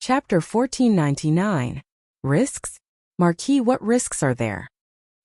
Chapter 1499. Risks? Marquis, what risks are there?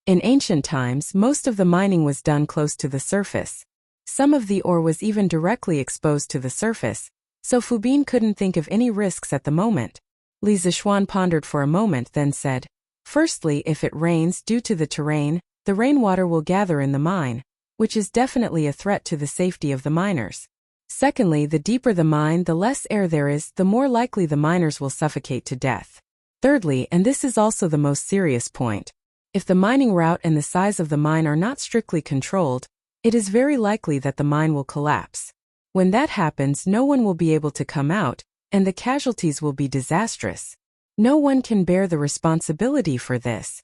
In ancient times, most of the mining was done close to the surface. Some of the ore was even directly exposed to the surface, so Fubin couldn't think of any risks at the moment. Li Zishuan pondered for a moment, then said, "Firstly, if it rains due to the terrain, the rainwater will gather in the mine, which is definitely a threat to the safety of the miners. Secondly, the deeper the mine, the less air there is, the more likely the miners will suffocate to death. Thirdly, and this is also the most serious point, if the mining route and the size of the mine are not strictly controlled, it is very likely that the mine will collapse. When that happens, no one will be able to come out, and the casualties will be disastrous. No one can bear the responsibility for this."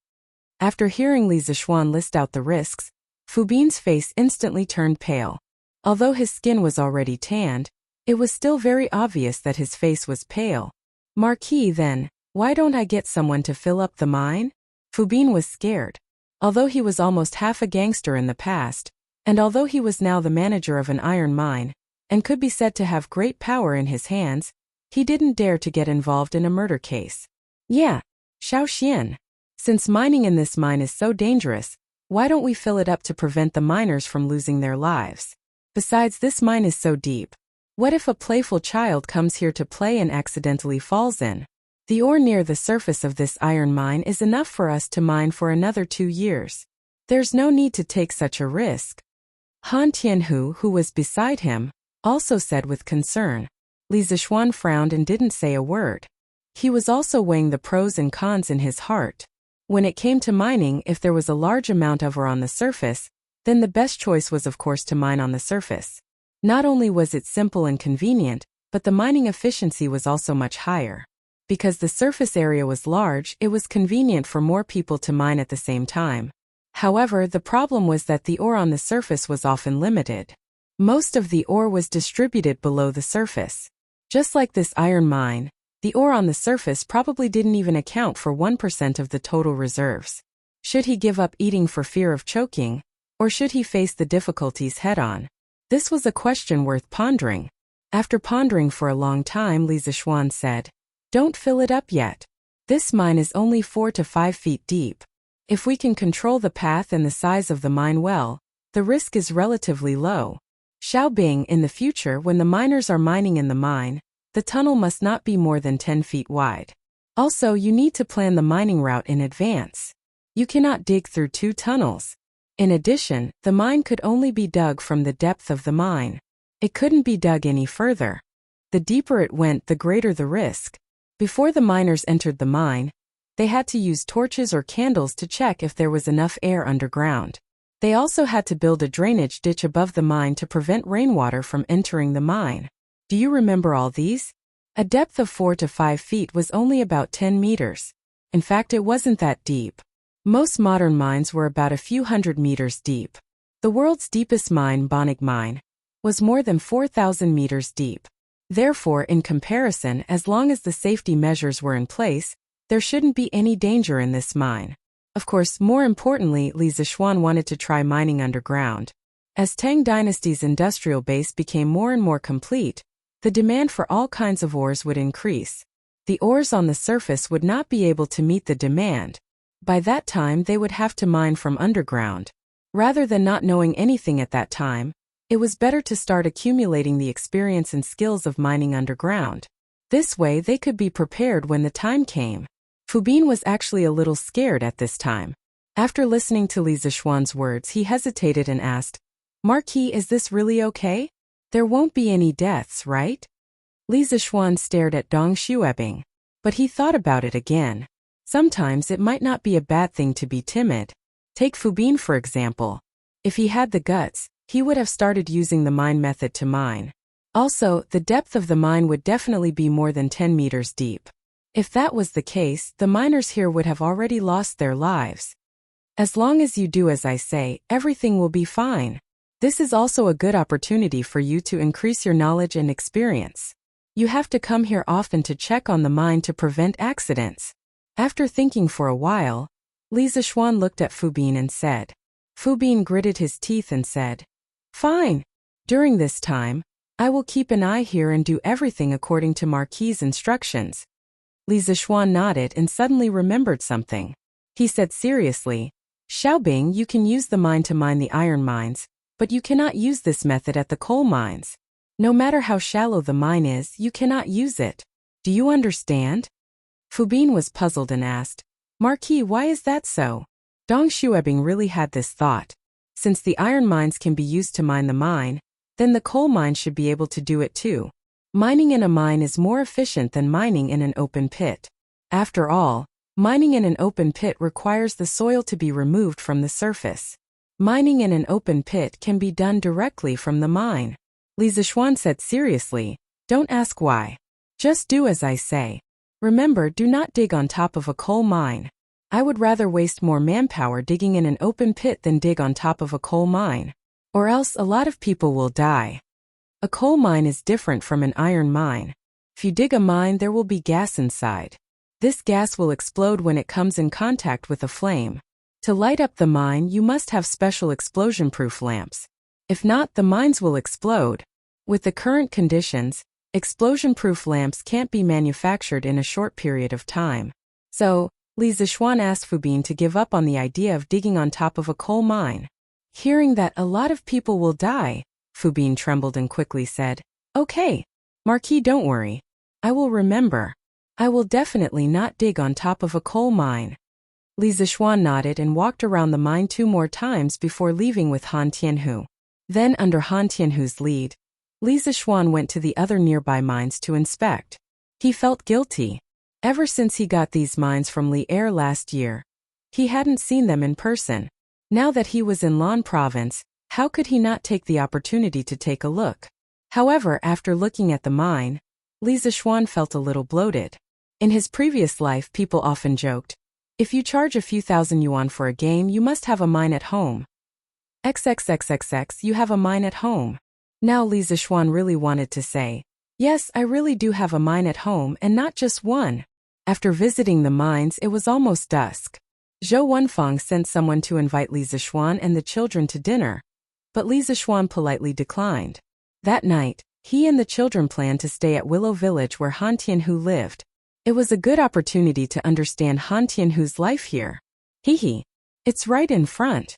After hearing Li Zishuan list out the risks, Fubin's face instantly turned pale. Although his skin was already tanned, it was still very obvious that his face was pale. "Marquis, then, why don't I get someone to fill up the mine?" Fubin was scared. Although he was almost half a gangster in the past, and although he was now the manager of an iron mine, and could be said to have great power in his hands, he didn't dare to get involved in a murder case. "Yeah, Xiaoxian. Since mining in this mine is so dangerous, why don't we fill it up to prevent the miners from losing their lives? Besides, this mine is so deep. What if a playful child comes here to play and accidentally falls in? The ore near the surface of this iron mine is enough for us to mine for another 2 years. There's no need to take such a risk." Han Tianhu, who was beside him, also said with concern. Li Zishuan frowned and didn't say a word. He was also weighing the pros and cons in his heart. When it came to mining, if there was a large amount of ore on the surface, then the best choice was of course to mine on the surface. Not only was it simple and convenient, but the mining efficiency was also much higher. Because the surface area was large, it was convenient for more people to mine at the same time. However, the problem was that the ore on the surface was often limited. Most of the ore was distributed below the surface. Just like this iron mine, the ore on the surface probably didn't even account for 1% of the total reserves. Should he give up eating for fear of choking, or should he face the difficulties head-on? This was a question worth pondering. After pondering for a long time, Li Zishuan said, "Don't fill it up yet. This mine is only 4 to 5 feet deep. If we can control the path and the size of the mine well, the risk is relatively low. Xiaobing, in the future when the miners are mining in the mine, the tunnel must not be more than 10 feet wide. Also, you need to plan the mining route in advance. You cannot dig through 2 tunnels. In addition, the mine could only be dug from the depth of the mine. It couldn't be dug any further. The deeper it went, the greater the risk. Before the miners entered the mine, they had to use torches or candles to check if there was enough air underground. They also had to build a drainage ditch above the mine to prevent rainwater from entering the mine. Do you remember all these? A depth of 4 to 5 feet was only about 10 meters. In fact, it wasn't that deep. Most modern mines were about a few hundred meters deep. The world's deepest mine, Bonig Mine, was more than 4,000 meters deep. Therefore, in comparison, as long as the safety measures were in place, there shouldn't be any danger in this mine. Of course, more importantly, Li Zishuan wanted to try mining underground. As Tang Dynasty's industrial base became more and more complete, the demand for all kinds of ores would increase. The ores on the surface would not be able to meet the demand. By that time, they would have to mine from underground. Rather than not knowing anything at that time, it was better to start accumulating the experience and skills of mining underground. This way, they could be prepared when the time came. Fubin was actually a little scared at this time. After listening to Li Zishuan's words, he hesitated and asked, "Marquis, is this really okay? There won't be any deaths, right?" Li Zishuan stared at Dong Xuebing, but he thought about it again. Sometimes it might not be a bad thing to be timid. Take Fubin for example. If he had the guts, he would have started using the mine method to mine. Also, the depth of the mine would definitely be more than 10 meters deep. If that was the case, the miners here would have already lost their lives. As long as you do as I say, everything will be fine. This is also a good opportunity for you to increase your knowledge and experience. You have to come here often to check on the mine to prevent accidents. After thinking for a while, Li Zishuan looked at Fubin and said. Fubin gritted his teeth and said, "Fine. During this time, I will keep an eye here and do everything according to Marquis' instructions. Li Zixuan nodded and suddenly remembered something. He said seriously, Xiaobing, you can use the mine to mine the iron mines, but you cannot use this method at the coal mines. No matter how shallow the mine is, you cannot use it. Do you understand? Fu Bin was puzzled and asked, Marquis, why is that so? Dong Xuebing really had this thought. Since the iron mines can be used to mine the mine, then the coal mine should be able to do it too. Mining in a mine is more efficient than mining in an open pit. After all, mining in an open pit requires the soil to be removed from the surface. Mining in an open pit can be done directly from the mine. Li Zixuan said seriously, don't ask why. Just do as I say. Remember, do not dig on top of a coal mine. I would rather waste more manpower digging in an open pit than dig on top of a coal mine. Or else a lot of people will die. A coal mine is different from an iron mine. If you dig a mine, there will be gas inside. This gas will explode when it comes in contact with a flame. To light up the mine, you must have special explosion-proof lamps. If not, the mines will explode. With the current conditions, explosion-proof lamps can't be manufactured in a short period of time. So, Li Zixuan asked Fu Bin to give up on the idea of digging on top of a coal mine. Hearing that a lot of people will die, Fu Bin trembled and quickly said, Okay, Marquis, don't worry. I will remember. I will definitely not dig on top of a coal mine. Li Zixuan nodded and walked around the mine 2 more times before leaving with Han Tianhu. Then, under Han Tianhu's lead, Li Zixuan went to the other nearby mines to inspect. He felt guilty. Ever since he got these mines from Li Er last year, he hadn't seen them in person. Now that he was in Lan Province, how could he not take the opportunity to take a look? However, after looking at the mine, Li Zixuan felt a little bloated. In his previous life, people often joked, if you charge a few thousand yuan for a game, you must have a mine at home. XXXXX, you have a mine at home. Now Li Zixuan really wanted to say, yes, I really do have a mine at home, and not just one. After visiting the mines, it was almost dusk. Zhou Wenfang sent someone to invite Li Zixuan and the children to dinner, but Li Zixuan politely declined. That night, he and the children planned to stay at Willow Village where Han Tianhu lived. It was a good opportunity to understand Han Tianhu's life here. Hehe. It's right in front.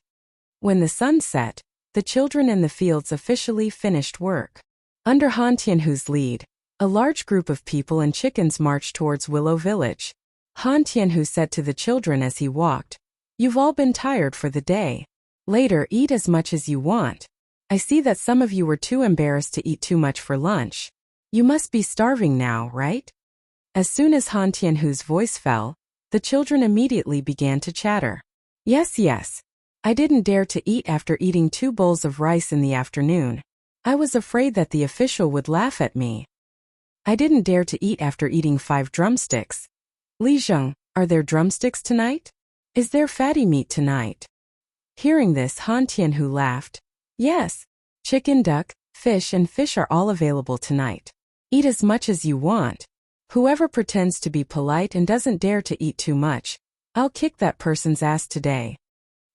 When the sun set, the children in the fields officially finished work. Under Han Tianhu's lead, a large group of people and chickens marched towards Willow Village. Han Tianhu said to the children as he walked, You've all been tired for the day. Later, eat as much as you want. I see that some of you were too embarrassed to eat too much for lunch. You must be starving now, right? As soon as Han Tianhu's voice fell, the children immediately began to chatter. Yes. I didn't dare to eat after eating 2 bowls of rice in the afternoon. I was afraid that the official would laugh at me. I didn't dare to eat after eating 5 drumsticks. Li Zheng, are there drumsticks tonight? Is there fatty meat tonight? Hearing this, Han Tianhu laughed. Yes. Chicken, duck, fish and fish are all available tonight. Eat as much as you want. Whoever pretends to be polite and doesn't dare to eat too much, I'll kick that person's ass today.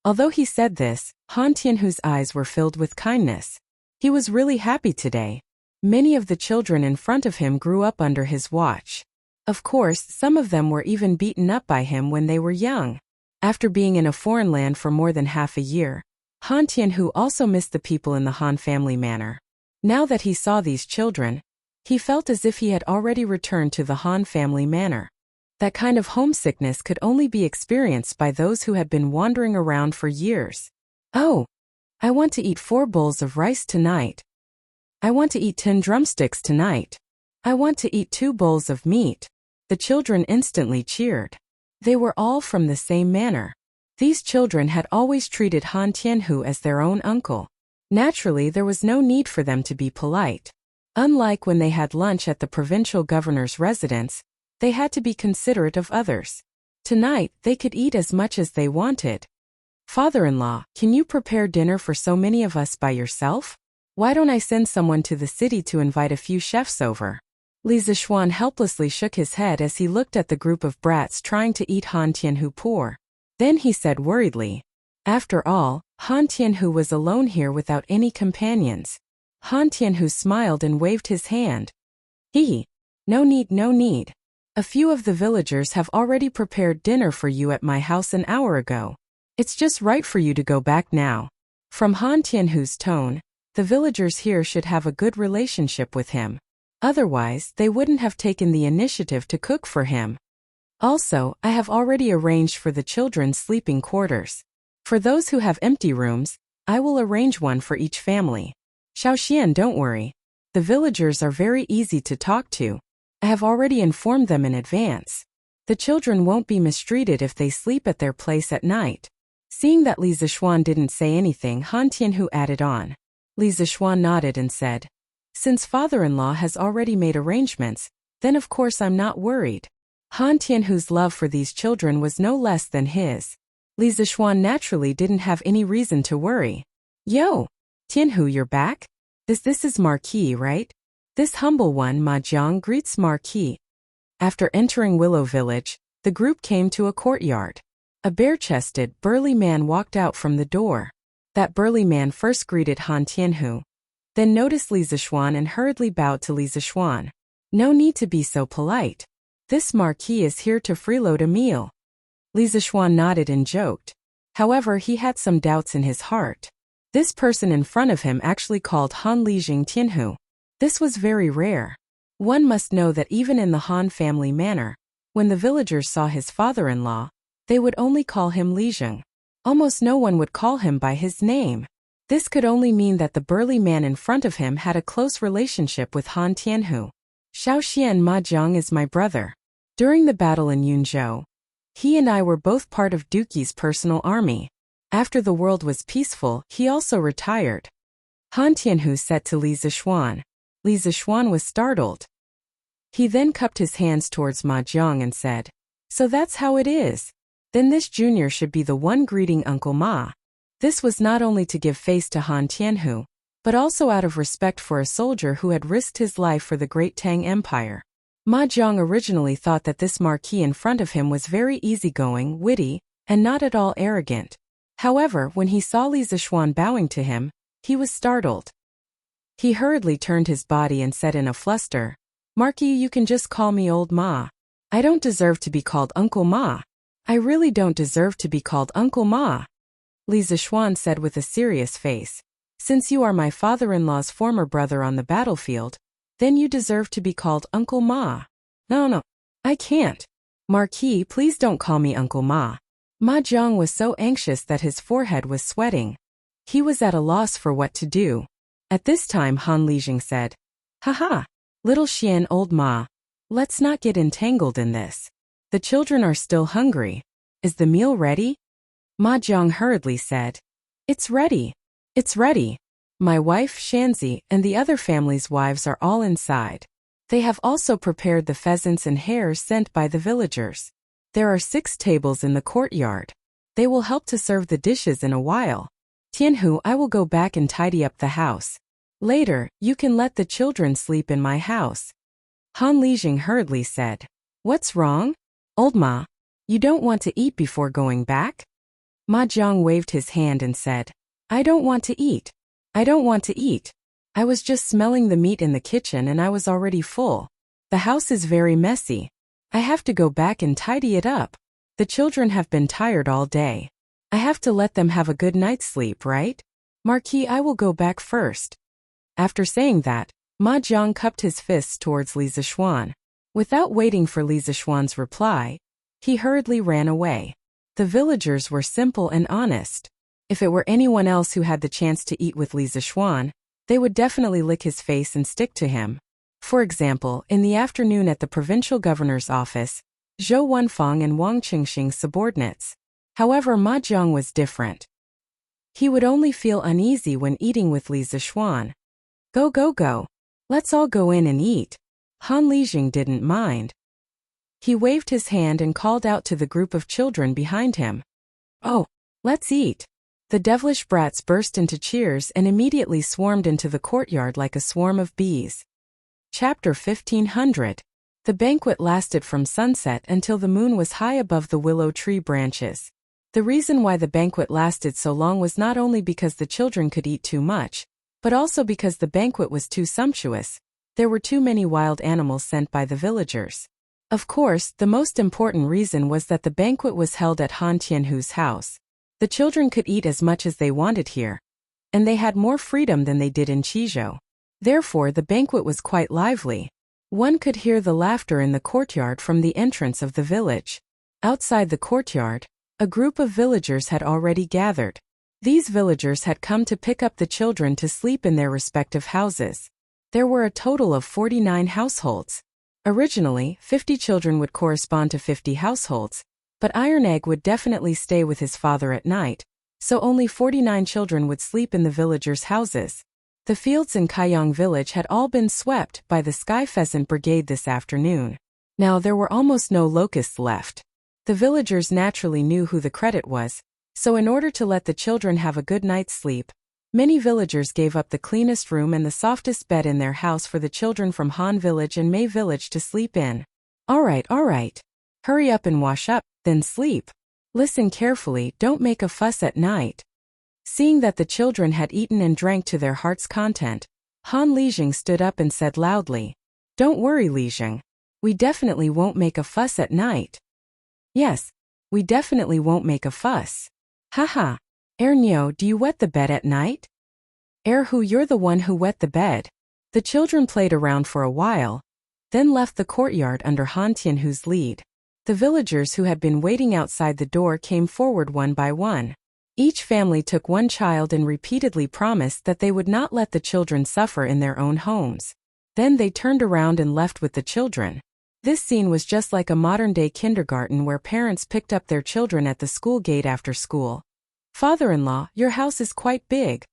Although he said this, Han Tianhu's eyes were filled with kindness. He was really happy today. Many of the children in front of him grew up under his watch. Of course, some of them were even beaten up by him when they were young. After being in a foreign land for more than half a year, Han Tianhu also missed the people in the Han family manor. Now that he saw these children, he felt as if he had already returned to the Han family manor. That kind of homesickness could only be experienced by those who had been wandering around for years. Oh, I want to eat 4 bowls of rice tonight. I want to eat 10 drumsticks tonight. I want to eat 2 bowls of meat. The children instantly cheered. They were all from the same manor. These children had always treated Han Tianhu as their own uncle. Naturally, there was no need for them to be polite. Unlike when they had lunch at the provincial governor's residence, they had to be considerate of others. Tonight, they could eat as much as they wanted. Father-in-law, can you prepare dinner for so many of us by yourself? Why don't I send someone to the city to invite a few chefs over? Li Zixuan helplessly shook his head as he looked at the group of brats trying to eat Han Tianhu poor. Then he said worriedly, After all, Han Tianhu was alone here without any companions. Han Tianhu smiled and waved his hand. No need. A few of the villagers have already prepared dinner for you at my house an hour ago. It's just right for you to go back now. From Han Tianhu's tone, the villagers here should have a good relationship with him. Otherwise, they wouldn't have taken the initiative to cook for him. Also, I have already arranged for the children's sleeping quarters. For those who have empty rooms, I will arrange one for each family. Xiaoxian, don't worry. The villagers are very easy to talk to. I have already informed them in advance. The children won't be mistreated if they sleep at their place at night. Seeing that Li Zishuan didn't say anything, Han Tianhu added on. Li Zishuan nodded and said, "Since father-in-law has already made arrangements, then of course I'm not worried." Han Tianhu's love for these children was no less than his. Li Zishuan naturally didn't have any reason to worry. "Yo! Tianhu, you're back? This is Marquis, right?" This humble one, Ma Jiang, greets Marquis. After entering Willow Village, the group came to a courtyard. A bare-chested, burly man walked out from the door. That burly man first greeted Han Tianhu, then noticed Li Zishuan and hurriedly bowed to Li Zishuan. "No need to be so polite. This Marquis is here to freeload a meal." Li Zishuan nodded and joked. However, he had some doubts in his heart. This person in front of him actually called Han Lijing Tianhu. This was very rare. One must know that even in the Han family manor, when the villagers saw his father-in-law, they would only call him Lijing. Almost no one would call him by his name. This could only mean that the burly man in front of him had a close relationship with Han Tianhu. "Xiaoxian, Ma Jiang is my brother. During the battle in Yunzhou, he and I were both part of Duqi's personal army. After the world was peaceful, he also retired." Han Tianhu said to Li Zishuan. Li Zishuan was startled. He then cupped his hands towards Ma Jiang and said, "So that's how it is. Then this junior should be the one greeting Uncle Ma." This was not only to give face to Han Tianhu, but also out of respect for a soldier who had risked his life for the great Tang Empire. Ma Jiang originally thought that this marquis in front of him was very easygoing, witty, and not at all arrogant. However, when he saw Li Zishuan bowing to him, he was startled. He hurriedly turned his body and said in a fluster, "Marquis, you can just call me Old Ma. I don't deserve to be called Uncle Ma. I really don't deserve to be called Uncle Ma." Li Zishuan said with a serious face, "Since you are my father-in-law's former brother on the battlefield, then you deserve to be called Uncle Ma." No, I can't. "Marquis, please don't call me Uncle Ma." Ma Jiang was so anxious that his forehead was sweating. He was at a loss for what to do. At this time Han Lijing said, "Haha, little Xian, Old Ma, let's not get entangled in this. The children are still hungry. Is the meal ready?" Ma Jiang hurriedly said, "It's ready. It's ready. My wife, Shanzi, and the other family's wives are all inside. They have also prepared the pheasants and hares sent by the villagers. There are 6 tables in the courtyard. They will help to serve the dishes in a while. Tianhu, I will go back and tidy up the house. Later, you can let the children sleep in my house." Han Lijing hurriedly said, "What's wrong? Old Ma, you don't want to eat before going back?" Ma Jiang waved his hand and said, "I don't want to eat. I don't want to eat. I was just smelling the meat in the kitchen and I was already full. The house is very messy. I have to go back and tidy it up. The children have been tired all day. I have to let them have a good night's sleep, right? Marquis, I will go back first." After saying that, Ma Jiang cupped his fists towards Li Zishuan. Without waiting for Li Zishuan's reply, he hurriedly ran away. The villagers were simple and honest. If it were anyone else who had the chance to eat with Li Zishuan, they would definitely lick his face and stick to him. For example, in the afternoon at the provincial governor's office, Zhou Wenfang and Wang Qingxing's subordinates. However, Ma Jiang was different. He would only feel uneasy when eating with Li Zishuan. Go. Let's all go in and eat." Han Lijing didn't mind. He waved his hand and called out to the group of children behind him. "Oh, let's eat." The devilish brats burst into cheers and immediately swarmed into the courtyard like a swarm of bees. Chapter 1500. The banquet lasted from sunset until the moon was high above the willow tree branches. The reason why the banquet lasted so long was not only because the children could eat too much, but also because the banquet was too sumptuous. There were too many wild animals sent by the villagers. Of course, the most important reason was that the banquet was held at Han Tianhu's house. The children could eat as much as they wanted here, and they had more freedom than they did in Qizhou. Therefore, the banquet was quite lively. One could hear the laughter in the courtyard from the entrance of the village. Outside the courtyard, a group of villagers had already gathered. These villagers had come to pick up the children to sleep in their respective houses. There were a total of 49 households. Originally, 50 children would correspond to 50 households, but Iron Egg would definitely stay with his father at night, so only 49 children would sleep in the villagers' houses. The fields in Kaiyang village had all been swept by the Sky Pheasant Brigade this afternoon. Now there were almost no locusts left. The villagers naturally knew who the credit was, so in order to let the children have a good night's sleep, many villagers gave up the cleanest room and the softest bed in their house for the children from Han village and Mei village to sleep in. All right. Hurry up and wash up, then sleep. Listen carefully, don't make a fuss at night. Seeing that the children had eaten and drank to their heart's content, Han Lijing stood up and said loudly, "Don't worry, Lijing. We definitely won't make a fuss at night." "Yes, we definitely won't make a fuss." "Haha. Nyo, do you wet the bed at night?" "Hu, you're the one who wet the bed." The children played around for a while, then left the courtyard under Han Tianhu's lead. The villagers who had been waiting outside the door came forward one by one. Each family took one child and repeatedly promised that they would not let the children suffer in their own homes. Then they turned around and left with the children. This scene was just like a modern-day kindergarten where parents picked up their children at the school gate after school. "Father-in-law, your house is quite big."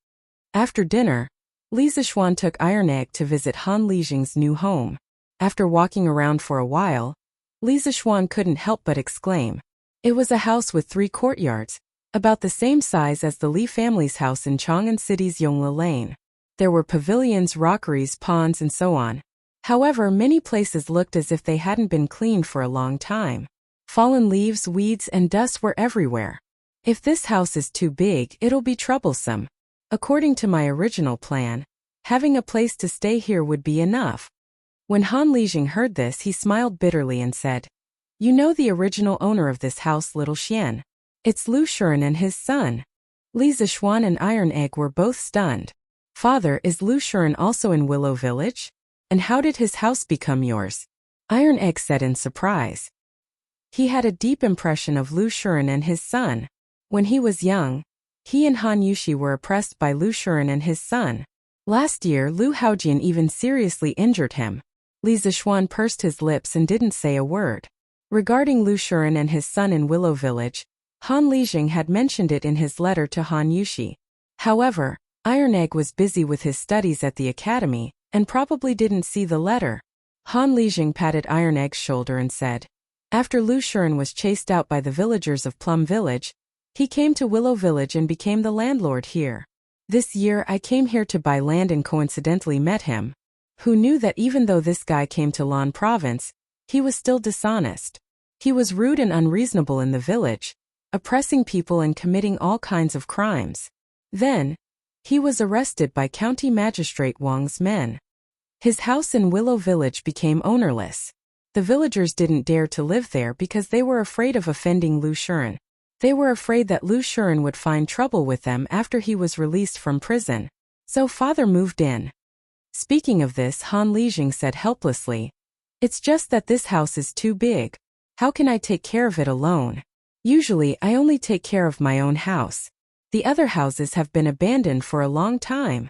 After dinner, Li Zixuan took Iron Egg to visit Han Lijing's new home. After walking around for a while, Li Zixuan couldn't help but exclaim. It was a house with 3 courtyards, about the same size as the Li family's house in Chang'an City's Yongla Lane. There were pavilions, rockeries, ponds, and so on. However, many places looked as if they hadn't been cleaned for a long time. Fallen leaves, weeds, and dust were everywhere. If this house is too big, it'll be troublesome. According to my original plan, having a place to stay here would be enough. When Han Lijing heard this, he smiled bitterly and said, "You know the original owner of this house, Little Xian. It's Lu Shuren and his son." Li Zixuan and Iron Egg were both stunned. "Father, is Lu Shuren also in Willow Village? And how did his house become yours?" Iron Egg said in surprise. He had a deep impression of Lu Shuren and his son. When he was young, he and Han Yushi were oppressed by Lu Shuren and his son. Last year, Lu Haojian even seriously injured him. Li Zixuan pursed his lips and didn't say a word. Regarding Lu Shuren and his son in Willow Village, Han Lijing had mentioned it in his letter to Han Yushi. However, Iron Egg was busy with his studies at the academy, and probably didn't see the letter. Han Lijing patted Iron Egg's shoulder and said, "After Lu Shuren was chased out by the villagers of Plum Village, he came to Willow Village and became the landlord here. This year I came here to buy land and coincidentally met him. Who knew that even though this guy came to Lan Province, he was still dishonest. He was rude and unreasonable in the village, oppressing people and committing all kinds of crimes. Then, he was arrested by County Magistrate Wang's men. His house in Willow Village became ownerless. The villagers didn't dare to live there because they were afraid of offending Lu Shuren. They were afraid that Lu Shuren would find trouble with them after he was released from prison. So father moved in." Speaking of this, Han Lijing said helplessly, "It's just that this house is too big. How can I take care of it alone? Usually I only take care of my own house. The other houses have been abandoned for a long time."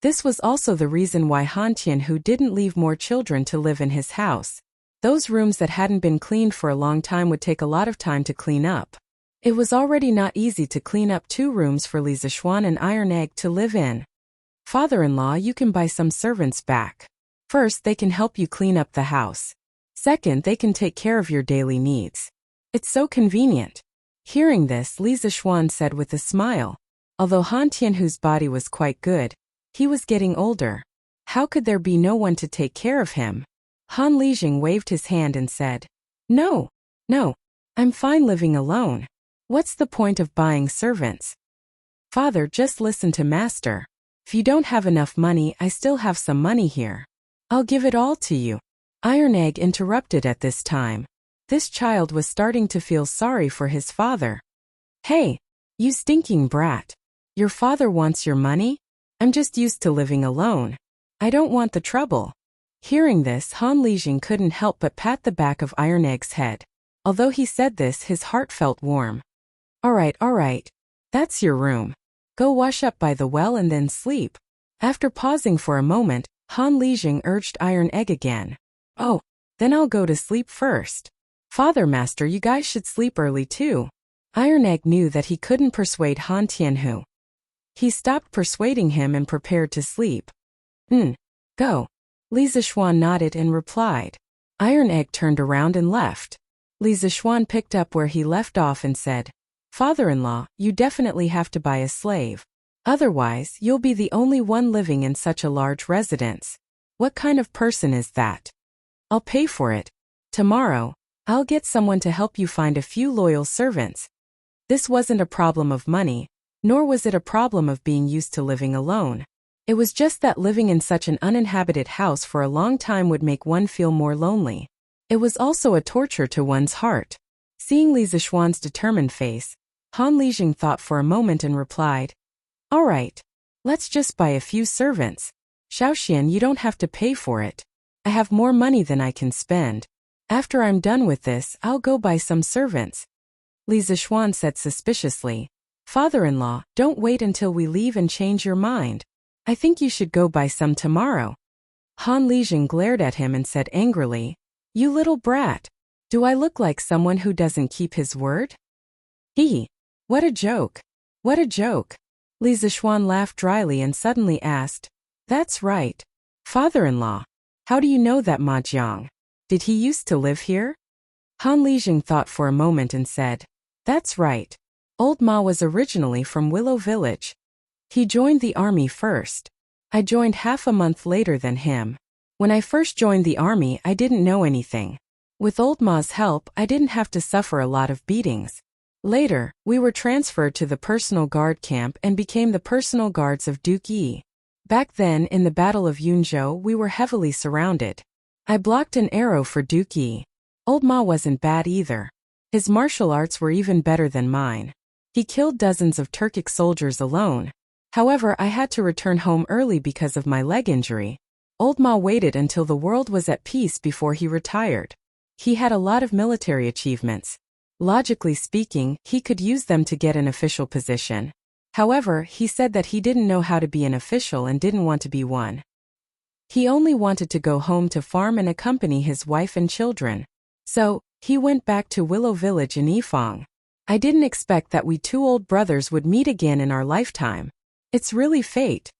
This was also the reason why Han Tianhu didn't leave more children to live in his house. Those rooms that hadn't been cleaned for a long time would take a lot of time to clean up. It was already not easy to clean up 2 rooms for Li Zixuan and Iron Egg to live in. "Father-in-law, you can buy some servants back. First, they can help you clean up the house. Second, they can take care of your daily needs. It's so convenient." Hearing this, Li Zixuan said with a smile. Although Han Tianhu's body was quite good, he was getting older. How could there be no one to take care of him? Han Lijing waved his hand and said, No, I'm fine living alone. What's the point of buying servants?" "Father, just listen to master. If you don't have enough money, I still have some money here. I'll give it all to you." Iron Egg interrupted at this time. This child was starting to feel sorry for his father. Hey, you stinking brat. Your father wants your money? I'm just used to living alone. I don't want the trouble. Hearing this, Han Lijing couldn't help but pat the back of Iron Egg's head. Although he said this, his heart felt warm. All right. That's your room. Go wash up by the well and then sleep. After pausing for a moment, Han Lijing urged Iron Egg again. Oh, then I'll go to sleep first. Father Master, you guys should sleep early too. Iron Egg knew that he couldn't persuade Han Tianhu. He stopped persuading him and prepared to sleep. Go. Li Zixuan nodded and replied. Iron Egg turned around and left. Li Zixuan picked up where he left off and said, Father-in-law, you definitely have to buy a slave. Otherwise, you'll be the only one living in such a large residence. What kind of person is that? I'll pay for it. Tomorrow, I'll get someone to help you find a few loyal servants. This wasn't a problem of money, nor was it a problem of being used to living alone. It was just that living in such an uninhabited house for a long time would make one feel more lonely. It was also a torture to one's heart. Seeing Li Zixuan's determined face, Han Lijing thought for a moment and replied, All right, let's just buy a few servants. Xiaoxian, you don't have to pay for it. I have more money than I can spend. After I'm done with this, I'll go buy some servants. Li Zixuan said suspiciously, Father-in-law, don't wait until we leave and change your mind. I think you should go buy some tomorrow. Han Lijing glared at him and said angrily, You little brat. Do I look like someone who doesn't keep his word? What a joke. What a joke. Li Zixuan laughed dryly and suddenly asked, That's right. Father-in-law, how do you know that Ma Jiang? Did he used to live here? Han Lijing thought for a moment and said, That's right. Old Ma was originally from Willow Village. He joined the army first. I joined half a month later than him. When I first joined the army, I didn't know anything. With Old Ma's help, I didn't have to suffer a lot of beatings. Later, we were transferred to the personal guard camp and became the personal guards of Duke Yi. Back then, in the Battle of Yunzhou, we were heavily surrounded. I blocked an arrow for Duke Yi. Old Ma wasn't bad either. His martial arts were even better than mine. He killed dozens of Turkic soldiers alone. However, I had to return home early because of my leg injury. Old Ma waited until the world was at peace before he retired. He had a lot of military achievements. Logically speaking, he could use them to get an official position. However, he said that he didn't know how to be an official and didn't want to be one. He only wanted to go home to farm and accompany his wife and children. So, he went back to Willow Village in Yifang. I didn't expect that we two old brothers would meet again in our lifetime. It's really fate.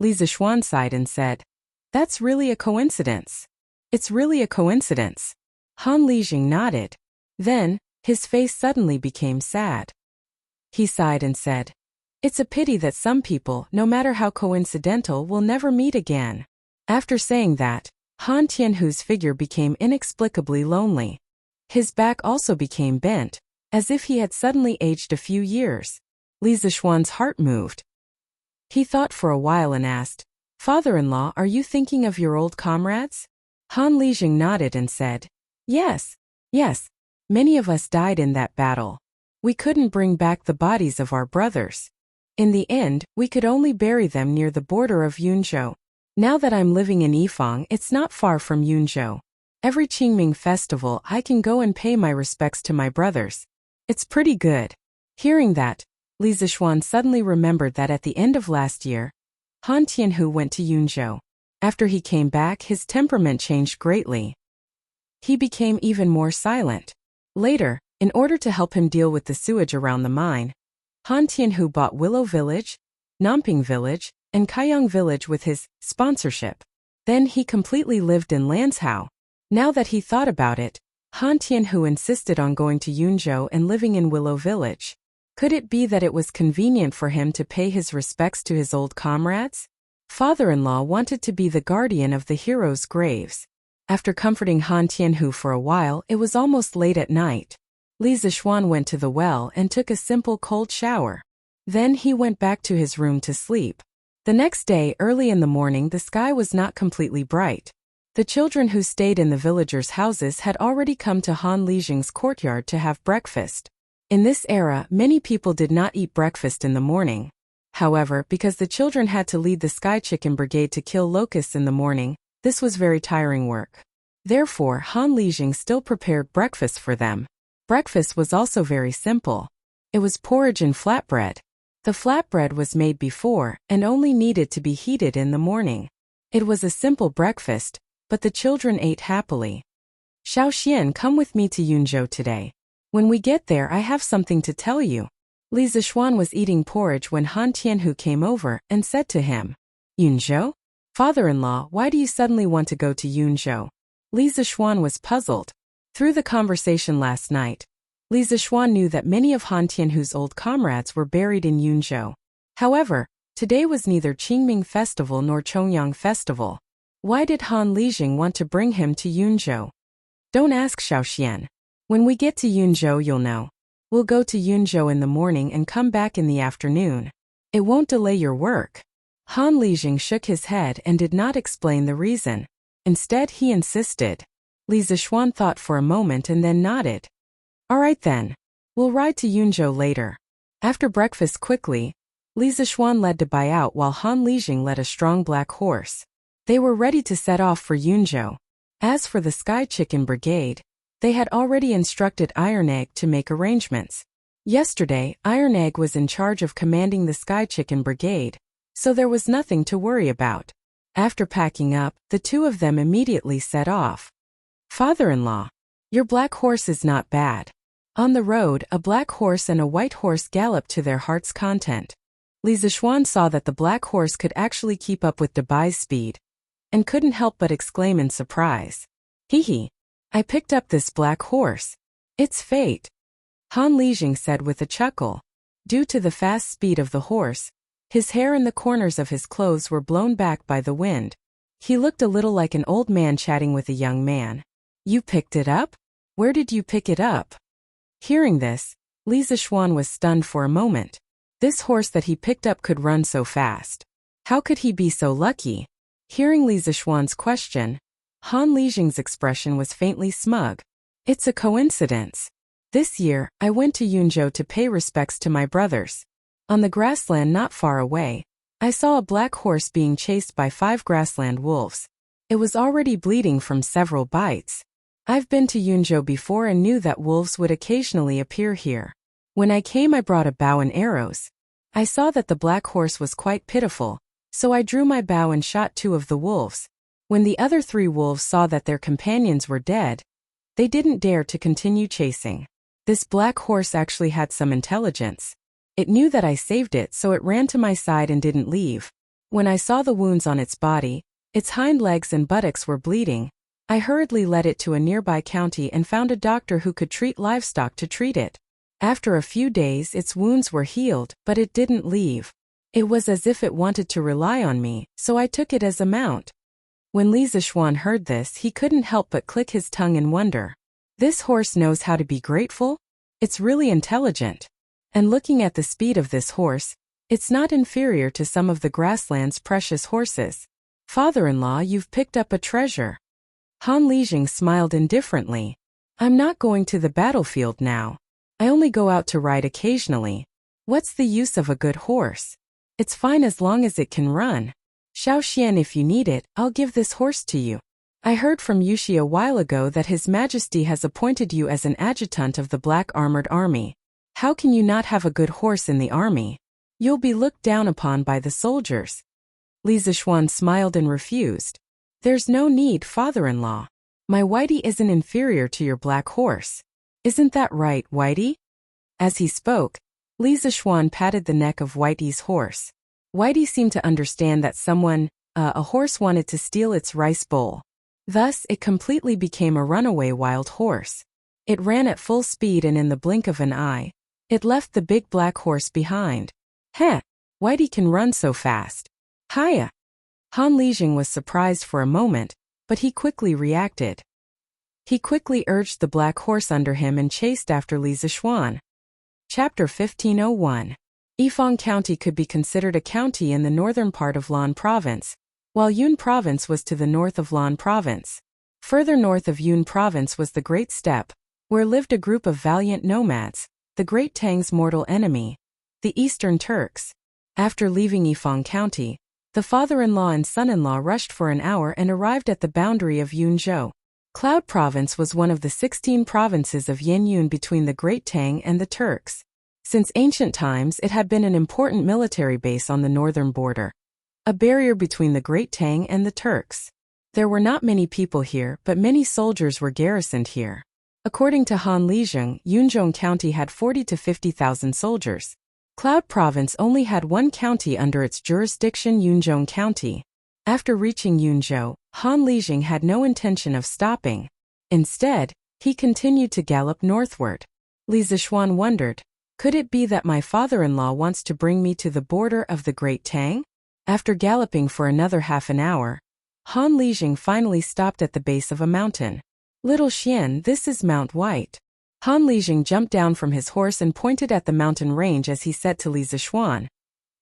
Li Zixuan sighed and said, That's really a coincidence. It's really a coincidence. Han Lijing nodded. Then, his face suddenly became sad. He sighed and said, It's a pity that some people, no matter how coincidental, will never meet again. After saying that, Han Tianhu's figure became inexplicably lonely. His back also became bent, as if he had suddenly aged a few years. Li Zixuan's heart moved. He thought for a while and asked, Father-in-law, are you thinking of your old comrades? Han Lijing nodded and said, Yes. Many of us died in that battle. We couldn't bring back the bodies of our brothers. In the end, we could only bury them near the border of Yunzhou. Now that I'm living in Yifang, it's not far from Yunzhou. Every Qingming festival, I can go and pay my respects to my brothers. It's pretty good. Hearing that, Li Zixuan suddenly remembered that at the end of last year, Han Tianhu went to Yunzhou. After he came back, his temperament changed greatly. He became even more silent. Later, in order to help him deal with the sewage around the mine, Han Tianhu bought Willow Village, Namping Village, and Kaiyang Village with his sponsorship. Then he completely lived in Lanzhou. Now that he thought about it, Han Tianhu insisted on going to Yunzhou and living in Willow Village. Could it be that it was convenient for him to pay his respects to his old comrades? Father-in-law wanted to be the guardian of the heroes' graves. After comforting Han Tianhu for a while, it was almost late at night. Li Zixuan went to the well and took a simple cold shower. Then he went back to his room to sleep. The next day, early in the morning, the sky was not completely bright. The children who stayed in the villagers' houses had already come to Han Lijing's courtyard to have breakfast. In this era, many people did not eat breakfast in the morning. However, because the children had to lead the Sky Chicken Brigade to kill locusts in the morning, this was very tiring work. Therefore, Han Lijing still prepared breakfast for them. Breakfast was also very simple. It was porridge and flatbread. The flatbread was made before and only needed to be heated in the morning. It was a simple breakfast, but the children ate happily. Xiaoxian, come with me to Yunzhou today. When we get there, I have something to tell you. Li Zishuan was eating porridge when Han Tianhu came over and said to him, Yunzhou? Father-in-law, why do you suddenly want to go to Yunzhou? Li Zishuan was puzzled. Through the conversation last night, Li Zishuan knew that many of Han Tianhu's old comrades were buried in Yunzhou. However, today was neither Qingming Festival nor Chongyang Festival. Why did Han Lijing want to bring him to Yunzhou? Don't ask Xiaoxian. When we get to Yunzhou, you'll know. We'll go to Yunzhou in the morning and come back in the afternoon. It won't delay your work. Han Lijing shook his head and did not explain the reason. Instead, he insisted. Li Zishuan thought for a moment and then nodded. All right then. We'll ride to Yunzhou later. After breakfast quickly, Li Zishuan led to buy out while Han Lijing led a strong black horse. They were ready to set off for Yunzhou. As for the Sky Chicken Brigade, they had already instructed Iron Egg to make arrangements. Yesterday, Iron Egg was in charge of commanding the Sky Chicken Brigade, so there was nothing to worry about. After packing up, the two of them immediately set off. Father-in-law, your black horse is not bad. On the road, a black horse and a white horse galloped to their heart's content. Li Zishuan saw that the black horse could actually keep up with Debai's speed, and couldn't help but exclaim in surprise. Hee, I picked up this black horse. It's fate. Han Lijing said with a chuckle. Due to the fast speed of the horse, his hair and the corners of his clothes were blown back by the wind. He looked a little like an old man chatting with a young man. You picked it up? Where did you pick it up? Hearing this, Li Zishuan was stunned for a moment. This horse that he picked up could run so fast. How could he be so lucky? Hearing Li Zishuan's question, Han Lijing's expression was faintly smug. It's a coincidence. This year, I went to Yunzhou to pay respects to my brothers. On the grassland not far away, I saw a black horse being chased by 5 grassland wolves. It was already bleeding from several bites. I've been to Yunzhou before and knew that wolves would occasionally appear here. When I came, I brought a bow and arrows. I saw that the black horse was quite pitiful, so I drew my bow and shot 2 of the wolves. When the other 3 wolves saw that their companions were dead, they didn't dare to continue chasing. This black horse actually had some intelligence. It knew that I saved it, so it ran to my side and didn't leave. When I saw the wounds on its body, its hind legs and buttocks were bleeding, I hurriedly led it to a nearby county and found a doctor who could treat livestock to treat it. After a few days, its wounds were healed, but it didn't leave. It was as if it wanted to rely on me, so I took it as a mount. When Li Zishuan heard this, he couldn't help but click his tongue in wonder. This horse knows how to be grateful? It's really intelligent. And looking at the speed of this horse, it's not inferior to some of the grassland's precious horses. Father-in-law, you've picked up a treasure. Han Lijing smiled indifferently. I'm not going to the battlefield now. I only go out to ride occasionally. What's the use of a good horse? It's fine as long as it can run. Xiaoxian, if you need it, I'll give this horse to you. I heard from Yushi a while ago that His Majesty has appointed you as an adjutant of the Black Armored Army. How can you not have a good horse in the army? You'll be looked down upon by the soldiers. Li Zishuan smiled and refused. There's no need, father-in-law. My Whitey isn't inferior to your black horse. Isn't that right, Whitey? As he spoke, Li Zishuan patted the neck of Whitey's horse. Whitey seemed to understand that a horse wanted to steal its rice bowl. Thus, it completely became a runaway wild horse. It ran at full speed and in the blink of an eye, it left the big black horse behind. Heh, Whitey can run so fast. Hiya! Han Lijing was surprised for a moment, but he quickly reacted. He quickly urged the black horse under him and chased after Li Zishuan. Chapter 1501. Yifang County could be considered a county in the northern part of Lan Province, while Yun Province was to the north of Lan Province. Further north of Yun Province was the Great Steppe, where lived a group of valiant nomads, the Great Tang's mortal enemy, the Eastern Turks. After leaving Yifang County, the father-in-law and son-in-law rushed for an hour and arrived at the boundary of Yunzhou. Cloud Province was one of the 16 provinces of Yanyun between the Great Tang and the Turks. Since ancient times, it had been an important military base on the northern border, a barrier between the Great Tang and the Turks. There were not many people here, but many soldiers were garrisoned here. According to Han Lijing, Yunzhou County had 40 to 50,000 soldiers. Cloud Province only had one county under its jurisdiction, Yunzhou County. After reaching Yunzhou, Han Lijing had no intention of stopping. Instead, he continued to gallop northward. Li Zishuan wondered, could it be that my father-in-law wants to bring me to the border of the Great Tang? After galloping for another half an hour, Han Lijing finally stopped at the base of a mountain. Little Xian, this is Mount White. Han Lijing jumped down from his horse and pointed at the mountain range as he said to Li Zishuan.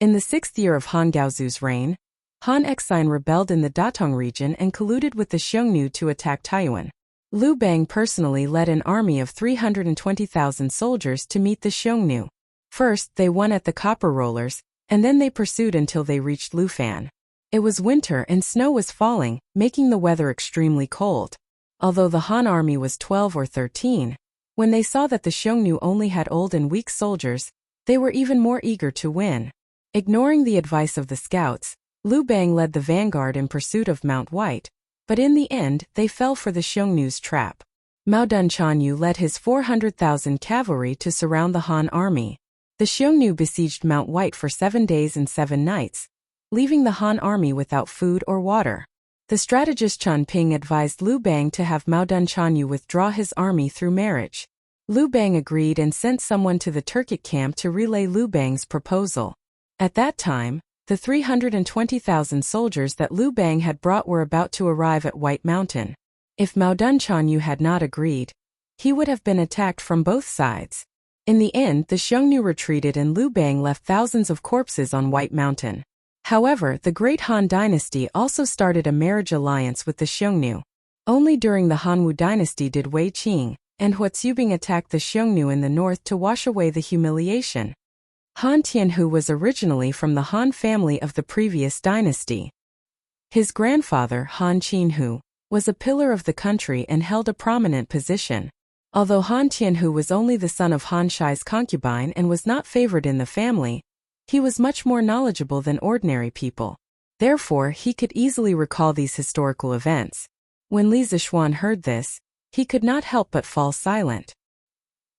In the 6th year of Han Gaozu's reign, Han Exine rebelled in the Datong region and colluded with the Xiongnu to attack Taiyuan. Liu Bang personally led an army of 320,000 soldiers to meet the Xiongnu. First, they won at the Copper Rollers, and then they pursued until they reached Lufan. It was winter and snow was falling, making the weather extremely cold. Although the Han army was 12 or 13, when they saw that the Xiongnu only had old and weak soldiers, they were even more eager to win. Ignoring the advice of the scouts, Liu Bang led the vanguard in pursuit of Mount White, but in the end they fell for the Xiongnu's trap. Mao Dunchanyu led his 400,000 cavalry to surround the Han army. The Xiongnu besieged Mount White for 7 days and 7 nights, leaving the Han army without food or water. The strategist Chen Ping advised Liu Bang to have Mao Dunchanyu withdraw his army through marriage. Liu Bang agreed and sent someone to the Turkic camp to relay Liu Bang's proposal. At that time, the 320,000 soldiers that Liu Bang had brought were about to arrive at White Mountain. If Mao Dunchanyu had not agreed, he would have been attacked from both sides. In the end, the Xiongnu retreated and Liu Bang left thousands of corpses on White Mountain. However, the Great Han Dynasty also started a marriage alliance with the Xiongnu. Only during the Hanwu Dynasty did Wei Qing and Huaxubing attack the Xiongnu in the north to wash away the humiliation. Han Tianhu was originally from the Han family of the previous dynasty. His grandfather, Han Qinhu, was a pillar of the country and held a prominent position. Although Han Tianhu was only the son of Han Shai's concubine and was not favored in the family, he was much more knowledgeable than ordinary people. Therefore, he could easily recall these historical events. When Li Zishuan heard this, he could not help but fall silent.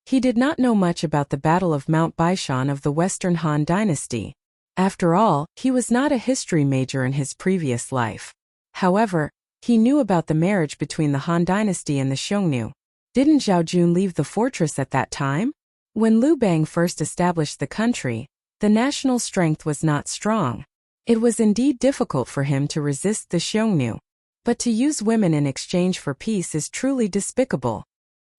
He did not know much about the Battle of Mount Baishan of the Western Han Dynasty. After all, he was not a history major in his previous life. However, he knew about the marriage between the Han Dynasty and the Xiongnu. Didn't Zhao Jun leave the fortress at that time? When Liu Bang first established the country, the national strength was not strong. It was indeed difficult for him to resist the Xiongnu. But to use women in exchange for peace is truly despicable.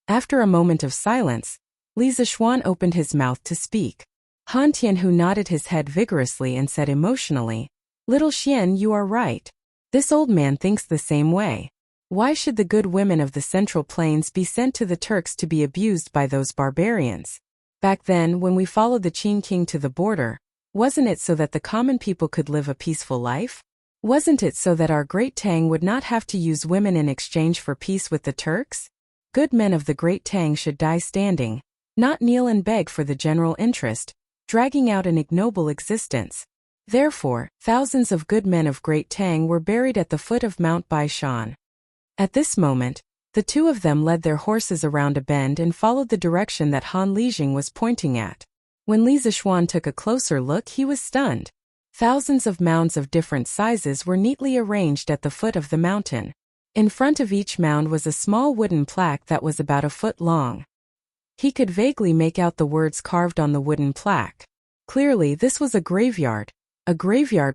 After a moment of silence, Li Zishuan opened his mouth to speak. Han Tianhu nodded his head vigorously and said emotionally, "Little Xian, you are right. This old man thinks the same way. Why should the good women of the Central Plains be sent to the Turks to be abused by those barbarians? Back then, when we followed the Qin king to the border, wasn't it so that the common people could live a peaceful life? Wasn't it so that our Great Tang would not have to use women in exchange for peace with the Turks? Good men of the Great Tang should die standing, not kneel and beg for the general interest, dragging out an ignoble existence." Therefore, thousands of good men of Great Tang were buried at the foot of Mount Baishan. At this moment, the two of them led their horses around a bend and followed the direction that Han Lijing was pointing at. When Li Zishuan took a closer look, he was stunned. Thousands of mounds of different sizes were neatly arranged at the foot of the mountain. In front of each mound was a small wooden plaque that was about a foot long. He could vaguely make out the words carved on the wooden plaque. Clearly, this was a graveyard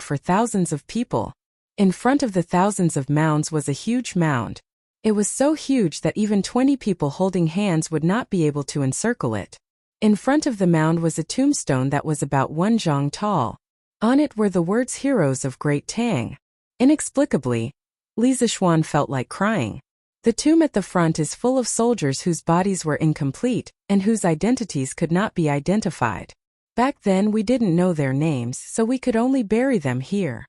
for thousands of people. In front of the thousands of mounds was a huge mound. It was so huge that even 20 people holding hands would not be able to encircle it. In front of the mound was a tombstone that was about 1 zhang tall. On it were the words Heroes of Great Tang. Inexplicably, Li Zixuan felt like crying. The tomb at the front is full of soldiers whose bodies were incomplete and whose identities could not be identified. Back then we didn't know their names, so we could only bury them here.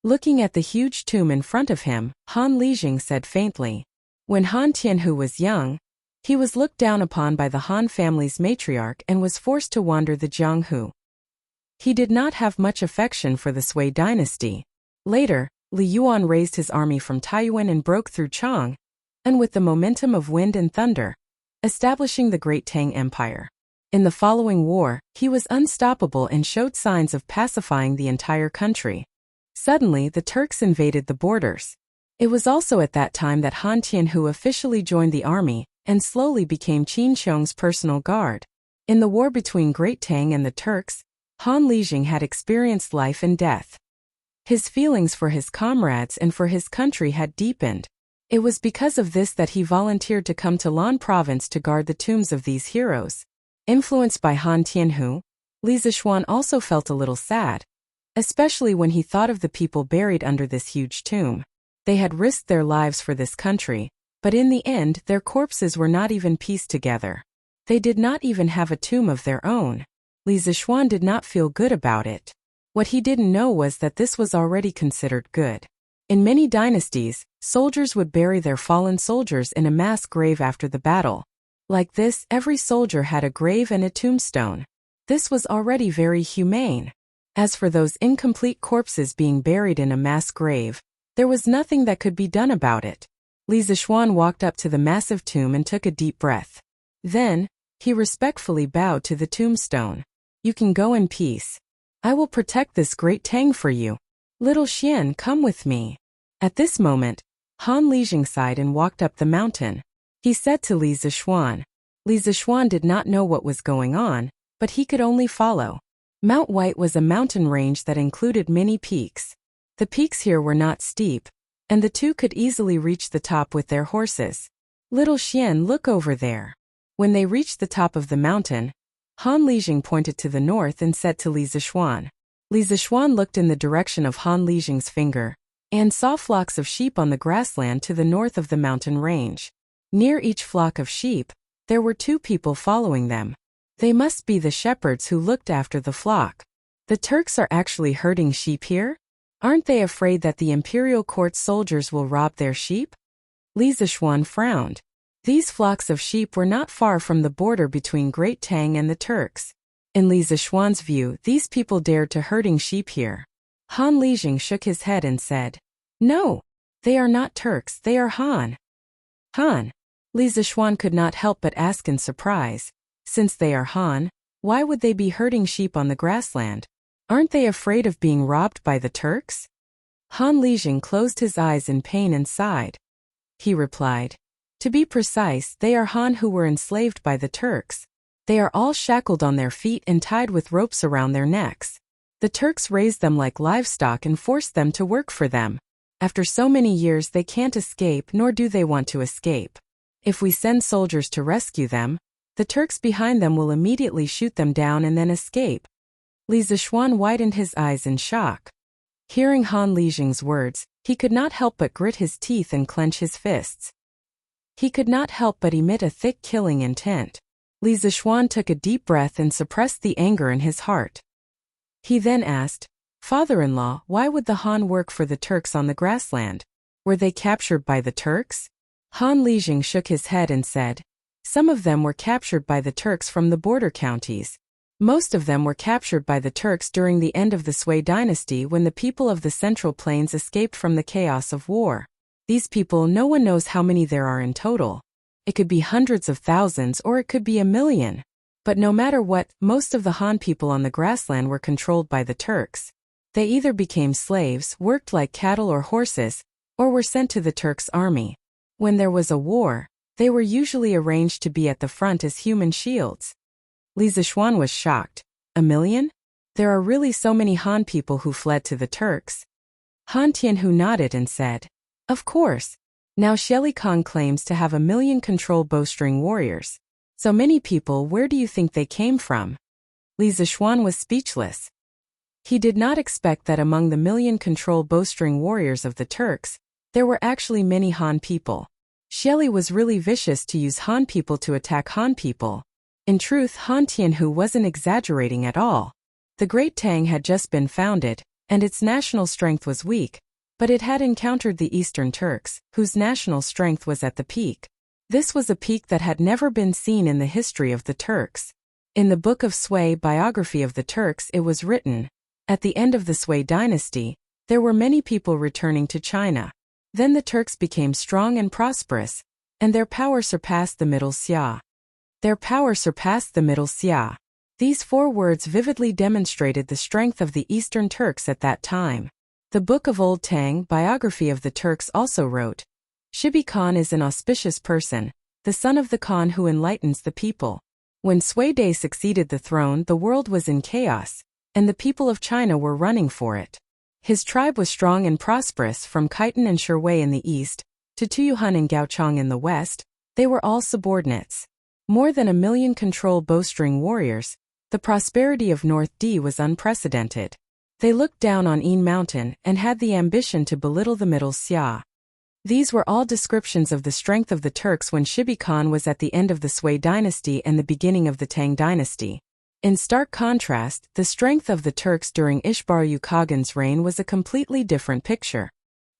Looking at the huge tomb in front of him, Han Lijing said faintly. When Han Tianhu was young, he was looked down upon by the Han family's matriarch and was forced to wander the Jianghu. He did not have much affection for the Sui dynasty. Later, Li Yuan raised his army from Taiyuan and broke through Chang, and with the momentum of wind and thunder, establishing the Great Tang Empire. In the following war, he was unstoppable and showed signs of pacifying the entire country. Suddenly, the Turks invaded the borders. It was also at that time that Han Tianhu officially joined the army and slowly became Qin Xiong's personal guard. In the war between Great Tang and the Turks, Han Lijing had experienced life and death. His feelings for his comrades and for his country had deepened. It was because of this that he volunteered to come to Lan province to guard the tombs of these heroes. Influenced by Han Tianhu, Li Zixuan also felt a little sad, especially when he thought of the people buried under this huge tomb. They had risked their lives for this country, but in the end their corpses were not even pieced together. They did not even have a tomb of their own. Li Zixuan did not feel good about it. What he didn't know was that this was already considered good. In many dynasties, soldiers would bury their fallen soldiers in a mass grave after the battle. Like this, every soldier had a grave and a tombstone. This was already very humane. As for those incomplete corpses being buried in a mass grave, there was nothing that could be done about it. Li Zixuan walked up to the massive tomb and took a deep breath. Then, he respectfully bowed to the tombstone. You can go in peace. I will protect this Great Tang for you. Little Xian, come with me. At this moment, Han Lijing sighed and walked up the mountain. He said to Li Zixuan. Li Zixuan did not know what was going on, but he could only follow. Mount White was a mountain range that included many peaks. The peaks here were not steep, and the two could easily reach the top with their horses. Little Xian, look over there. When they reached the top of the mountain, Han Lijing pointed to the north and said to Li Zixuan. Li Zixuan looked in the direction of Han Lijing's finger and saw flocks of sheep on the grassland to the north of the mountain range. Near each flock of sheep, there were two people following them. They must be the shepherds who looked after the flock. The Turks are actually herding sheep here? Aren't they afraid that the imperial court soldiers will rob their sheep? Li Zixuan frowned. These flocks of sheep were not far from the border between Great Tang and the Turks. In Li Zixuan's view, these people dared to herding sheep here. Han Lijing shook his head and said, No, they are not Turks, they are Han. Han? Li Zixuan could not help but ask in surprise. Since they are Han, why would they be herding sheep on the grassland? Aren't they afraid of being robbed by the Turks? Han Lijing closed his eyes in pain and sighed. He replied, To be precise, they are Han who were enslaved by the Turks. They are all shackled on their feet and tied with ropes around their necks. The Turks raised them like livestock and forced them to work for them. After so many years they can't escape, nor do they want to escape. If we send soldiers to rescue them, the Turks behind them will immediately shoot them down and then escape. Li Zixuan widened his eyes in shock. Hearing Han Lijing's words, he could not help but grit his teeth and clench his fists. He could not help but emit a thick killing intent. Li Zixuan took a deep breath and suppressed the anger in his heart. He then asked, Father-in-law, why would the Han work for the Turks on the grassland? Were they captured by the Turks? Han Lijing shook his head and said, Some of them were captured by the Turks from the border counties. Most of them were captured by the Turks during the end of the Sui dynasty when the people of the Central Plains escaped from the chaos of war. These people, no one knows how many there are in total. It could be hundreds of thousands or it could be 1 million. But no matter what, most of the Han people on the grassland were controlled by the Turks. They either became slaves, worked like cattle or horses, or were sent to the Turks' army. When there was a war, they were usually arranged to be at the front as human shields. Li Zixuan was shocked. 1 million? There are really so many Han people who fled to the Turks. Han Tianhu nodded and said, Of course. Now Sheli Kong claims to have 1 million control bowstring warriors. So many people, where do you think they came from? Li Zixuan was speechless. He did not expect that among the million-control bowstring warriors of the Turks, there were actually many Han people. Xieli was really vicious to use Han people to attack Han people. In truth, Han Tianhu wasn't exaggerating at all. The Great Tang had just been founded, and its national strength was weak, but it had encountered the Eastern Turks, whose national strength was at the peak. This was a peak that had never been seen in the history of the Turks. In the Book of Sui biography of the Turks it was written, at the end of the Sui dynasty, there were many people returning to China. Then the Turks became strong and prosperous, and their power surpassed the Middle Xia. Their power surpassed the Middle Xia. These 4 words vividly demonstrated the strength of the Eastern Turks at that time. The Book of Old Tang biography of the Turks also wrote, Shibi Khan is an auspicious person, the son of the Khan who enlightens the people. When Sui Dai succeeded the throne, the world was in chaos, and the people of China were running for it. His tribe was strong and prosperous from Khitan and Shirwei in the east, to Tuyuhun and Gaochang in the west. They were all subordinates. More than 1 million control bowstring warriors. The prosperity of North D was unprecedented. They looked down on Yin Mountain and had the ambition to belittle the Middle Xia. These were all descriptions of the strength of the Turks when Shibi Khan was at the end of the Sui dynasty and the beginning of the Tang dynasty. In stark contrast, the strength of the Turks during Ishbar-yu Khagan's reign was a completely different picture.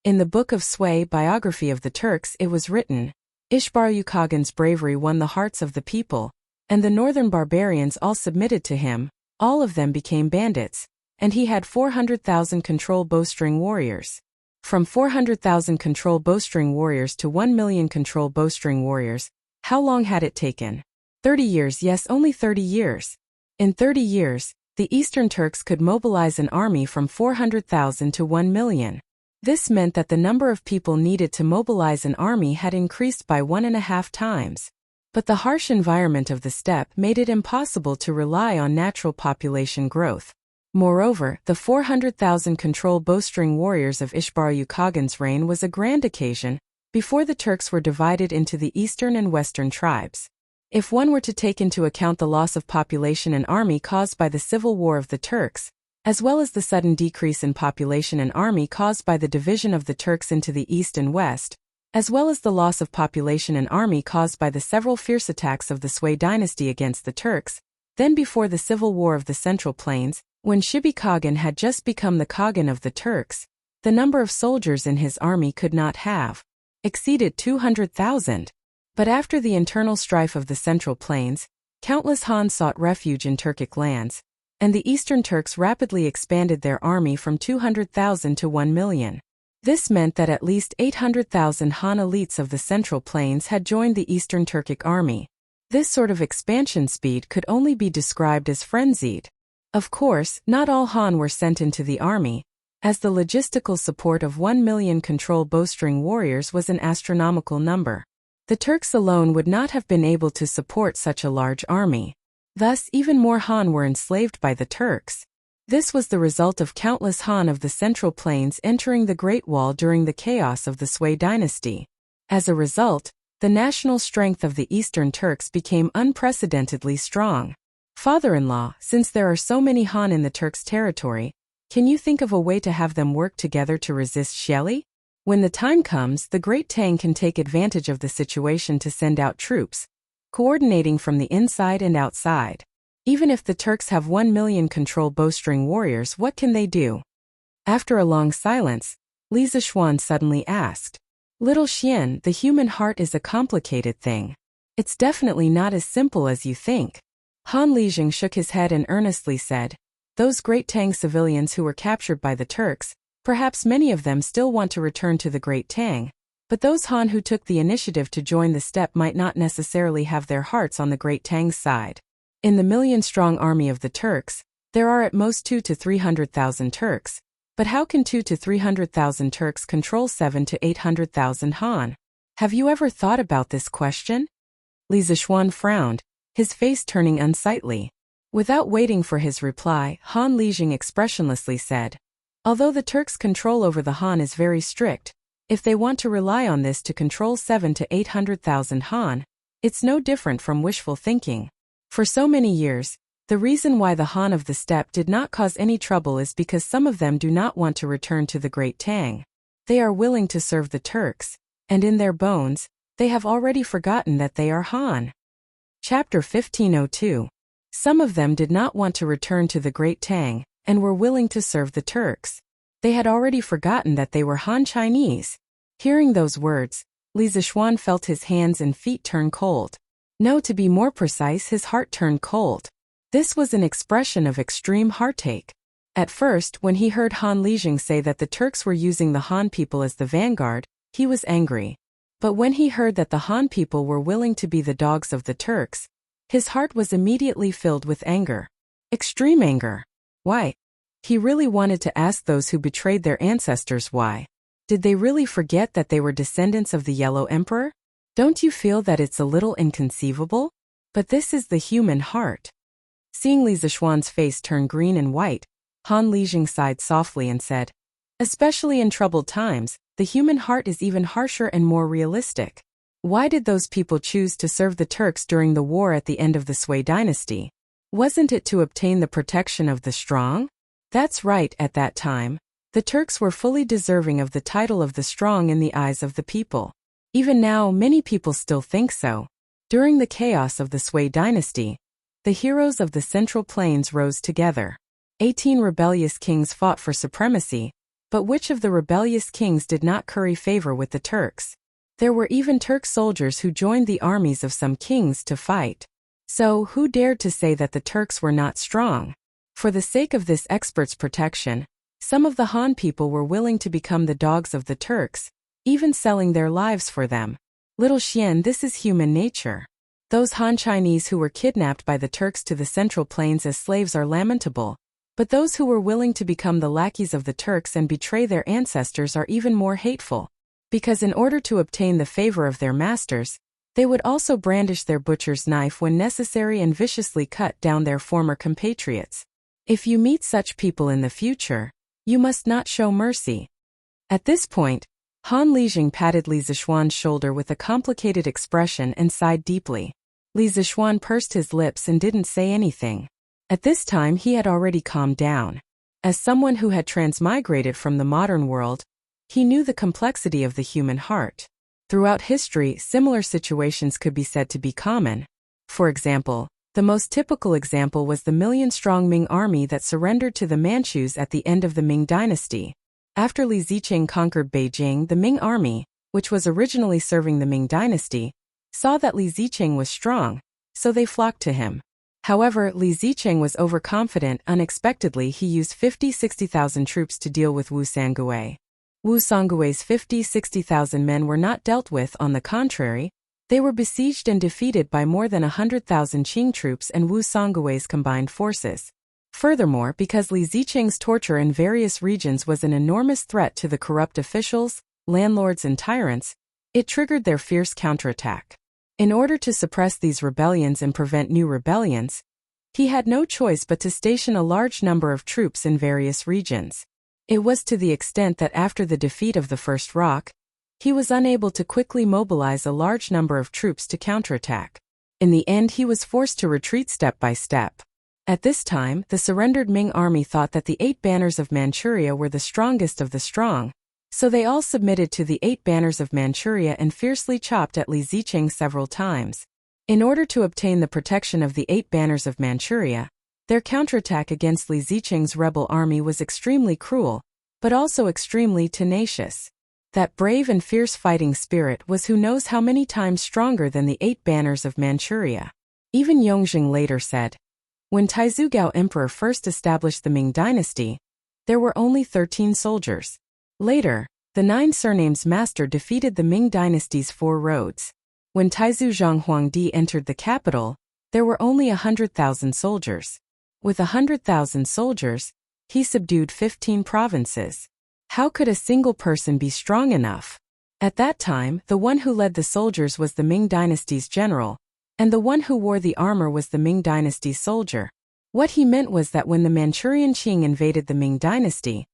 In the Book of Sui biography of the Turks it was written, Ishbar-yu Khagan's bravery won the hearts of the people, and the northern barbarians all submitted to him, all of them became bandits, and he had 400,000 control bowstring warriors. From 400,000 control bowstring warriors to 1 million control bowstring warriors, how long had it taken? 30 years, yes, only 30 years. In 30 years, the Eastern Turks could mobilize an army from 400,000 to 1 million. This meant that the number of people needed to mobilize an army had increased by 1.5 times. But the harsh environment of the steppe made it impossible to rely on natural population growth. Moreover, the 400,000 control bowstring warriors of Ishbar-yu Khagan's reign was a grand occasion, before the Turks were divided into the eastern and western tribes. If one were to take into account the loss of population and army caused by the civil war of the Turks, as well as the sudden decrease in population and army caused by the division of the Turks into the east and west, as well as the loss of population and army caused by the several fierce attacks of the Sui dynasty against the Turks, then before the civil war of the Central Plains, when Shibi Khagan had just become the Khagan of the Turks, the number of soldiers in his army could not have exceeded 200,000. But after the internal strife of the Central Plains, countless Han sought refuge in Turkic lands, and the Eastern Turks rapidly expanded their army from 200,000 to 1 million. This meant that at least 800,000 Han elites of the Central Plains had joined the Eastern Turkic army. This sort of expansion speed could only be described as frenzied. Of course, not all Han were sent into the army, as the logistical support of 1 million control bowstring warriors was an astronomical number. The Turks alone would not have been able to support such a large army. Thus, even more Han were enslaved by the Turks. This was the result of countless Han of the Central Plains entering the Great Wall during the chaos of the Sui dynasty. As a result, the national strength of the Eastern Turks became unprecedentedly strong. Father-in-law, since there are so many Han in the Turks' territory, can you think of a way to have them work together to resist Xieli? When the time comes, the Great Tang can take advantage of the situation to send out troops, coordinating from the inside and outside. Even if the Turks have 1 million control bowstring warriors, what can they do? After a long silence, Li Zishuan suddenly asked, Little Xian, the human heart is a complicated thing. It's definitely not as simple as you think. Han Lijing shook his head and earnestly said, Those Great Tang civilians who were captured by the Turks, perhaps many of them still want to return to the Great Tang, but those Han who took the initiative to join the steppe might not necessarily have their hearts on the Great Tang's side. In the million-strong army of the Turks, there are at most 200,000 to 300,000 Turks, but how can 200,000 to 300,000 Turks control 700,000 to 800,000 Han? Have you ever thought about this question? Li Zishuan frowned, his face turning unsightly. Without waiting for his reply, Han Lijing expressionlessly said, Although the Turks' control over the Han is very strict, if they want to rely on this to control 700,000 to 800,000 Han, it's no different from wishful thinking. For so many years, The reason why the Han of the steppe did not cause any trouble is because some of them do not want to return to the Great Tang. They are willing to serve the Turks, and in their bones, they have already forgotten that they are Han. Chapter 1502. Some of them did not want to return to the Great Tang, and were willing to serve the Turks. They had already forgotten that they were Han Chinese. Hearing those words, Li Zishuan felt his hands and feet turn cold. No, to be more precise, his heart turned cold. This was an expression of extreme heartache. At first, when he heard Han Lijing say that the Turks were using the Han people as the vanguard, he was angry. But when he heard that the Han people were willing to be the dogs of the Turks, his heart was immediately filled with anger. Extreme anger. Why? He really wanted to ask those who betrayed their ancestors why. Did they really forget that they were descendants of the Yellow Emperor? Don't you feel that it's a little inconceivable? But this is the human heart. Seeing Li Zishuan's face turn green and white, Han Lijing sighed softly and said, especially in troubled times, the human heart is even harsher and more realistic. Why did those people choose to serve the Turks during the war at the end of the Sui dynasty? Wasn't it to obtain the protection of the strong? That's right, at that time, the Turks were fully deserving of the title of the strong in the eyes of the people. Even now, many people still think so. During the chaos of the Sui dynasty, the heroes of the Central Plains rose together. 18 rebellious kings fought for supremacy, but which of the rebellious kings did not curry favor with the Turks? There were even Turk soldiers who joined the armies of some kings to fight. So, who dared to say that the Turks were not strong? For the sake of this expert's protection, some of the Han people were willing to become the dogs of the Turks, even selling their lives for them. Little Xian, this is human nature. Those Han Chinese who were kidnapped by the Turks to the Central Plains as slaves are lamentable. But those who were willing to become the lackeys of the Turks and betray their ancestors are even more hateful. Because in order to obtain the favor of their masters, they would also brandish their butcher's knife when necessary and viciously cut down their former compatriots. If you meet such people in the future, you must not show mercy. At this point, Han Lijing patted Li Zishuan's shoulder with a complicated expression and sighed deeply. Li Zishuan pursed his lips and didn't say anything. At this time he had already calmed down. As someone who had transmigrated from the modern world, he knew the complexity of the human heart. Throughout history, similar situations could be said to be common. For example, the most typical example was the million-strong Ming army that surrendered to the Manchus at the end of the Ming dynasty. After Li Zicheng conquered Beijing, the Ming army, which was originally serving the Ming dynasty, saw that Li Zicheng was strong, so they flocked to him. However, Li Zicheng was overconfident. Unexpectedly, he used 50-60,000 troops to deal with Wu Sangui. Wu Sangui's 50-60,000 men were not dealt with. On the contrary, they were besieged and defeated by more than 100,000 Qing troops and Wu Sangui's combined forces. Furthermore, because Li Zicheng's torture in various regions was an enormous threat to the corrupt officials, landlords and tyrants, it triggered their fierce counterattack. In order to suppress these rebellions and prevent new rebellions, he had no choice but to station a large number of troops in various regions. It was to the extent that after the defeat of the First Rock, he was unable to quickly mobilize a large number of troops to counterattack. In the end, he was forced to retreat step by step. At this time, the surrendered Ming army thought that the 8 banners of Manchuria were the strongest of the strong, so they all submitted to the 8 banners of Manchuria and fiercely chopped at Li Zicheng several times. In order to obtain the protection of the 8 banners of Manchuria, their counterattack against Li Zicheng's rebel army was extremely cruel, but also extremely tenacious. That brave and fierce fighting spirit was who knows how many times stronger than the 8 banners of Manchuria. Even Yongjing later said, when Taizugao Emperor first established the Ming dynasty, there were only 13 soldiers. Later, the 9 surnames master defeated the Ming dynasty's 4 roads. When Taizu Zhonghuangdi entered the capital, there were only 100,000 soldiers. With 100,000 soldiers, he subdued 15 provinces. How could a single person be strong enough? At that time, the one who led the soldiers was the Ming dynasty's general, and the one who wore the armor was the Ming dynasty's soldier. What he meant was that when the Manchurian Qing invaded the Ming dynasty,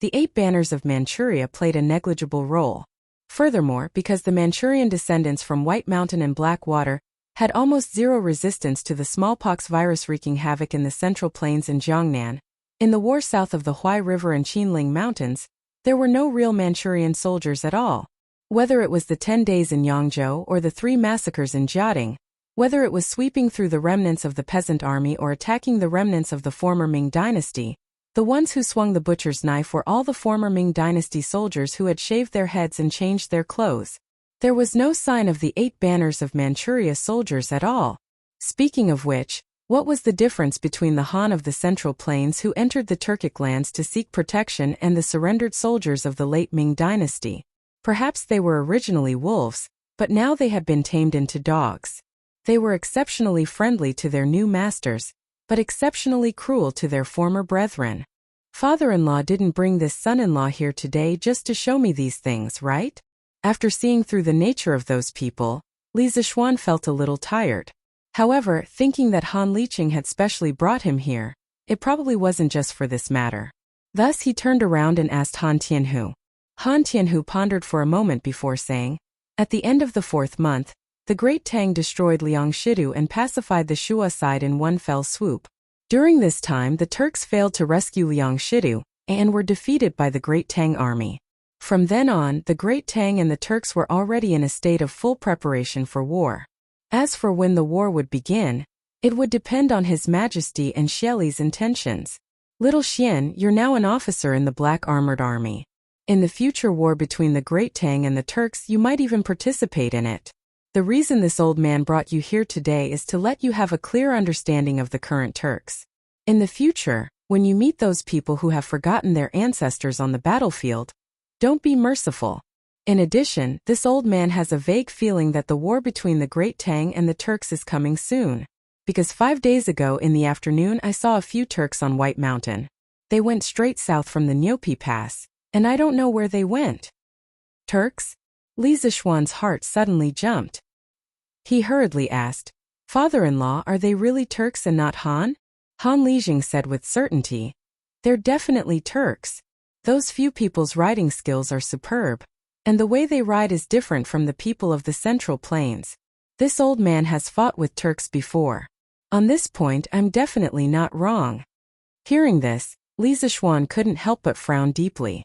the 8 banners of Manchuria played a negligible role. Furthermore, because the Manchurian descendants from White Mountain and Blackwater had almost zero resistance to the smallpox virus wreaking havoc in the Central Plains and Jiangnan. In the war south of the Huai River and Qinling Mountains, there were no real Manchurian soldiers at all. Whether it was the 10 days in Yangzhou or the 3 massacres in Jiading, whether it was sweeping through the remnants of the peasant army or attacking the remnants of the former Ming dynasty, the ones who swung the butcher's knife were all the former Ming dynasty soldiers who had shaved their heads and changed their clothes. There was no sign of the 8 banners of Manchuria soldiers at all. Speaking of which, what was the difference between the Han of the Central Plains who entered the Turkic lands to seek protection and the surrendered soldiers of the late Ming dynasty? Perhaps they were originally wolves, but now they had been tamed into dogs. They were exceptionally friendly to their new masters, but exceptionally cruel to their former brethren. Father-in-law didn't bring this son-in-law here today just to show me these things, right? After seeing through the nature of those people, Li Zishuan felt a little tired. However, thinking that Han Liqing had specially brought him here, it probably wasn't just for this matter. Thus he turned around and asked Han Tianhu. Han Tianhu pondered for a moment before saying, "At the end of the 4th month, the Great Tang destroyed Liang Shidu and pacified the Shua side in one fell swoop. During this time the Turks failed to rescue Liang Shidu, and were defeated by the Great Tang army. From then on, the Great Tang and the Turks were already in a state of full preparation for war. As for when the war would begin, it would depend on His Majesty and Xieli's intentions. Little Xian, you're now an officer in the Black Armored Army. In the future war between the Great Tang and the Turks you might even participate in it. The reason this old man brought you here today is to let you have a clear understanding of the current Turks. In the future, when you meet those people who have forgotten their ancestors on the battlefield, don't be merciful. In addition, this old man has a vague feeling that the war between the Great Tang and the Turks is coming soon. Because 5 days ago in the afternoon I saw a few Turks on White Mountain. They went straight south from the Nyopi Pass, and I don't know where they went." Turks? Li Zishuan's heart suddenly jumped. He hurriedly asked, "Father-in-law, are they really Turks and not Han?" Han Lijing said with certainty, "They're definitely Turks. Those few people's riding skills are superb, and the way they ride is different from the people of the Central Plains. This old man has fought with Turks before. On this point I'm definitely not wrong." Hearing this, Li Zishuan couldn't help but frown deeply.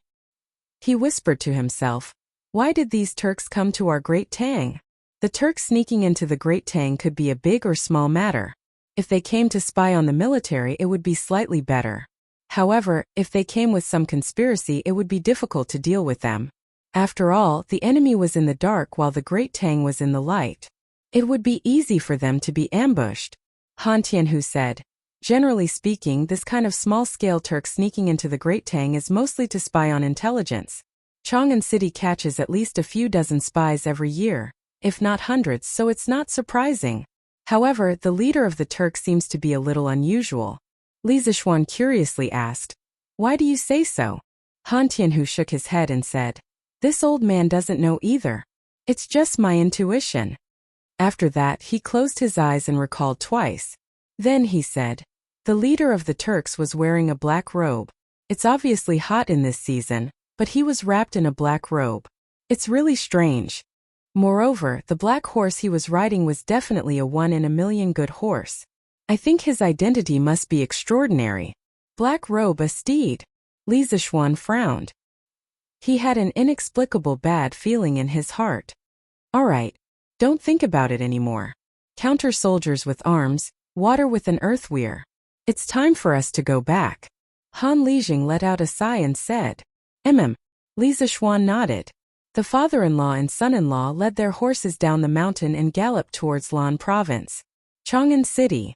He whispered to himself, "Why did these Turks come to our Great Tang?" The Turks sneaking into the Great Tang could be a big or small matter. If they came to spy on the military it would be slightly better. However, if they came with some conspiracy it would be difficult to deal with them. After all, the enemy was in the dark while the Great Tang was in the light. It would be easy for them to be ambushed. Han Tianhu said, "Generally speaking, this kind of small-scale Turk sneaking into the Great Tang is mostly to spy on intelligence. Chang'an City catches at least a few dozen spies every year, if not hundreds, so it's not surprising. However, the leader of the Turks seems to be a little unusual." Li Zishuan curiously asked, "Why do you say so?" Han Tianhu shook his head and said, "This old man doesn't know either. It's just my intuition." After that he closed his eyes and recalled twice. Then he said, "The leader of the Turks was wearing a black robe. It's obviously hot in this season, but he was wrapped in a black robe. It's really strange. Moreover, the black horse he was riding was definitely a 1 in a million good horse. I think his identity must be extraordinary. Black robe a steed." Li Zishuan frowned. He had an inexplicable bad feeling in his heart. "All right, don't think about it anymore. Counter soldiers with arms, water with an earthweir. It's time for us to go back." Han Lijing let out a sigh and said, Li Zishuan nodded. The father-in-law and son-in-law led their horses down the mountain and galloped towards Lan Province. Chang'an City.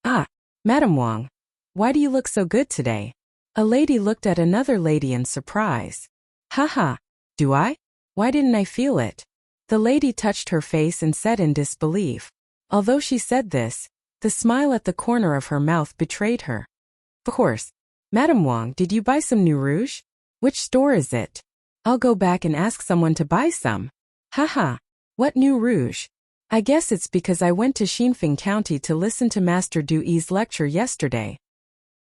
"Ah, Madam Wang, why do you look so good today?" A lady looked at another lady in surprise. "Haha, do I? Why didn't I feel it?" The lady touched her face and said in disbelief. Although she said this, the smile at the corner of her mouth betrayed her. "Of course. Madam Wang, did you buy some new rouge? Which store is it? I'll go back and ask someone to buy some." "Haha, what new rouge? I guess it's because I went to Xinfeng County to listen to Master Du Yi's lecture yesterday."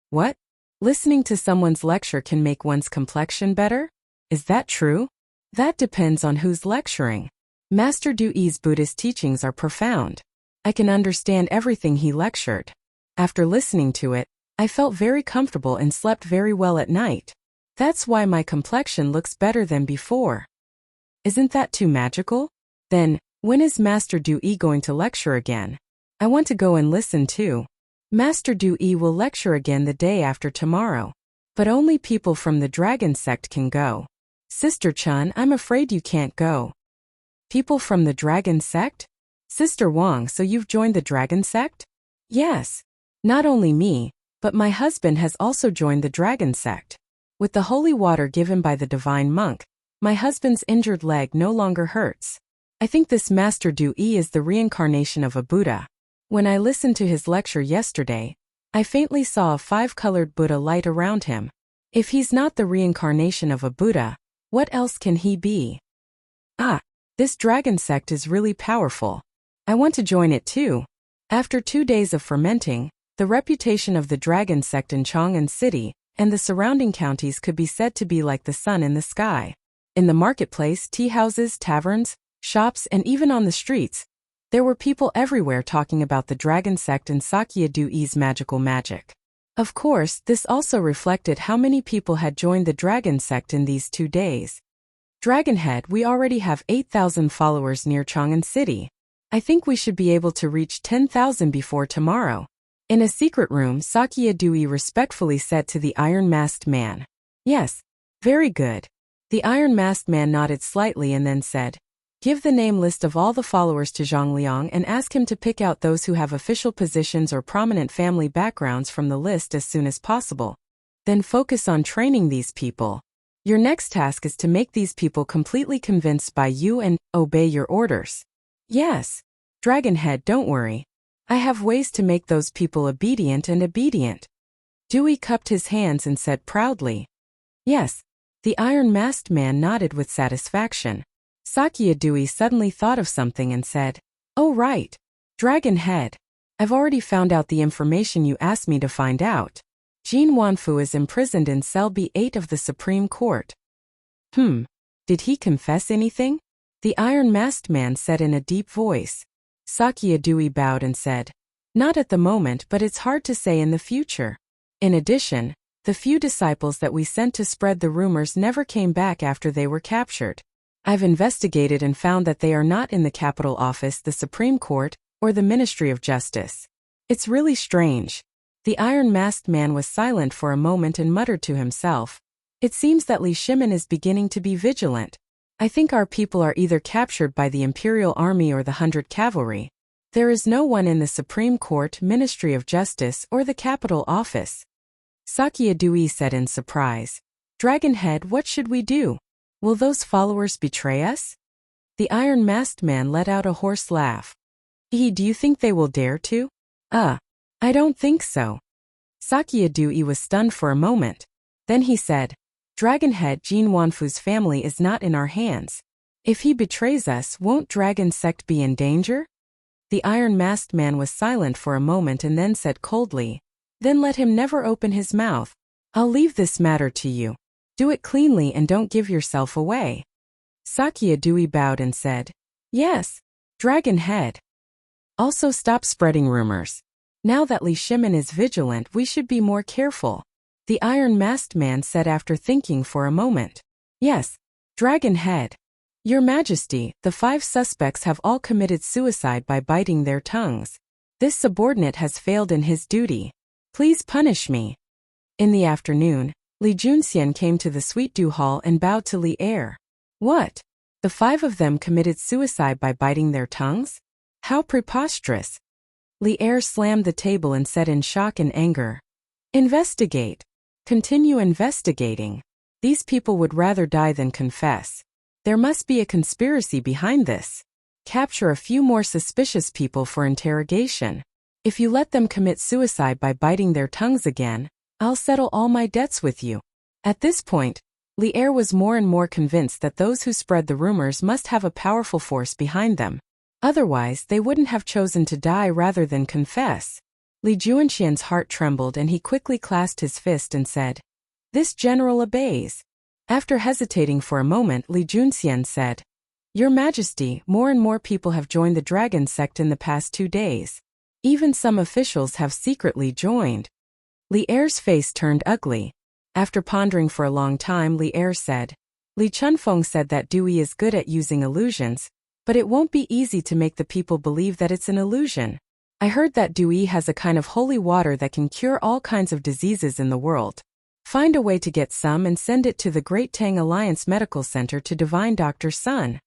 "What? Listening to someone's lecture can make one's complexion better? Is that true?" "That depends on who's lecturing. Master Du Yi's Buddhist teachings are profound. I can understand everything he lectured. After listening to it, I felt very comfortable and slept very well at night. That's why my complexion looks better than before. Isn't that too magical? Then, when is Master Dui going to lecture again? I want to go and listen too. Master Dui will lecture again the day after tomorrow. But only people from the dragon sect can go. Sister Chun, I'm afraid you can't go. People from the dragon sect? Sister Wang, so you've joined the dragon sect? Yes. Not only me, but my husband has also joined the dragon sect. With the holy water given by the divine monk, my husband's injured leg no longer hurts. I think this Master Dui is the reincarnation of a Buddha. When I listened to his lecture yesterday, I faintly saw a 5-colored Buddha light around him. If he's not the reincarnation of a Buddha, what else can he be? Ah, this dragon sect is really powerful. I want to join it too. After 2 days of fermenting, the reputation of the dragon sect in Chang'an City and the surrounding counties could be said to be like the sun in the sky. In the marketplace, tea houses, taverns, shops, and even on the streets, there were people everywhere talking about the dragon sect and Sakya Dui's magical magic. Of course, this also reflected how many people had joined the dragon sect in these 2 days. Dragonhead, we already have 8,000 followers near Chang'an City. I think we should be able to reach 10,000 before tomorrow. In a secret room, Sakya Dui respectfully said to the iron-masked man. Yes, very good. The iron-masked man nodded slightly and then said, give the name list of all the followers to Zhang Liang and ask him to pick out those who have official positions or prominent family backgrounds from the list as soon as possible. Then focus on training these people. Your next task is to make these people completely convinced by you and obey your orders. Yes. Dragonhead, don't worry. I have ways to make those people obedient. Dewey cupped his hands and said proudly. Yes. The iron-masked man nodded with satisfaction. Sakya Dewey suddenly thought of something and said, oh right. Dragonhead. I've already found out the information you asked me to find out. Jin Wanfu is imprisoned in cell B8 of the Supreme Court. Did he confess anything? The iron-masked man said in a deep voice. Sakya Dewey bowed and said, not at the moment, but it's hard to say in the future. In addition, the few disciples that we sent to spread the rumors never came back after they were captured. I've investigated and found that they are not in the capital office, the Supreme Court, or the Ministry of Justice. It's really strange. The iron-masked man was silent for a moment and muttered to himself. It seems that Li Shimin is beginning to be vigilant. I think our people are either captured by the Imperial Army or the 100 Cavalry. There is no one in the Supreme Court, Ministry of Justice, or the capital office. Sakya Dewey said in surprise. Dragonhead, what should we do? Will those followers betray us? The iron-masked man let out a hoarse laugh. Do you think they will dare to? I don't think so. Sakya Dewey was stunned for a moment. Then he said, Dragonhead, Jin Wanfu's family is not in our hands. If he betrays us, won't Dragon Sect be in danger? The iron-masked man was silent for a moment and then said coldly, then let him never open his mouth. I'll leave this matter to you. Do it cleanly and don't give yourself away. Sakya Dewey bowed and said, yes, Dragonhead. Also stop spreading rumors. Now that Li Shimin is vigilant, we should be more careful. The iron-masked man said after thinking for a moment. Yes, Dragonhead. Your Majesty, the 5 suspects have all committed suicide by biting their tongues. This subordinate has failed in his duty. Please punish me. In the afternoon, Li Junxian came to the Sweet Dew Hall and bowed to Li Er. What? The 5 of them committed suicide by biting their tongues? How preposterous. Li Er slammed the table and said in shock and anger. Investigate. Continue investigating. These people would rather die than confess. There must be a conspiracy behind this. Capture a few more suspicious people for interrogation. If you let them commit suicide by biting their tongues again, I'll settle all my debts with you. At this point, Li Er was more and more convinced that those who spread the rumors must have a powerful force behind them. Otherwise, they wouldn't have chosen to die rather than confess. Li Juanxian's heart trembled and he quickly clasped his fist and said, this general obeys. After hesitating for a moment, Li Junxian said, Your Majesty, more and more people have joined the dragon sect in the past 2 days. Even some officials have secretly joined. Li Er's face turned ugly. After pondering for a long time, Li Er said, Li Chunfeng said that Dewey is good at using illusions, but it won't be easy to make the people believe that it's an illusion. I heard that Dewey has a kind of holy water that can cure all kinds of diseases in the world. Find a way to get some and send it to the Great Tang Alliance Medical Center to Divine Dr. Sun.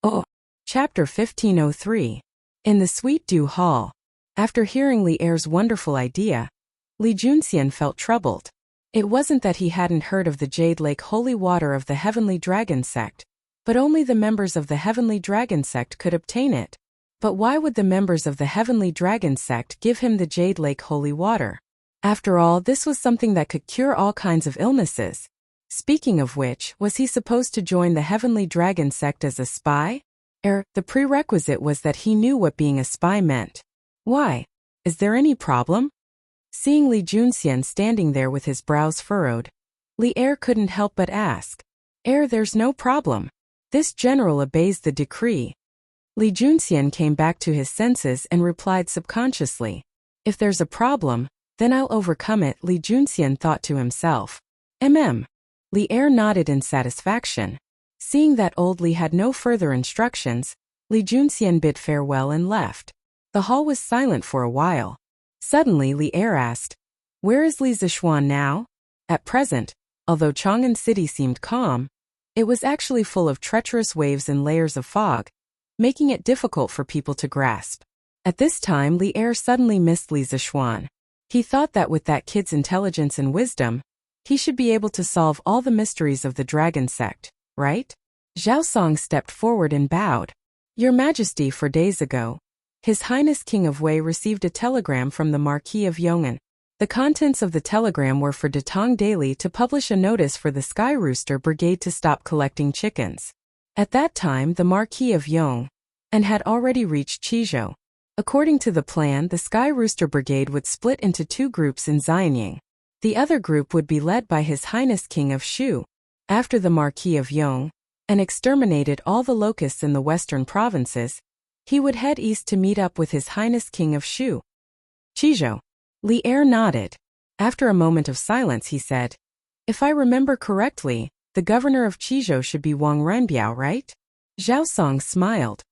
Oh. Chapter 1503. In the Sweet Dew Hall. After hearing Li Er's wonderful idea, Li Junxian felt troubled. It wasn't that he hadn't heard of the Jade Lake holy water of the Heavenly Dragon Sect, but only the members of the Heavenly Dragon Sect could obtain it. But why would the members of the Heavenly Dragon Sect give him the Jade Lake holy water? After all, this was something that could cure all kinds of illnesses. Speaking of which, was he supposed to join the Heavenly Dragon Sect as a spy? The prerequisite was that he knew what being a spy meant. Why? Is there any problem? Seeing Li Junxian standing there with his brows furrowed, Li Er couldn't help but ask, there's no problem. This general obeys the decree. Li Junxian came back to his senses and replied subconsciously, if there's a problem, then I'll overcome it, Li Junxian thought to himself. Li Er nodded in satisfaction. Seeing that old Li had no further instructions, Li Junxian bid farewell and left. The hall was silent for a while. Suddenly Li Er asked, where is Li Zishuan now? At present, although Chang'an City seemed calm, it was actually full of treacherous waves and layers of fog, making it difficult for people to grasp. At this time Li Er suddenly missed Li Zishuan. He thought that with that kid's intelligence and wisdom, he should be able to solve all the mysteries of the dragon sect, right? Zhao Song stepped forward and bowed. Your Majesty, 4 days ago, His Highness King of Wei received a telegram from the Marquis of Yong'an. The contents of the telegram were for Datong Daily to publish a notice for the Sky Rooster Brigade to stop collecting chickens. At that time the Marquis of Yong'an had already reached Qizhou. According to the plan, the Sky Rooster Brigade would split into 2 groups in Xianying. The other group would be led by His Highness King of Shu. After the Marquis of Yong'an exterminated all the locusts in the western provinces, he would head east to meet up with His Highness King of Shu. Qizhou. Li Er nodded. After a moment of silence he said, if I remember correctly, the governor of Qizhou should be Wang Renbiao, right? Zhao Song smiled.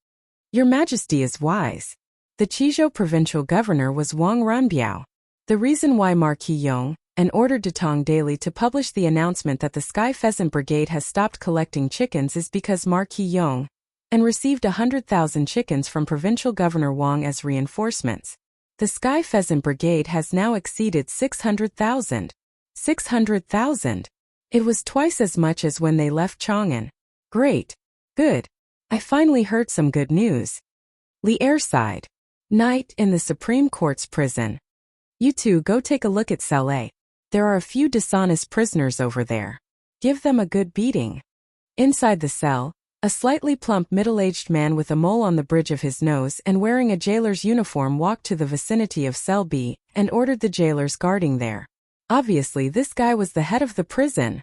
Your Majesty is wise. The Qizhou provincial governor was Wang Renbiao. The reason why Marquis Yong'an ordered Datong Daily to publish the announcement that the Sky Pheasant Brigade has stopped collecting chickens is because Marquis Yong'an received 100,000 chickens from Provincial Governor Wang as reinforcements. The Sky Pheasant Brigade has now exceeded 600,000. 600,000. It was twice as much as when they left Chang'an. Great. Good. I finally heard some good news. Li Er sighed. Night in the Supreme Court's prison. You two go take a look at Cell A. There are a few dishonest prisoners over there. Give them a good beating. Inside the cell, a slightly plump middle-aged man with a mole on the bridge of his nose and wearing a jailer's uniform walked to the vicinity of Cell B and ordered the jailers guarding there. Obviously this guy was the head of the prison.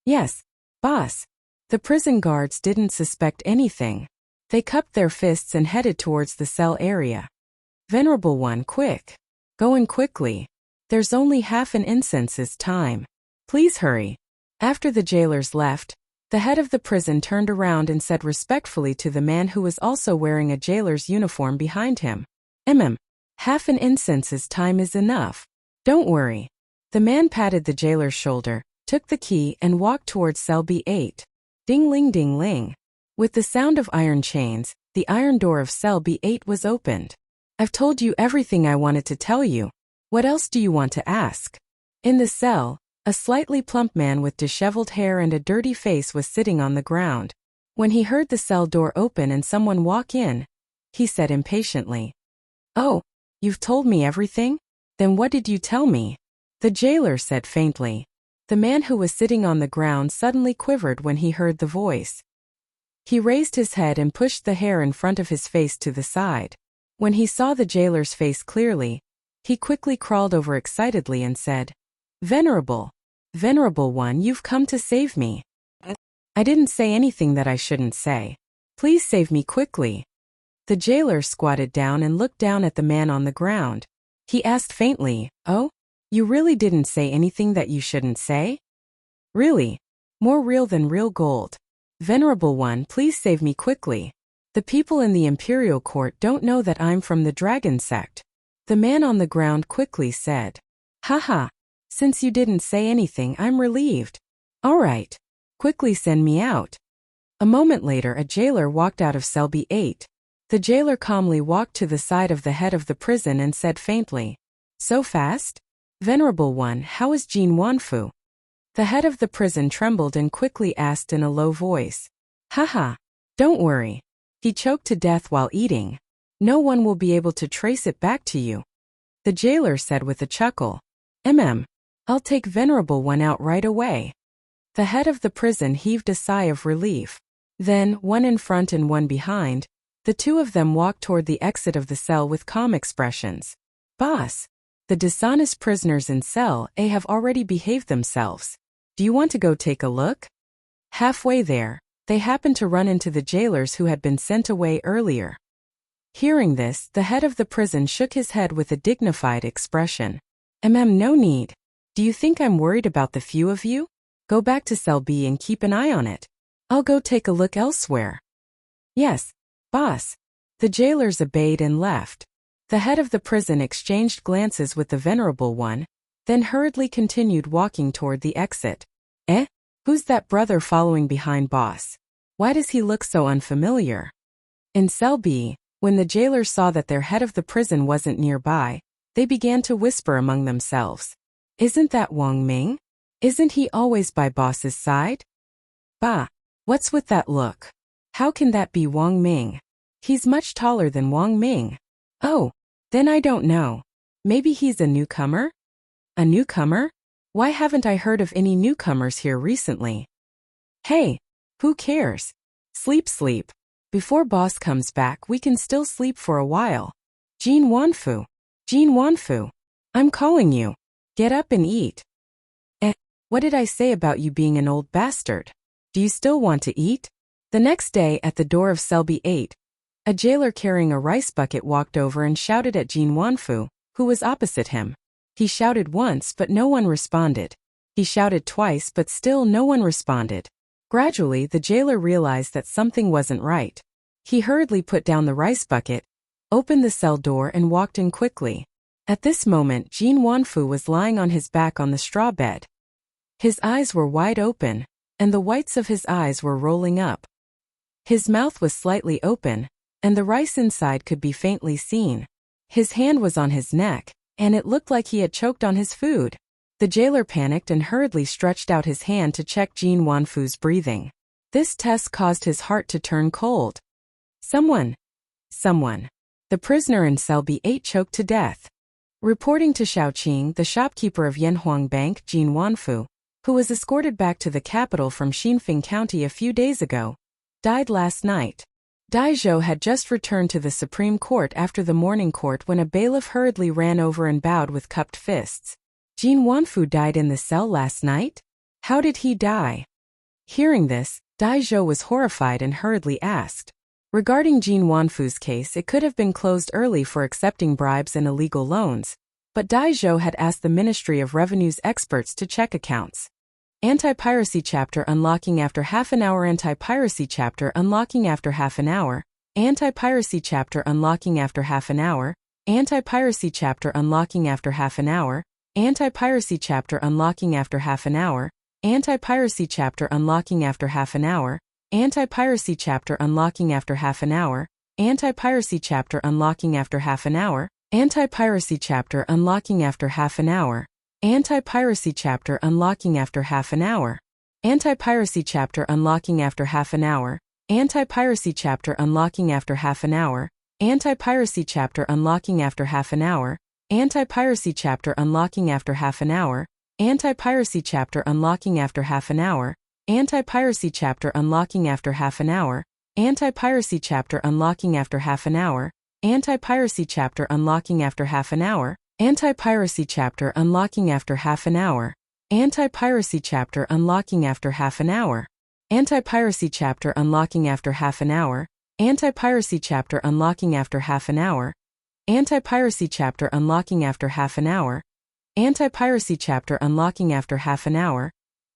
Yes, boss. The prison guards didn't suspect anything. They cupped their fists and headed towards the cell area. Venerable one, quick. Go in quickly. There's only half an incense's time. Please hurry. After the jailers left, the head of the prison turned around and said respectfully to the man who was also wearing a jailer's uniform behind him. Half an incense's time is enough. Don't worry. The man patted the jailer's shoulder, took the key and walked towards cell B8. Ding-ling ding-ling. With the sound of iron chains, the iron door of cell B8 was opened. I've told you everything I wanted to tell you. What else do you want to ask? In the cell, a slightly plump man with disheveled hair and a dirty face was sitting on the ground. When he heard the cell door open and someone walk in, he said impatiently, "Oh, you've told me everything? Then what did you tell me?" The jailer said faintly. The man who was sitting on the ground suddenly quivered when he heard the voice. He raised his head and pushed the hair in front of his face to the side. When he saw the jailer's face clearly, he quickly crawled over excitedly and said, Venerable one, you've come to save me." "I didn't say anything that I shouldn't say. Please save me quickly. The jailer squatted down and looked down at the man on the ground. He asked faintly, "Oh? You really didn't say anything that you shouldn't say?" "Really? More real than real gold. Venerable one, please save me quickly. The people in the imperial court don't know that I'm from the dragon sect." The man on the ground quickly said, "Haha. Since you didn't say anything, I'm relieved. All right. Quickly send me out." A moment later, a jailer walked out of cell B8. The jailer calmly walked to the side of the head of the prison and said faintly, "So fast? Venerable one, how is Jin Wanfu?" The head of the prison trembled and quickly asked in a low voice, "Haha. Don't worry. He choked to death while eating. No one will be able to trace it back to you." The jailer said with a chuckle, I'll take Venerable one out right away." The head of the prison heaved a sigh of relief. Then, one in front and one behind, the two of them walked toward the exit of the cell with calm expressions. "Boss, the dishonest prisoners in cell A have already behaved themselves. Do you want to go take a look?" Halfway there, they happened to run into the jailers who had been sent away earlier. Hearing this, the head of the prison shook his head with a dignified expression. No need. Do you think I'm worried about the few of you? Go back to cell B and keep an eye on it. I'll go take a look elsewhere." "Yes, boss." The jailers obeyed and left. The head of the prison exchanged glances with the venerable one, then hurriedly continued walking toward the exit. Who's that brother following behind boss? Why does he look so unfamiliar? In cell B, when the jailers saw that their head of the prison wasn't nearby, they began to whisper among themselves. "Isn't that Wang Ming? Isn't he always by boss's side? Bah, what's with that look? How can that be Wang Ming? He's much taller than Wang Ming. Oh, then I don't know. Maybe he's a newcomer?" "A newcomer? Why haven't I heard of any newcomers here recently?" "Hey, who cares? Sleep. Before boss comes back, we can still sleep for a while. Jin Wanfu, I'm calling you. Get up and eat." What did I say about you being an old bastard? Do you still want to eat?" The next day, at the door of cell B8, a jailer carrying a rice bucket walked over and shouted at Jin Wanfu, who was opposite him. He shouted once, but no one responded. He shouted twice, but still no one responded. Gradually, the jailer realized that something wasn't right. He hurriedly put down the rice bucket, opened the cell door and walked in quickly. At this moment, Jin Wanfu was lying on his back on the straw bed. His eyes were wide open, and the whites of his eyes were rolling up. His mouth was slightly open, and the rice inside could be faintly seen. His hand was on his neck, and it looked like he had choked on his food. The jailer panicked and hurriedly stretched out his hand to check Jin Wanfu's breathing. This test caused his heart to turn cold. Someone. The prisoner in cell B8 choked to death. Reporting to Shaoqing, the shopkeeper of Yanhuang Bank, Jin Wanfu, who was escorted back to the capital from Xinfeng County a few days ago, died last night. Dai Zhou had just returned to the Supreme Court after the morning court when a bailiff hurriedly ran over and bowed with cupped fists. Jin Wanfu died in the cell last night? How did he die? Hearing this, Dai Zhou was horrified and hurriedly asked. Regarding Jin Wanfu's case, it could have been closed early for accepting bribes and illegal loans, but Dai Zhou had asked the Ministry of Revenue's experts to check accounts. Anti-piracy chapter unlocking after half an hour. Anti-piracy chapter unlocking after half an hour. Anti-piracy chapter unlocking after half an hour. Anti-piracy chapter unlocking after half an hour. Anti-piracy chapter unlocking after half an hour. Anti-piracy chapter unlocking after half an hour. Anti-piracy chapter unlocking after half an hour. Anti-piracy chapter unlocking after half an hour. Anti-piracy chapter unlocking after half an hour. Anti-piracy chapter unlocking after half an hour. Anti-piracy chapter unlocking after half an hour. Anti-piracy chapter unlocking after half an hour. Anti-piracy chapter unlocking after half an hour. Anti-piracy chapter unlocking after half an hour. Anti-piracy chapter unlocking after half an hour. Anti-piracy chapter unlocking after half an hour. Anti-piracy chapter unlocking after half an hour. Anti-piracy chapter unlocking after half an hour. Anti-piracy chapter unlocking after half an hour. Anti-piracy chapter unlocking after half an hour. Anti-piracy chapter unlocking after half an hour. Anti-piracy chapter unlocking after half an hour. Anti-piracy chapter unlocking after half an hour. Anti-piracy chapter unlocking after half an hour.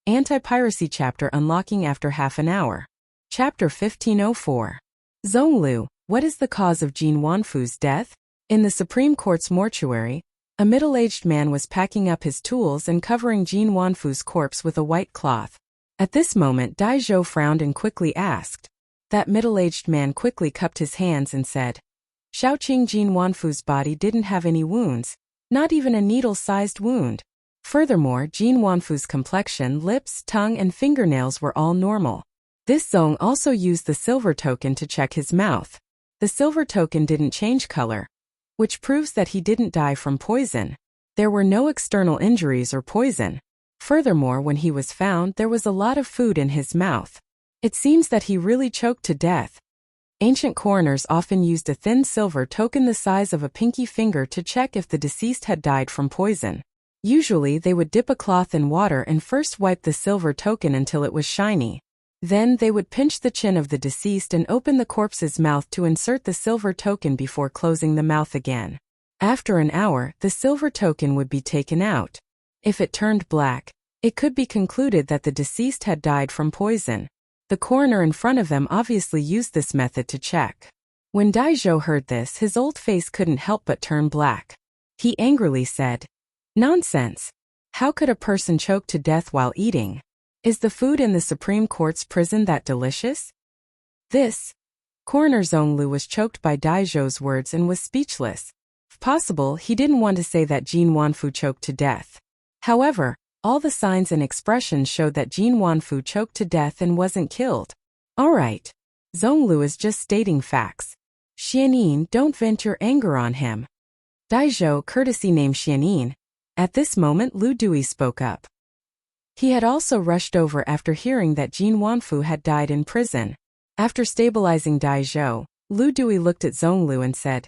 Anti-piracy chapter unlocking after half an hour. Chapter 1504. Zhonglu, what is the cause of Jin Wanfu's death? In the Supreme Court's mortuary, a middle-aged man was packing up his tools and covering Jin Wanfu's corpse with a white cloth. At this moment, Dai Zhou frowned and quickly asked. That middle-aged man quickly cupped his hands and said, Shaoqing, Jin Wanfu's body didn't have any wounds, not even a needle-sized wound. Furthermore, Jin Wanfu's complexion, lips, tongue, and fingernails were all normal. This Zong also used the silver token to check his mouth. The silver token didn't change color, which proves that he didn't die from poison. There were no external injuries or poison. Furthermore, when he was found, there was a lot of food in his mouth. It seems that he really choked to death. Ancient coroners often used a thin silver token the size of a pinky finger to check if the deceased had died from poison. Usually, they would dip a cloth in water and first wipe the silver token until it was shiny. Then, they would pinch the chin of the deceased and open the corpse's mouth to insert the silver token before closing the mouth again. After an hour, the silver token would be taken out. If it turned black, it could be concluded that the deceased had died from poison. The coroner in front of them obviously used this method to check. When Dai Zhou heard this, his old face couldn't help but turn black. He angrily said, Nonsense! How could a person choke to death while eating? Is the food in the Supreme Court's prison that delicious? This Coroner Zhonglu was choked by Dai Zhou's words and was speechless. If possible, he didn't want to say that Jin Wanfu choked to death. However, all the signs and expressions showed that Jin Wanfu choked to death and wasn't killed. Alright. Zhonglu is just stating facts. Xianin, don't vent your anger on him. Dai Zhou courtesy named Xianin. At this moment, Lu Dui spoke up. He had also rushed over after hearing that Jin Wanfu had died in prison. After stabilizing Dai Zhou, Lu Dui looked at Zhonglu and said,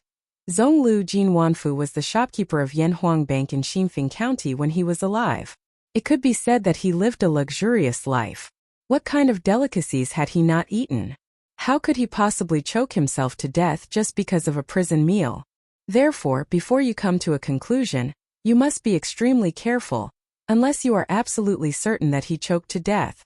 Zhonglu, Jin Wanfu was the shopkeeper of Yanhuang Bank in Xinfeng County when he was alive. It could be said that he lived a luxurious life. What kind of delicacies had he not eaten? How could he possibly choke himself to death just because of a prison meal? Therefore, before you come to a conclusion, you must be extremely careful, unless you are absolutely certain that he choked to death.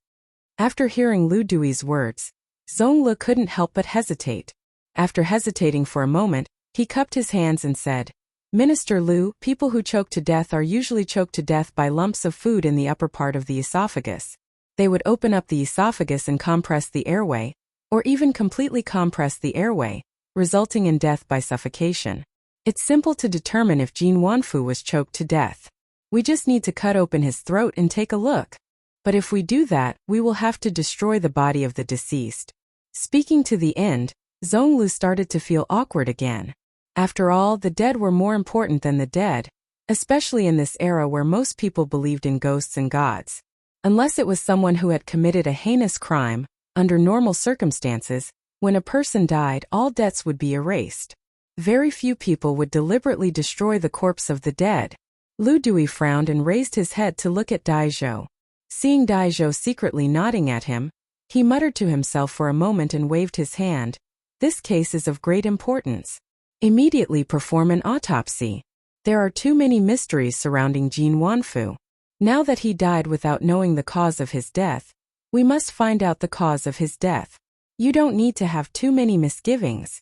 After hearing Lu Dui's words, Zhonglu couldn't help but hesitate. After hesitating for a moment, he cupped his hands and said, Minister Lu, people who choke to death are usually choked to death by lumps of food in the upper part of the esophagus. They would open up the esophagus and compress the airway, or even completely compress the airway, resulting in death by suffocation. It's simple to determine if Jin Wanfu was choked to death. We just need to cut open his throat and take a look. But if we do that, we will have to destroy the body of the deceased. Speaking to the end, Zhonglu started to feel awkward again. After all, the dead were more important than the dead, especially in this era where most people believed in ghosts and gods. Unless it was someone who had committed a heinous crime, under normal circumstances, when a person died, all debts would be erased. Very few people would deliberately destroy the corpse of the dead. Lu Dui frowned and raised his head to look at Dai Zhou. Seeing Dai Zhou secretly nodding at him, he muttered to himself for a moment and waved his hand. This case is of great importance. Immediately perform an autopsy. There are too many mysteries surrounding Jin Wanfu. Now that he died without knowing the cause of his death, we must find out the cause of his death. You don't need to have too many misgivings.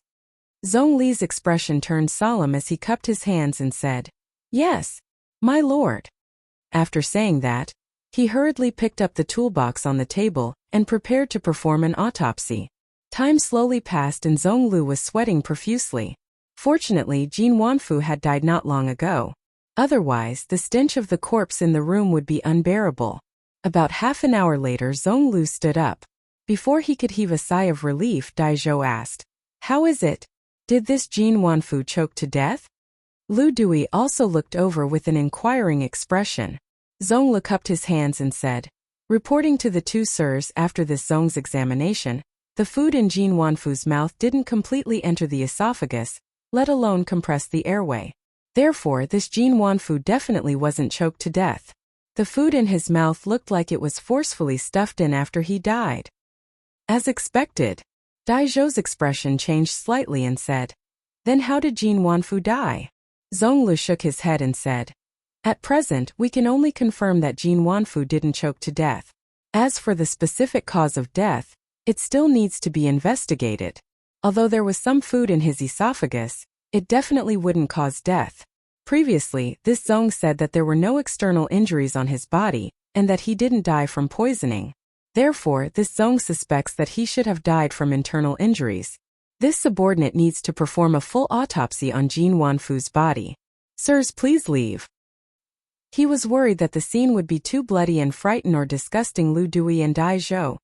Zhongli's expression turned solemn as he cupped his hands and said, Yes, my lord. After saying that, he hurriedly picked up the toolbox on the table and prepared to perform an autopsy. Time slowly passed and Zhonglu was sweating profusely. Fortunately, Jin Wanfu had died not long ago. Otherwise, the stench of the corpse in the room would be unbearable. About half an hour later, Zhonglu stood up. Before he could heave a sigh of relief, Dai Zhou asked, How is it? Did this Jin Wanfu choke to death? Lu Dui also looked over with an inquiring expression. Zhonglu cupped his hands and said, Reporting to the two sirs after this Zhong's examination, the food in Jin Wanfu's mouth didn't completely enter the esophagus, let alone compress the airway. Therefore, this Jin Wanfu definitely wasn't choked to death. The food in his mouth looked like it was forcefully stuffed in after he died. As expected, Dai Zhou's expression changed slightly and said, "Then how did Jin Wanfu die?" Zhonglu shook his head and said, "At present, we can only confirm that Jin Wanfu didn't choke to death. As for the specific cause of death, it still needs to be investigated. Although there was some food in his esophagus, it definitely wouldn't cause death. Previously, this Zong said that there were no external injuries on his body, and that he didn't die from poisoning. Therefore, this Zong suspects that he should have died from internal injuries. This subordinate needs to perform a full autopsy on Jin Wanfu's body. Sirs, please leave." He was worried that the scene would be too bloody and frighten or disgusting Lu Dui and Dai Zhou.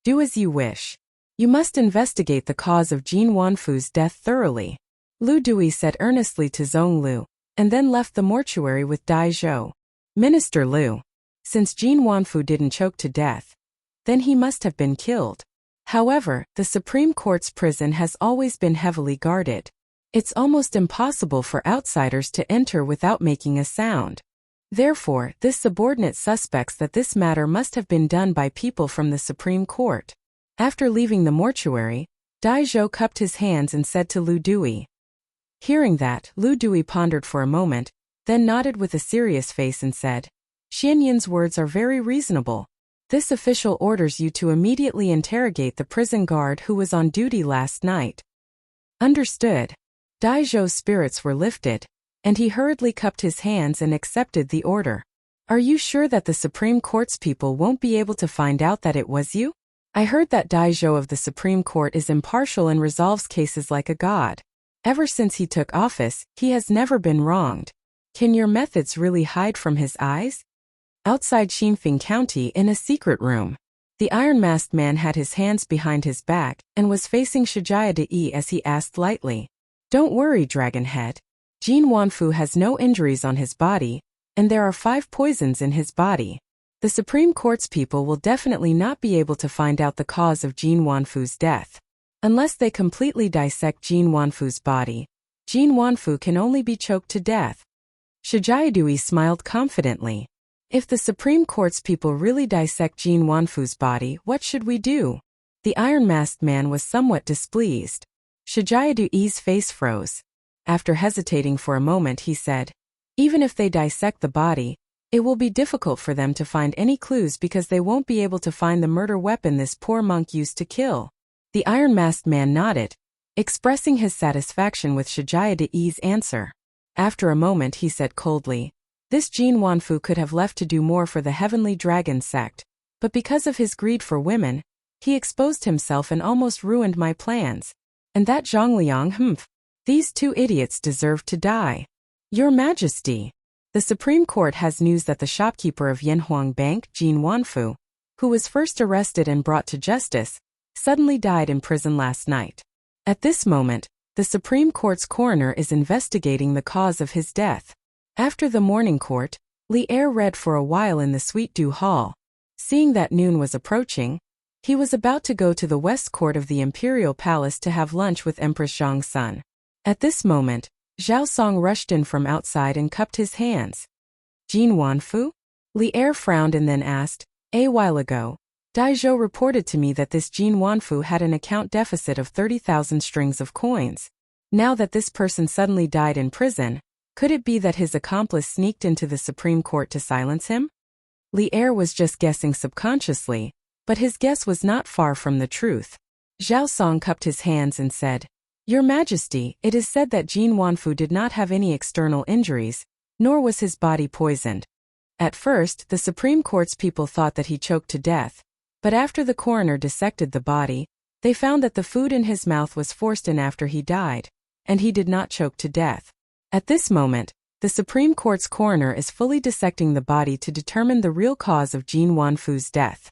Do as you wish. You must investigate the cause of Jin Wanfu's death thoroughly," Lu Dui said earnestly to Zhonglu, and then left the mortuary with Dai Zhou. "Minister Lu, since Jin Wanfu didn't choke to death, then he must have been killed. However, the Supreme Court's prison has always been heavily guarded. It's almost impossible for outsiders to enter without making a sound. Therefore, this subordinate suspects that this matter must have been done by people from the Supreme Court." After leaving the mortuary, Dai Zhou cupped his hands and said to Lu Dui. Hearing that, Lu Dui pondered for a moment, then nodded with a serious face and said, "Xianyin's words are very reasonable. This official orders you to immediately interrogate the prison guard who was on duty last night." Understood. Dai Zhou's spirits were lifted, and he hurriedly cupped his hands and accepted the order. "Are you sure that the Supreme Court's people won't be able to find out that it was you? I heard that Dai Zhou of the Supreme Court is impartial and resolves cases like a god. Ever since he took office, he has never been wronged. Can your methods really hide from his eyes?" Outside Xinfeng County in a secret room, the iron-masked man had his hands behind his back and was facing Shijia De as he asked lightly, "Don't worry, Dragonhead. Jin Wanfu has no injuries on his body, and there are 5 poisons in his body. The Supreme Court's people will definitely not be able to find out the cause of Jin Wanfu's death. Unless they completely dissect Jin Wanfu's body, Jin Wanfu can only be choked to death." Shijia smiled confidently. "If the Supreme Court's people really dissect Jin Wanfu's body, what should we do?" The iron-masked man was somewhat displeased. Shijia's face froze. After hesitating for a moment, he said, "Even if they dissect the body, it will be difficult for them to find any clues because they won't be able to find the murder weapon this poor monk used to kill." The iron-masked man nodded, expressing his satisfaction with Shijia's answer. After a moment, he said coldly, "This Jin Wanfu could have left to do more for the Heavenly Dragon sect, but because of his greed for women, he exposed himself and almost ruined my plans. And that Zhongliang, these 2 idiots deserve to die. Your Majesty, the Supreme Court has news that the shopkeeper of Yanhuang Bank, Jin Wanfu, who was first arrested and brought to justice, suddenly died in prison last night. At this moment, the Supreme Court's coroner is investigating the cause of his death." After the morning court, Li Er read for a while in the Sweet Dew Hall. Seeing that noon was approaching, he was about to go to the West Court of the Imperial Palace to have lunch with Empress Zhang's son. At this moment, Zhao Song rushed in from outside and cupped his hands. "Jin Wanfu?" Li Er frowned and then asked, "A while ago, Dai Zhou reported to me that this Jin Wanfu had an account deficit of 30,000 strings of coins. Now that this person suddenly died in prison, could it be that his accomplice sneaked into the Supreme Court to silence him?" Li Er was just guessing subconsciously, but his guess was not far from the truth. Zhao Song cupped his hands and said, "Your Majesty, it is said that Jin Wanfu did not have any external injuries, nor was his body poisoned. At first, the Supreme Court's people thought that he choked to death, but after the coroner dissected the body, they found that the food in his mouth was forced in after he died, and he did not choke to death. At this moment, the Supreme Court's coroner is fully dissecting the body to determine the real cause of Jin Wanfu's death."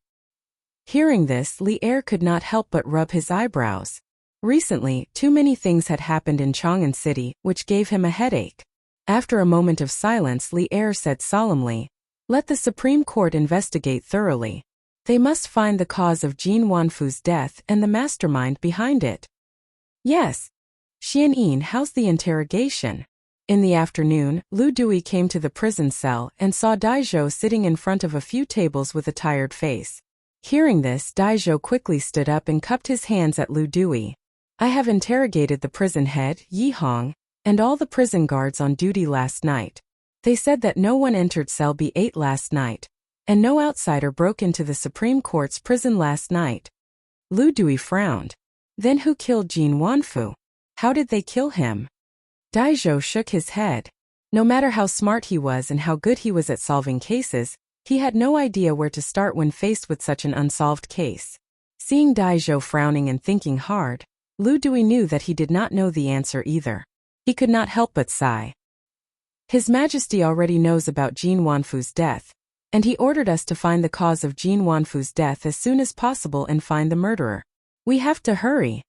Hearing this, Li Er could not help but rub his eyebrows. Recently, too many things had happened in Chang'an City, which gave him a headache. After a moment of silence, Li Er said solemnly, "Let the Supreme Court investigate thoroughly. They must find the cause of Jin Wanfu's death and the mastermind behind it." "Yes. Xianyin, how's the interrogation?" In the afternoon, Lu Dui came to the prison cell and saw Dai Zhou sitting in front of a few tables with a tired face. Hearing this, Daizhou quickly stood up and cupped his hands at Lu Dui. I have interrogated the prison head, Yi Hong, and all the prison guards on duty last night. They said that no one entered cell B8 last night, and no outsider broke into the Supreme Court's prison last night. Lu Dui frowned. Then who killed Jin Wanfu? How did they kill him? Daizhou shook his head. No matter how smart he was and how good he was at solving cases, he had no idea where to start when faced with such an unsolved case. Seeing Daizhou frowning and thinking hard, Lu Dui knew that he did not know the answer either. He could not help but sigh. His Majesty already knows about Jin Wanfu's death, and he ordered us to find the cause of Jin Wanfu's death as soon as possible and find the murderer. We have to hurry.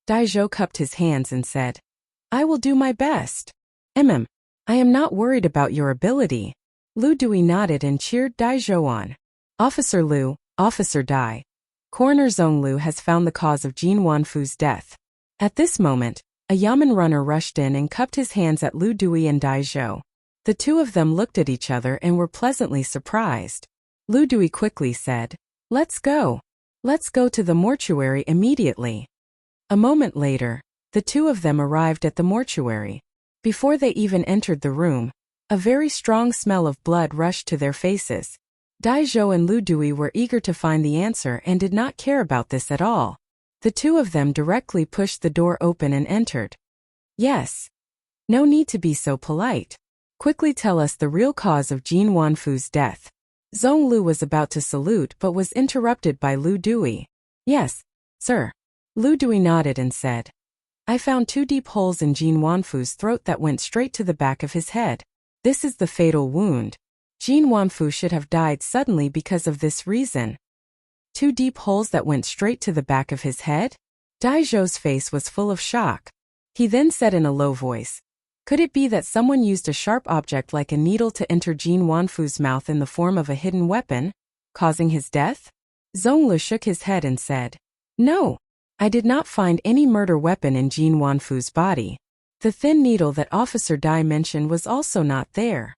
Daizhou cupped his hands and said, I will do my best. I am not worried about your ability. Lu Dui nodded and cheered Daizhou on. Officer Lu, Officer Dai. Coroner Zhong Lu has found the cause of Jin Wanfu's death. At this moment, a Yamen runner rushed in and cupped his hands at Lu Dui and Daizhou. The two of them looked at each other and were pleasantly surprised. Lu Dui quickly said, Let's go. Let's go to the mortuary immediately. A moment later, the two of them arrived at the mortuary. Before they even entered the room, a very strong smell of blood rushed to their faces. Daizhou and Lu Dui were eager to find the answer and did not care about this at all. The two of them directly pushed the door open and entered. Yes. No need to be so polite. Quickly tell us the real cause of Jin Wanfu's death. Zhong Lu was about to salute but was interrupted by Lu Dui. Yes, sir. Lu Dui nodded and said, I found 2 deep holes in Jin Wanfu's throat that went straight to the back of his head. This is the fatal wound. Jin Wanfu should have died suddenly because of this reason. 2 deep holes that went straight to the back of his head? Daizhou's face was full of shock. He then said in a low voice, Could it be that someone used a sharp object like a needle to enter Jin Wanfu's mouth in the form of a hidden weapon, causing his death? Zhong Lu shook his head and said, No. I did not find any murder weapon in Jin Wanfu's body. The thin needle that Officer Dai mentioned was also not there.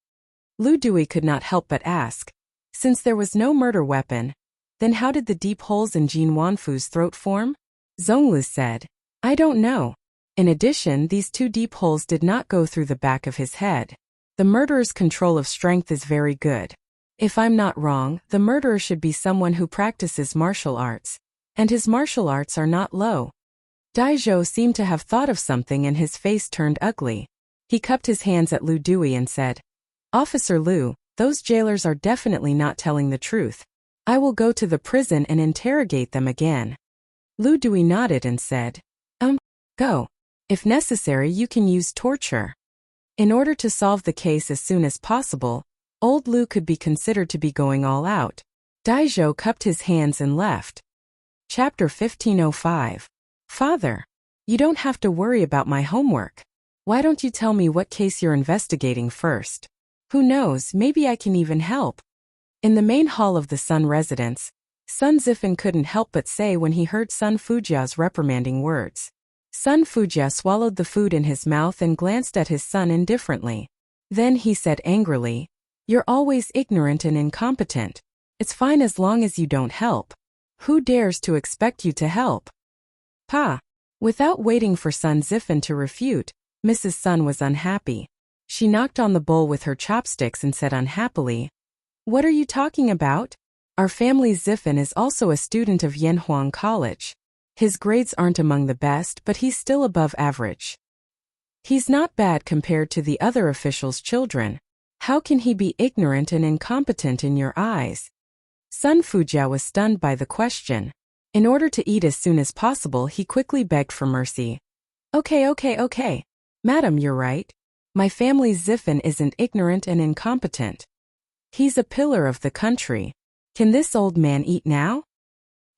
Lu Dui could not help but ask, Since there was no murder weapon, then how did the deep holes in Jin Wanfu's throat form? Zhong Lu said, I don't know. In addition, these 2 deep holes did not go through the back of his head. The murderer's control of strength is very good. If I'm not wrong, the murderer should be someone who practices martial arts, and his martial arts are not low. Daizhou seemed to have thought of something and his face turned ugly. He cupped his hands at Lu Dui and said, Officer Lu, those jailers are definitely not telling the truth. I will go to the prison and interrogate them again. Lu Dui nodded and said, Go. If necessary, you can use torture. In order to solve the case as soon as possible, old Lu could be considered to be going all out. Daizhou cupped his hands and left. Chapter 1505. Father, you don't have to worry about my homework. Why don't you tell me what case you're investigating first? Who knows, maybe I can even help. In the main hall of the Sun residence, Sun Zifan couldn't help but say when he heard Sun Fujia's reprimanding words. Sun Fujia swallowed the food in his mouth and glanced at his son indifferently. Then he said angrily, You're always ignorant and incompetent. It's fine as long as you don't help. Who dares to expect you to help? Pa. Without waiting for Sun Zifan to refute, Mrs. Sun was unhappy. She knocked on the bowl with her chopsticks and said unhappily, What are you talking about? Our family's Zifan is also a student of Yanhuang College. His grades aren't among the best, but he's still above average. He's not bad compared to the other officials' children. How can he be ignorant and incompetent in your eyes? Sun Fujia was stunned by the question. In order to eat as soon as possible, he quickly begged for mercy. Okay. Madam, you're right. My family's Zifan isn't ignorant and incompetent. He's a pillar of the country. Can this old man eat now?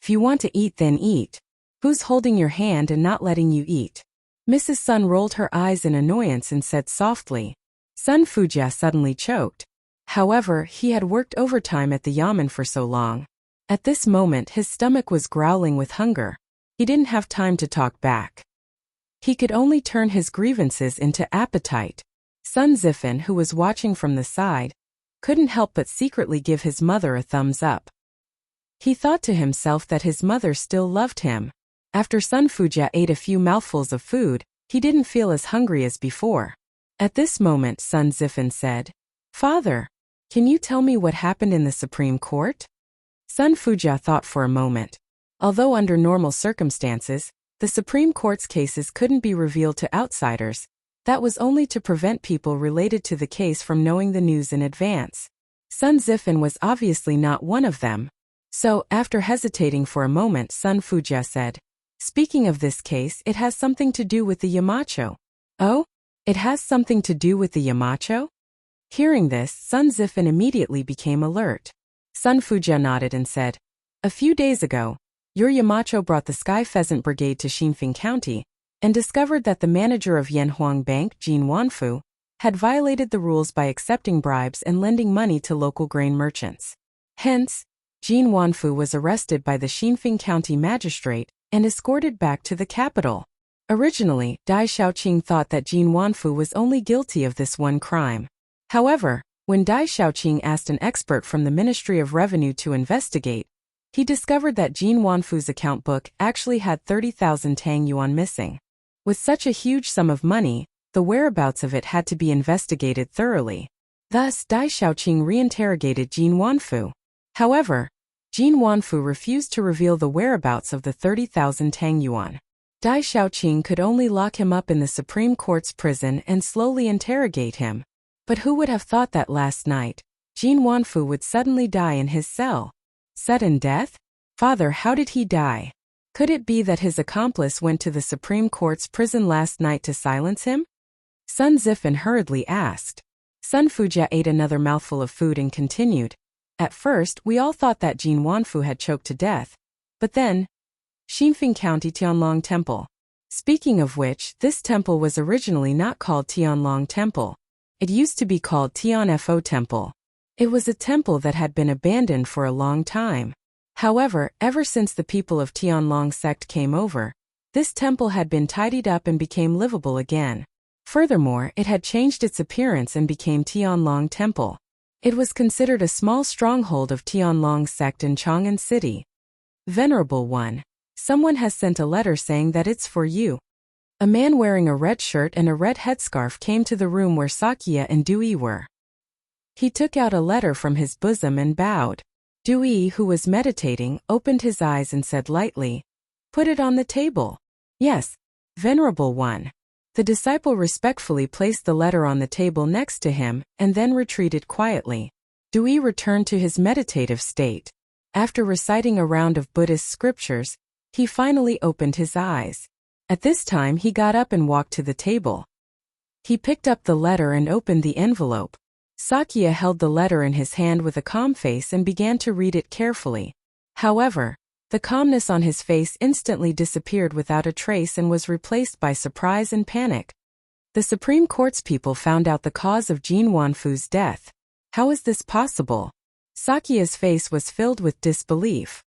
If you want to eat, then eat. Who's holding your hand and not letting you eat? Mrs. Sun rolled her eyes in annoyance and said softly. Sun Fujia suddenly choked. However, he had worked overtime at the yamen for so long. At this moment his stomach was growling with hunger. He didn't have time to talk back. He could only turn his grievances into appetite. Sun Zifan, who was watching from the side, couldn't help but secretly give his mother a thumbs up. He thought to himself that his mother still loved him. After Sun Fuja ate a few mouthfuls of food, he didn't feel as hungry as before. At this moment Sun Zifan said, "Father, can you tell me what happened in the Supreme Court?" Sun Fuja thought for a moment. Although under normal circumstances, the Supreme Court's cases couldn't be revealed to outsiders, that was only to prevent people related to the case from knowing the news in advance. Sun Zifan was obviously not one of them. So, after hesitating for a moment, Sun Fuja said, "Speaking of this case, it has something to do with the Yamacho." "Oh? It has something to do with the Yamacho?" Hearing this, Sun Zifan immediately became alert. Sun Fuja nodded and said, "A few days ago, your Yamacho brought the Sky Pheasant Brigade to Xinfeng County and discovered that the manager of Yanhuang Bank, Jin Wanfu, had violated the rules by accepting bribes and lending money to local grain merchants. Hence, Jin Wanfu was arrested by the Xinfeng County magistrate and escorted back to the capital. Originally, Dai Xiaoqing thought that Jin Wanfu was only guilty of this one crime. However, when Dai Xiaoqing asked an expert from the Ministry of Revenue to investigate, he discovered that Jin Wanfu's account book actually had 30,000 Tang Yuan missing. With such a huge sum of money, the whereabouts of it had to be investigated thoroughly. Thus, Dai Xiaoqing reinterrogated Jin Wanfu. However, Jin Wanfu refused to reveal the whereabouts of the 30,000 Tang Yuan. Dai Xiaoqing could only lock him up in the Supreme Court's prison and slowly interrogate him. But who would have thought that last night, Jin Wanfu would suddenly die in his cell? Sudden death? Father, how did he die? Could it be that his accomplice went to the Supreme Court's prison last night to silence him? Sun Zifan hurriedly asked. Sun Fuja ate another mouthful of food and continued. At first, we all thought that Jin Wanfu had choked to death. But then, Xinfeng County Tianlong Temple. Speaking of which, this temple was originally not called Tianlong Temple. It used to be called Tianfo Temple. It was a temple that had been abandoned for a long time. However, ever since the people of Tianlong sect came over, this temple had been tidied up and became livable again. Furthermore, it had changed its appearance and became Tianlong Temple. It was considered a small stronghold of Tianlong sect in Chang'an City. Venerable One, someone has sent a letter saying that it's for you. A man wearing a red shirt and a red headscarf came to the room where Sakya and Dewey were. He took out a letter from his bosom and bowed. Dewey, who was meditating, opened his eyes and said lightly, "Put it on the table." "Yes, Venerable One." The disciple respectfully placed the letter on the table next to him and then retreated quietly. Dewey returned to his meditative state. After reciting a round of Buddhist scriptures, he finally opened his eyes. At this time he got up and walked to the table. He picked up the letter and opened the envelope. Sakya held the letter in his hand with a calm face and began to read it carefully. However, the calmness on his face instantly disappeared without a trace and was replaced by surprise and panic. The Supreme Court's people found out the cause of Jin Wanfu's death. How is this possible? Sakya's face was filled with disbelief.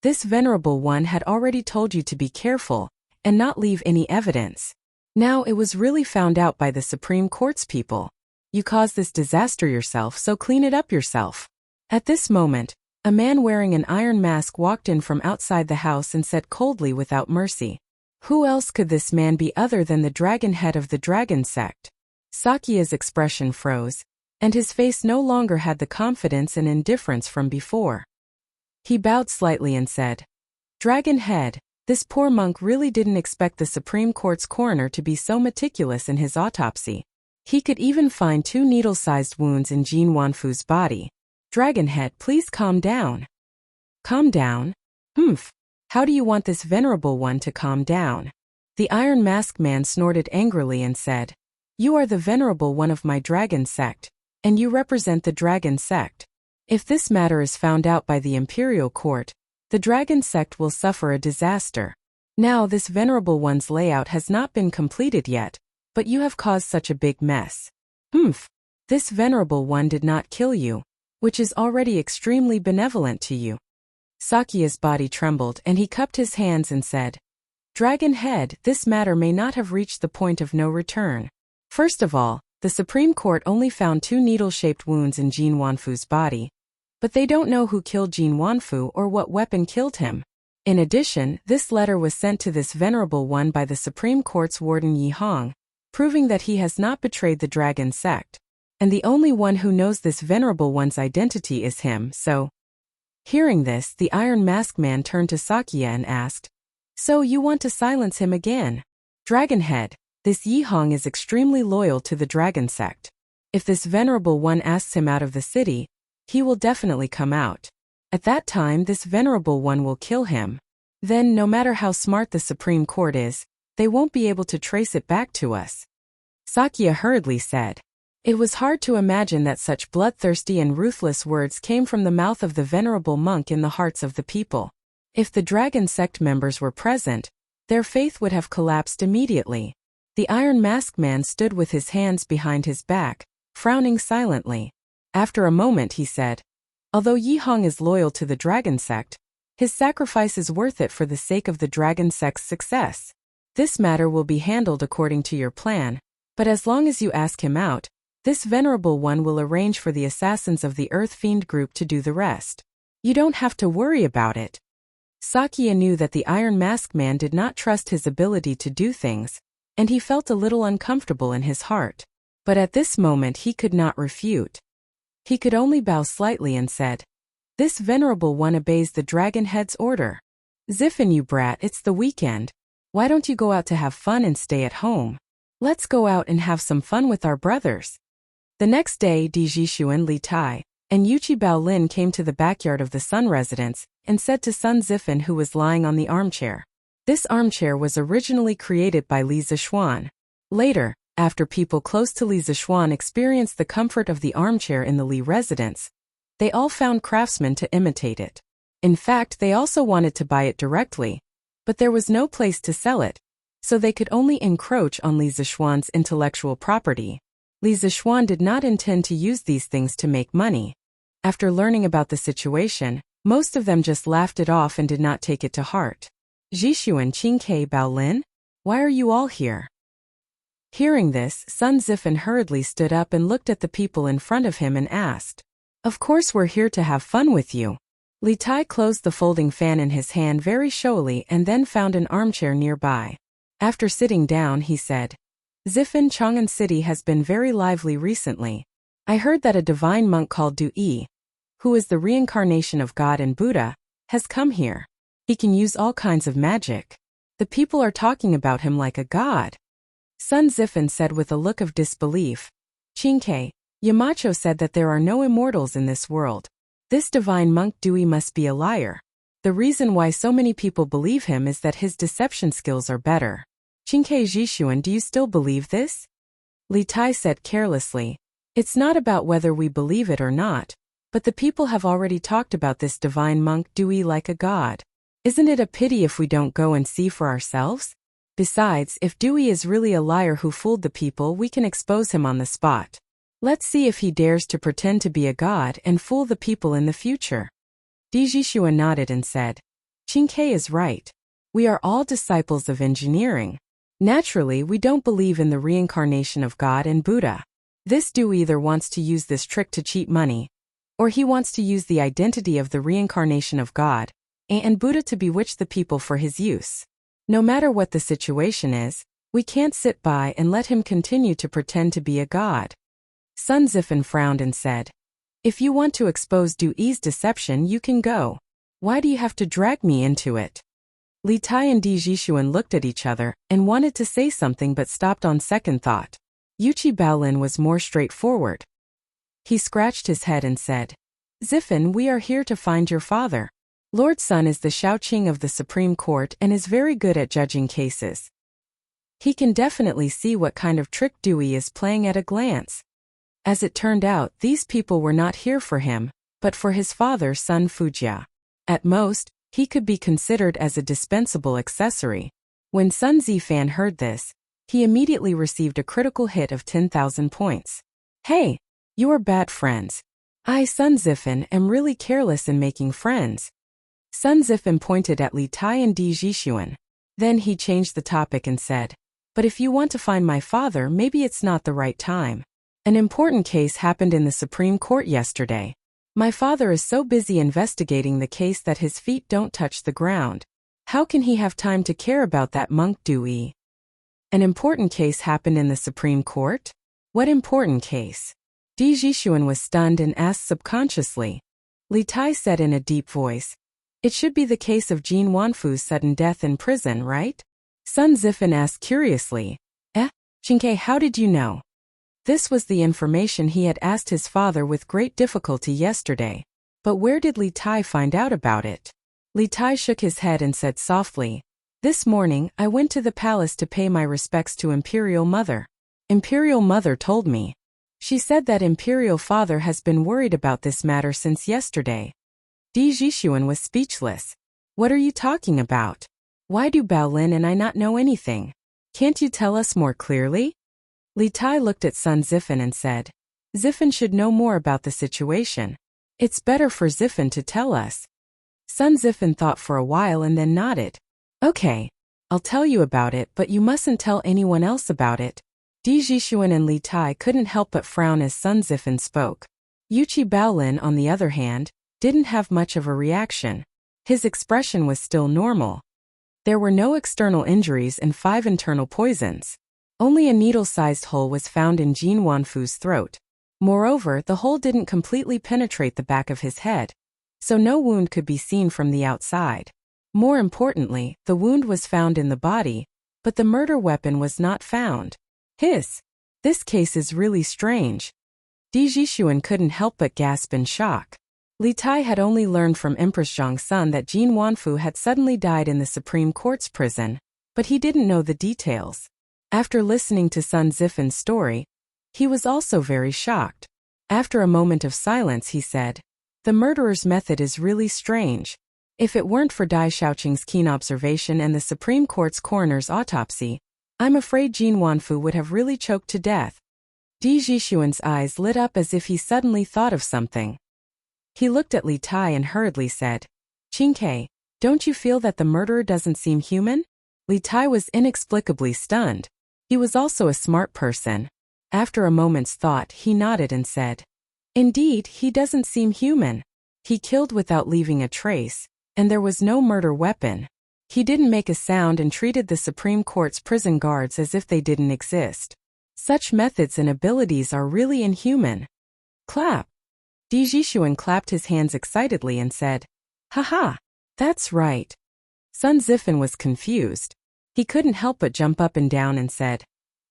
This Venerable One had already told you to be careful and not leave any evidence. Now it was really found out by the Supreme Court's people. You caused this disaster yourself, so clean it up yourself. At this moment, a man wearing an iron mask walked in from outside the house and said coldly without mercy, "Who else could this man be other than the dragon head of the dragon sect?" Sakya's expression froze, and his face no longer had the confidence and indifference from before. He bowed slightly and said, "Dragon head, this poor monk really didn't expect the Supreme Court's coroner to be so meticulous in his autopsy. He could even find 2 needle-sized wounds in Jin Wanfu's body. Dragonhead, please calm down." "Calm down? How do you want this Venerable One to calm down?" The Iron Mask Man snorted angrily and said, "You are the Venerable One of my dragon sect, and you represent the dragon sect. If this matter is found out by the Imperial Court, the dragon sect will suffer a disaster. Now this Venerable One's layout has not been completed yet, but you have caused such a big mess. This Venerable One did not kill you, which is already extremely benevolent to you." Sakya's body trembled and he cupped his hands and said, "Dragon Head, this matter may not have reached the point of no return. First of all, the Supreme Court only found 2 needle-shaped wounds in Jin Wanfu's body. but they don't know who killed Jin Wanfu or what weapon killed him. In addition, this letter was sent to this venerable one by the Supreme Court's warden Yi Hong, proving that he has not betrayed the dragon sect. And the only one who knows this venerable one's identity is him, so. Hearing this, the Iron Mask Man turned to Sakya and asked, "So you want to silence him again?" "Dragonhead, this Yi Hong is extremely loyal to the dragon sect. If this venerable one asks him out of the city, he will definitely come out. At that time this venerable one will kill him. Then, no matter how smart the Supreme Court is, they won't be able to trace it back to us." Sakya hurriedly said. It was hard to imagine that such bloodthirsty and ruthless words came from the mouth of the venerable monk in the hearts of the people. If the dragon sect members were present, their faith would have collapsed immediately. The Iron Mask Man stood with his hands behind his back, frowning silently. After a moment he said, "Although Yi Hong is loyal to the dragon sect, his sacrifice is worth it for the sake of the dragon sect's success. This matter will be handled according to your plan, but as long as you ask him out, this venerable one will arrange for the assassins of the Earth Fiend group to do the rest. You don't have to worry about it." Sakya knew that the Iron Mask Man did not trust his ability to do things, and he felt a little uncomfortable in his heart. But at this moment he could not refute. He could only bow slightly and said, "This venerable one obeys the Dragonhead's order. Ziffin, you brat, it's the weekend. Why don't you go out to have fun and stay at home? Let's go out and have some fun with our brothers." The next day, Di Jishuan, Li Tai, and Yuchi Baolin came to the backyard of the Sun residence and said to Sun Ziffin, who was lying on the armchair. This armchair was originally created by Li Zishuan. Later, after people close to Li Zishuan experienced the comfort of the armchair in the Li residence, they all found craftsmen to imitate it. In fact, they also wanted to buy it directly, but there was no place to sell it, so they could only encroach on Li Zishuan's intellectual property. Li Zishuan did not intend to use these things to make money. After learning about the situation, most of them just laughed it off and did not take it to heart. "Jishuan, Qingke, Baolin, why are you all here?" Hearing this, Sun Ziffin hurriedly stood up and looked at the people in front of him and asked, "Of course we're here to have fun with you." Li Tai closed the folding fan in his hand very showily and then found an armchair nearby. After sitting down, he said, "Ziffin, Chang'an City has been very lively recently. I heard that a divine monk called Du Yi, who is the reincarnation of God and Buddha, has come here. He can use all kinds of magic. The people are talking about him like a god." Sun Ziffin said with a look of disbelief, "Qingke, Yamacho said that there are no immortals in this world. This divine monk Dewey must be a liar. The reason why so many people believe him is that his deception skills are better. Qingke Jishuan, do you still believe this?" Li Tai said carelessly, "It's not about whether we believe it or not, but the people have already talked about this divine monk Dewey like a god. Isn't it a pity if we don't go and see for ourselves? Besides, if Dewey is really a liar who fooled the people, we can expose him on the spot. Let's see if he dares to pretend to be a god and fool the people in the future." Di Jishuan nodded and said, "Qingke is right. We are all disciples of engineering. Naturally, we don't believe in the reincarnation of God and Buddha. This Dewey either wants to use this trick to cheat money, or he wants to use the identity of the reincarnation of God and Buddha to bewitch the people for his use. No matter what the situation is, we can't sit by and let him continue to pretend to be a god." Sun Ziffin frowned and said, "If you want to expose Du Yi's deception, you can go. Why do you have to drag me into it?" Li Tai and Di Jishuan looked at each other and wanted to say something but stopped on second thought. Yuchi Baolin was more straightforward. He scratched his head and said, "Ziffin, we are here to find your father. Lord Sun is the Shaoqing of the Supreme Court and is very good at judging cases. He can definitely see what kind of trick Dewey is playing at a glance." As it turned out, these people were not here for him, but for his father, Sun Fujia. At most, he could be considered as a dispensable accessory. When Sun Zifan heard this, he immediately received a critical hit of 10,000 points. "Hey, you are bad friends. I, Sun Ziffin, am really careless in making friends." Sun Ziffin pointed at Li Tai and Di Jishuan. Then he changed the topic and said, "But if you want to find my father, maybe it's not the right time. An important case happened in the Supreme Court yesterday. My father is so busy investigating the case that his feet don't touch the ground. How can he have time to care about that monk Dewey? An important case happened in the Supreme Court? What important case? Di Jixuan was stunned and asked subconsciously. Li Tai said in a deep voice, "It should be the case of Jin Wanfu's sudden death in prison, right?" Sun Zifan asked curiously, Qingke, how did you know? This was the information he had asked his father with great difficulty yesterday. But where did Li Tai find out about it? Li Tai shook his head and said softly, "This morning I went to the palace to pay my respects to Imperial Mother. Imperial Mother told me. She said that Imperial Father has been worried about this matter since yesterday." Di Jixuan was speechless. "What are you talking about? Why do Baolin and I not know anything? Can't you tell us more clearly?" Li Tai looked at Sun Zifan and said, "Zifan should know more about the situation. It's better for Zifan to tell us." Sun Zifan thought for a while and then nodded. "Okay, I'll tell you about it, but you mustn't tell anyone else about it." Di Jixuan and Li Tai couldn't help but frown as Sun Zifan spoke. Yuqi Baolin, on the other hand, didn't have much of a reaction. His expression was still normal. There were no external injuries and 5 internal poisons. Only a needle-sized hole was found in Jin Wanfu's throat. Moreover, the hole didn't completely penetrate the back of his head, so no wound could be seen from the outside. More importantly, the wound was found in the body, but the murder weapon was not found. This case is really strange. Di Jixuan couldn't help but gasp in shock. Li Tai had only learned from Empress Zhang's son that Jin Wanfu had suddenly died in the Supreme Court's prison, but he didn't know the details. After listening to Sun Zifan's story, he was also very shocked. After a moment of silence, he said, "The murderer's method is really strange. If it weren't for Dai Xiaoqing's keen observation and the Supreme Court's coroner's autopsy, I'm afraid Jin Wanfu would have really choked to death." Di Jixuan's eyes lit up as if he suddenly thought of something. He looked at Li Tai and hurriedly said, "Qingke, don't you feel that the murderer doesn't seem human?" Li Tai was inexplicably stunned. He was also a smart person. After a moment's thought, he nodded and said, "Indeed, he doesn't seem human. He killed without leaving a trace, and there was no murder weapon. He didn't make a sound and treated the Supreme Court's prison guards as if they didn't exist. Such methods and abilities are really inhuman." Clap! Di Jixuan clapped his hands excitedly and said, "Haha, that's right." Sun Zifan was confused. He couldn't help but jump up and down and said,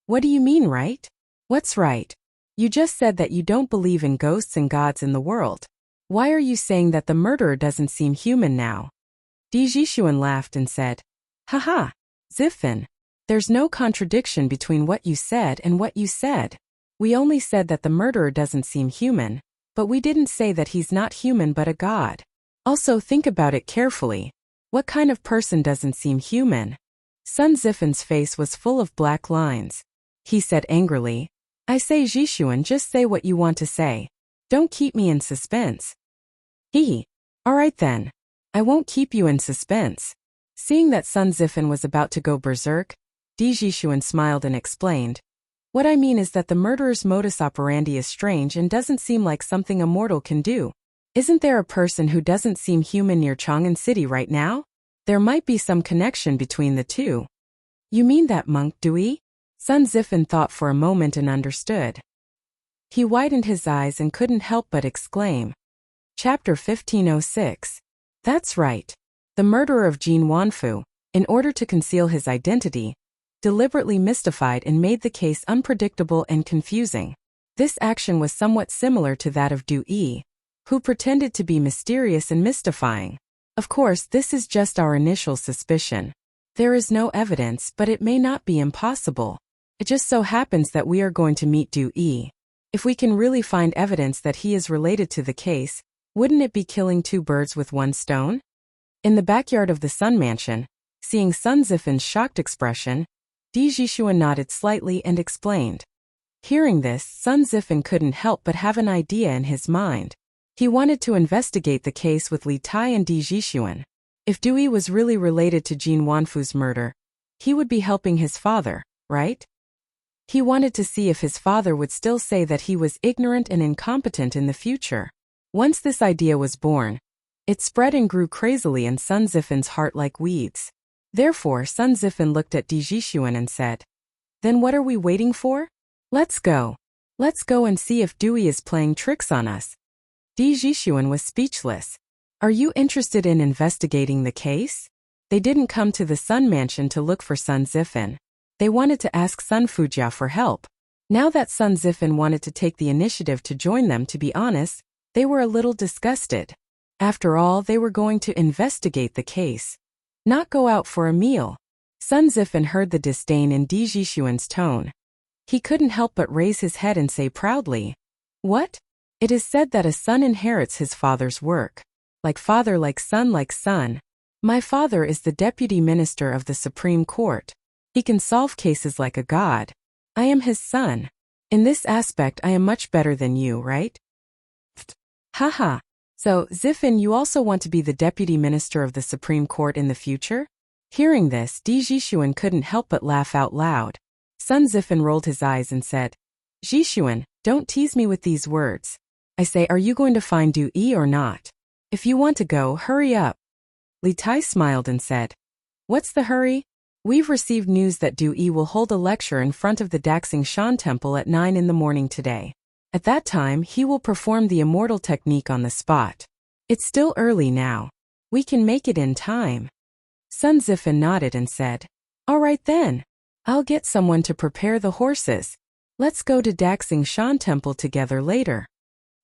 "What do you mean, right? What's right? You just said that you don't believe in ghosts and gods in the world. Why are you saying that the murderer doesn't seem human now?" Di Jixuan laughed and said, "Haha, Zifan, there's no contradiction between what you said and what you said. We only said that the murderer doesn't seem human, but we didn't say that he's not human but a god. Also, think about it carefully. What kind of person doesn't seem human?" Sun Zifan's face was full of black lines. He said angrily, "I say, Jixuan, just say what you want to say. Don't keep me in suspense." All right then. I won't keep you in suspense." Seeing that Sun Zifan was about to go berserk, Di Jixuan smiled and explained, "What I mean is that the murderer's modus operandi is strange and doesn't seem like something a mortal can do. Isn't there a person who doesn't seem human near Chang'an City right now? There might be some connection between the two." "You mean that monk Dewey?" Sun Zifan thought for a moment and understood. He widened his eyes and couldn't help but exclaim. Chapter 1506. That's right. The murderer of Jin Wanfu, in order to conceal his identity, deliberately mystified and made the case unpredictable and confusing. This action was somewhat similar to that of Du Yi, who pretended to be mysterious and mystifying. Of course, this is just our initial suspicion. There is no evidence, but it may not be impossible. It just so happens that we are going to meet Du Yi. If we can really find evidence that he is related to the case, wouldn't it be killing 2 birds with 1 stone? In the backyard of the Sun Mansion, seeing Sun Zifan's shocked expression, Di Jixuan nodded slightly and explained. Hearing this, Sun Zifan couldn't help but have an idea in his mind. He wanted to investigate the case with Li Tai and Di Jixuan. If Dewey was really related to Jin Wanfu's murder, he would be helping his father, right? He wanted to see if his father would still say that he was ignorant and incompetent in the future. Once this idea was born, it spread and grew crazily in Sun Zifen's heart like weeds. Therefore, Sun Zifen looked at Di Jishuan and said, "Then what are we waiting for? Let's go. Let's go and see if Dewey is playing tricks on us." Di Jishuan was speechless. "Are you interested in investigating the case?" They didn't come to the Sun Mansion to look for Sun Zifen. They wanted to ask Sun Fujia for help. Now that Sun Zifen wanted to take the initiative to join them, to be honest, they were a little disgusted. After all, they were going to investigate the case, not go out for a meal. Sun Zifen heard the disdain in Di Jishuan's tone. He couldn't help but raise his head and say proudly, "What? It is said that a son inherits his father's work. Like father, like son, like son. My father is the deputy minister of the Supreme Court. He can solve cases like a god. I am his son. In this aspect I am much better than you, right?" Haha. So, Zifen, you also want to be the deputy minister of the Supreme Court in the future? Hearing this, Di Jishuan couldn't help but laugh out loud. Sun Zifen rolled his eyes and said, "Jishuan, don't tease me with these words. I say, are you going to find Dewey or not? If you want to go, hurry up." Li Tai smiled and said, "What's the hurry? We've received news that Dewey will hold a lecture in front of the Daxing Shan Temple at 9 in the morning today. At that time, he will perform the immortal technique on the spot. It's still early now. We can make it in time." Sun Zifen nodded and said, "All right then. I'll get someone to prepare the horses. Let's go to Daxing Shan Temple together later."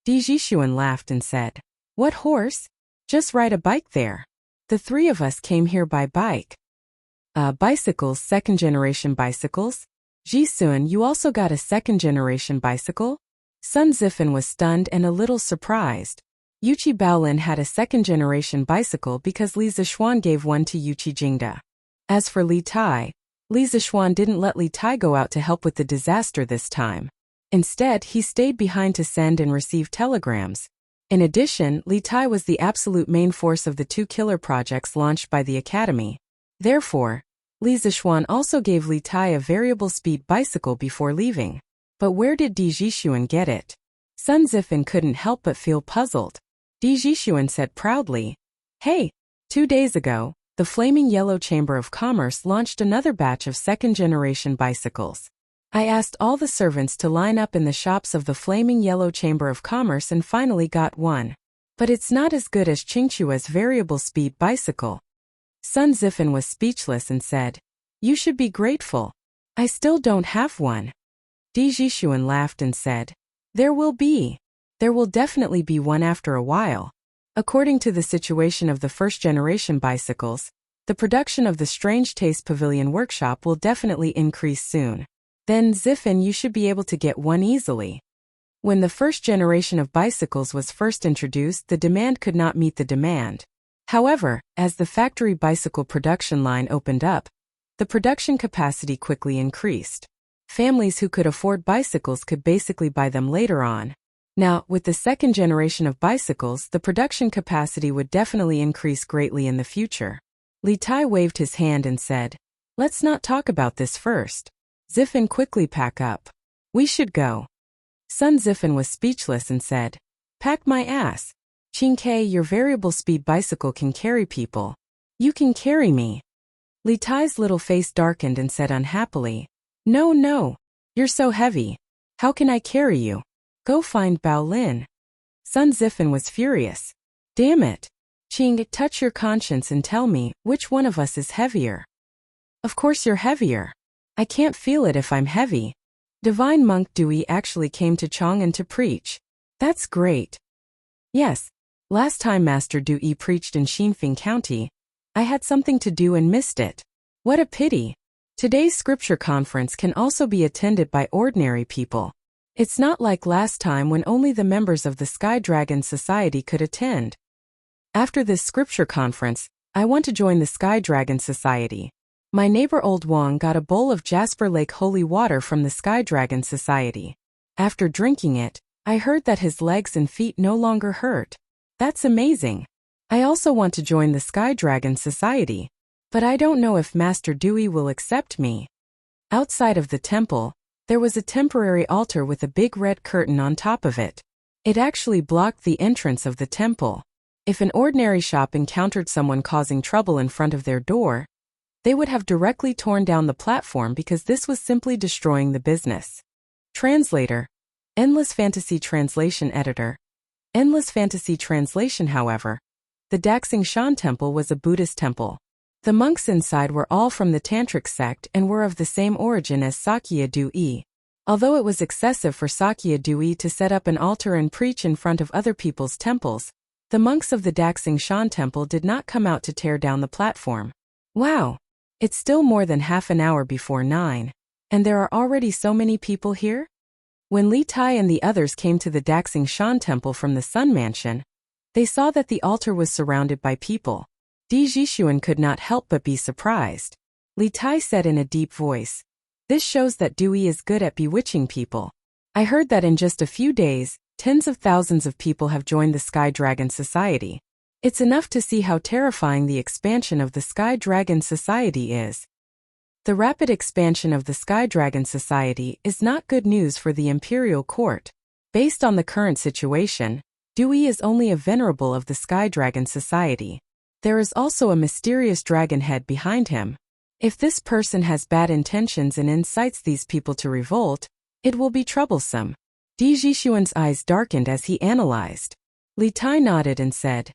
Di Jishuan laughed and said, "What horse? Just ride a bike there. The three of us came here by bike." Bicycles, second-generation bicycles? Jishuan, you also got a second-generation bicycle?" Sun Zifen was stunned and a little surprised. Yuchi Baolin had a second-generation bicycle because Li Zishuan gave one to Yuchi Jingda. As for Li Tai, Li Zishuan didn't let Li Tai go out to help with the disaster this time. Instead, he stayed behind to send and receive telegrams. In addition, Li Tai was the absolute main force of the 2 killer projects launched by the Academy. Therefore, Li Zishuan also gave Li Tai a variable speed bicycle before leaving. But where did Di Jishuan get it? Sun Zifen couldn't help but feel puzzled. Di Jishuan said proudly, "Hey, 2 days ago, the Flaming Yellow Chamber of Commerce launched another batch of second-generation bicycles. I asked all the servants to line up in the shops of the Flaming Yellow Chamber of Commerce and finally got one. But it's not as good as Qingchua's variable speed bicycle." Sun Zifen was speechless and said, "You should be grateful. I still don't have one." Di Jishuan laughed and said, "There will be. There will definitely be one after a while. According to the situation of the first-generation bicycles, the production of the Strange Taste Pavilion workshop will definitely increase soon. Then, Zifen, you should be able to get one easily." When the first generation of bicycles was first introduced, the demand could not meet the demand. However, as the factory bicycle production line opened up, the production capacity quickly increased. Families who could afford bicycles could basically buy them later on. Now, with the second generation of bicycles, the production capacity would definitely increase greatly in the future. Li Tai waved his hand and said, "Let's not talk about this first. Zifen, quickly pack up. We should go." Sun Zifen was speechless and said, "Pack my ass. Qingke, your variable speed bicycle can carry people. You can carry me." Li Tai's little face darkened and said unhappily, "No, no. You're so heavy. How can I carry you? Go find Baolin." Sun Zifen was furious. "Damn it. Qing, touch your conscience and tell me, which one of us is heavier?" "Of course you're heavier. I can't feel it if I'm heavy. Divine Monk Dewey actually came to Chang'an to preach. That's great." "Yes. Last time Master Dewey preached in Xinfeng County, I had something to do and missed it. What a pity. Today's scripture conference can also be attended by ordinary people. It's not like last time when only the members of the Sky Dragon Society could attend. After this scripture conference, I want to join the Sky Dragon Society. My neighbor Old Wang got a bowl of Jasper Lake holy water from the Sky Dragon Society. After drinking it, I heard that his legs and feet no longer hurt. That's amazing. I also want to join the Sky Dragon Society. But I don't know if Master Dewey will accept me." Outside of the temple, there was a temporary altar with a big red curtain on top of it. It actually blocked the entrance of the temple. If an ordinary shop encountered someone causing trouble in front of their door, they would have directly torn down the platform because this was simply destroying the business. Translator. Endless Fantasy Translation Editor. Endless Fantasy Translation. However, the Daxing Shan Temple was a Buddhist temple. The monks inside were all from the Tantric sect and were of the same origin as Sakya Dui. Although it was excessive for Sakya Dui to set up an altar and preach in front of other people's temples, the monks of the Daxing Shan Temple did not come out to tear down the platform. Wow! It's still more than half an hour before 9. And there are already so many people here? When Li Tai and the others came to the Daxing Shan Temple from the Sun Mansion, they saw that the altar was surrounded by people. Di Jixuan could not help but be surprised. Li Tai said in a deep voice, "This shows that Dewey is good at bewitching people. I heard that in just a few days, tens of thousands of people have joined the Sky Dragon Society. It's enough to see how terrifying the expansion of the Sky Dragon Society is." The rapid expansion of the Sky Dragon Society is not good news for the Imperial Court. Based on the current situation, Dewey is only a venerable of the Sky Dragon Society. There is also a mysterious dragon head behind him. If this person has bad intentions and incites these people to revolt, it will be troublesome. Di Jixuan's eyes darkened as he analyzed. Li Tai nodded and said,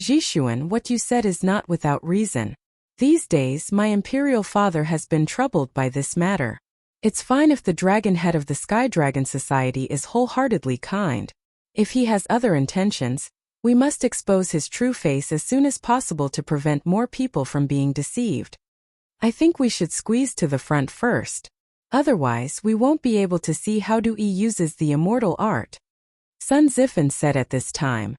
"Jixuan, what you said is not without reason. These days, my imperial father has been troubled by this matter. It's fine if the dragon head of the Sky Dragon Society is wholeheartedly kind. If he has other intentions, we must expose his true face as soon as possible to prevent more people from being deceived. I think we should squeeze to the front first. Otherwise, we won't be able to see how Dewey uses the immortal art." Sun Zifen said at this time.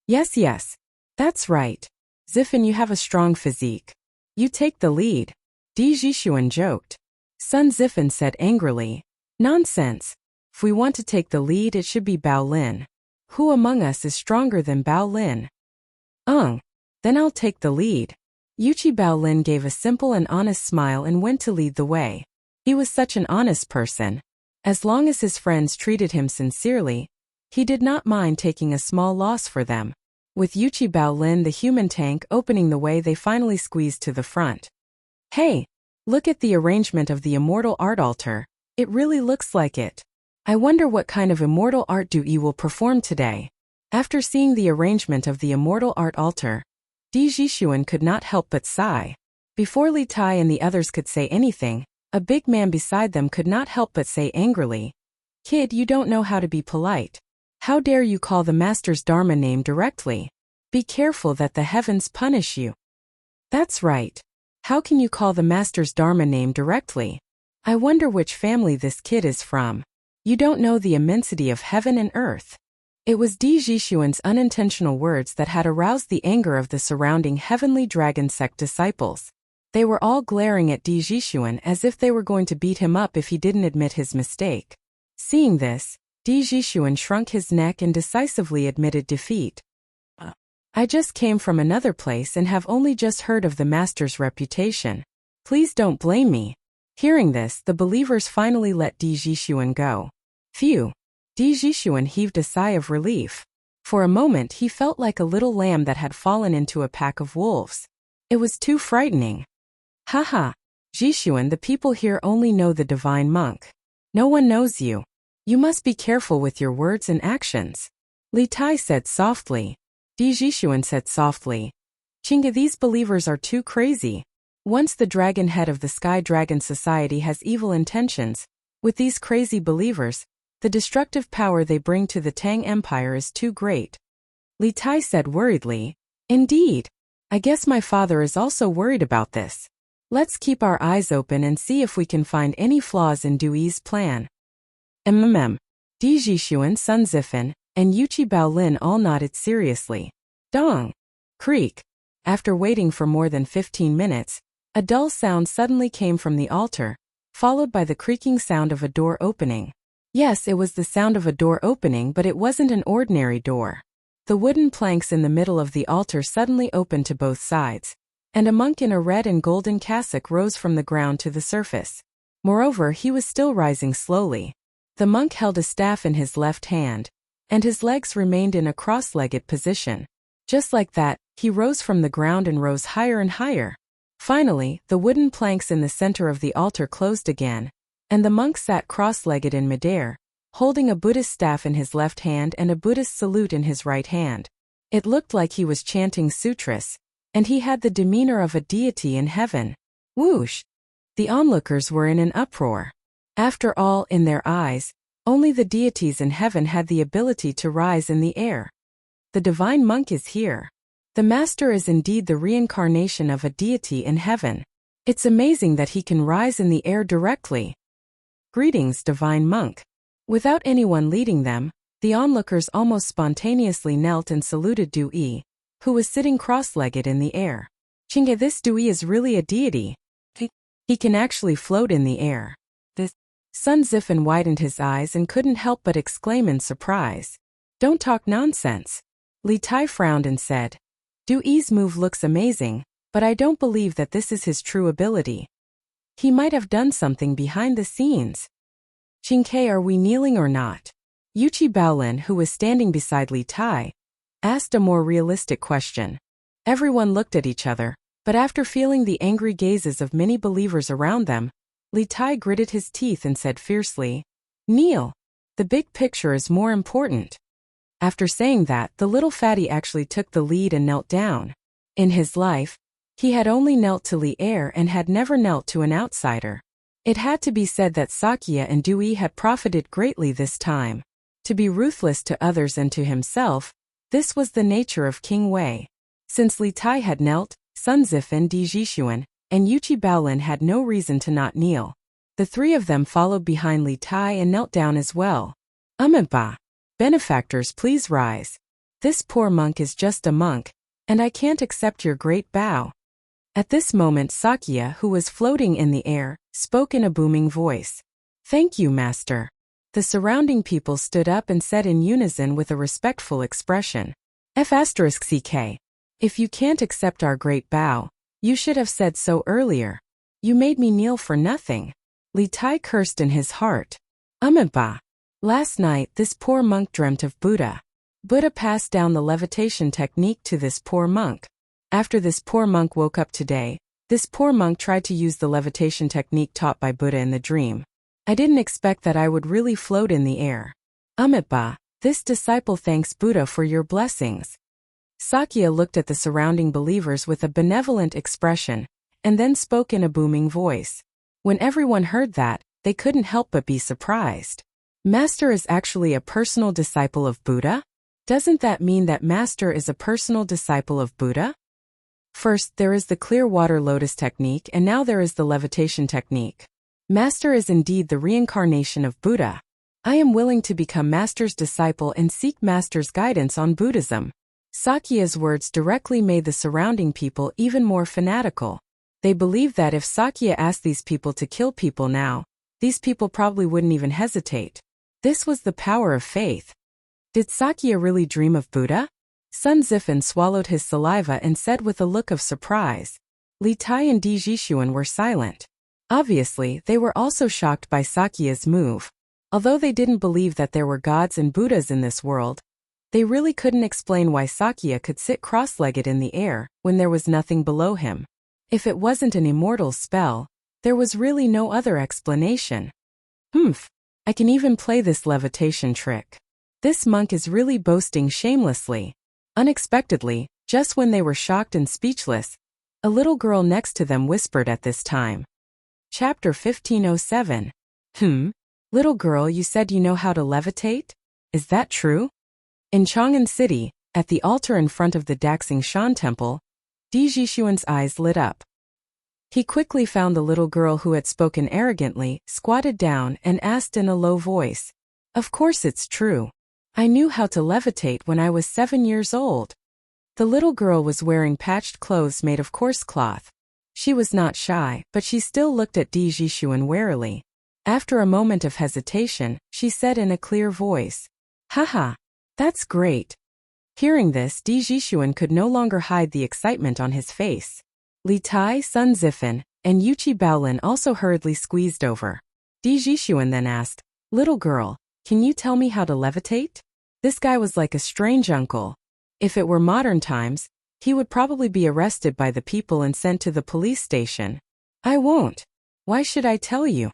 Yes, that's right. Zifen, you have a strong physique. You take the lead. Di Jixuan joked. Sun Zifen said angrily, "Nonsense. If we want to take the lead, it should be Bao Lin. Who among us is stronger than Bao Lin?" Then I'll take the lead." Yuchi Bao Lin gave a simple and honest smile and went to lead the way. He was such an honest person. As long as his friends treated him sincerely, he did not mind taking a small loss for them. With Yuchi Bao Lin the human tank opening the way, they finally squeezed to the front. "Hey, look at the arrangement of the immortal art altar. It really looks like it. I wonder what kind of immortal art Dewey will perform today." After seeing the arrangement of the immortal art altar, Di Jixuan could not help but sigh. Before Li Tai and the others could say anything, a big man beside them could not help but say angrily, "Kid, you don't know how to be polite. How dare you call the Master's Dharma name directly? Be careful that the heavens punish you." "That's right. How can you call the Master's Dharma name directly? I wonder which family this kid is from. You don't know the immensity of heaven and earth." It was Di Jixuan's unintentional words that had aroused the anger of the surrounding Heavenly Dragon Sect disciples. They were all glaring at Di Jixuan as if they were going to beat him up if he didn't admit his mistake. Seeing this, Di Jixuan shrunk his neck and decisively admitted defeat. "I just came from another place and have only just heard of the Master's reputation. Please don't blame me." Hearing this, the believers finally let Di Jixuan go. Phew! Di Jixuan heaved a sigh of relief. For a moment he felt like a little lamb that had fallen into a pack of wolves. It was too frightening. "Haha! Jixuan, the people here only know the divine monk. No one knows you. You must be careful with your words and actions." Li Tai said softly. Di Jixuan said softly, "Chinga, these believers are too crazy. Once the dragon head of the Sky Dragon Society has evil intentions, with these crazy believers, the destructive power they bring to the Tang Empire is too great." Li Tai said worriedly, "Indeed. I guess my father is also worried about this. Let's keep our eyes open and see if we can find any flaws in Dewey's plan." Di Jixuan, Sun Zifen, and Yuchi Bao Lin all nodded seriously. Dong! Creak! After waiting for more than 15 minutes, a dull sound suddenly came from the altar, followed by the creaking sound of a door opening. Yes, it was the sound of a door opening, but it wasn't an ordinary door. The wooden planks in the middle of the altar suddenly opened to both sides, and a monk in a red and golden cassock rose from the ground to the surface. Moreover, he was still rising slowly. The monk held a staff in his left hand, and his legs remained in a cross-legged position. Just like that, he rose from the ground and rose higher and higher. Finally, the wooden planks in the center of the altar closed again, and the monk sat cross-legged in midair, holding a Buddhist staff in his left hand and a Buddhist salute in his right hand. It looked like he was chanting sutras, and he had the demeanor of a deity in heaven. Whoosh! The onlookers were in an uproar. After all, in their eyes, only the deities in heaven had the ability to rise in the air. The divine monk is here. The master is indeed the reincarnation of a deity in heaven. It's amazing that he can rise in the air directly. Greetings, divine monk. Without anyone leading them, the onlookers almost spontaneously knelt and saluted Dui, who was sitting cross-legged in the air. Chinga, this Dui is really a deity. He can actually float in the air. Sun Zifen widened his eyes and couldn't help but exclaim in surprise. Don't talk nonsense. Li Tai frowned and said, Dui's move looks amazing, but I don't believe that this is his true ability. He might have done something behind the scenes. Qingke, are we kneeling or not? Yuchi Baolin, who was standing beside Li Tai, asked a more realistic question. Everyone looked at each other, but after feeling the angry gazes of many believers around them, Li Tai gritted his teeth and said fiercely, Kneel. The big picture is more important. After saying that, the little fatty actually took the lead and knelt down. In his life, he had only knelt to Li Er and had never knelt to an outsider. It had to be said that Sakya and Dui had profited greatly this time. To be ruthless to others and to himself, this was the nature of King Wei. Since Li Tai had knelt, Sun Zifen, Di Jixuan, and Yuchi Baolin had no reason to not kneel. The three of them followed behind Li Tai and knelt down as well. Ba. Benefactors, please rise. This poor monk is just a monk, and I can't accept your great bow. At this moment Sakya, who was floating in the air, spoke in a booming voice. Thank you, master. The surrounding people stood up and said in unison with a respectful expression. F***ck. If you can't accept our great bow, you should have said so earlier. You made me kneel for nothing. Li Tai cursed in his heart. Ba. Last night this poor monk dreamt of Buddha. Buddha passed down the levitation technique to this poor monk. After this poor monk woke up today, this poor monk tried to use the levitation technique taught by Buddha in the dream. I didn't expect that I would really float in the air. Ba. This disciple thanks Buddha for your blessings. Sakya looked at the surrounding believers with a benevolent expression, and then spoke in a booming voice. When everyone heard that, they couldn't help but be surprised. Master is actually a personal disciple of Buddha? Doesn't that mean that Master is a personal disciple of Buddha? First, there is the clear water lotus technique, and now there is the levitation technique. Master is indeed the reincarnation of Buddha. I am willing to become Master's disciple and seek Master's guidance on Buddhism. Sakya's words directly made the surrounding people even more fanatical. They believed that if Sakya asked these people to kill people now, these people probably wouldn't even hesitate. This was the power of faith. Did Sakya really dream of Buddha? Sun Zifen swallowed his saliva and said with a look of surprise. Li Tai and Di Jixuan were silent. Obviously, they were also shocked by Sakya's move. Although they didn't believe that there were gods and Buddhas in this world, they really couldn't explain why Sakya could sit cross-legged in the air when there was nothing below him. If it wasn't an immortal spell, there was really no other explanation. I can even play this levitation trick. This monk is really boasting shamelessly. Unexpectedly, just when they were shocked and speechless, a little girl next to them whispered at this time. Chapter 1507. Little girl, you said you know how to levitate? Is that true? In Chang'an City, at the altar in front of the Daxing Shan temple, Di Jixuan's eyes lit up. He quickly found the little girl who had spoken arrogantly, squatted down, and asked in a low voice. Of course it's true. I knew how to levitate when I was 7 years old. The little girl was wearing patched clothes made of coarse cloth. She was not shy, but she still looked at Di Jixuan warily. After a moment of hesitation, she said in a clear voice, Haha, that's great. Hearing this, Di Jixuan could no longer hide the excitement on his face. Li Tai, Sun Zifen, and Yuchi Baolin also hurriedly squeezed over. Di Jixuan then asked, Little girl, can you tell me how to levitate? This guy was like a strange uncle. If it were modern times, he would probably be arrested by the people and sent to the police station. I won't. Why should I tell you?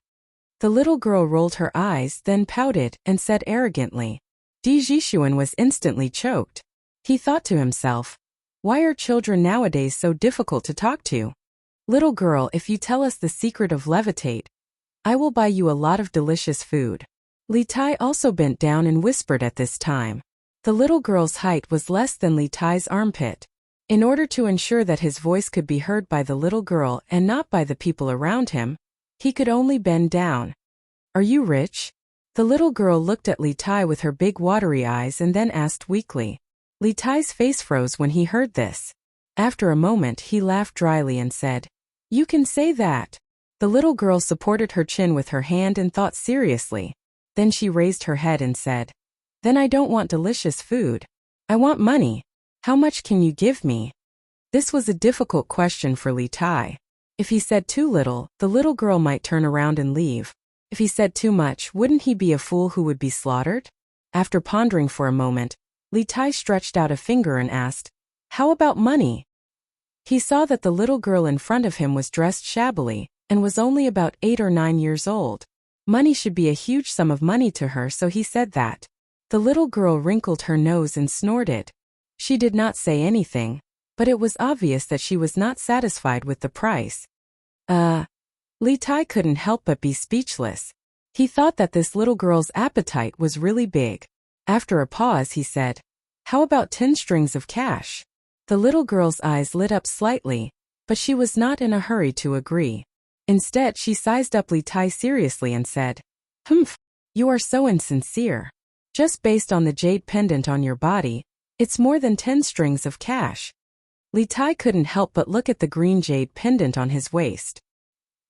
The little girl rolled her eyes, then pouted, and said arrogantly. Di Jishuan was instantly choked. He thought to himself, why are children nowadays so difficult to talk to? Little girl, if you tell us the secret of levitate, I will buy you a lot of delicious food. Li Tai also bent down and whispered at this time. The little girl's height was less than Li Tai's armpit. In order to ensure that his voice could be heard by the little girl and not by the people around him, he could only bend down. Are you rich? The little girl looked at Li Tai with her big watery eyes and then asked weakly. Li Tai's face froze when he heard this. After a moment he laughed dryly and said, You can say that. The little girl supported her chin with her hand and thought seriously. Then she raised her head and said, Then I don't want delicious food. I want money. How much can you give me? This was a difficult question for Li Tai. If he said too little, the little girl might turn around and leave. If he said too much, wouldn't he be a fool who would be slaughtered? After pondering for a moment, Li Tai stretched out a finger and asked, How about money? He saw that the little girl in front of him was dressed shabbily, and was only about 8 or 9 years old. Money should be a huge sum of money to her, so he said that. The little girl wrinkled her nose and snorted. She did not say anything, but it was obvious that she was not satisfied with the price. Li Tai couldn't help but be speechless. He thought that this little girl's appetite was really big. After a pause he said, How about 10 strings of cash? The little girl's eyes lit up slightly, but she was not in a hurry to agree. Instead she sized up Li Tai seriously and said, Humph, you are so insincere. Just based on the jade pendant on your body, it's more than 10 strings of cash. Li Tai couldn't help but look at the green jade pendant on his waist.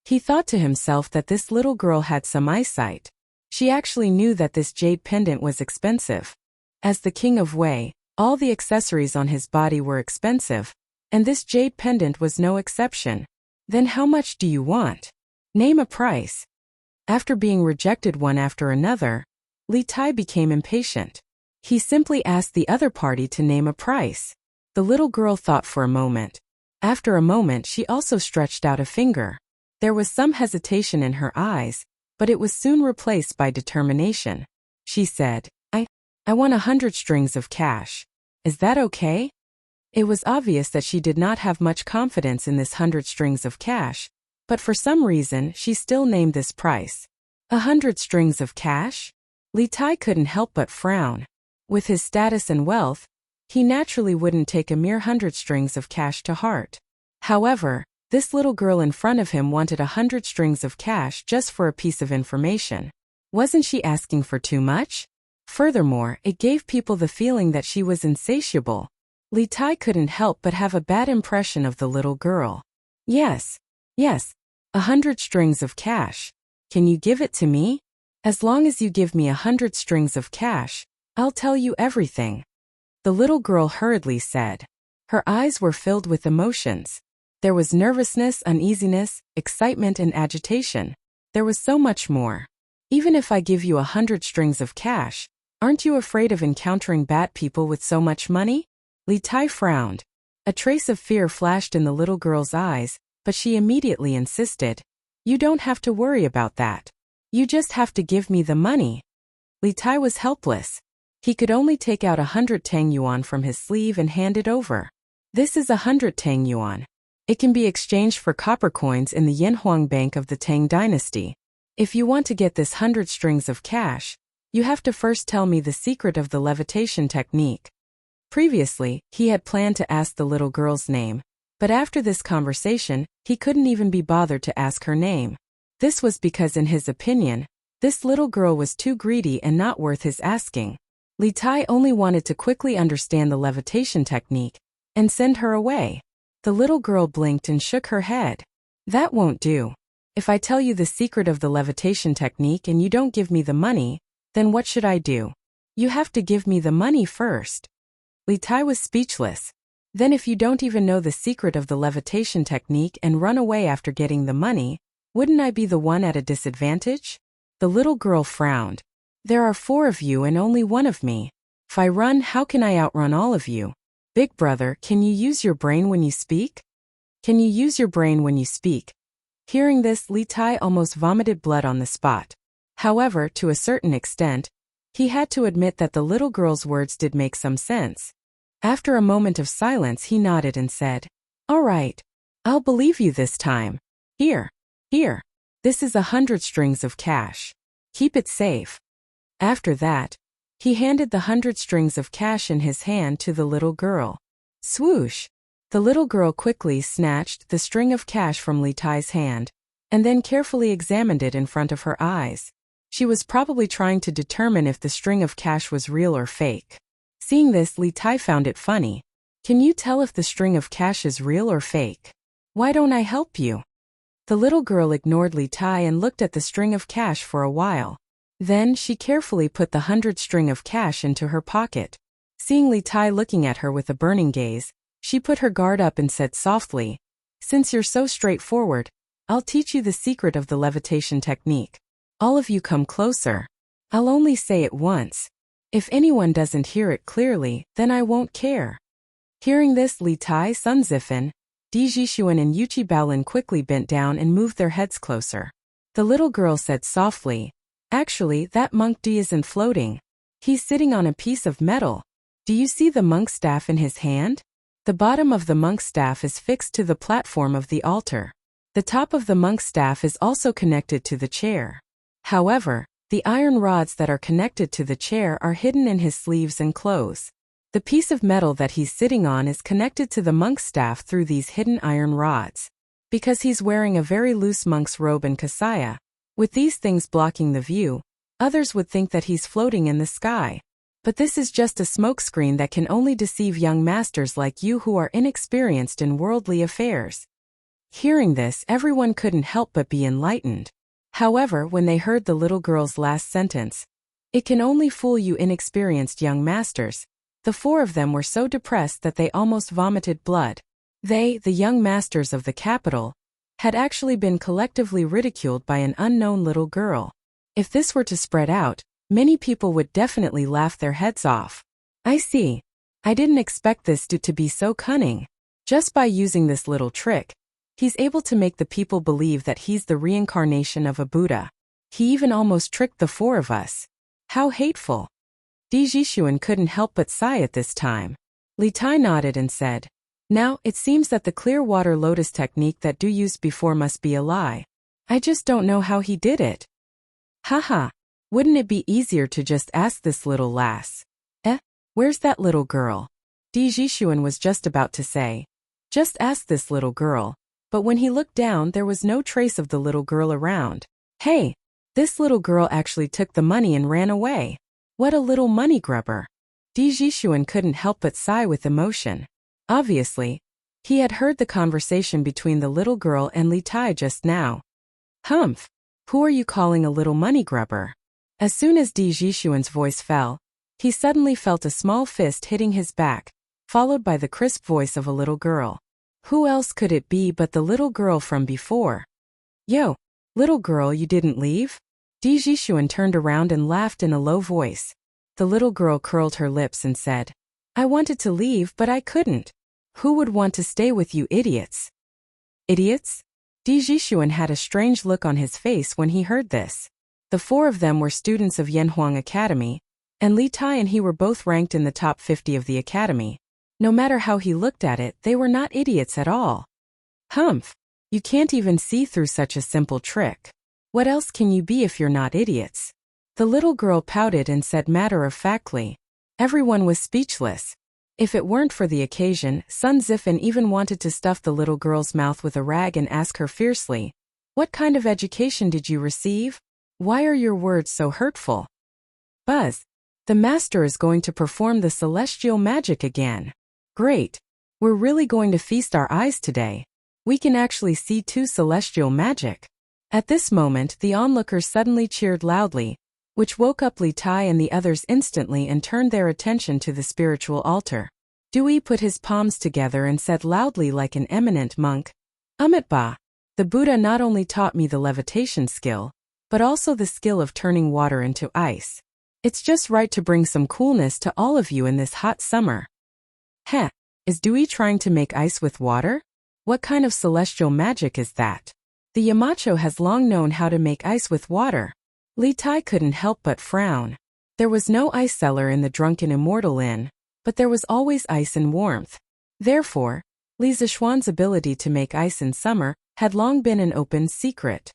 He thought to himself that this little girl had some eyesight. She actually knew that this jade pendant was expensive. As the king of Wei, all the accessories on his body were expensive, and this jade pendant was no exception. Then how much do you want? Name a price. After being rejected one after another, Li Tai became impatient. He simply asked the other party to name a price. The little girl thought for a moment. After a moment she also stretched out a finger. There was some hesitation in her eyes, but it was soon replaced by determination. She said, I want 100 strings of cash. Is that okay? It was obvious that she did not have much confidence in this 100 strings of cash, but for some reason she still named this price. 100 strings of cash? Li Tai couldn't help but frown. With his status and wealth, he naturally wouldn't take a mere 100 strings of cash to heart. However, this little girl in front of him wanted 100 strings of cash just for a piece of information. Wasn't she asking for too much? Furthermore, it gave people the feeling that she was insatiable. Li Tai couldn't help but have a bad impression of the little girl. Yes, 100 strings of cash. Can you give it to me? As long as you give me 100 strings of cash, I'll tell you everything. The little girl hurriedly said. Her eyes were filled with emotions. There was nervousness, uneasiness, excitement, and agitation. There was so much more. Even if I give you 100 strings of cash, aren't you afraid of encountering bad people with so much money? Li Tai frowned. A trace of fear flashed in the little girl's eyes, but she immediately insisted. You don't have to worry about that. You just have to give me the money. Li Tai was helpless. He could only take out 100 Tang Yuan from his sleeve and hand it over. This is 100 Tang Yuan. It can be exchanged for copper coins in the Yanhuang Bank of the Tang Dynasty. If you want to get this 100 strings of cash, you have to first tell me the secret of the levitation technique. Previously, he had planned to ask the little girl's name, but after this conversation, he couldn't even be bothered to ask her name. This was because in his opinion, this little girl was too greedy and not worth his asking. Li Tai only wanted to quickly understand the levitation technique and send her away. The little girl blinked and shook her head. That won't do. If I tell you the secret of the levitation technique and you don't give me the money, then what should I do? You have to give me the money first. Li Tai was speechless. Then if you don't even know the secret of the levitation technique and run away after getting the money, wouldn't I be the one at a disadvantage? The little girl frowned. There are 4 of you and only 1 of me. If I run, how can I outrun all of you? Big brother, can you use your brain when you speak? Can you use your brain when you speak? Hearing this, Li Tai almost vomited blood on the spot. However, to a certain extent, he had to admit that the little girl's words did make some sense. After a moment of silence, he nodded and said, "All right. I'll believe you this time. Here. This is 100 strings of cash. Keep it safe." After that, he handed the 100 strings of cash in his hand to the little girl. Swoosh! The little girl quickly snatched the string of cash from Li Tai's hand, and then carefully examined it in front of her eyes. She was probably trying to determine if the string of cash was real or fake. Seeing this, Li Tai found it funny. "Can you tell if the string of cash is real or fake? Why don't I help you?" The little girl ignored Li Tai and looked at the string of cash for a while. Then she carefully put the 100 string of cash into her pocket. Seeing Li Tai looking at her with a burning gaze, she put her guard up and said softly, "Since you're so straightforward, I'll teach you the secret of the levitation technique. All of you come closer. I'll only say it once. If anyone doesn't hear it clearly, then I won't care." Hearing this, Li Tai, Sun Zifan, Di Jixuan and Yuchi Baolin quickly bent down and moved their heads closer. The little girl said softly, "Actually, that monk Di isn't floating. He's sitting on a piece of metal. Do you see the monk's staff in his hand? The bottom of the monk's staff is fixed to the platform of the altar. The top of the monk's staff is also connected to the chair. However, the iron rods that are connected to the chair are hidden in his sleeves and clothes. The piece of metal that he's sitting on is connected to the monk's staff through these hidden iron rods. Because he's wearing a very loose monk's robe and kasaya, with these things blocking the view, others would think that he's floating in the sky. But this is just a smokescreen that can only deceive young masters like you who are inexperienced in worldly affairs." Hearing this, everyone couldn't help but be enlightened. However, when they heard the little girl's last sentence, "It can only fool you inexperienced young masters," the four of them were so depressed that they almost vomited blood. They, the young masters of the capital, had actually been collectively ridiculed by an unknown little girl. If this were to spread out, many people would definitely laugh their heads off. "I see. I didn't expect this dude to be so cunning. Just by using this little trick, he's able to make the people believe that he's the reincarnation of a Buddha. He even almost tricked the four of us. How hateful." Di Jixuan couldn't help but sigh at this time. Li Tai nodded and said, "Now, it seems that the clear water lotus technique that Du used before must be a lie. I just don't know how he did it." "Haha. Wouldn't it be easier to just ask this little lass? Where's that little girl?" Di Jixuan was just about to say, "Just ask this little girl," but when he looked down, there was no trace of the little girl around. Hey, this little girl actually took the money and ran away. What a little money grubber. Di Jixuan couldn't help but sigh with emotion. Obviously, he had heard the conversation between the little girl and Li Tai just now. "Humph! Who are you calling a little money grubber?" As soon as Di Jixuan's voice fell, he suddenly felt a small fist hitting his back, followed by the crisp voice of a little girl. Who else could it be but the little girl from before? "Yo, little girl, you didn't leave?" Di Jixuan turned around and laughed in a low voice. The little girl curled her lips and said, "I wanted to leave, but I couldn't. Who would want to stay with you idiots?" Idiots? Di Jixuan had a strange look on his face when he heard this. The four of them were students of Yanhuang Academy, and Li Tai and he were both ranked in the top 50 of the academy. No matter how he looked at it, they were not idiots at all. Humph! You can't even see through such a simple trick. What else can you be if you're not idiots? The little girl pouted and said matter-of-factly. Everyone was speechless. If it weren't for the occasion, Sun Zifan even wanted to stuff the little girl's mouth with a rag and ask her fiercely, "What kind of education did you receive? Why are your words so hurtful?" Buzz! The master is going to perform the celestial magic again. Great! We're really going to feast our eyes today. We can actually see two celestial magic. At this moment, the onlookers suddenly cheered loudly, which woke up Li Tai and the others instantly and turned their attention to the spiritual altar. Dewey put his palms together and said loudly like an eminent monk, "Amitba, the Buddha not only taught me the levitation skill, but also the skill of turning water into ice. It's just right to bring some coolness to all of you in this hot summer. Heh, is Dewey trying to make ice with water? What kind of celestial magic is that? The Yamacho has long known how to make ice with water. Li Tai couldn't help but frown. There was no ice cellar in the drunken immortal inn, but there was always ice and warmth. Therefore, Li Zishuan's ability to make ice in summer had long been an open secret.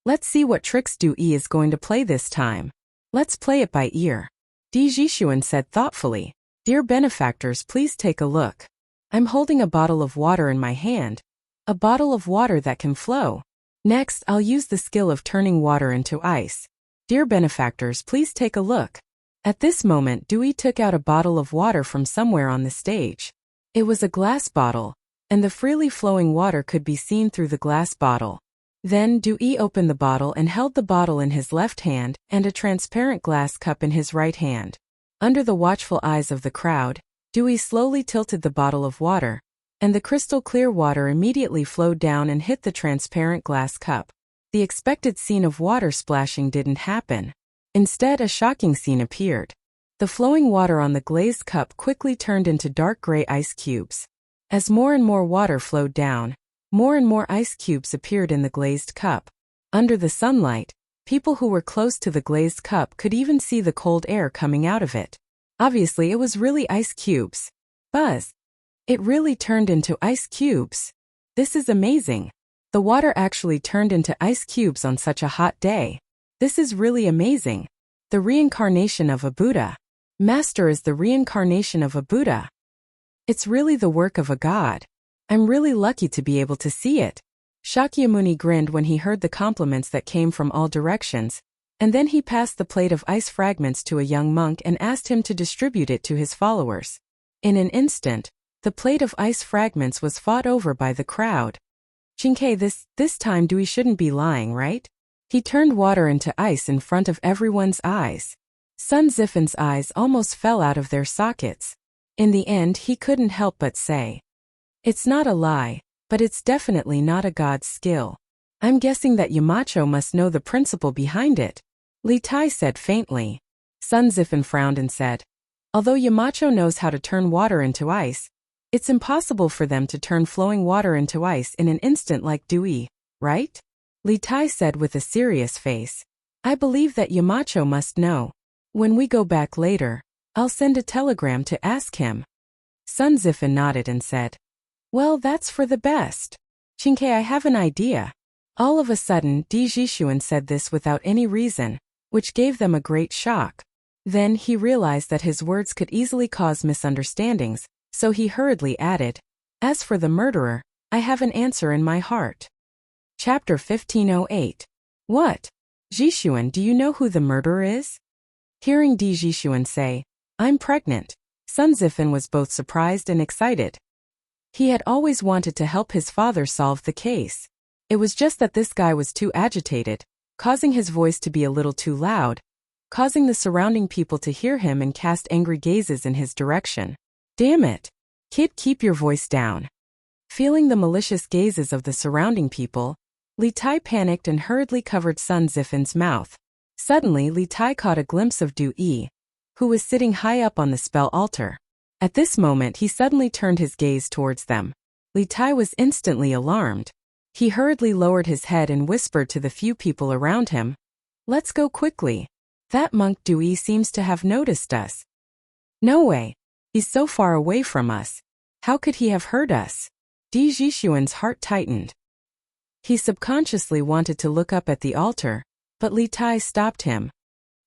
Let's see what tricks Dewey is going to play this time. Let's play it by ear. Di Jishuan said thoughtfully. Dear benefactors, please take a look. I'm holding a bottle of water in my hand. A bottle of water that can flow. Next, I'll use the skill of turning water into ice. Dear benefactors, please take a look. At this moment, Dewey took out a bottle of water from somewhere on the stage. It was a glass bottle, and the freely flowing water could be seen through the glass bottle. Then Dewey opened the bottle and held the bottle in his left hand and a transparent glass cup in his right hand. Under the watchful eyes of the crowd, Dewey slowly tilted the bottle of water, and the crystal clear water immediately flowed down and hit the transparent glass cup. The expected scene of water splashing didn't happen. Instead, a shocking scene appeared. The flowing water on the glazed cup quickly turned into dark gray ice cubes. As more and more water flowed down, more and more ice cubes appeared in the glazed cup. Under the sunlight, people who were close to the glazed cup could even see the cold air coming out of it. Obviously, it was really ice cubes. Buzz! It really turned into ice cubes. This is amazing. The water actually turned into ice cubes on such a hot day. This is really amazing. The reincarnation of a Buddha. Master is the reincarnation of a Buddha. It's really the work of a god. I'm really lucky to be able to see it. Shakyamuni grinned when he heard the compliments that came from all directions, and then he passed the plate of ice fragments to a young monk and asked him to distribute it to his followers. In an instant, the plate of ice fragments was fought over by the crowd. Chinkei, this time Dewey shouldn't be lying, right? He turned water into ice in front of everyone's eyes. Sun Ziffin's eyes almost fell out of their sockets. In the end, he couldn't help but say, "It's not a lie, but it's definitely not a god's skill. I'm guessing that Yamacho must know the principle behind it," Li Tai said faintly. Sun Ziffin frowned and said, "Although Yamacho knows how to turn water into ice, it's impossible for them to turn flowing water into ice in an instant like Dewey, right?" Li Tai said with a serious face. "I believe that Yamacho must know. When we go back later, I'll send a telegram to ask him." Sun Ziffin nodded and said, "Well, that's for the best. Chinkei, I have an idea." All of a sudden, Di Jishuan said this without any reason, which gave them a great shock. Then he realized that his words could easily cause misunderstandings, so he hurriedly added, "As for the murderer, I have an answer in my heart." Chapter 1508. What? Jishuan, do you know who the murderer is? Hearing Di Jishuan say, "I'm pregnant," Sun Ziffin was both surprised and excited. He had always wanted to help his father solve the case. It was just that this guy was too agitated, causing his voice to be a little too loud, causing the surrounding people to hear him and cast angry gazes in his direction. "Damn it! Kid, keep your voice down." Feeling the malicious gazes of the surrounding people, Li Tai panicked and hurriedly covered Sun Ziffin's mouth. Suddenly, Li Tai caught a glimpse of Du Yi, who was sitting high up on the spell altar. At this moment, he suddenly turned his gaze towards them. Li Tai was instantly alarmed. He hurriedly lowered his head and whispered to the few people around him, "Let's go quickly. That monk Du Yi seems to have noticed us." "No way. He's so far away from us. How could he have heard us?" Di Jishuan's heart tightened. He subconsciously wanted to look up at the altar, but Li Tai stopped him.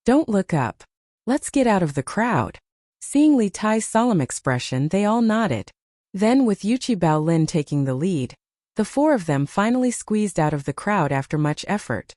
"Don't look up. Let's get out of the crowd." Seeing Li Tai's solemn expression, they all nodded. Then, with Yuchi Baolin taking the lead, the four of them finally squeezed out of the crowd after much effort.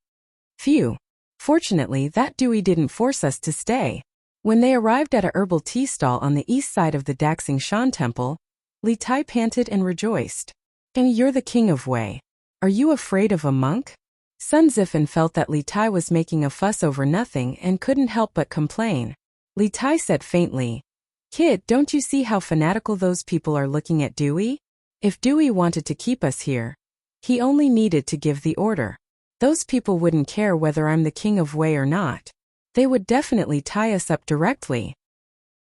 Phew! Fortunately, that Dewey didn't force us to stay. When they arrived at a herbal tea stall on the east side of the Daxing Shan temple, Li Tai panted and rejoiced. "And you're the king of Wei. Are you afraid of a monk?" Sun Ziffin felt that Li Tai was making a fuss over nothing and couldn't help but complain. Li Tai said faintly, "Kid, don't you see how fanatical those people are looking at Dewey? If Dewey wanted to keep us here, he only needed to give the order. Those people wouldn't care whether I'm the king of Wei or not." They would definitely tie us up directly.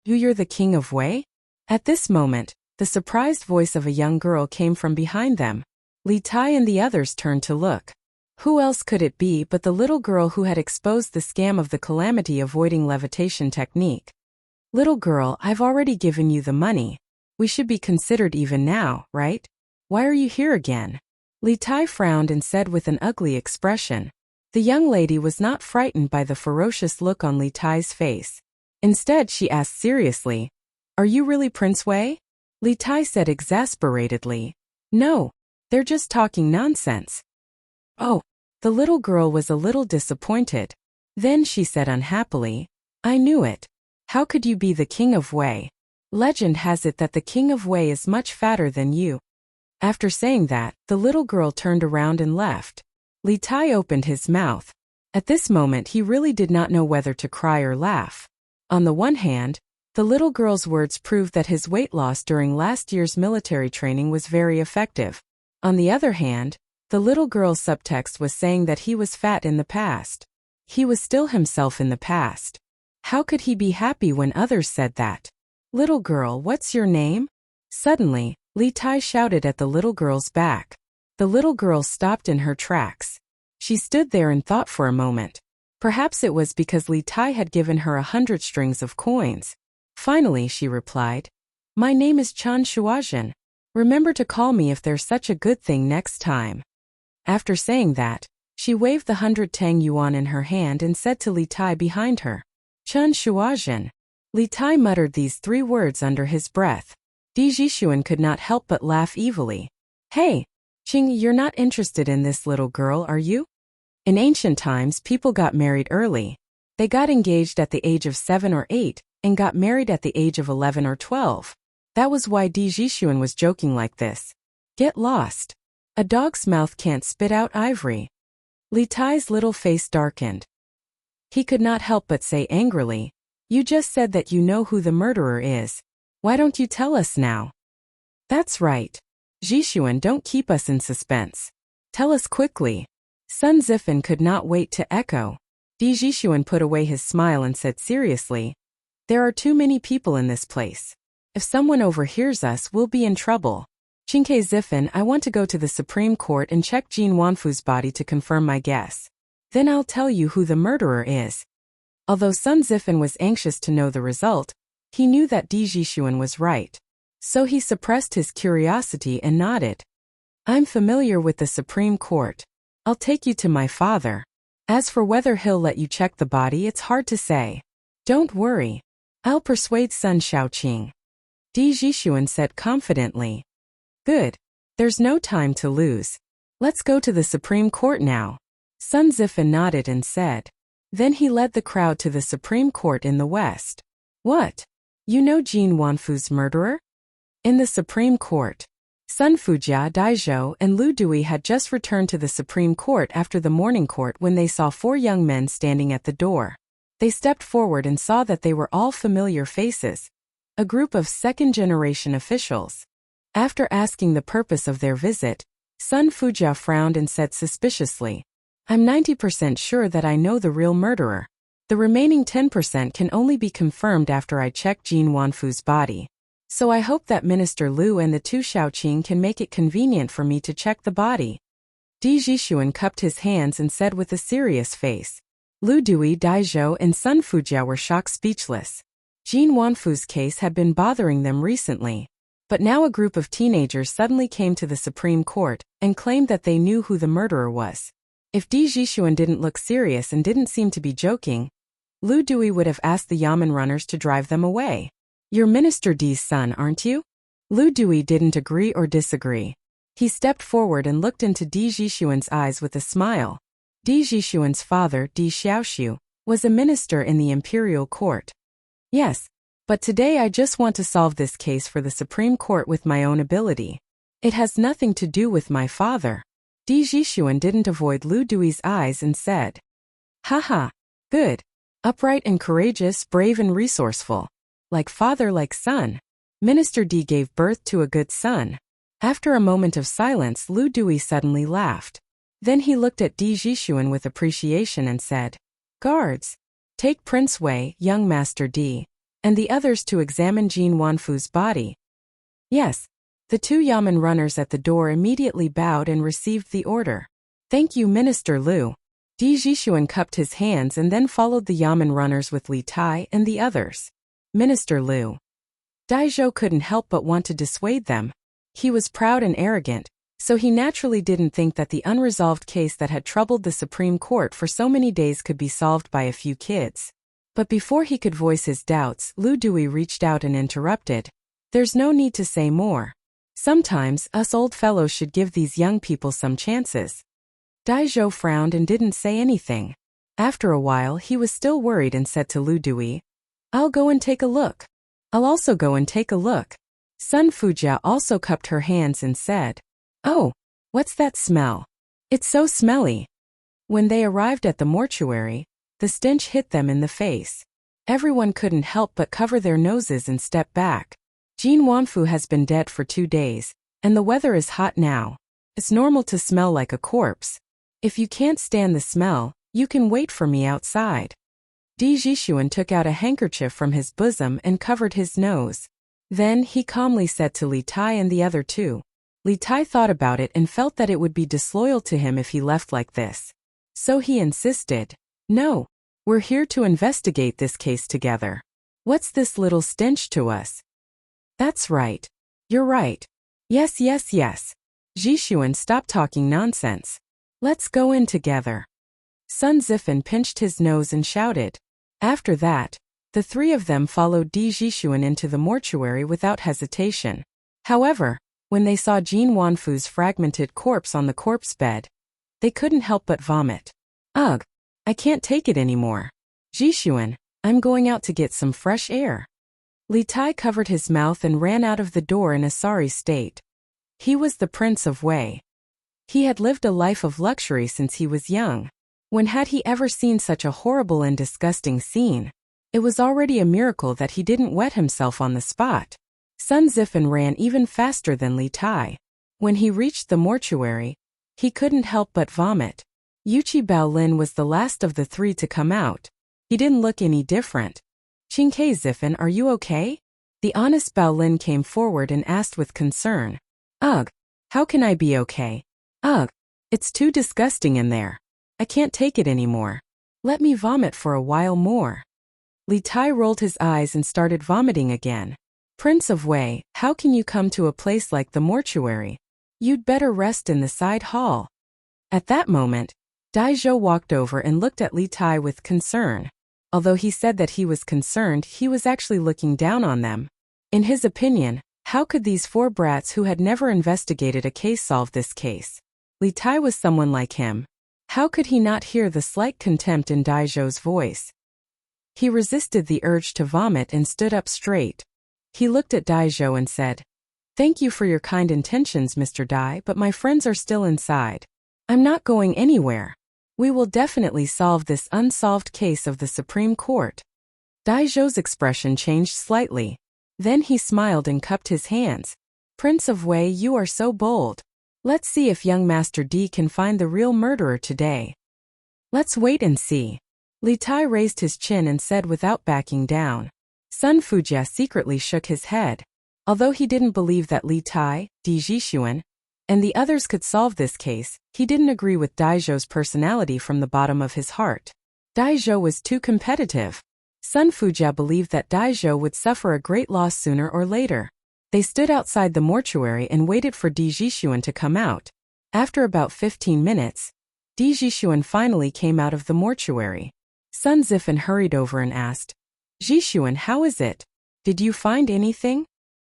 You're the king of Wei? At this moment, the surprised voice of a young girl came from behind them. Li Tai and the others turned to look. Who else could it be but the little girl who had exposed the scam of the calamity-avoiding levitation technique? Little girl, I've already given you the money. We should be considered even now, right? Why are you here again? Li Tai frowned and said with an ugly expression. The young lady was not frightened by the ferocious look on Li Tai's face. Instead, she asked seriously, "Are you really Prince Wei?" Li Tai said exasperatedly, "No, they're just talking nonsense." Oh, the little girl was a little disappointed. Then she said unhappily, "I knew it. How could you be the king of Wei? Legend has it that the king of Wei is much fatter than you." After saying that, the little girl turned around and left. Li Tai opened his mouth. At this moment he really did not know whether to cry or laugh. On the one hand, the little girl's words proved that his weight loss during last year's military training was very effective. On the other hand, the little girl's subtext was saying that he was fat in the past. He was still himself in the past. How could he be happy when others said that? "Little girl, what's your name?" Suddenly, Li Tai shouted at the little girl's back. The little girl stopped in her tracks. She stood there and thought for a moment. Perhaps it was because Li Tai had given her 100 strings of coins. Finally, she replied, "My name is Chan Shuazhen. Remember to call me if there's such a good thing next time." After saying that, she waved the 100 Tang yuan in her hand and said to Li Tai behind her, "Chan Shuazhen." Li Tai muttered these 3 words under his breath. Di Jixuan could not help but laugh evilly. "Hey, Qing, you're not interested in this little girl, are you?" In ancient times, people got married early. They got engaged at the age of 7 or 8, and got married at the age of 11 or 12. That was why Di Jixuan was joking like this. Get lost. A dog's mouth can't spit out ivory. Li Tai's little face darkened. He could not help but say angrily, "You just said that you know who the murderer is. Why don't you tell us now?" "That's right. Jixuan, don't keep us in suspense. Tell us quickly." Sun Zifan could not wait to echo. Di Jixuan put away his smile and said seriously, "There are too many people in this place. If someone overhears us, we'll be in trouble. Qingke Zifan, I want to go to the Supreme Court and check Jin Wanfu's body to confirm my guess. Then I'll tell you who the murderer is." Although Sun Zifan was anxious to know the result, he knew that Di Jixuan was right. So he suppressed his curiosity and nodded. "I'm familiar with the Supreme Court. I'll take you to my father. As for whether he'll let you check the body, it's hard to say. Don't worry. I'll persuade Sun Shaoqing." Di Jixuan said confidently. "Good. There's no time to lose. Let's go to the Supreme Court now." Sun Zifan nodded and said. Then he led the crowd to the Supreme Court in the west. "What? You know Jin Wanfu's murderer?" In the Supreme Court, Sun Fujia, Daizhou, and Lu Dui had just returned to the Supreme Court after the morning court when they saw 4 young men standing at the door. They stepped forward and saw that they were all familiar faces, a group of second-generation officials. After asking the purpose of their visit, Sun Fujia frowned and said suspiciously, "I'm 90% sure that I know the real murderer. The remaining 10% can only be confirmed after I check Jin Wanfu's body. So I hope that Minister Liu and the 2 Shaoqing can make it convenient for me to check the body." Di Jixuan cupped his hands and said with a serious face. Lu Dui, Daizhou, and Sun Fujia were shocked speechless. Jin Wanfu's case had been bothering them recently. But now a group of teenagers suddenly came to the Supreme Court and claimed that they knew who the murderer was. If Di Jixuan didn't look serious and didn't seem to be joking, Lu Dui would have asked the Yamen runners to drive them away. "You're Minister Di's son, aren't you?" Lu Dui didn't agree or disagree. He stepped forward and looked into Di Jixuan's eyes with a smile. Di Jixuan's father, Di Xiaoxiu, was a minister in the imperial court. "Yes, but today I just want to solve this case for the Supreme Court with my own ability. It has nothing to do with my father." Di Jixuan didn't avoid Lu Dui's eyes and said, "Haha, good. Upright and courageous, brave and resourceful. Like father, like son. Minister Di gave birth to a good son." After a moment of silence, Lu Dui suddenly laughed. Then he looked at Di Jixuan with appreciation and said, "Guards, Take Prince Wei, young Master D, and the others to examine Jin Wanfu's body. Yes. The two Yamen runners at the door immediately bowed and received the order. Thank you, Minister Liu. Di Jixuan cupped his hands and then followed the Yamen runners with Li Tai and the others. Minister Liu. Daizhou couldn't help but want to dissuade them. He was proud and arrogant, so he naturally didn't think that the unresolved case that had troubled the Supreme Court for so many days could be solved by a few kids. But before he could voice his doubts, Lu Dui reached out and interrupted. There's no need to say more. Sometimes, us old fellows should give these young people some chances. Daizhou frowned and didn't say anything. After a while he was still worried and said to Lu Dui, I'll go and take a look. I'll also go and take a look. Sun Fujia also cupped her hands and said, Oh, what's that smell? It's so smelly. When they arrived at the mortuary, the stench hit them in the face. Everyone couldn't help but cover their noses and step back. Jin Wanfu has been dead for 2 days, and the weather is hot now. It's normal to smell like a corpse. If you can't stand the smell, you can wait for me outside. Di Jixuan took out a handkerchief from his bosom and covered his nose. Then he calmly said to Li Tai and the other two. Li Tai thought about it and felt that it would be disloyal to him if he left like this. So he insisted, No, we're here to investigate this case together. What's this little stench to us? That's right. You're right. Yes. Jixuan, stop talking nonsense. Let's go in together. Sun Zifan pinched his nose and shouted. After that, the three of them followed Di Jixuan into the mortuary without hesitation. However, when they saw Jin Wanfu's fragmented corpse on the corpse bed, they couldn't help but vomit. Ugh, I can't take it anymore. Jixuan, I'm going out to get some fresh air. Li Tai covered his mouth and ran out of the door in a sorry state. He was the Prince of Wei. He had lived a life of luxury since he was young. When had he ever seen such a horrible and disgusting scene? It was already a miracle that he didn't wet himself on the spot. Sun Zifan ran even faster than Li Tai. When he reached the mortuary, he couldn't help but vomit. Yuchi Baolin was the last of the three to come out. He didn't look any different. Qingke Zifan, are you okay? The honest Baolin came forward and asked with concern. Ugh, how can I be okay? Ugh, it's too disgusting in there. I can't take it anymore. Let me vomit for a while more. Li Tai rolled his eyes and started vomiting again. Prince of Wei, how can you come to a place like the mortuary? You'd better rest in the side hall. At that moment, Daizhou walked over and looked at Li Tai with concern. Although he said that he was concerned, he was actually looking down on them. In his opinion, how could these 4 brats who had never investigated a case solve this case? Li Tai was someone like him. How could he not hear the slight contempt in Daizhou's voice? He resisted the urge to vomit and stood up straight. He looked at Daizhou and said, Thank you for your kind intentions, Mr. Dai, but my friends are still inside. I'm not going anywhere. We will definitely solve this unsolved case of the Supreme Court. Daizhou's expression changed slightly. Then he smiled and cupped his hands. Prince of Wei, you are so bold. Let's see if young Master D can find the real murderer today. Let's wait and see. Li Tai raised his chin and said without backing down. Sun Fujia secretly shook his head. Although he didn't believe that Li Tai, Di Jixuan, and the others could solve this case, he didn't agree with Daizhou's personality from the bottom of his heart. Daizhou was too competitive. Sun Fujia believed that Daizhou would suffer a great loss sooner or later. They stood outside the mortuary and waited for Di Jixuan to come out. After about 15 minutes, Di Jixuan finally came out of the mortuary. Sun Zifan hurried over and asked, Jixuan, how is it? Did you find anything?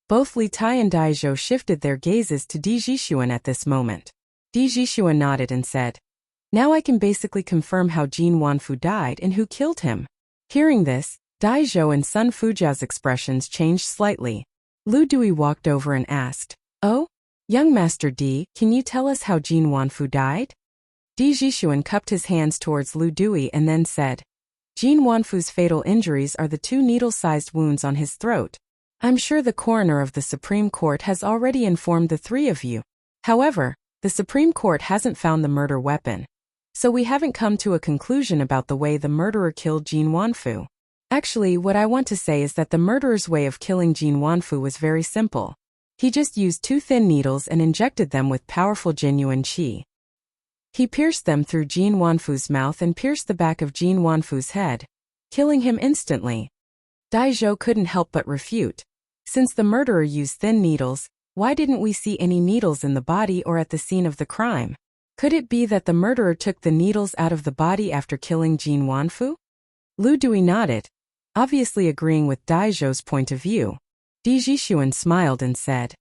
Both Li Tai and Daizhou shifted their gazes to Di Jixuan at this moment. Di Jixuan nodded and said, Now I can basically confirm how Jin Wanfu died and who killed him. Hearing this, Daizhou and Sun Fujia's expressions changed slightly. Lu Dui walked over and asked, Oh? Young Master D, can you tell us how Jin Wanfu died? Di Jixuan cupped his hands towards Lu Dui and then said, Jin Wanfu's fatal injuries are the 2 needle-sized wounds on his throat. I'm sure the coroner of the Supreme Court has already informed the 3 of you. However, the Supreme Court hasn't found the murder weapon. So we haven't come to a conclusion about the way the murderer killed Jin Wanfu. Actually, what I want to say is that the murderer's way of killing Jin Wanfu was very simple. He just used 2 thin needles and injected them with powerful genuine qi. He pierced them through Jin Wanfu's mouth and pierced the back of Jin Wanfu's head, killing him instantly. Dai Zhou couldn't help but refute. Since the murderer used thin needles, why didn't we see any needles in the body or at the scene of the crime? Could it be that the murderer took the needles out of the body after killing Jin Wanfu? Lu Dui nodded, obviously agreeing with Dai Zhou's point of view. Di Jixuan smiled and said,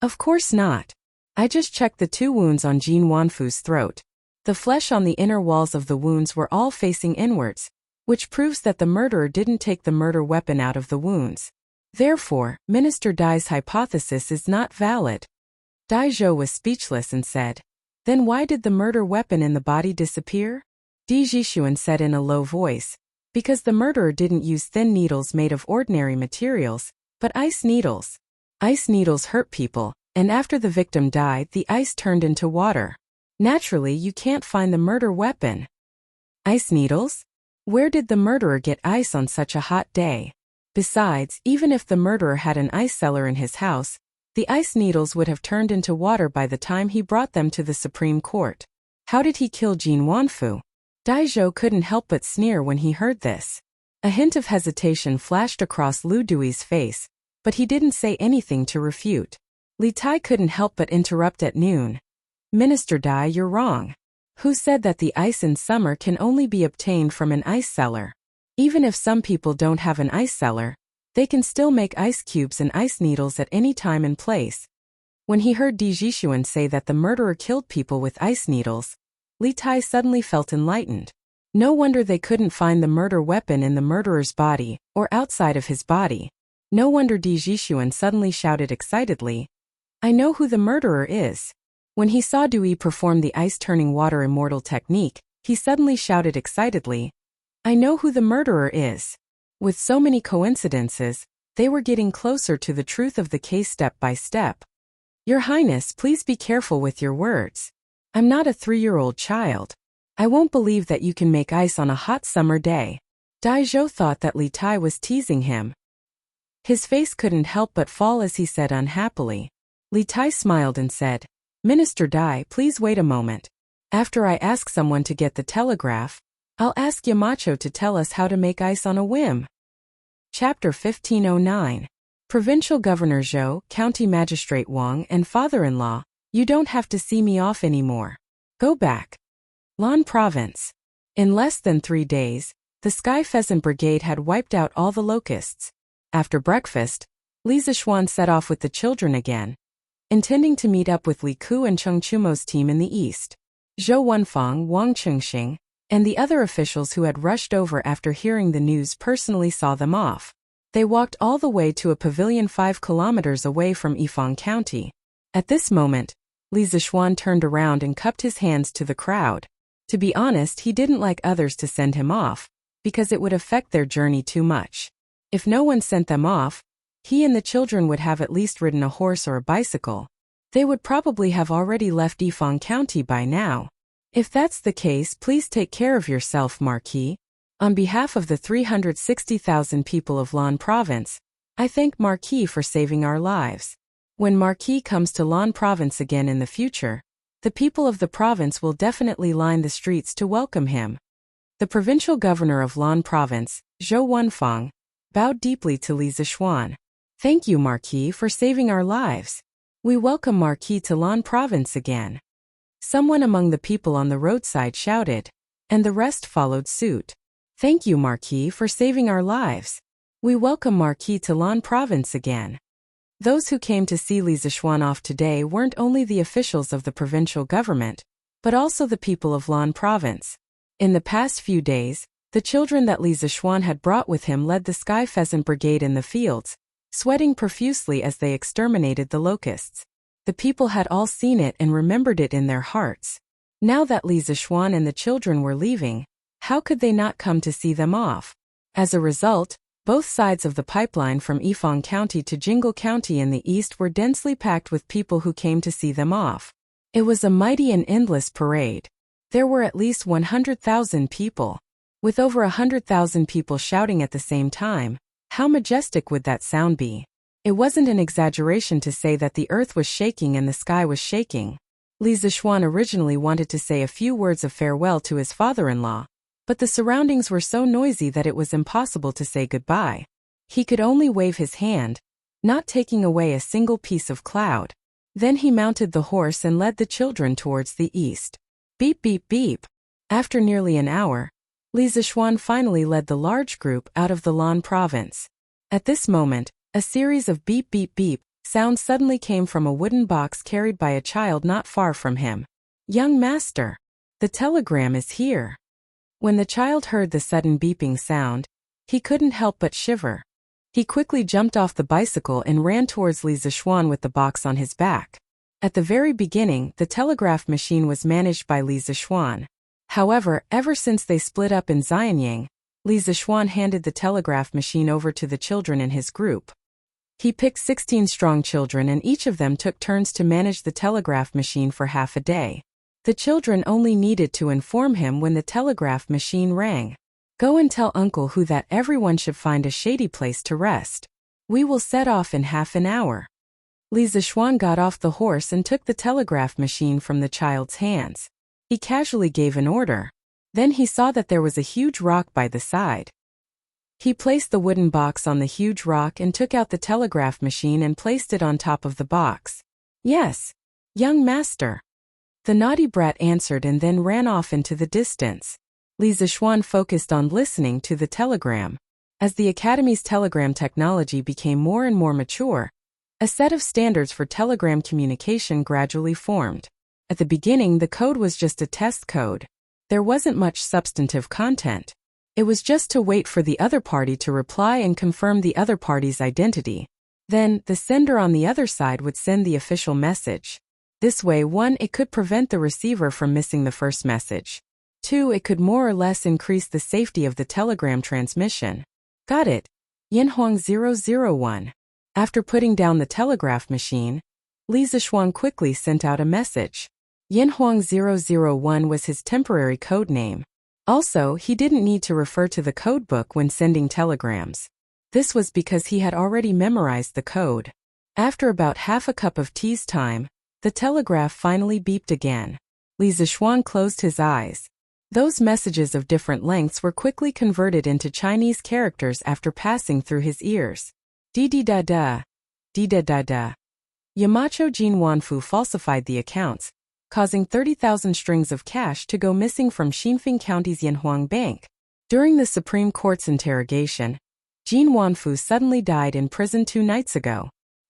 "Of course not. I just checked the 2 wounds on Jin Wanfu's throat. The flesh on the inner walls of the wounds were all facing inwards, which proves that the murderer didn't take the murder weapon out of the wounds. Therefore, Minister Dai's hypothesis is not valid." Dai Zhou was speechless and said, "Then why did the murder weapon in the body disappear?" Di Jixuan said in a low voice, "Because the murderer didn't use thin needles made of ordinary materials, but ice needles. Ice needles hurt people, and after the victim died, the ice turned into water. Naturally, you can't find the murder weapon." Ice needles? Where did the murderer get ice on such a hot day? Besides, even if the murderer had an ice cellar in his house, the ice needles would have turned into water by the time he brought them to the Supreme Court. How did he kill Jin Wanfu? Dai Zhou couldn't help but sneer when he heard this. A hint of hesitation flashed across Lu Dui's face, but he didn't say anything to refute. Li Tai couldn't help but interrupt at noon. "Minister Dai, you're wrong. Who said that the ice in summer can only be obtained from an ice cellar? Even if some people don't have an ice cellar, they can still make ice cubes and ice needles at any time and place." When he heard Di Jixuan say that the murderer killed people with ice needles, Li Tai suddenly felt enlightened. No wonder they couldn't find the murder weapon in the murderer's body, or outside of his body. No wonder Di Jixuan suddenly shouted excitedly, "I know who the murderer is." When he saw Dui perform the ice-turning water immortal technique, he suddenly shouted excitedly, "I know who the murderer is." With so many coincidences, they were getting closer to the truth of the case step by step. "Your Highness, please be careful with your words. I'm not a 3-year-old child. I won't believe that you can make ice on a hot summer day." Dai Zhou thought that Li Tai was teasing him. His face couldn't help but fall as he said unhappily. Li Tai smiled and said, "Minister Dai, please wait a moment. After I ask someone to get the telegraph, I'll ask Yamacho to tell us how to make ice on a whim." Chapter 1509. Provincial Governor Zhou, County Magistrate Wang, and father-in-law, you don't have to see me off anymore. Go back. Lan Province. In less than 3 days, the Sky Pheasant Brigade had wiped out all the locusts. After breakfast, Li Zixuan set off with the children again, intending to meet up with Li Ku and Cheng Chumo's team in the east. Zhou Wenfang, Wang Chengxing, and the other officials who had rushed over after hearing the news personally saw them off. They walked all the way to a pavilion 5 kilometers away from Yifang County. At this moment, Li Zixuan turned around and cupped his hands to the crowd. To be honest, he didn't like others to send him off, because it would affect their journey too much. If no one sent them off, he and the children would have at least ridden a horse or a bicycle. They would probably have already left Yifang County by now. If that's the case, please take care of yourself, Marquis. On behalf of the 360,000 people of Lan Province, I thank Marquis for saving our lives. When Marquis comes to Lan Province again in the future, the people of the province will definitely line the streets to welcome him. The provincial governor of Lan Province, Zhou Wenfang, bowed deeply to Li Zixuan. "Thank you, Marquis, for saving our lives. We welcome Marquis to Lan Province again." Someone among the people on the roadside shouted, and the rest followed suit. "Thank you, Marquis, for saving our lives. We welcome Marquis to Lan Province again." Those who came to see Li Zixuan off today weren't only the officials of the provincial government, but also the people of Lan Province. In the past few days, the children that Li Zixuan had brought with him led the Sky Pheasant Brigade in the fields, sweating profusely as they exterminated the locusts. The people had all seen it and remembered it in their hearts. Now that Li Zixuan and the children were leaving, how could they not come to see them off? As a result, both sides of the pipeline from Yifang County to Jingle County in the east were densely packed with people who came to see them off. It was a mighty and endless parade. There were at least 100,000 people. With over 100,000 people shouting at the same time, how majestic would that sound be? It wasn't an exaggeration to say that the earth was shaking and the sky was shaking. Li Zixuan originally wanted to say a few words of farewell to his father-in-law, but the surroundings were so noisy that it was impossible to say goodbye. He could only wave his hand, not taking away a single piece of cloud. Then he mounted the horse and led the children towards the east. Beep beep beep. After nearly an hour, Li Zixuan finally led the large group out of the Lan province. At this moment, a series of beep beep beep sounds suddenly came from a wooden box carried by a child not far from him. Young master, the telegram is here. When the child heard the sudden beeping sound, he couldn't help but shiver. He quickly jumped off the bicycle and ran towards Li Zixuan with the box on his back. At the very beginning, the telegraph machine was managed by Li Zixuan. However, ever since they split up in Xianyang, Li Zixuan handed the telegraph machine over to the children in his group. He picked 16 strong children and each of them took turns to manage the telegraph machine for half a day. The children only needed to inform him when the telegraph machine rang. Go and tell Uncle Hu that everyone should find a shady place to rest. We will set off in half an hour. Li Zixuan got off the horse and took the telegraph machine from the child's hands. He casually gave an order. Then he saw that there was a huge rock by the side. He placed the wooden box on the huge rock and took out the telegraph machine and placed it on top of the box. Yes, young master. The naughty brat answered and then ran off into the distance. Li Zixuan focused on listening to the telegram. As the Academy's telegram technology became more and more mature, a set of standards for telegram communication gradually formed. At the beginning, the code was just a test code. There wasn't much substantive content. It was just to wait for the other party to reply and confirm the other party's identity. Then, the sender on the other side would send the official message. This way, 1, it could prevent the receiver from missing the first message. 2, it could more or less increase the safety of the telegram transmission. Got it. Yanhuang 001. After putting down the telegraph machine, Li Zixuan quickly sent out a message. Yanhuang 001 was his temporary code name. Also, he didn't need to refer to the code book when sending telegrams. This was because he had already memorized the code. After about half a cup of tea's time, the telegraph finally beeped again. Li Zixuan closed his eyes. Those messages of different lengths were quickly converted into Chinese characters after passing through his ears. Di-di-da-da. Di-da-da-da. Yamacho Jin Wanfu falsified the accounts, causing 30,000 strings of cash to go missing from Xinfeng County's Yanhuang Bank. During the Supreme Court's interrogation, Jin Wanfu suddenly died in prison 2 nights ago.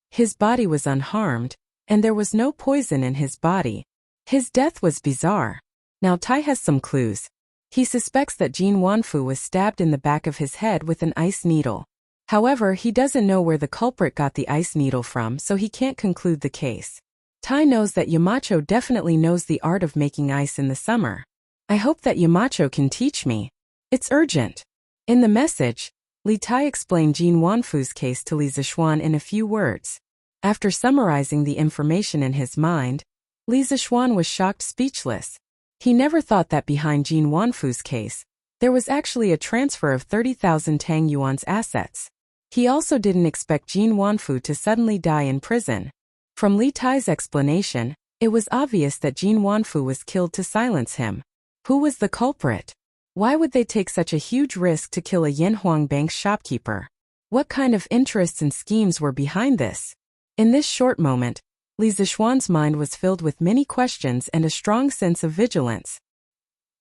His body was unharmed, and there was no poison in his body. His death was bizarre. Now Tai has some clues. He suspects that Jin Wanfu was stabbed in the back of his head with an ice needle. However, he doesn't know where the culprit got the ice needle from, so he can't conclude the case. Tai knows that Yamacho definitely knows the art of making ice in the summer. I hope that Yamacho can teach me. It's urgent. In the message, Li Tai explained Jin Wanfu's case to Li Zixuan in a few words. After summarizing the information in his mind, Li Zixuan was shocked speechless. He never thought that behind Jin Wanfu's case, there was actually a transfer of 30,000 Tang Yuan's assets. He also didn't expect Jin Wanfu to suddenly die in prison. From Li Tai's explanation, it was obvious that Jin Wanfu was killed to silence him. Who was the culprit? Why would they take such a huge risk to kill a Yanhuang Bank shopkeeper? What kind of interests and schemes were behind this? In this short moment, Li Zixuan's mind was filled with many questions and a strong sense of vigilance.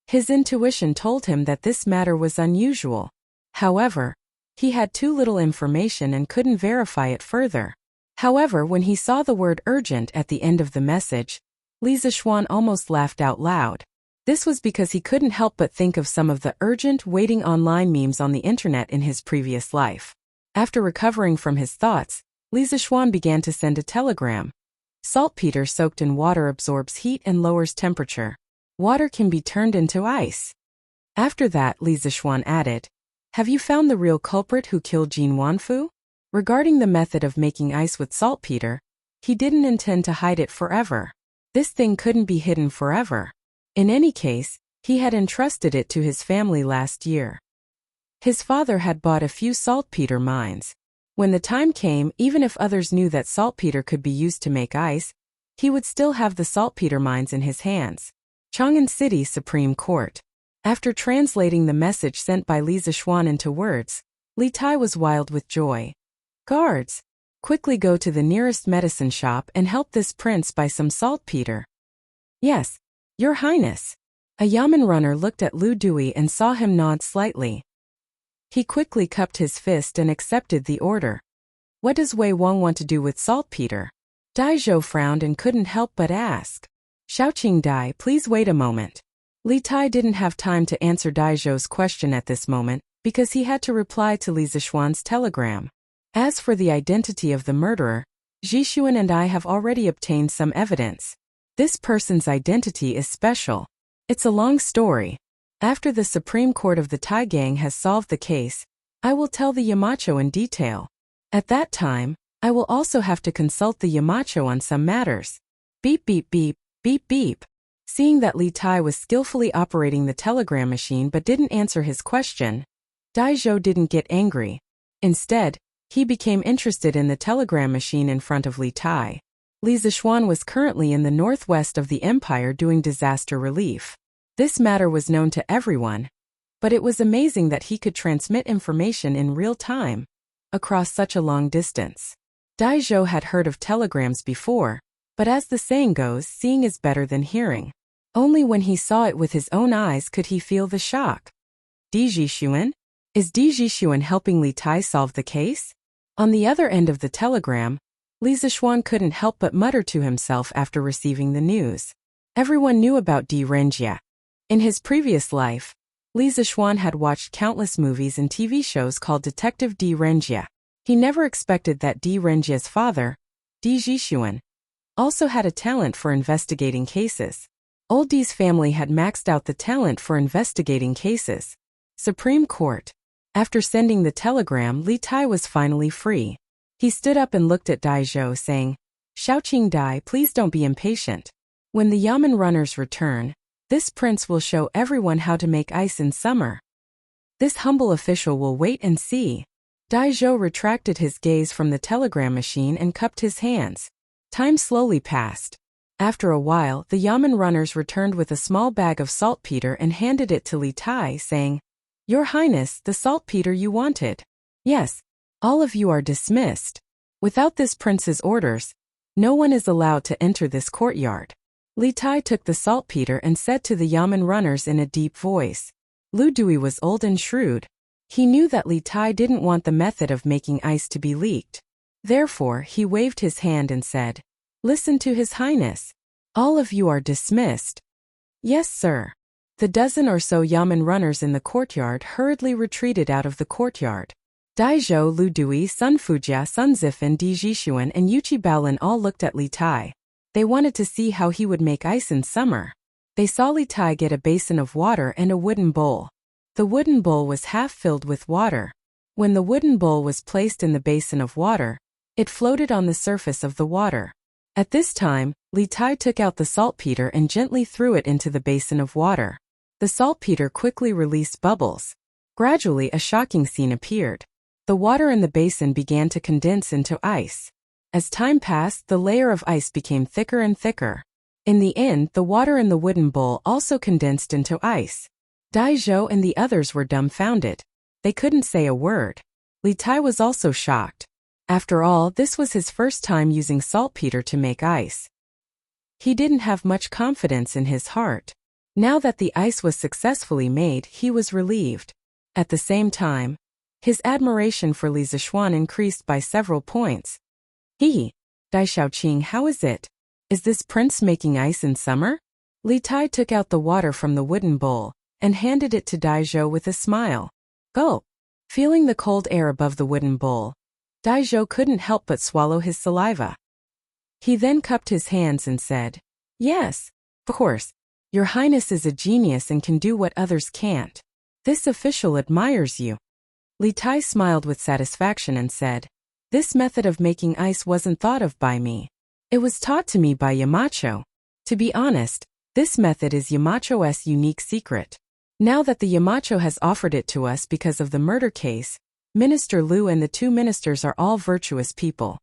His intuition told him that this matter was unusual. However, he had too little information and couldn't verify it further. However, when he saw the word urgent at the end of the message, Li Zixuan almost laughed out loud. This was because he couldn't help but think of some of the urgent waiting online memes on the internet in his previous life. After recovering from his thoughts, Li Zixuan began to send a telegram. Saltpeter soaked in water absorbs heat and lowers temperature. Water can be turned into ice. After that, Li Zixuan added, "Have you found the real culprit who killed Jin Wanfu?" Regarding the method of making ice with saltpeter, he didn't intend to hide it forever. This thing couldn't be hidden forever. In any case, he had entrusted it to his family last year. His father had bought a few saltpeter mines. When the time came, even if others knew that saltpeter could be used to make ice, he would still have the saltpeter mines in his hands. Chang'an City Supreme Court. After translating the message sent by Li Zixuan into words, Li Tai was wild with joy. Guards! Quickly go to the nearest medicine shop and help this prince buy some saltpeter. Yes, Your Highness. A yamen runner looked at Lu Dui and saw him nod slightly. He quickly cupped his fist and accepted the order. What does Wei Wang want to do with saltpeter? Dai Zhou frowned and couldn't help but ask. Xiaoqing Dai, please wait a moment. Li Tai didn't have time to answer Dai Zhou's question at this moment, because he had to reply to Li Zixuan's telegram. As for the identity of the murderer, Zhixuan and I have already obtained some evidence. This person's identity is special. It's a long story. After the Supreme Court of the Tai Gang has solved the case, I will tell the Yamacho in detail. At that time, I will also have to consult the Yamacho on some matters. Beep beep beep, beep beep. Seeing that Li Tai was skillfully operating the telegram machine but didn't answer his question, Dai Zhou didn't get angry. Instead, he became interested in the telegram machine in front of Li Tai. Li Zixuan was currently in the northwest of the empire doing disaster relief. This matter was known to everyone, but it was amazing that he could transmit information in real time across such a long distance. Dai Zhou had heard of telegrams before, but as the saying goes, seeing is better than hearing. Only when he saw it with his own eyes could he feel the shock. Di Zhixuan? Is Di Zhixuan helping Li Tai solve the case? On the other end of the telegram, Li Zixuan couldn't help but mutter to himself after receiving the news. Everyone knew about Di Renjie. In his previous life, Li Zixuan had watched countless movies and TV shows called Detective Di Renjie. He never expected that Di Renjie's father, Di Zhixuan, also had a talent for investigating cases. Old Di's family had maxed out the talent for investigating cases. Supreme Court. After sending the telegram, Li Tai was finally free. He stood up and looked at Dai Zhou, saying, Xiaoqing Dai, please don't be impatient. When the yamen runners return, this prince will show everyone how to make ice in summer. This humble official will wait and see. Dai Zhou retracted his gaze from the telegram machine and cupped his hands. Time slowly passed. After a while, the yamen runners returned with a small bag of saltpeter and handed it to Li Tai, saying, Your Highness, the saltpeter you wanted. Yes, all of you are dismissed. Without this prince's orders, no one is allowed to enter this courtyard. Li Tai took the saltpeter and said to the yamen runners in a deep voice. Lu Dui was old and shrewd. He knew that Li Tai didn't want the method of making ice to be leaked. Therefore, he waved his hand and said, Listen to His Highness. All of you are dismissed. Yes, sir. The dozen or so yamen runners in the courtyard hurriedly retreated out of the courtyard. Dai Zhou, Lu Dui, Sun Fujia, Sun Zifan, Di Zhixuan, and Yuqi Baolin all looked at Li Tai. They wanted to see how he would make ice in summer. They saw Li Tai get a basin of water and a wooden bowl. The wooden bowl was half filled with water. When the wooden bowl was placed in the basin of water, it floated on the surface of the water. At this time, Li Tai took out the saltpeter and gently threw it into the basin of water. The saltpeter quickly released bubbles. Gradually, a shocking scene appeared. The water in the basin began to condense into ice. As time passed, the layer of ice became thicker and thicker. In the end, the water in the wooden bowl also condensed into ice. Dai Zhou and the others were dumbfounded. They couldn't say a word. Li Tai was also shocked. After all, this was his first time using saltpeter to make ice. He didn't have much confidence in his heart. Now that the ice was successfully made, he was relieved. At the same time, his admiration for Li Zixuan increased by several points. Dai Xiaoqing, how is it? Is this prince making ice in summer? Li Tai took out the water from the wooden bowl and handed it to Dai Zhou with a smile. Gulp. Feeling the cold air above the wooden bowl, Dai Zhou couldn't help but swallow his saliva. He then cupped his hands and said, Yes, of course. Your Highness is a genius and can do what others can't. This official admires you. Li Tai smiled with satisfaction and said, This method of making ice wasn't thought of by me. It was taught to me by Yamacho. To be honest, This method is Yamacho's unique secret. Now that the Yamacho has offered it to us because of the murder case, Minister Liu and the two ministers are all virtuous people.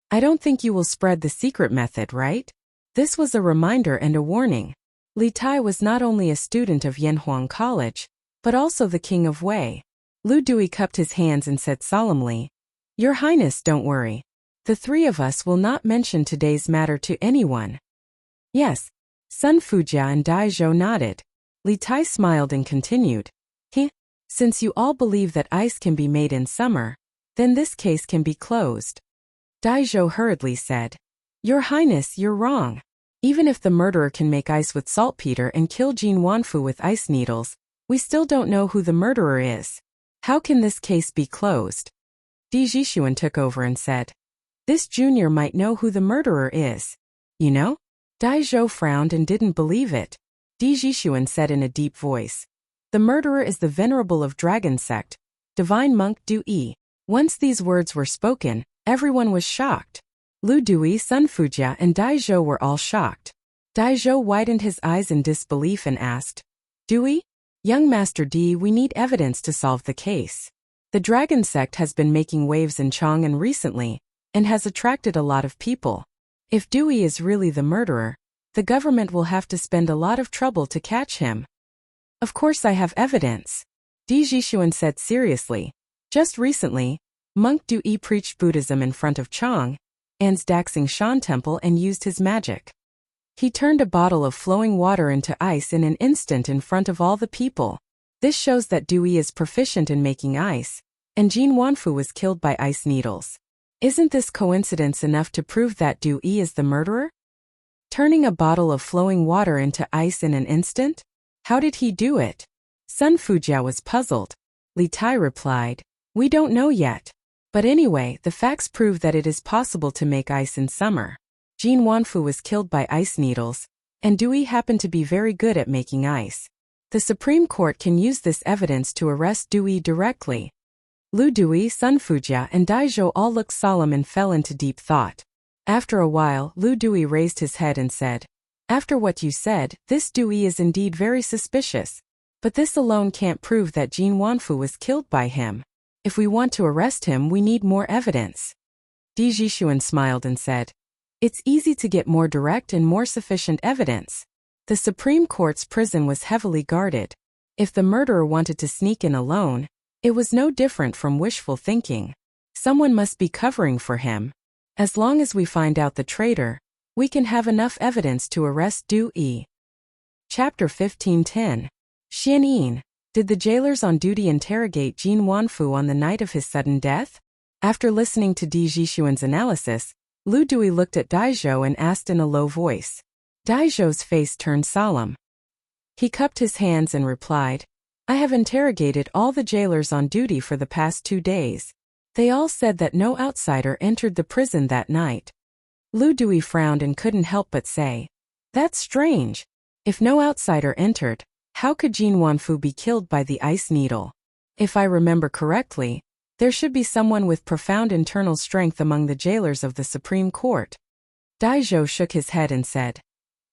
I don't think you will spread the secret method, right? This was a reminder and a warning. Li Tai was not only a student of Yanhuang College, but also the king of Wei. Lu Dui cupped his hands and said solemnly, "Your Highness, don't worry. The three of us will not mention today's matter to anyone." Yes. Sun Fujia and Dai Zhou nodded. Li Tai smiled and continued, Since you all believe that ice can be made in summer, then this case can be closed." Dai Zhou hurriedly said, "Your Highness, you're wrong. Even if the murderer can make ice with saltpeter and kill Jin Wanfu with ice needles, we still don't know who the murderer is. How can this case be closed?" Di Jixuan took over and said, "This junior might know who the murderer is. You know?" Dai Zhou frowned and didn't believe it. Di Jixuan said in a deep voice, "The murderer is the venerable of Dragon Sect, Divine Monk Du Yi." Once these words were spoken, everyone was shocked. Lu Dui, Sun Fujia, and Dai Zhou were all shocked. Dai Zhou widened his eyes in disbelief and asked, "Dui? Young Master Di, we need evidence to solve the case. The Dragon Sect has been making waves in Chang'an recently, and has attracted a lot of people. If Dewey is really the murderer, the government will have to spend a lot of trouble to catch him." "Of course I have evidence," Di Jixuan said seriously. "Just recently, Monk Du Yi preached Buddhism in front of Chang'an's Daxing Shan Temple and used his magic. He turned a bottle of flowing water into ice in an instant in front of all the people. This shows that Dewey is proficient in making ice, and Jin Wanfu was killed by ice needles. Isn't this coincidence enough to prove that Du Yi is the murderer? Turning a bottle of flowing water into ice in an instant? How did he do it?" Sun Fujia was puzzled. Li Tai replied, "We don't know yet. But anyway, the facts prove that it is possible to make ice in summer. Jin Wanfu was killed by ice needles, and Du Yi happened to be very good at making ice. The Supreme Court can use this evidence to arrest Du Yi directly." Lu Dui, Sun Fujia, and Dai Zhou all looked solemn and fell into deep thought. After a while, Lu Dui raised his head and said, "After what you said, this Dui is indeed very suspicious. But this alone can't prove that Jin Wanfu was killed by him. If we want to arrest him, we need more evidence." Di Jixuan smiled and said, "It's easy to get more direct and more sufficient evidence. The Supreme Court's prison was heavily guarded. If the murderer wanted to sneak in alone, it was no different from wishful thinking. Someone must be covering for him. As long as we find out the traitor, we can have enough evidence to arrest Du Yi." Chapter 15:10. Xian Yin. Did the jailers on duty interrogate Jin Wanfu on the night of his sudden death? After listening to Di Jixuan's analysis, Lu Dui looked at Dai Zhou and asked in a low voice. Dai Zhou's face turned solemn. He cupped his hands and replied, "I have interrogated all the jailers on duty for the past 2 days. They all said that no outsider entered the prison that night." Lu Dui frowned and couldn't help but say, "That's strange. If no outsider entered, how could Jin Wanfu be killed by the ice needle? If I remember correctly, there should be someone with profound internal strength among the jailers of the Supreme Court." Dai Zhou shook his head and said,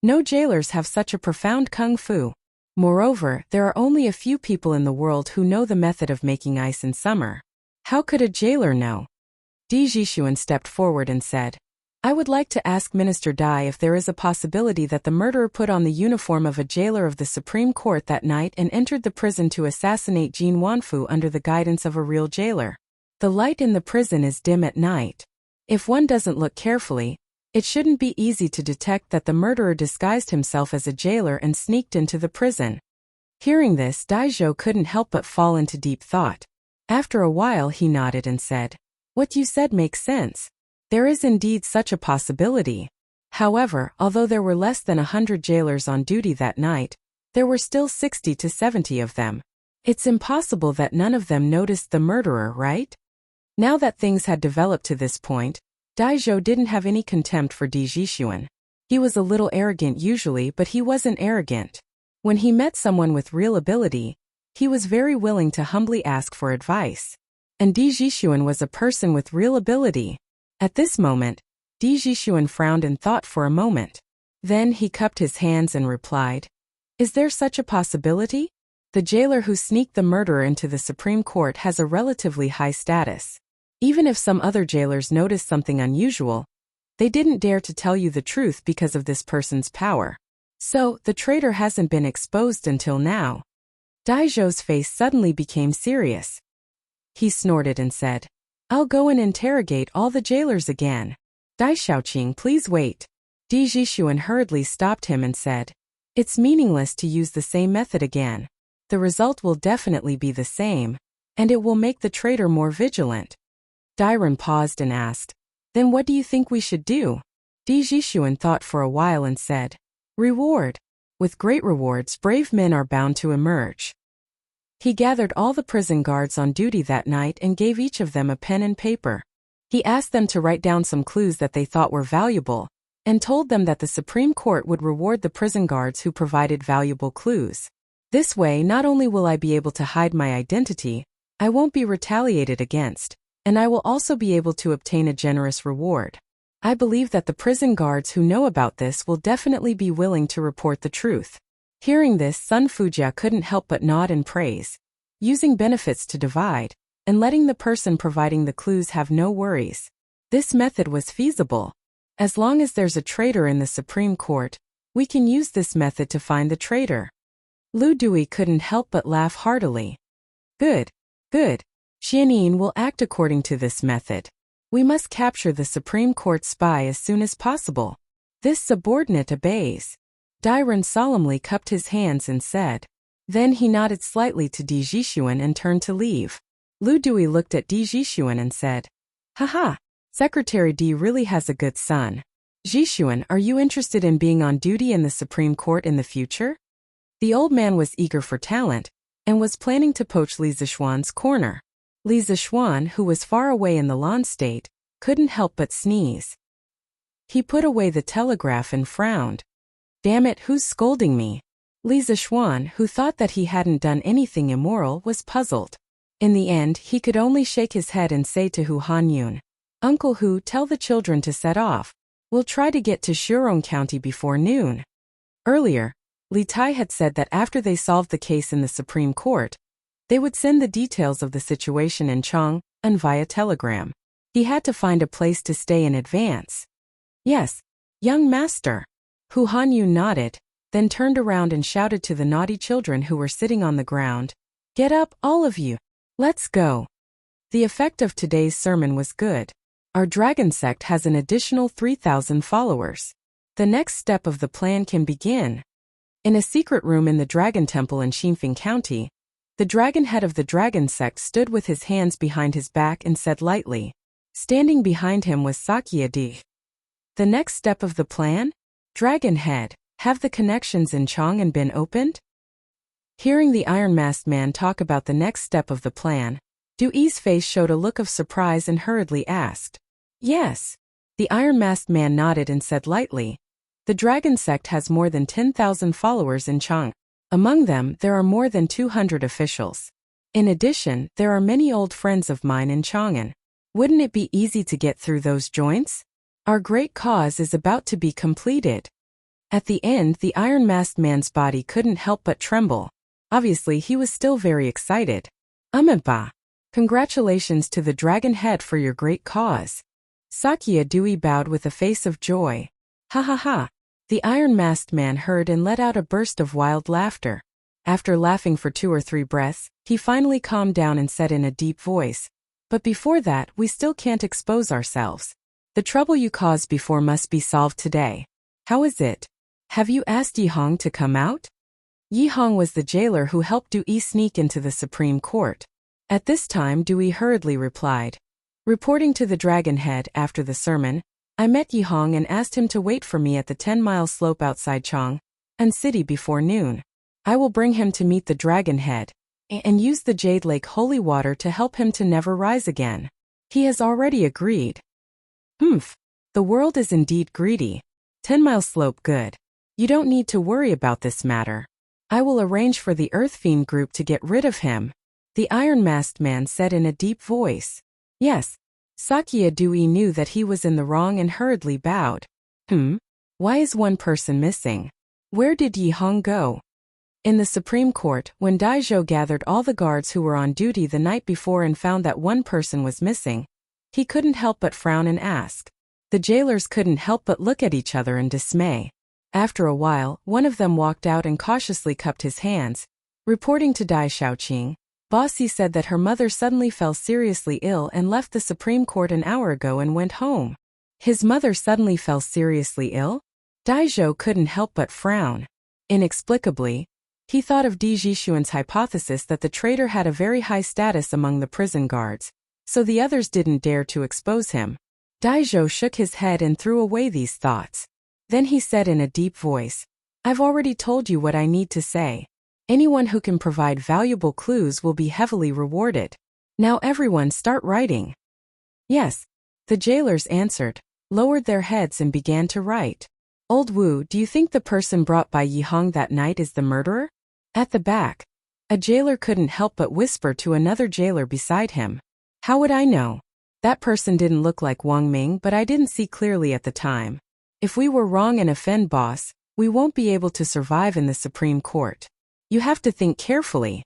"No jailers have such a profound kung fu. Moreover, there are only a few people in the world who know the method of making ice in summer. How could a jailer know?" Di Jixuan stepped forward and said, "I would like to ask Minister Dai if there is a possibility that the murderer put on the uniform of a jailer of the Supreme Court that night and entered the prison to assassinate Jin Wanfu under the guidance of a real jailer. The light in the prison is dim at night. If one doesn't look carefully, it shouldn't be easy to detect that the murderer disguised himself as a jailer and sneaked into the prison." Hearing this, Dai Zhou couldn't help but fall into deep thought. After a while he nodded and said, "What you said makes sense. There is indeed such a possibility. However, although there were less than 100 jailers on duty that night, there were still 60 to 70 of them. It's impossible that none of them noticed the murderer, right?" Now that things had developed to this point, Dai Zhou didn't have any contempt for Di Jixuan. He was a little arrogant usually, but he wasn't arrogant. When he met someone with real ability, he was very willing to humbly ask for advice. And Di Jixuan was a person with real ability. At this moment, Di Jixuan frowned and thought for a moment. Then he cupped his hands and replied, "Is there such a possibility? The jailer who sneaked the murderer into the Supreme Court has a relatively high status. Even if some other jailers noticed something unusual, they didn't dare to tell you the truth because of this person's power. So, the traitor hasn't been exposed until now." Daizhou's face suddenly became serious. He snorted and said, "I'll go and interrogate all the jailers again." "Dai Xiaoqing, please wait." Di Jixuan hurriedly stopped him and said, "It's meaningless to use the same method again. The result will definitely be the same, and it will make the traitor more vigilant." Dairen paused and asked, "Then what do you think we should do?" Di Jixuan thought for a while and said, "Reward. With great rewards, brave men are bound to emerge." He gathered all the prison guards on duty that night and gave each of them a pen and paper. He asked them to write down some clues that they thought were valuable, and told them that the Supreme Court would reward the prison guards who provided valuable clues. This way, not only will I be able to hide my identity, I won't be retaliated against, and I will also be able to obtain a generous reward. I believe that the prison guards who know about this will definitely be willing to report the truth. Hearing this, Sun Fujia couldn't help but nod and praise. Using benefits to divide, and letting the person providing the clues have no worries. This method was feasible. As long as there's a traitor in the Supreme Court, we can use this method to find the traitor. Lu Dui couldn't help but laugh heartily. Good. Xianyin will act according to this method. We must capture the Supreme Court spy as soon as possible. This subordinate obeys. Dairen solemnly cupped his hands and said. Then he nodded slightly to Di Jixuan and turned to leave. Lu Dui looked at Di Jixuan and said, "Haha, Secretary Di really has a good son. Jixuan, are you interested in being on duty in the Supreme Court in the future?" The old man was eager for talent, and was planning to poach Li Zishuan's corner. Li Zishuan, who was far away in the lawn state, couldn't help but sneeze. He put away the telegraph and frowned. "Damn it, who's scolding me?" Li Zishuan, who thought that he hadn't done anything immoral, was puzzled. In the end, he could only shake his head and say to Hu Hanyun, "Uncle Hu, tell the children to set off. We'll try to get to Shurong County before noon." Earlier, Li Tai had said that after they solved the case in the Supreme Court, they would send the details of the situation in Chang'an via telegram. He had to find a place to stay in advance. "Yes, young master." Hu Hanyun nodded, then turned around and shouted to the naughty children who were sitting on the ground, "Get up, all of you. Let's go." The effect of today's sermon was good. Our dragon sect has an additional 3,000 followers. The next step of the plan can begin. In a secret room in the Dragon Temple in Xinfeng County, the dragon head of the dragon sect stood with his hands behind his back and said lightly. Standing behind him was Sakya Di. The next step of the plan? Dragon head, have the connections in Chang'an been opened? Hearing the iron-masked man talk about the next step of the plan, Du Yi's face showed a look of surprise and hurriedly asked. "Yes." The iron-masked man nodded and said lightly. The dragon sect has more than 10,000 followers in Chang'an. Among them, there are more than 200 officials. In addition, there are many old friends of mine in Chang'an. Wouldn't it be easy to get through those joints? Our great cause is about to be completed. At the end, the iron-masked man's body couldn't help but tremble. Obviously, he was still very excited. "Ba. Congratulations to the dragon head for your great cause." Sakya Dui bowed with a face of joy. "Ha ha ha." The iron-masked man heard and let out a burst of wild laughter. After laughing for 2 or 3 breaths, he finally calmed down and said in a deep voice, "But before that, we still can't expose ourselves. The trouble you caused before must be solved today. How is it? Have you asked Yihong to come out?" Yihong was the jailer who helped Du Yi sneak into the Supreme Court. At this time, Du Yi hurriedly replied. Reporting to the dragon head after the sermon, I met Yihong and asked him to wait for me at the 10-mile slope outside Chang'an City before noon. I will bring him to meet the dragon head, and use the Jade Lake holy water to help him to never rise again. He has already agreed. Humph. The world is indeed greedy. 10-mile slope good. You don't need to worry about this matter. I will arrange for the Earth Fiend group to get rid of him. The iron-masked man said in a deep voice. Yes. Sakya Dui knew that he was in the wrong and hurriedly bowed. Why is one person missing? Where did Yi Hong go? In the Supreme Court, when Daizhou gathered all the guards who were on duty the night before and found that one person was missing, he couldn't help but frown and ask. The jailers couldn't help but look at each other in dismay. After a while, one of them walked out and cautiously cupped his hands. Reporting to Dai Xiaoqing, Bossy said that her mother suddenly fell seriously ill and left the Supreme Court an hour ago and went home. His mother suddenly fell seriously ill? Daizhou couldn't help but frown. Inexplicably, he thought of Di Jixuan's hypothesis that the traitor had a very high status among the prison guards, so the others didn't dare to expose him. Daizhou shook his head and threw away these thoughts. Then he said in a deep voice, "I've already told you what I need to say. Anyone who can provide valuable clues will be heavily rewarded. Now everyone start writing." "Yes," the jailers answered, lowered their heads and began to write. "Old Wu, do you think the person brought by Yi Hong that night is the murderer?" At the back, a jailer couldn't help but whisper to another jailer beside him. "How would I know? That person didn't look like Wang Ming, but I didn't see clearly at the time. If we were wrong and offend boss, we won't be able to survive in the Supreme Court. You have to think carefully."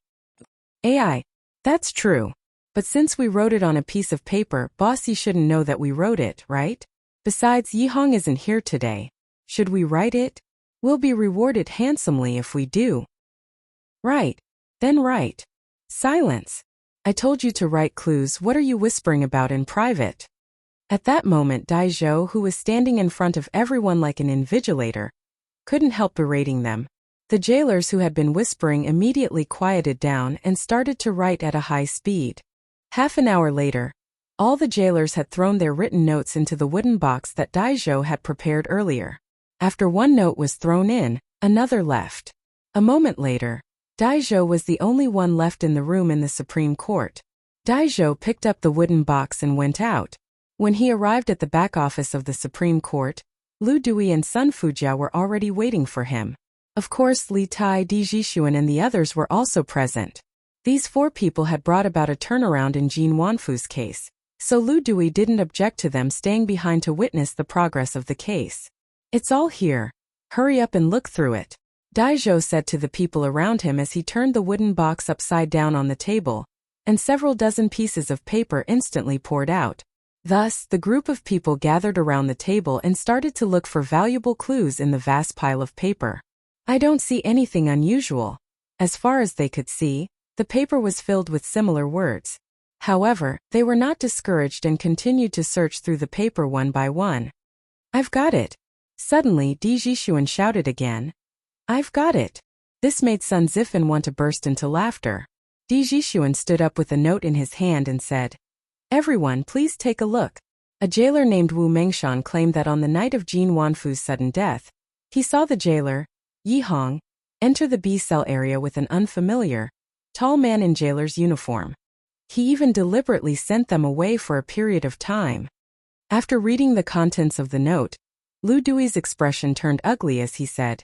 "AI, that's true. But since we wrote it on a piece of paper, bossy shouldn't know that we wrote it, right? Besides, Yi Hong isn't here today. Should we write it? We'll be rewarded handsomely if we do." "Right. Then write." "Silence. I told you to write clues. What are you whispering about in private?" At that moment Daizhou, who was standing in front of everyone like an invigilator, couldn't help berating them. The jailers who had been whispering immediately quieted down and started to write at a high speed. Half an hour later, all the jailers had thrown their written notes into the wooden box that Daizhou had prepared earlier. After one note was thrown in, another left. A moment later, Daizhou was the only one left in the room in the Supreme Court. Daizhou picked up the wooden box and went out. When he arrived at the back office of the Supreme Court, Lu Dui and Sun Fujiao were already waiting for him. Of course, Li Tai, Di Jixuan and the others were also present. These four people had brought about a turnaround in Jin Wanfu's case, so Lu Dui didn't object to them staying behind to witness the progress of the case. "It's all here. Hurry up and look through it," Daizhou said to the people around him as he turned the wooden box upside down on the table, and several dozen pieces of paper instantly poured out. Thus, the group of people gathered around the table and started to look for valuable clues in the vast pile of paper. "I don't see anything unusual." As far as they could see, the paper was filled with similar words. However, they were not discouraged and continued to search through the paper one by one. "I've got it." Suddenly, Di Jixuan shouted again. "I've got it." This made Sun Zifan want to burst into laughter. Di Jixuan stood up with a note in his hand and said, "Everyone, please take a look." A jailer named Wu Mengshan claimed that on the night of Jin Wanfu's sudden death, he saw the jailer, Yi Hong, enter the B-cell area with an unfamiliar, tall man in jailer's uniform. He even deliberately sent them away for a period of time. After reading the contents of the note, Lu Dui's expression turned ugly as he said,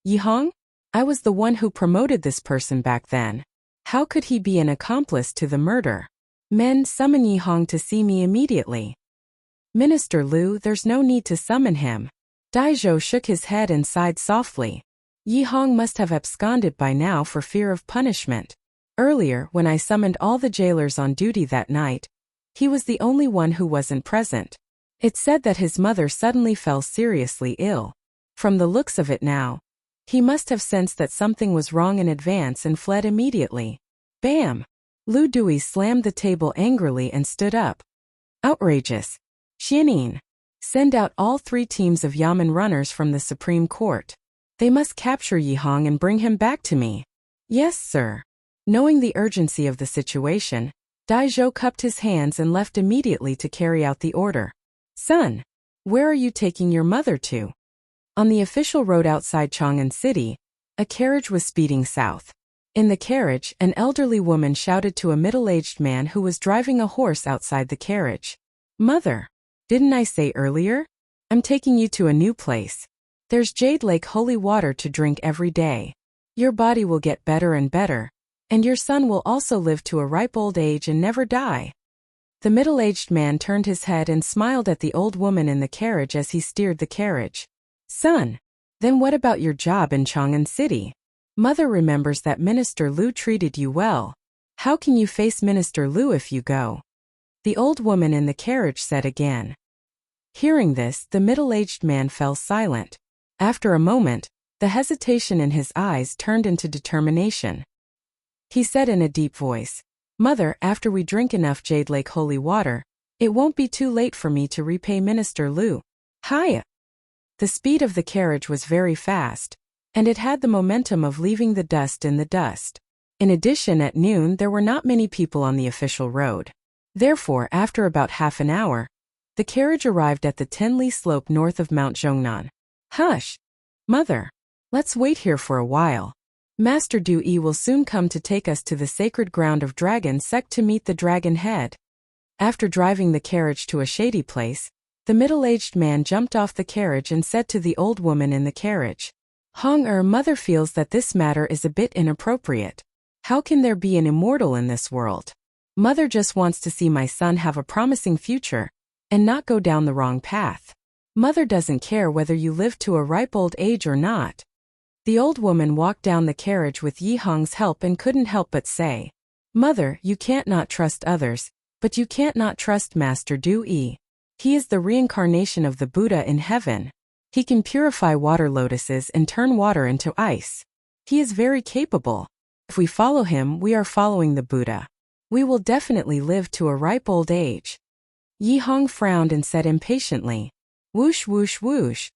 "Yi Hong? I was the one who promoted this person back then. How could he be an accomplice to the murder? Men, summon Yi Hong to see me immediately." "Minister Lu, there's no need to summon him." Daizhou shook his head and sighed softly. Yi Hong must have absconded by now for fear of punishment. Earlier, when I summoned all the jailers on duty that night, he was the only one who wasn't present. It said that his mother suddenly fell seriously ill. From the looks of it now, he must have sensed that something was wrong in advance and fled immediately. Bam! Lu Dui slammed the table angrily and stood up. "Outrageous! Xianin, send out all 3 teams of Yamen runners from the Supreme Court. They must capture Yi Hong and bring him back to me." "Yes, sir." Knowing the urgency of the situation, Daizhou cupped his hands and left immediately to carry out the order. "Son, where are you taking your mother to?" On the official road outside Chang'an City, a carriage was speeding south. In the carriage, an elderly woman shouted to a middle-aged man who was driving a horse outside the carriage. "Mother, didn't I say earlier? I'm taking you to a new place. There's Jade Lake holy water to drink every day. Your body will get better and better, and your son will also live to a ripe old age and never die." The middle-aged man turned his head and smiled at the old woman in the carriage as he steered the carriage. Son, then what about your job in Chang'an City? Mother remembers that Minister Lu treated you well. How can you face Minister Lu if you go? The old woman in the carriage said again. Hearing this, the middle-aged man fell silent. After a moment, the hesitation in his eyes turned into determination. He said in a deep voice, Mother, after we drink enough Jade Lake holy water, it won't be too late for me to repay Minister Lu. Hiya! The speed of the carriage was very fast, and it had the momentum of leaving the dust in the dust. In addition, at noon there were not many people on the official road. Therefore, after about half an hour, the carriage arrived at the Tenli slope north of Mount Zhongnan. Hush! Mother, let's wait here for a while. Master Du Yi will soon come to take us to the sacred ground of Dragon Sect to meet the dragon head. After driving the carriage to a shady place, the middle-aged man jumped off the carriage and said to the old woman in the carriage, Mother feels that this matter is a bit inappropriate. How can there be an immortal in this world? Mother just wants to see my son have a promising future, and not go down the wrong path. Mother doesn't care whether you live to a ripe old age or not. The old woman walked down the carriage with Yi Hong's help and couldn't help but say, Mother, you can't not trust others, but you can't not trust Master Du Yi. He is the reincarnation of the Buddha in heaven. He can purify water lotuses and turn water into ice. He is very capable. If we follow him, we are following the Buddha. We will definitely live to a ripe old age. Yi Hong frowned and said impatiently, Whoosh whoosh whoosh.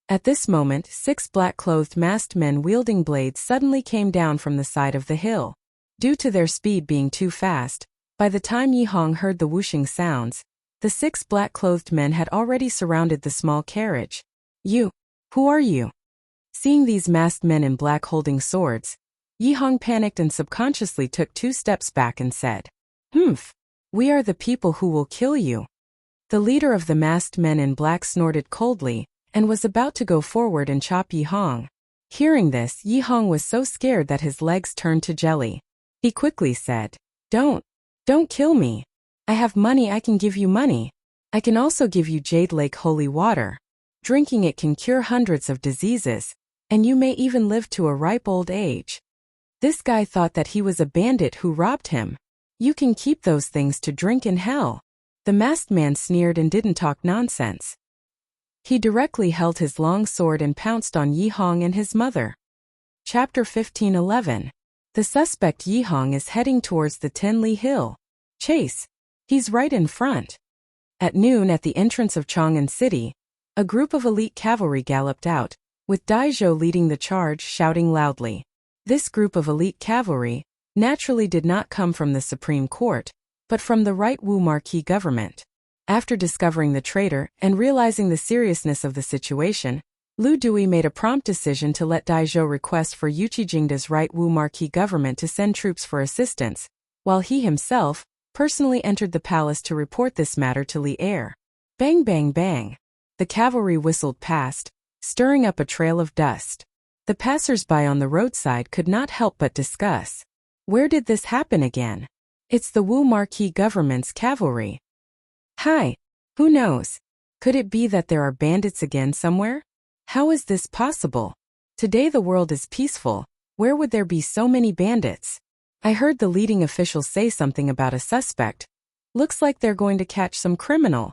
At this moment, 6 black-clothed masked men wielding blades suddenly came down from the side of the hill. Due to their speed being too fast, by the time Yi Hong heard the whooshing sounds, the 6 black-clothed men had already surrounded the small carriage. You, who are you? Seeing these masked men in black holding swords, Yi Hong panicked and subconsciously took 2 steps back and said, we are the people who will kill you. The leader of the masked men in black snorted coldly, and was about to go forward and chop Yi Hong. Hearing this, Yi Hong was so scared that his legs turned to jelly. He quickly said, Don't kill me. I have money, I can give you money. I can also give you Jade Lake holy water. Drinking it can cure hundreds of diseases, and you may even live to a ripe old age. This guy thought that he was a bandit who robbed him. You can keep those things to drink in hell. The masked man sneered and didn't talk nonsense. He directly held his long sword and pounced on Yi Hong and his mother. Chapter 15:11. The suspect Yi Hong is heading towards the Tenli Hill. Chase. He's right in front. At noon at the entrance of Chang'an City, a group of elite cavalry galloped out, with Dai Zhou leading the charge, shouting loudly. This group of elite cavalry naturally did not come from the Supreme Court, but from the Right Wu Marquis government. After discovering the traitor and realizing the seriousness of the situation, Lu Dui made a prompt decision to let Dai Zhou request for Yuqi Jingda's Right Wu Marquis government to send troops for assistance, while he himself personally entered the palace to report this matter to Li Er. Bang bang bang. The cavalry whistled past, stirring up a trail of dust. The passers-by on the roadside could not help but discuss. Where did this happen again? It's the Wu Marquis government's cavalry. Hi, who knows? Could it be that there are bandits again somewhere? How is this possible? Today the world is peaceful. Where would there be so many bandits? I heard the leading official say something about a suspect. Looks like they're going to catch some criminal.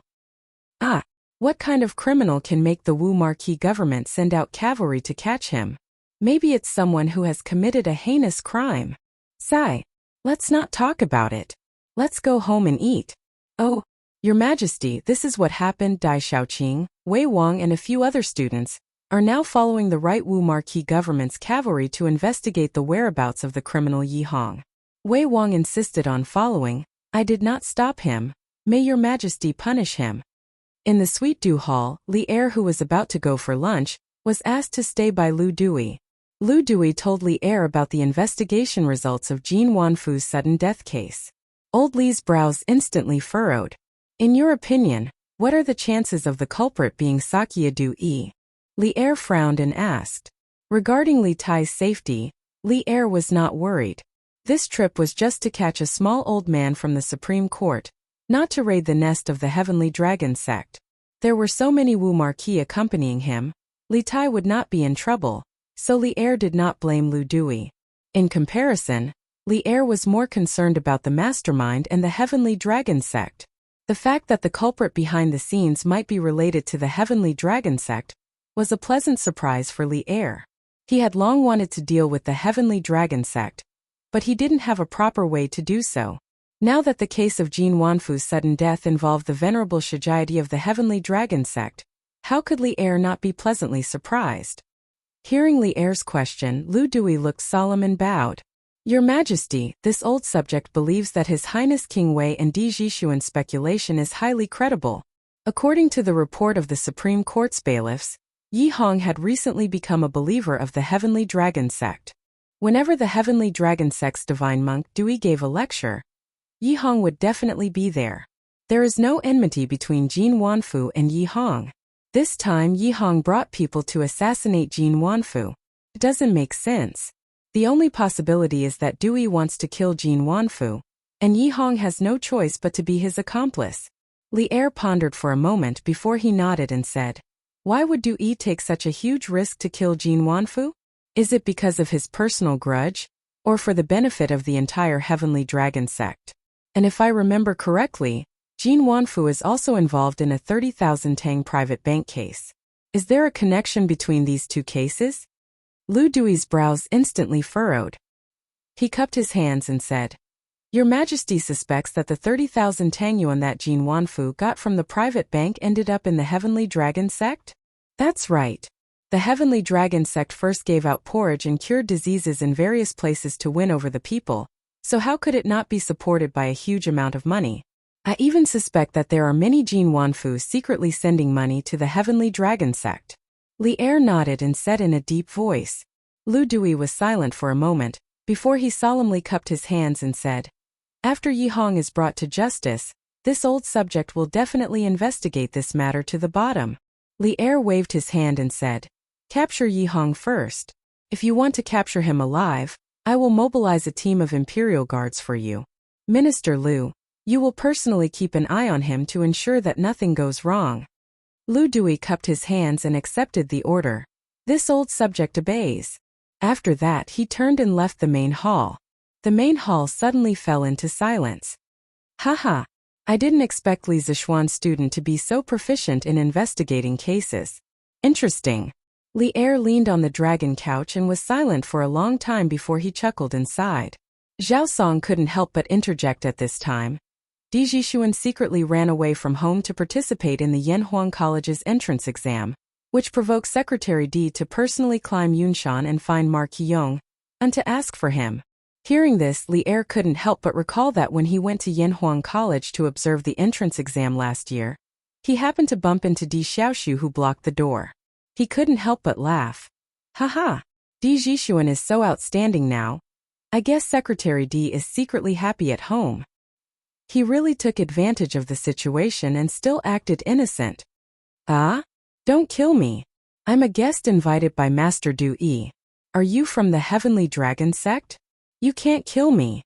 What kind of criminal can make the Wu Marquis government send out cavalry to catch him? Maybe it's someone who has committed a heinous crime. Sigh. Let's not talk about it. Let's go home and eat. Oh, Your Majesty, this is what happened. Dai Xiaoqing, Wei Wang and a few other students are now following the Right Wu Marquis government's cavalry to investigate the whereabouts of the criminal Yi Hong. Wei Wang insisted on following. I did not stop him. May Your Majesty punish him. In the Suite Du Hall, Li Er, who was about to go for lunch, was asked to stay by Lu Dui. Lu Dui told Li Er about the investigation results of Jin Wanfu's sudden death case. Old Li's brows instantly furrowed. In your opinion, what are the chances of the culprit being Sakya Du Yi? Li Er frowned and asked. Regarding Li Tai's safety, Li Er was not worried. This trip was just to catch a small old man from the Supreme Court, not to raid the nest of the Heavenly Dragon sect. There were so many Wu Marquis accompanying him, Li Tai would not be in trouble, so Li Er did not blame Lu Dui. In comparison, Li Er was more concerned about the mastermind and the Heavenly Dragon sect. The fact that the culprit behind the scenes might be related to the Heavenly Dragon sect was a pleasant surprise for Li Er. He had long wanted to deal with the Heavenly Dragon sect, but he didn't have a proper way to do so. Now that the case of Jin Wanfu's sudden death involved the venerable Shijaidi of the Heavenly Dragon sect, how could Li Er not be pleasantly surprised? Hearing Li Er's question, Lu Dui looked solemn and bowed. Your Majesty, this old subject believes that His Highness King Wei and Di Jishuan's speculation is highly credible. According to the report of the Supreme Court's bailiffs, Yi Hong had recently become a believer of the Heavenly Dragon sect. Whenever the Heavenly Dragon sect's divine monk Dui gave a lecture, Yi Hong would definitely be there. There is no enmity between Jin Wanfu and Yi Hong. This time Yi Hong brought people to assassinate Jin Wanfu. It doesn't make sense. The only possibility is that Dui wants to kill Jin Wanfu, and Yi Hong has no choice but to be his accomplice. Li Er pondered for a moment before he nodded and said, why would Dui take such a huge risk to kill Jin Wanfu? Is it because of his personal grudge, or for the benefit of the entire Heavenly Dragon sect? And if I remember correctly, Jin Wanfu is also involved in a 30,000 tang private bank case. Is there a connection between these two cases? Lu Dui's brows instantly furrowed. He cupped his hands and said, Your Majesty suspects that the 30,000 tang yuan that Jin Wanfu got from the private bank ended up in the Heavenly Dragon sect? That's right. The Heavenly Dragon sect first gave out porridge and cured diseases in various places to win over the people, so how could it not be supported by a huge amount of money? I even suspect that there are many Jin Wanfu secretly sending money to the Heavenly Dragon sect. Li Er nodded and said in a deep voice. Lu Dui was silent for a moment, before he solemnly cupped his hands and said, After Yi Hong is brought to justice, this old subject will definitely investigate this matter to the bottom. Li Er waved his hand and said, Capture Yi Hong first. If you want to capture him alive, I will mobilize a team of Imperial Guards for you. Minister Lu, you will personally keep an eye on him to ensure that nothing goes wrong. Lu Dui cupped his hands and accepted the order. This old subject obeys. After that he turned and left the main hall. The main hall suddenly fell into silence. Haha, I didn't expect Li Zishuan's student to be so proficient in investigating cases. Interesting. Li Er leaned on the dragon couch and was silent for a long time before he chuckled and sighed. Zhao Song couldn't help but interject at this time. Di Jishuan secretly ran away from home to participate in the Yanhuang College's entrance exam, which provoked Secretary Di to personally climb Yunshan and find Ma Qiyong, and to ask for him. Hearing this, Li Er couldn't help but recall that when he went to Yanhuang College to observe the entrance exam last year, he happened to bump into Di Xiaoshu who blocked the door. He couldn't help but laugh. Haha, Di Jishuan is so outstanding now. I guess Secretary Di is secretly happy at home. He really took advantage of the situation and still acted innocent. Ah? Don't kill me. I'm a guest invited by Master Du Yi. Are you from the Heavenly Dragon sect? You can't kill me.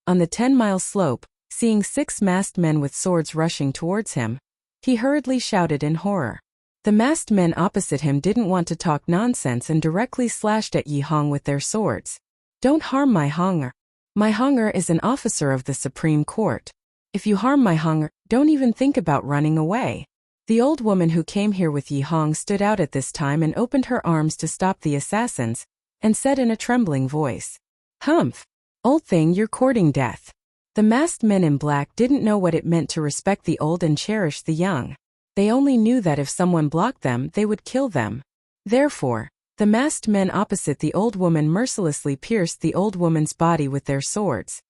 On the 10-mile slope, seeing 6 masked men with swords rushing towards him, he hurriedly shouted in horror. The masked men opposite him didn't want to talk nonsense and directly slashed at Yi Hong with their swords. Don't harm my Honger. My Honger is an officer of the Supreme Court. If you harm my Honger, don't even think about running away. The old woman who came here with Yi Hong stood out at this time and opened her arms to stop the assassins, and said in a trembling voice, Humph! Old thing, you're courting death. The masked men in black didn't know what it meant to respect the old and cherish the young. They only knew that if someone blocked them, they would kill them. Therefore, the masked men opposite the old woman mercilessly pierced the old woman's body with their swords.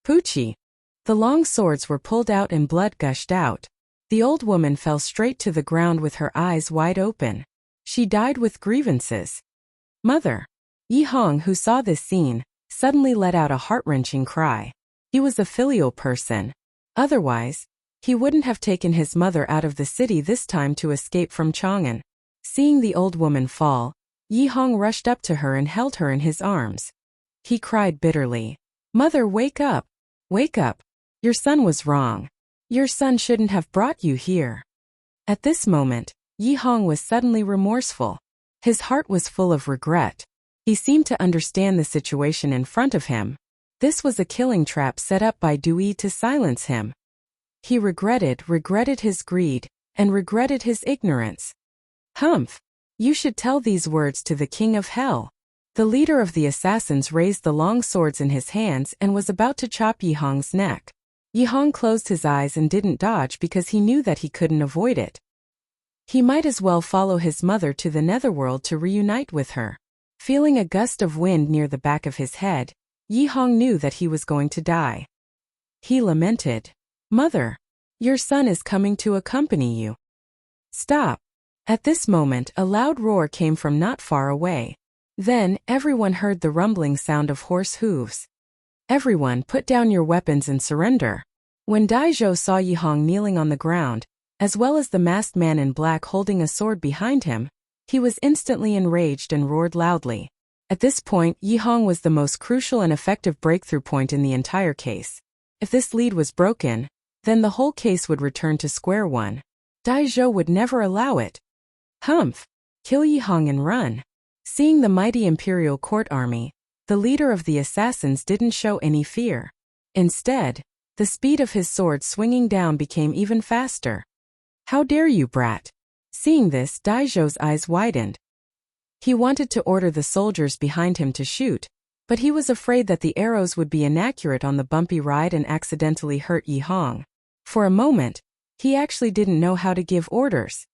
Poochie! The long swords were pulled out and blood gushed out. The old woman fell straight to the ground with her eyes wide open. She died with grievances. Mother! Yi Hong, who saw this scene, suddenly let out a heart-wrenching cry. He was a filial person. Otherwise, he wouldn't have taken his mother out of the city this time to escape from Chang'an. Seeing the old woman fall, Yi Hong rushed up to her and held her in his arms. He cried bitterly, Mother, wake up! Wake up! Your son was wrong. Your son shouldn't have brought you here. At this moment, Yi Hong was suddenly remorseful. His heart was full of regret. He seemed to understand the situation in front of him. This was a killing trap set up by Dewey to silence him. He regretted his greed, and regretted his ignorance. Humph! You should tell these words to the king of hell. The leader of the assassins raised the long swords in his hands and was about to chop Yihong's neck. Yihong closed his eyes and didn't dodge because he knew that he couldn't avoid it. He might as well follow his mother to the netherworld to reunite with her. Feeling a gust of wind near the back of his head, Yihong knew that he was going to die. He lamented, "Mother, your son is coming to accompany you." Stop! At this moment a loud roar came from not far away. Then, everyone heard the rumbling sound of horse hooves. "Everyone, put down your weapons and surrender." When Daizhou saw Yihong kneeling on the ground, as well as the masked man in black holding a sword behind him, he was instantly enraged and roared loudly. At this point, Yihong was the most crucial and effective breakthrough point in the entire case. If this lead was broken, then the whole case would return to square one. Daizhou would never allow it. Humph! Kill Yihong and run. Seeing the mighty imperial court army, the leader of the assassins didn't show any fear. Instead, the speed of his sword swinging down became even faster. "How dare you, brat!" Seeing this, Daizhou's eyes widened. He wanted to order the soldiers behind him to shoot, but he was afraid that the arrows would be inaccurate on the bumpy ride and accidentally hurt Yihong. For a moment, he actually didn't know how to give orders.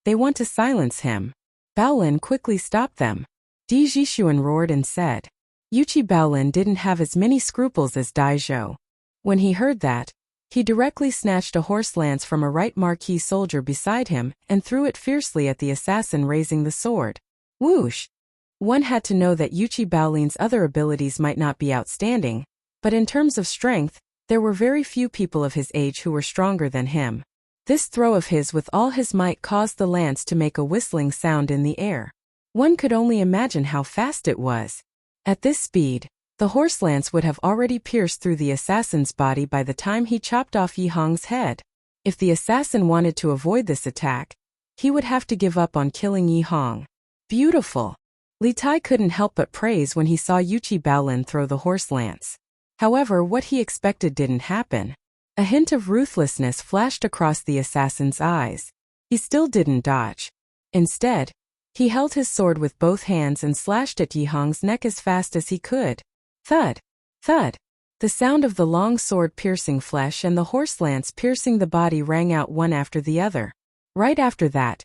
"They want to silence him." Baolin quickly stopped them. Di Jixuan roared and said. Yuchi Baolin didn't have as many scruples as Daizhou. When he heard that, he directly snatched a horse lance from a right marquis soldier beside him and threw it fiercely at the assassin raising the sword. Whoosh! One had to know that Yuchi Baolin's other abilities might not be outstanding, but in terms of strength, there were very few people of his age who were stronger than him. This throw of his with all his might caused the lance to make a whistling sound in the air. One could only imagine how fast it was. At this speed, the horse lance would have already pierced through the assassin's body by the time he chopped off Yihong's head. If the assassin wanted to avoid this attack, he would have to give up on killing Yihong. Beautiful! Li Tai couldn't help but praise when he saw Yuchi Baolin throw the horse lance. However, what he expected didn't happen. A hint of ruthlessness flashed across the assassin's eyes. He still didn't dodge. Instead, he held his sword with both hands and slashed at Yihong's neck as fast as he could. Thud! Thud! The sound of the long sword piercing flesh and the horse lance piercing the body rang out one after the other. Right after that,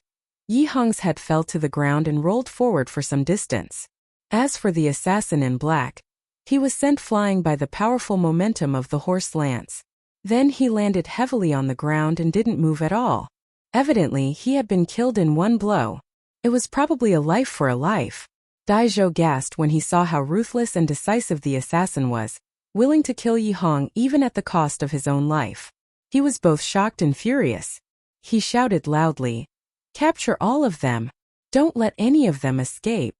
Yihong's head fell to the ground and rolled forward for some distance. As for the assassin in black, he was sent flying by the powerful momentum of the horse lance. Then he landed heavily on the ground and didn't move at all. Evidently, he had been killed in one blow. It was probably a life for a life. Daizhou gasped when he saw how ruthless and decisive the assassin was, willing to kill Yihong even at the cost of his own life. He was both shocked and furious. He shouted loudly, "Capture all of them! Don't let any of them escape!"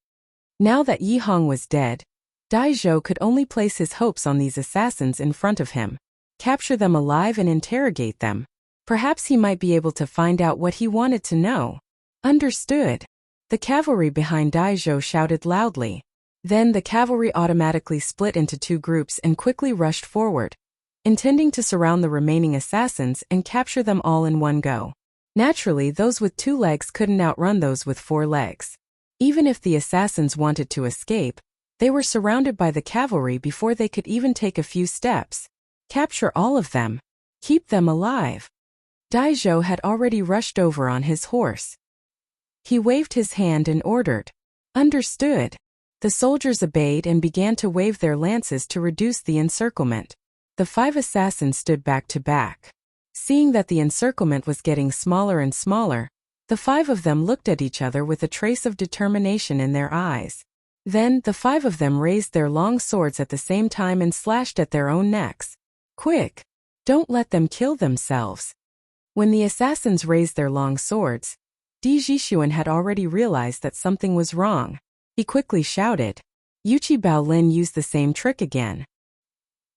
Now that Yihong was dead, Daizhou could only place his hopes on these assassins in front of him. Capture them alive and interrogate them. Perhaps he might be able to find out what he wanted to know. Understood. The cavalry behind Daizhou shouted loudly. Then the cavalry automatically split into two groups and quickly rushed forward, intending to surround the remaining assassins and capture them all in one go. Naturally, those with 2 legs couldn't outrun those with 4 legs. Even if the assassins wanted to escape, they were surrounded by the cavalry before they could even take a few steps. Capture all of them. Keep them alive. Daizhou had already rushed over on his horse. He waved his hand and ordered. Understood. The soldiers obeyed and began to wave their lances to reduce the encirclement. The 5 assassins stood back to back. Seeing that the encirclement was getting smaller and smaller, the 5 of them looked at each other with a trace of determination in their eyes. Then, the 5 of them raised their long swords at the same time and slashed at their own necks. Quick! Don't let them kill themselves. When the assassins raised their long swords, Di Jixuan had already realized that something was wrong. He quickly shouted. Yuchi Baolin used the same trick again.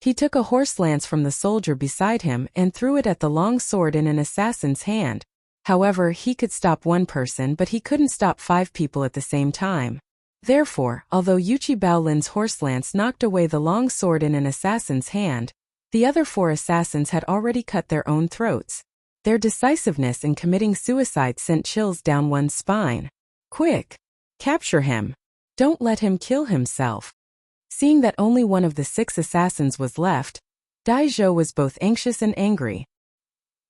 He took a horse lance from the soldier beside him and threw it at the long sword in an assassin's hand. However, he could stop one person, but he couldn't stop 5 people at the same time. Therefore, although Yuchi Baolin's horse lance knocked away the long sword in an assassin's hand, the other 4 assassins had already cut their own throats. Their decisiveness in committing suicide sent chills down one's spine. Quick! Capture him! Don't let him kill himself. Seeing that only one of the 6 assassins was left, Dai Zhou was both anxious and angry.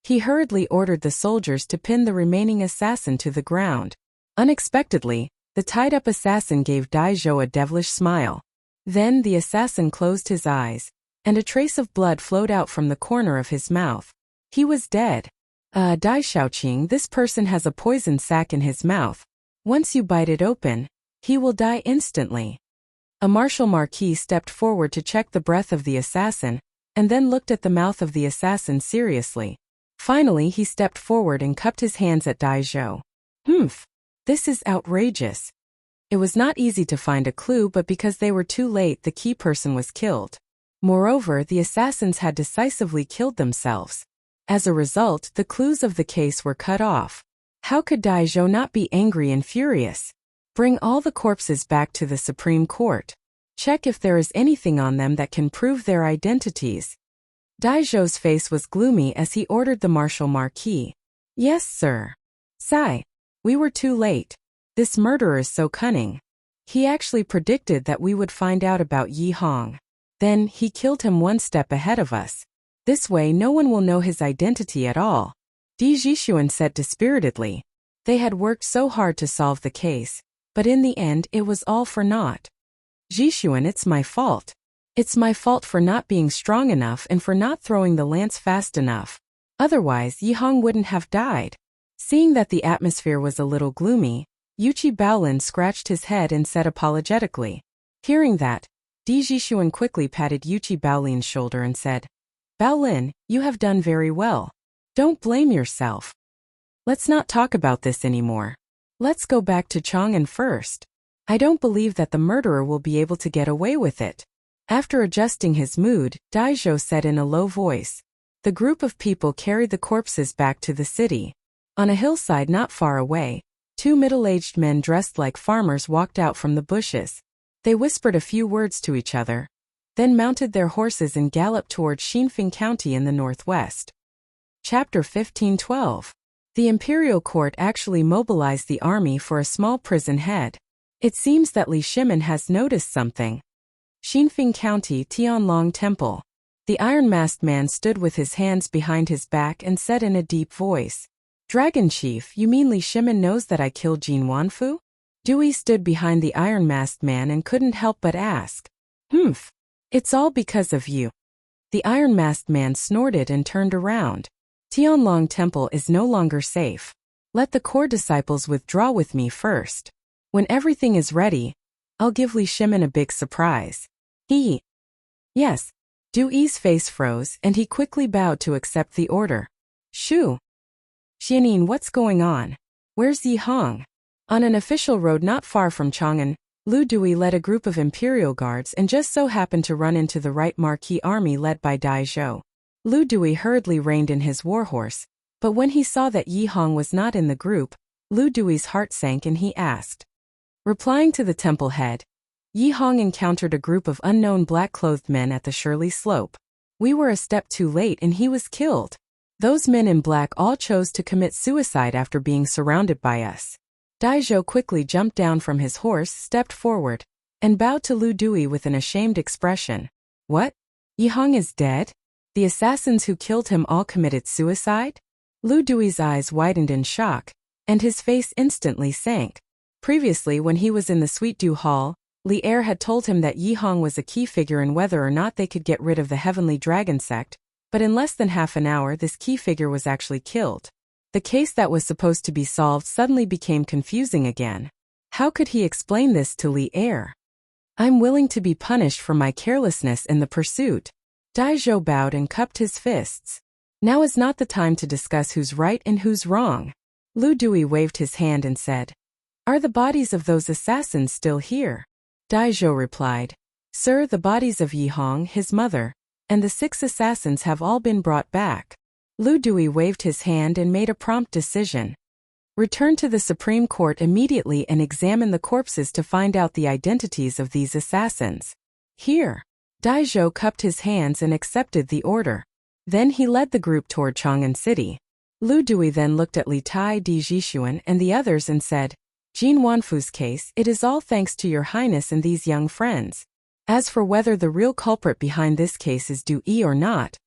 He hurriedly ordered the soldiers to pin the remaining assassin to the ground. Unexpectedly, the tied-up assassin gave Dai Zhou a devilish smile. Then the assassin closed his eyes, and a trace of blood flowed out from the corner of his mouth. He was dead. Dai Xiaoqing, this person has a poison sac in his mouth. Once you bite it open, he will die instantly. A martial marquis stepped forward to check the breath of the assassin, and then looked at the mouth of the assassin seriously. Finally, he stepped forward and cupped his hands at Dai Zhou. This is outrageous. It was not easy to find a clue, but because they were too late, the key person was killed. Moreover, the assassins had decisively killed themselves. As a result, the clues of the case were cut off. How could Dai Zhou not be angry and furious? Bring all the corpses back to the Supreme Court. Check if there is anything on them that can prove their identities. Dai Zhou's face was gloomy as he ordered the martial marquis. Yes, sir. Sigh. We were too late. This murderer is so cunning. He actually predicted that we would find out about Yi Hong. Then, he killed him one step ahead of us. This way no one will know his identity at all. Di Zhishuan said dispiritedly. They had worked so hard to solve the case, but in the end it was all for naught. Zhishuan, it's my fault. It's my fault for not being strong enough and for not throwing the lance fast enough. Otherwise, Yi Hong wouldn't have died. Seeing that the atmosphere was a little gloomy, Yuchi Baolin scratched his head and said apologetically. Hearing that, Di Zhishuan quickly patted Yuchi Baolin's shoulder and said, Baolin, you have done very well. Don't blame yourself. Let's not talk about this anymore. Let's go back to Chang'an first. I don't believe that the murderer will be able to get away with it. After adjusting his mood, Dai Zhou said in a low voice. The group of people carried the corpses back to the city. On a hillside not far away, 2 middle-aged men dressed like farmers walked out from the bushes. They whispered a few words to each other, then mounted their horses and galloped toward Xinfeng County in the northwest. Chapter 15:12. The imperial court actually mobilized the army for a small prison head. It seems that Li Shimin has noticed something. Xinfeng County Tianlong Temple. The iron-masked man stood with his hands behind his back and said in a deep voice, Dragon Chief, you mean Li Shimin knows that I killed Jin Wanfu? Dewey stood behind the iron-masked man and couldn't help but ask. It's all because of you. The iron-masked man snorted and turned around. Tianlong Temple is no longer safe. Let the core disciples withdraw with me first. When everything is ready, I'll give Li Shimin a big surprise. Yes. Dewey's face froze and he quickly bowed to accept the order. Shoo. Xianin, what's going on? Where's Yi Hong? On an official road not far from Chang'an, Lu Dewey led a group of imperial guards and just so happened to run into the right marquis army led by Dai Zhou. Lu Dewey hurriedly reined in his warhorse, but when he saw that Yi Hong was not in the group, Lu Dewey's heart sank and he asked. Replying to the temple head, Yi Hong encountered a group of unknown black-clothed men at the Shirley Slope. We were a step too late and he was killed. Those men in black all chose to commit suicide after being surrounded by us. Dai Zhou quickly jumped down from his horse, stepped forward, and bowed to Lu Dewey with an ashamed expression. What? Yi Hong is dead? The assassins who killed him all committed suicide? Lu Dewey's eyes widened in shock, and his face instantly sank. Previously, when he was in the Sweet Dew Hall, Li Er had told him that Yi Hong was a key figure in whether or not they could get rid of the Heavenly Dragon sect, but in less than half an hour this key figure was actually killed. The case that was supposed to be solved suddenly became confusing again. How could he explain this to Li Er? I'm willing to be punished for my carelessness in the pursuit. Dai Zhou bowed and cupped his fists. Now is not the time to discuss who's right and who's wrong. Lu Dewey waved his hand and said, Are the bodies of those assassins still here? Dai Zhou replied, Sir, the bodies of Yi Hong, his mother, and the 6 assassins have all been brought back. Lu Dui waved his hand and made a prompt decision. Return to the Supreme Court immediately and examine the corpses to find out the identities of these assassins. Here. Dai Zhou cupped his hands and accepted the order. Then he led the group toward Chang'an City. Lu Dui then looked at Li Tai, Di Jixuan and the others and said, Jin Wanfu's case, it is all thanks to your highness and these young friends. As for whether the real culprit behind this case is Du Yi or not,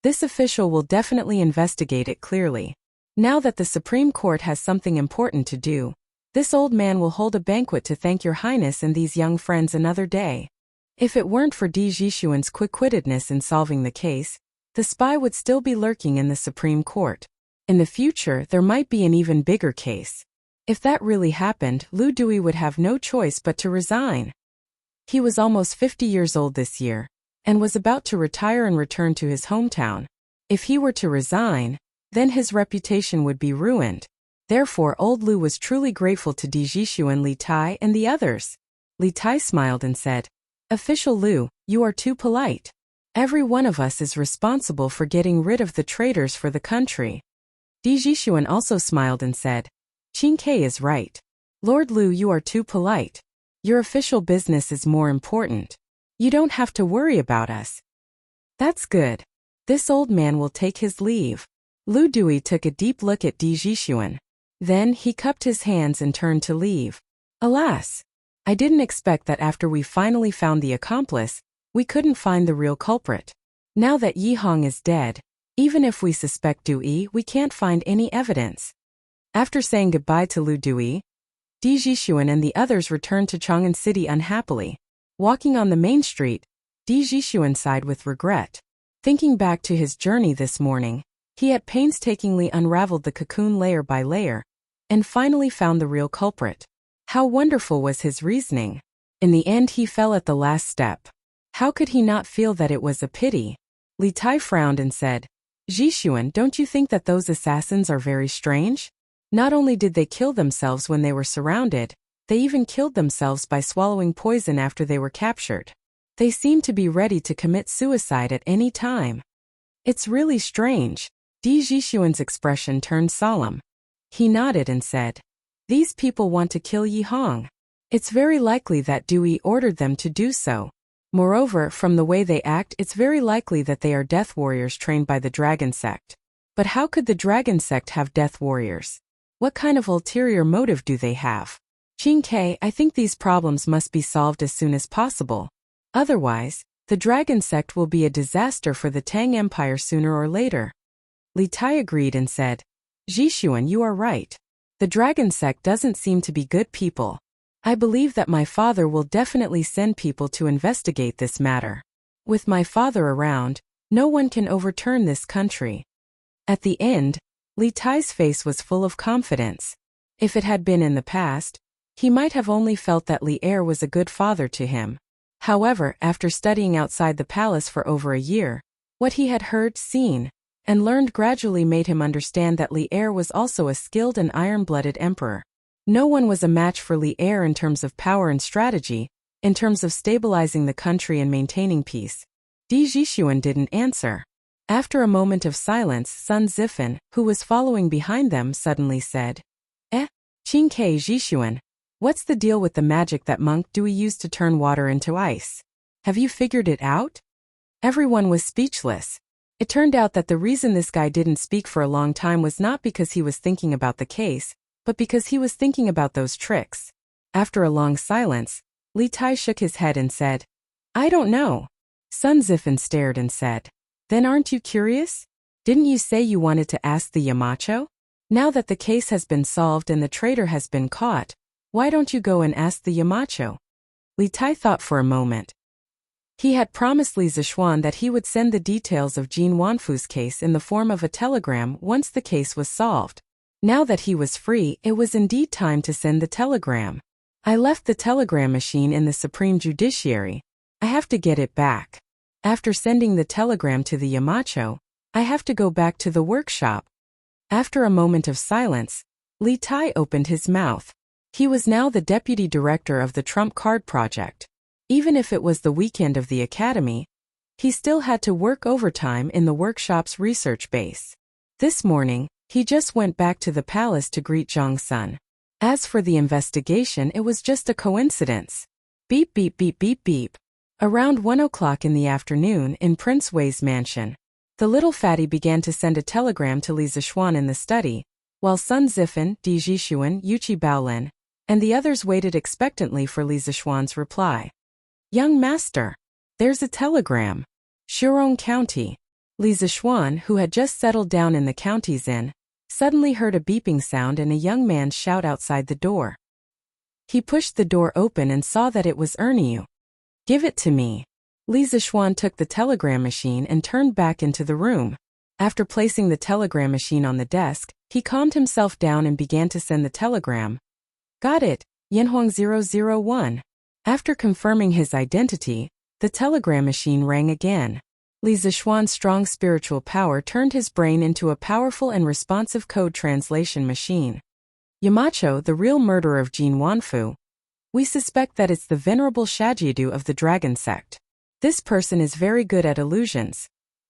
this official will definitely investigate it clearly. Now that the Supreme Court has something important to do, this old man will hold a banquet to thank your highness and these young friends another day. If it weren't for Di Jixuan's quick-wittedness in solving the case, the spy would still be lurking in the Supreme Court. In the future, there might be an even bigger case. If that really happened, Lu Dui would have no choice but to resign. He was almost 50 years old this year, and was about to retire and return to his hometown. If he were to resign, then his reputation would be ruined. Therefore old Lu was truly grateful to Di Jixuan, Li Tai and the others. Li Tai smiled and said, Official Lu, you are too polite. Every one of us is responsible for getting rid of the traitors for the country. Di Jixuan also smiled and said, Qin Ke is right. Lord Lu, you are too polite. Your official business is more important. You don't have to worry about us. That's good. This old man will take his leave. Lu Dui took a deep look at Di Jixuan. Then he cupped his hands and turned to leave. Alas! I didn't expect that after we finally found the accomplice, we couldn't find the real culprit. Now that Yi Hong is dead, even if we suspect Du Yi, we can't find any evidence. After saying goodbye to Lu Dui, Di Jixuan and the others returned to Chang'an City unhappily. Walking on the main street, Di Jixuan sighed with regret. Thinking back to his journey this morning, he had painstakingly unraveled the cocoon layer by layer, and finally found the real culprit. How wonderful was his reasoning! In the end he fell at the last step. How could he not feel that it was a pity? Li Tai frowned and said, Jixuan, don't you think that those assassins are very strange? Not only did they kill themselves when they were surrounded, they even killed themselves by swallowing poison after they were captured. They seem to be ready to commit suicide at any time. It's really strange. Di Jixuan's expression turned solemn. He nodded and said, These people want to kill Yi Hong. It's very likely that Du Yi ordered them to do so. Moreover, from the way they act, it's very likely that they are death warriors trained by the Dragon Sect. But how could the Dragon Sect have death warriors? What kind of ulterior motive do they have? Qin Ke, I think these problems must be solved as soon as possible. Otherwise, the Dragon Sect will be a disaster for the Tang Empire sooner or later. Li Tai agreed and said, Jixuan, you are right. The Dragon Sect doesn't seem to be good people. I believe that my father will definitely send people to investigate this matter. With my father around, no one can overturn this country. At the end, Li Tai's face was full of confidence. If it had been in the past, he might have only felt that Li Er was a good father to him. However, after studying outside the palace for over a year, what he had heard, seen, and learned gradually made him understand that Li Er was also a skilled and iron-blooded emperor. No one was a match for Li Er in terms of power and strategy, in terms of stabilizing the country and maintaining peace. Di Jixuan didn't answer. After a moment of silence, Sun Zifan, who was following behind them, suddenly said, Qin Ke Jixuan, what's the deal with the magic that monk Dui used to turn water into ice? Have you figured it out? Everyone was speechless. It turned out that the reason this guy didn't speak for a long time was not because he was thinking about the case, but because he was thinking about those tricks. After a long silence, Li Tai shook his head and said, I don't know. Sun Zifan stared and said, Then aren't you curious? Didn't you say you wanted to ask the Yamacho? Now that the case has been solved and the traitor has been caught, why don't you go and ask the Yamacho? Li Tai thought for a moment. He had promised Li Zixuan that he would send the details of Jin Wanfu's case in the form of a telegram once the case was solved. Now that he was free, it was indeed time to send the telegram. I left the telegram machine in the Supreme Judiciary. I have to get it back. After sending the telegram to the Yamacho, I have to go back to the workshop. After a moment of silence, Li Tai opened his mouth. He was now the deputy director of the Trump Card Project. Even if it was the weekend of the academy, he still had to work overtime in the workshop's research base. This morning, he just went back to the palace to greet Zhang Sun. As for the investigation, it was just a coincidence. Beep beep beep beep beep. Around 1 o'clock in the afternoon in Prince Wei's mansion, the little fatty began to send a telegram to Li Zixuan in the study, while Sun Zifan, Di Jixuan, Yuqi Baolin, and the others waited expectantly for Li Zixuan's reply. Young master, there's a telegram. Shurong County. Li Zixuan, who had just settled down in the county's inn, suddenly heard a beeping sound and a young man's shout outside the door. He pushed the door open and saw that it was Erniu. Give it to me. Li Zixuan took the telegram machine and turned back into the room. After placing the telegram machine on the desk, he calmed himself down and began to send the telegram. Got it, Yanhuang 001. After confirming his identity, the telegram machine rang again. Li Zixuan's strong spiritual power turned his brain into a powerful and responsive code translation machine. Yamacho, the real murderer of Jin Wanfu. We suspect that it's the venerable Shajidu of the Dragon Sect. This person is very good at illusions.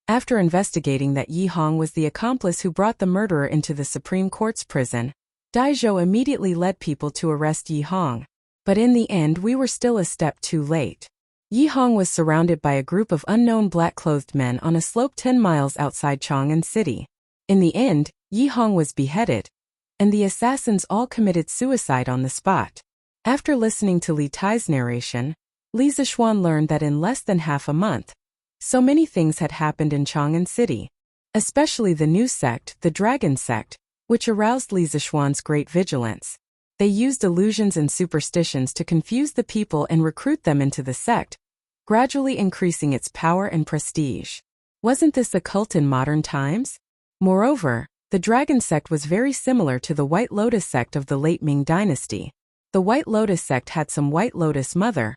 After investigating that Yi Hong was the accomplice who brought the murderer into the Supreme Court's prison, Dai Zhou immediately led people to arrest Yi Hong. But in the end we were still a step too late. Yi Hong was surrounded by a group of unknown black-clothed men on a slope 10 miles outside Chang'an City. In the end, Yi Hong was beheaded, and the assassins all committed suicide on the spot. After listening to Li Tai's narration, Li Zixuan learned that in less than half a month, so many things had happened in Chang'an City, especially the new sect, the Dragon Sect, which aroused Li Zixuan's great vigilance. They used illusions and superstitions to confuse the people and recruit them into the sect, gradually increasing its power and prestige. Wasn't this a cult in modern times? Moreover, the Dragon Sect was very similar to the White Lotus Sect of the late Ming Dynasty. The White Lotus Sect had some White Lotus mother,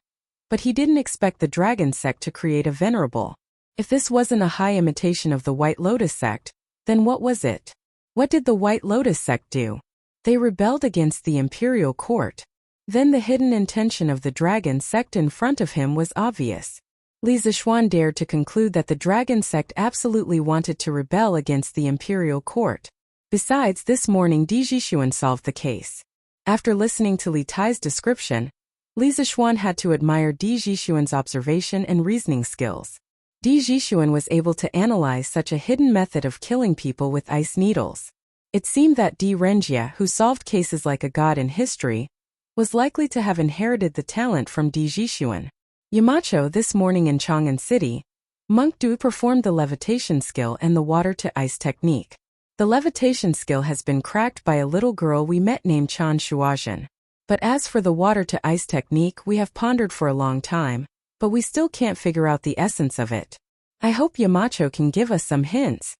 but he didn't expect the Dragon Sect to create a venerable. If this wasn't a high imitation of the White Lotus Sect, then what was it? What did the White Lotus Sect do? They rebelled against the imperial court. Then the hidden intention of the Dragon Sect in front of him was obvious. Li Zixuan dared to conclude that the Dragon Sect absolutely wanted to rebel against the imperial court. Besides, this morning Di Jixuan solved the case. After listening to Li Tai's description, Li Zixuan had to admire Di Jixuan's observation and reasoning skills. Di Jixuan was able to analyze such a hidden method of killing people with ice needles. It seemed that Di Renjia, who solved cases like a god in history, was likely to have inherited the talent from Di Jixuan. Yamacho, this morning in Chang'an City, Monk Du performed the levitation skill and the water-to-ice technique. The levitation skill has been cracked by a little girl we met named Chan Shuazhen. But as for the water-to-ice technique, we have pondered for a long time, but we still can't figure out the essence of it. I hope Yamacho can give us some hints.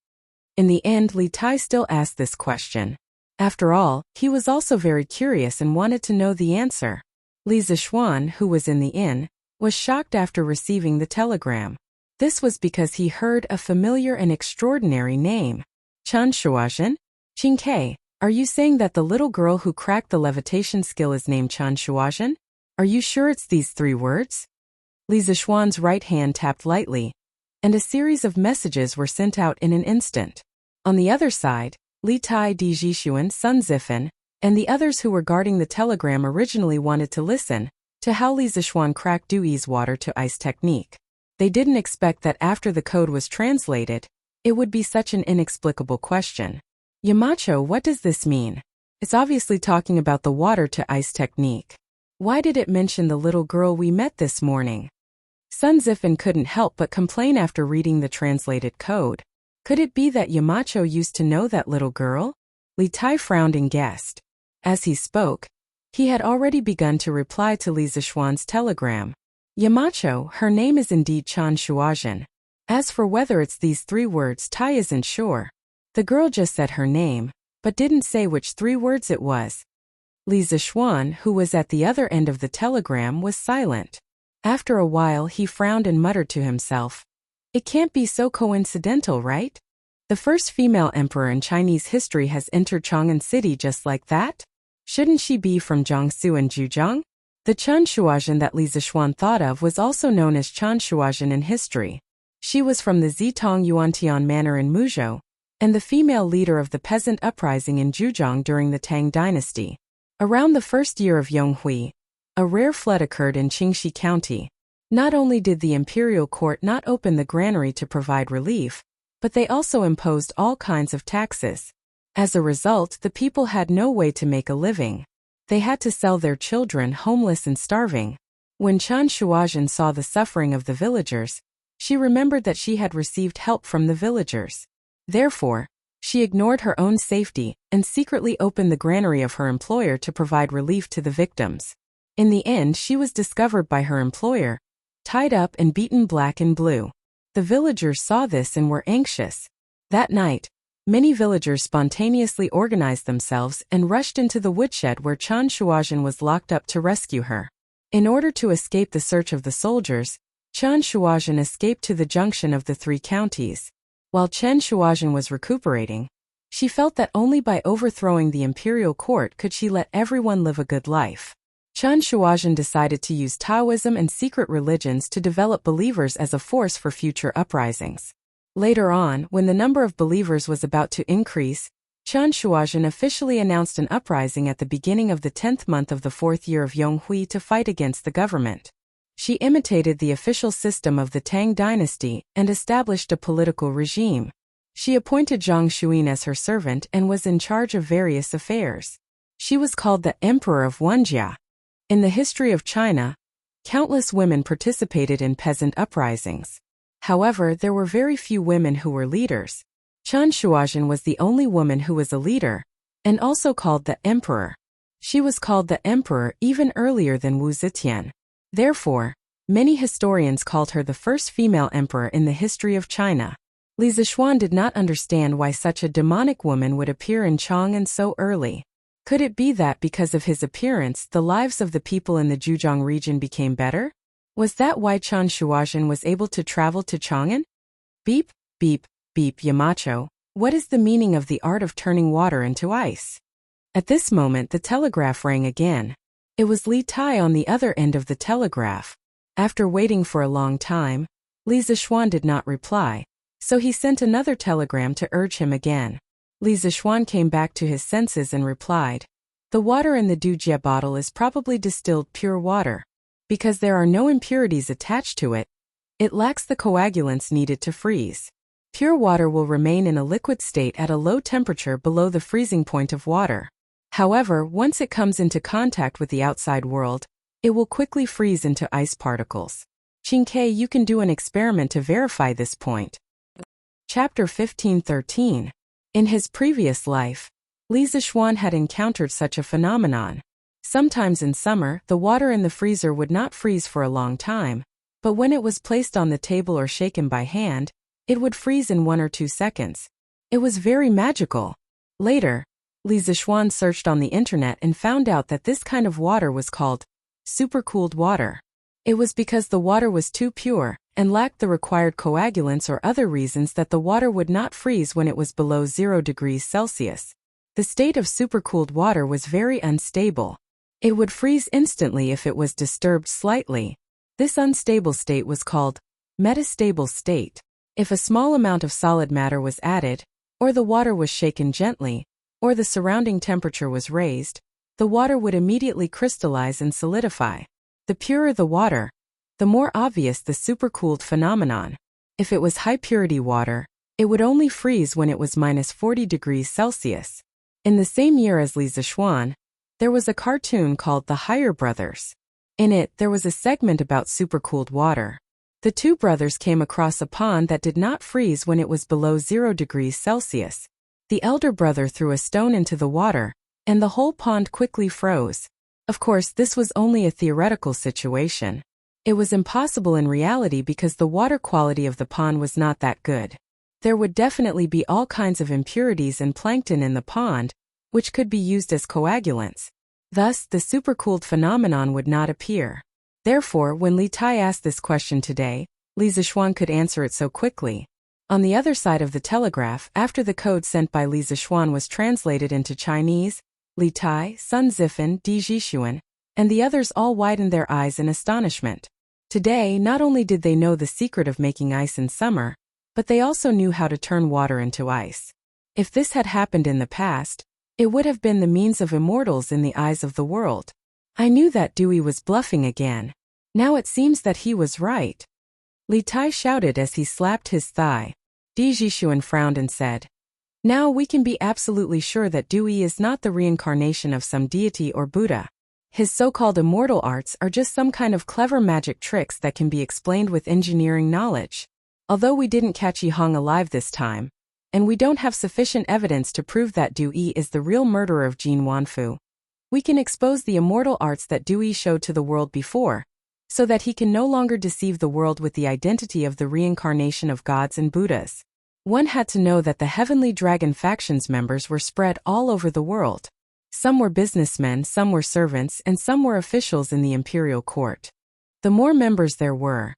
In the end, Li Tai still asked this question. After all, he was also very curious and wanted to know the answer. Li Zixuan, who was in the inn, was shocked after receiving the telegram. This was because he heard a familiar and extraordinary name. Chan Shuazhen? Qingke, are you saying that the little girl who cracked the levitation skill is named Chan Shuazhen? Are you sure it's these 3 words? Li Zixuan's right hand tapped lightly, and a series of messages were sent out in an instant. On the other side, Li Tai, Di Jixuan, Sun Zifan, and the others who were guarding the telegram originally wanted to listen to how Li Zixuan cracked Dui's water-to-ice technique. They didn't expect that after the code was translated, it would be such an inexplicable question. Yamacho, what does this mean? It's obviously talking about the water-to-ice technique. Why did it mention the little girl we met this morning? Sun Zifan couldn't help but complain after reading the translated code. Could it be that Yamacho used to know that little girl? Li Tai frowned and guessed. As he spoke, he had already begun to reply to Li Zixuan's telegram. Yamacho, her name is indeed Chan Shuazhen. As for whether it's these 3 words, Tai isn't sure. The girl just said her name, but didn't say which 3 words it was. Li Zixuan, who was at the other end of the telegram, was silent. After a while he frowned and muttered to himself. It can't be so coincidental, right? The first female emperor in Chinese history has entered Chang'an City just like that? Shouldn't she be from Jiangsu and Zhujiang? The Chan Shuazhen that Li Zixuan thought of was also known as Chan Shuazhen in history. She was from the Zitong Yuantian manor in Muzhou, and the female leader of the peasant uprising in Zhejiang during the Tang dynasty. Around the first year of Yonghui, a rare flood occurred in Qingxi County. Not only did the imperial court not open the granary to provide relief, but they also imposed all kinds of taxes. As a result, the people had no way to make a living. They had to sell their children homeless and starving. When Chen Shuozhen saw the suffering of the villagers, she remembered that she had received help from the villagers. Therefore, she ignored her own safety and secretly opened the granary of her employer to provide relief to the victims. In the end, she was discovered by her employer, tied up and beaten black and blue. The villagers saw this and were anxious. That night, many villagers spontaneously organized themselves and rushed into the woodshed where Chen Shuozhen was locked up to rescue her. In order to escape the search of the soldiers, Chen Shuozhen escaped to the junction of the three counties. While Chen Shuozhen was recuperating, she felt that only by overthrowing the imperial court could she let everyone live a good life. Chen Shuozhen decided to use Taoism and secret religions to develop believers as a force for future uprisings. Later on, when the number of believers was about to increase, Chen Shuozhen officially announced an uprising at the beginning of the 10th month of the 4th year of Yonghui to fight against the government. She imitated the official system of the Tang dynasty and established a political regime. She appointed Zhang Xuan as her servant and was in charge of various affairs. She was called the Emperor of Wenjia. In the history of China, countless women participated in peasant uprisings. However, there were very few women who were leaders. Chen Shuozhen was the only woman who was a leader, and also called the Emperor. She was called the Emperor even earlier than Wu Zetian. Therefore, many historians called her the first female emperor in the history of China. Li Zishuan did not understand why such a demonic woman would appear in Chang'an so early. Could it be that because of his appearance the lives of the people in the Zhejiang region became better? Was that why Chen Shuozhen was able to travel to Chang'an? Beep, beep, beep Yamacho, what is the meaning of the art of turning water into ice? At this moment the telegraph rang again. It was Li Tai on the other end of the telegraph. After waiting for a long time, Li Zishuan did not reply, so he sent another telegram to urge him again. Li Zishuan came back to his senses and replied, "The water in the Dujie bottle is probably distilled pure water. Because there are no impurities attached to it, it lacks the coagulants needed to freeze. Pure water will remain in a liquid state at a low temperature below the freezing point of water. However, once it comes into contact with the outside world, it will quickly freeze into ice particles. Qingke, you can do an experiment to verify this point." Chapter 15:13. In his previous life, Li Zishuan had encountered such a phenomenon. Sometimes in summer, the water in the freezer would not freeze for a long time, but when it was placed on the table or shaken by hand, it would freeze in 1 or 2 seconds. It was very magical. Later, Li Zishuan searched on the internet and found out that this kind of water was called supercooled water. It was because the water was too pure and lacked the required coagulants or other reasons that the water would not freeze when it was below 0 degrees Celsius. The state of supercooled water was very unstable. It would freeze instantly if it was disturbed slightly. This unstable state was called metastable state. If a small amount of solid matter was added, or the water was shaken gently, or the surrounding temperature was raised, the water would immediately crystallize and solidify. The purer the water, the more obvious the supercooled phenomenon. If it was high-purity water, it would only freeze when it was -40 degrees Celsius. In the same year as Li Zishuan, there was a cartoon called The Higher Brothers. In it, there was a segment about supercooled water. The two brothers came across a pond that did not freeze when it was below 0 degrees Celsius. The elder brother threw a stone into the water, and the whole pond quickly froze. Of course, this was only a theoretical situation. It was impossible in reality because the water quality of the pond was not that good. There would definitely be all kinds of impurities and plankton in the pond, which could be used as coagulants. Thus, the supercooled phenomenon would not appear. Therefore, when Li Tai asked this question today, Li Zishuan could answer it so quickly. On the other side of the telegraph, after the code sent by Li Zishuan was translated into Chinese, Li Tai, Sun Zifan, Di Zhishuan, and the others all widened their eyes in astonishment. Today, not only did they know the secret of making ice in summer, but they also knew how to turn water into ice. If this had happened in the past, it would have been the means of immortals in the eyes of the world. I knew that Dewey was bluffing again. Now it seems that he was right. Li Tai shouted as he slapped his thigh. Di Jixuan frowned and said, "Now we can be absolutely sure that Dewey is not the reincarnation of some deity or Buddha. His so-called immortal arts are just some kind of clever magic tricks that can be explained with engineering knowledge. Although we didn't catch Yi Hong alive this time, and we don't have sufficient evidence to prove that Dewey is the real murderer of Jin Wanfu, we can expose the immortal arts that Dewey showed to the world before, so that he can no longer deceive the world with the identity of the reincarnation of gods and Buddhas." One had to know that the Heavenly Dragon faction's members were spread all over the world. Some were businessmen, some were servants, and some were officials in the imperial court. The more members there were,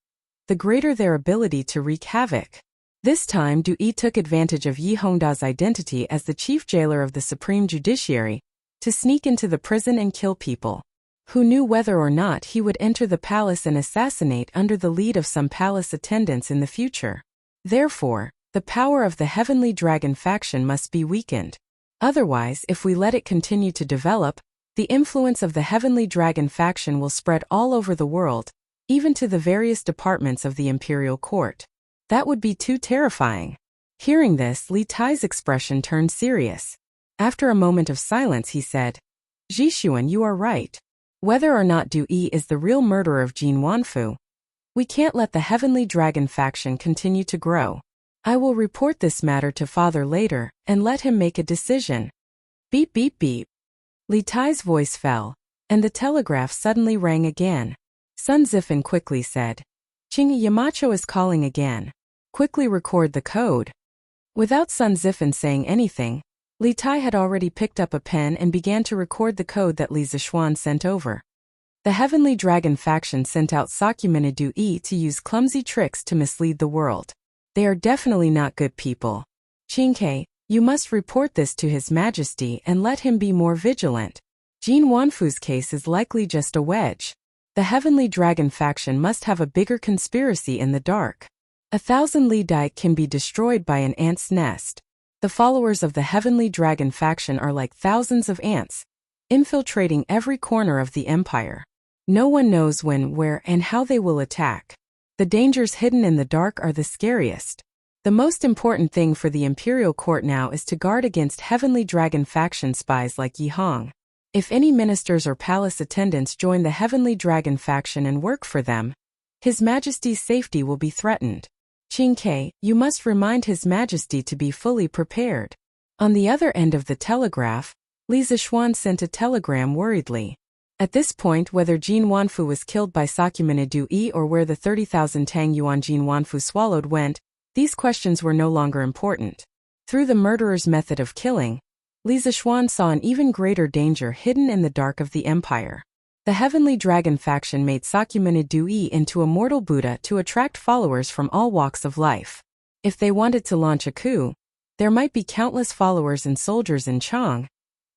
the greater their ability to wreak havoc. This time Dewey took advantage of Yi Hongda's identity as the chief jailer of the Supreme Judiciary to sneak into the prison and kill people. Who knew whether or not he would enter the palace and assassinate under the lead of some palace attendants in the future. Therefore, the power of the Heavenly Dragon faction must be weakened. Otherwise, if we let it continue to develop, the influence of the Heavenly Dragon faction will spread all over the world, even to the various departments of the imperial court. That would be too terrifying. Hearing this, Li Tai's expression turned serious. After a moment of silence he said, "Jixuan, you are right. Whether or not Dewey is the real murderer of Jin Wanfu, we can't let the Heavenly Dragon faction continue to grow. I will report this matter to Father later, and let him make a decision." Beep beep beep. Li Tai's voice fell, and the telegraph suddenly rang again. Sun Zifan quickly said, "Qing Yamacho is calling again. Quickly record the code." Without Sun Zifan saying anything, Li Tai had already picked up a pen and began to record the code that Li Zishuan sent over. The Heavenly Dragon faction sent out Sakyamuni Dewey to use clumsy tricks to mislead the world. They are definitely not good people. Qingke, you must report this to His Majesty and let him be more vigilant. Jin Wanfu's case is likely just a wedge. The Heavenly Dragon faction must have a bigger conspiracy in the dark. 1,000 Li Dike can be destroyed by an ant's nest. The followers of the Heavenly Dragon faction are like thousands of ants, infiltrating every corner of the empire. No one knows when, where, and how they will attack. The dangers hidden in the dark are the scariest. The most important thing for the imperial court now is to guard against Heavenly Dragon faction spies like Yi Hong. If any ministers or palace attendants join the Heavenly Dragon faction and work for them, His Majesty's safety will be threatened. Qingke, you must remind His Majesty to be fully prepared. On the other end of the telegraph, Li Zishuan sent a telegram worriedly. At this point, whether Jin Wanfu was killed by Sakyamuni Dewey or where the 30,000 Tang Yuan Jin Wanfu swallowed went, these questions were no longer important. Through the murderer's method of killing, Li Zishuan saw an even greater danger hidden in the dark of the empire. The Heavenly Dragon faction made Sakyamuni Dewey into a mortal Buddha to attract followers from all walks of life. If they wanted to launch a coup, there might be countless followers and soldiers in Chang,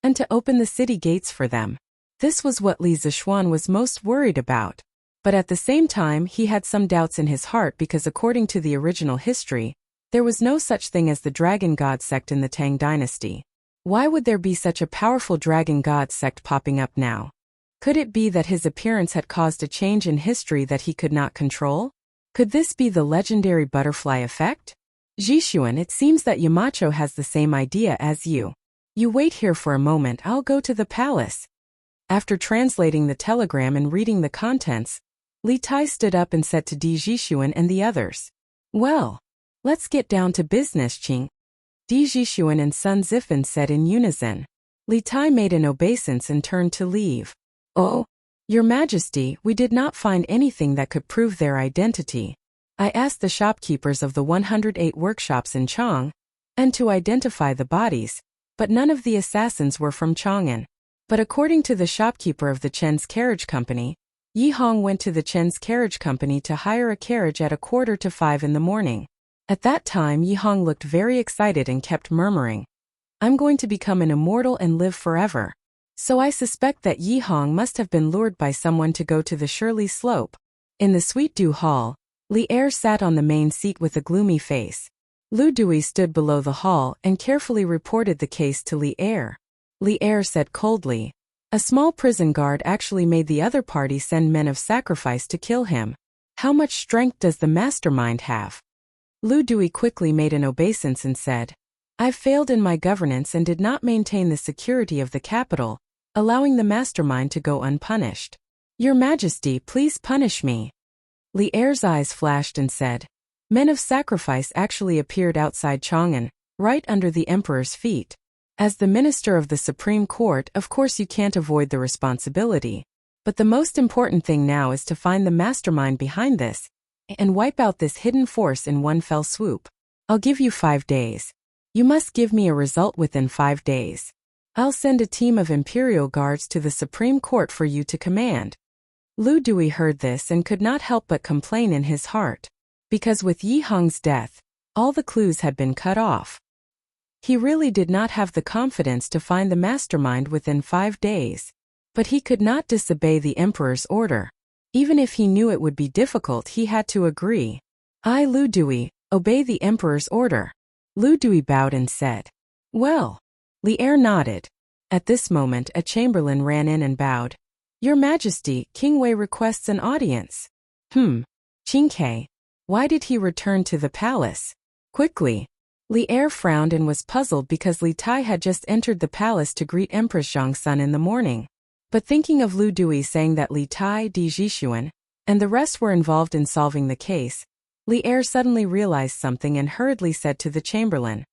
and to open the city gates for them. This was what Li Zishuan was most worried about. But at the same time he had some doubts in his heart because according to the original history, there was no such thing as the Dragon God sect in the Tang dynasty. Why would there be such a powerful Dragon God sect popping up now? Could it be that his appearance had caused a change in history that he could not control? Could this be the legendary butterfly effect? Jixuan, it seems that Yamacho has the same idea as you. You wait here for a moment, I'll go to the palace. After translating the telegram and reading the contents, Li Tai stood up and said to Di Jixuan and the others, "Well, let's get down to business, Qing." Di Jixuan and Sun Zifan said in unison. Li Tai made an obeisance and turned to leave. "Oh, Your Majesty, we did not find anything that could prove their identity. I asked the shopkeepers of the 108 workshops in Chang, and to identify the bodies, but none of the assassins were from Chang'an. But according to the shopkeeper of the Chen's carriage company, Yi Hong went to the Chen's carriage company to hire a carriage at 4:45 in the morning. At that time Yi Hong looked very excited and kept murmuring, 'I'm going to become an immortal and live forever.' So I suspect that Yi Hong must have been lured by someone to go to the Shirley Slope." In the Sweet Dew Hall, Li Er sat on the main seat with a gloomy face. Lu Dui stood below the hall and carefully reported the case to Li Er. Li Er said coldly, "A small prison guard actually made the other party send men of sacrifice to kill him. How much strength does the mastermind have?" Lu Dui quickly made an obeisance and said, "I've failed in my governance and did not maintain the security of the capital, allowing the mastermind to go unpunished. Your Majesty, please punish me." Li Er's eyes flashed and said, "Men of sacrifice actually appeared outside Chang'an, right under the emperor's feet. As the minister of the Supreme Court, of course you can't avoid the responsibility. But the most important thing now is to find the mastermind behind this and wipe out this hidden force in one fell swoop. I'll give you 5 days. You must give me a result within 5 days. I'll send a team of imperial guards to the Supreme Court for you to command." Lu Dui heard this and could not help but complain in his heart. Because with Yi Hong's death, all the clues had been cut off. He really did not have the confidence to find the mastermind within 5 days. But he could not disobey the emperor's order. Even if he knew it would be difficult, he had to agree. "I, Lu Dui, obey the emperor's order." Lu Dui bowed and said, "Well." Li Er nodded. At this moment a chamberlain ran in and bowed. "Your Majesty, King Wei requests an audience." Qing Ke. Why did he return to the palace? Quickly. Li Er frowned and was puzzled because Li Tai had just entered the palace to greet Empress Zhongsun in the morning. But thinking of Lu Dui saying that Li Tai, Di Jixuan, and the rest were involved in solving the case, Li Er suddenly realized something and hurriedly said to the chamberlain,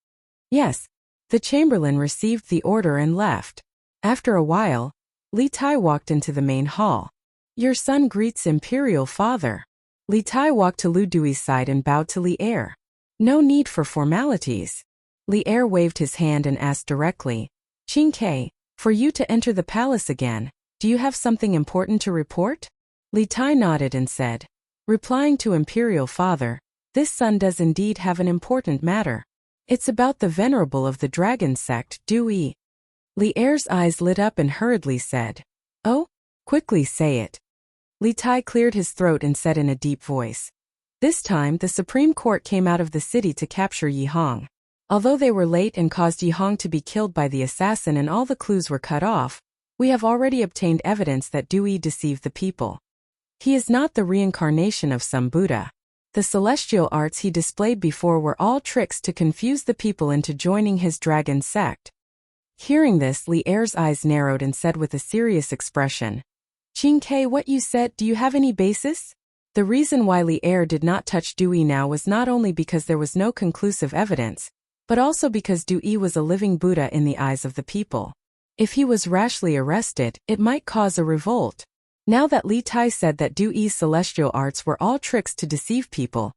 "Yes." The chamberlain received the order and left. After a while, Li Tai walked into the main hall. "Your son greets Imperial Father." Li Tai walked to Lu Dui's side and bowed to Li Er. "No need for formalities." Li Er waved his hand and asked directly, "Qing Ke, for you to enter the palace again, do you have something important to report?" Li Tai nodded and said, replying to Imperial Father, "This son does indeed have an important matter. It's about the venerable of the dragon sect, Dui." Li Er's eyes lit up and hurriedly said, "Oh? Quickly say it." Li Tai cleared his throat and said in a deep voice, "This time the Supreme Court came out of the city to capture Yi Hong. Although they were late and caused Yi Hong to be killed by the assassin and all the clues were cut off, we have already obtained evidence that Dui deceived the people. He is not the reincarnation of some Buddha. The celestial arts he displayed before were all tricks to confuse the people into joining his dragon sect." Hearing this, Li Er's eyes narrowed and said with a serious expression, "Qing Ke, what you said, do you have any basis?" The reason why Li Er did not touch Dui now was not only because there was no conclusive evidence, but also because Dui was a living Buddha in the eyes of the people. If he was rashly arrested, it might cause a revolt. Now that Li Tai said that Dui's celestial arts were all tricks to deceive people,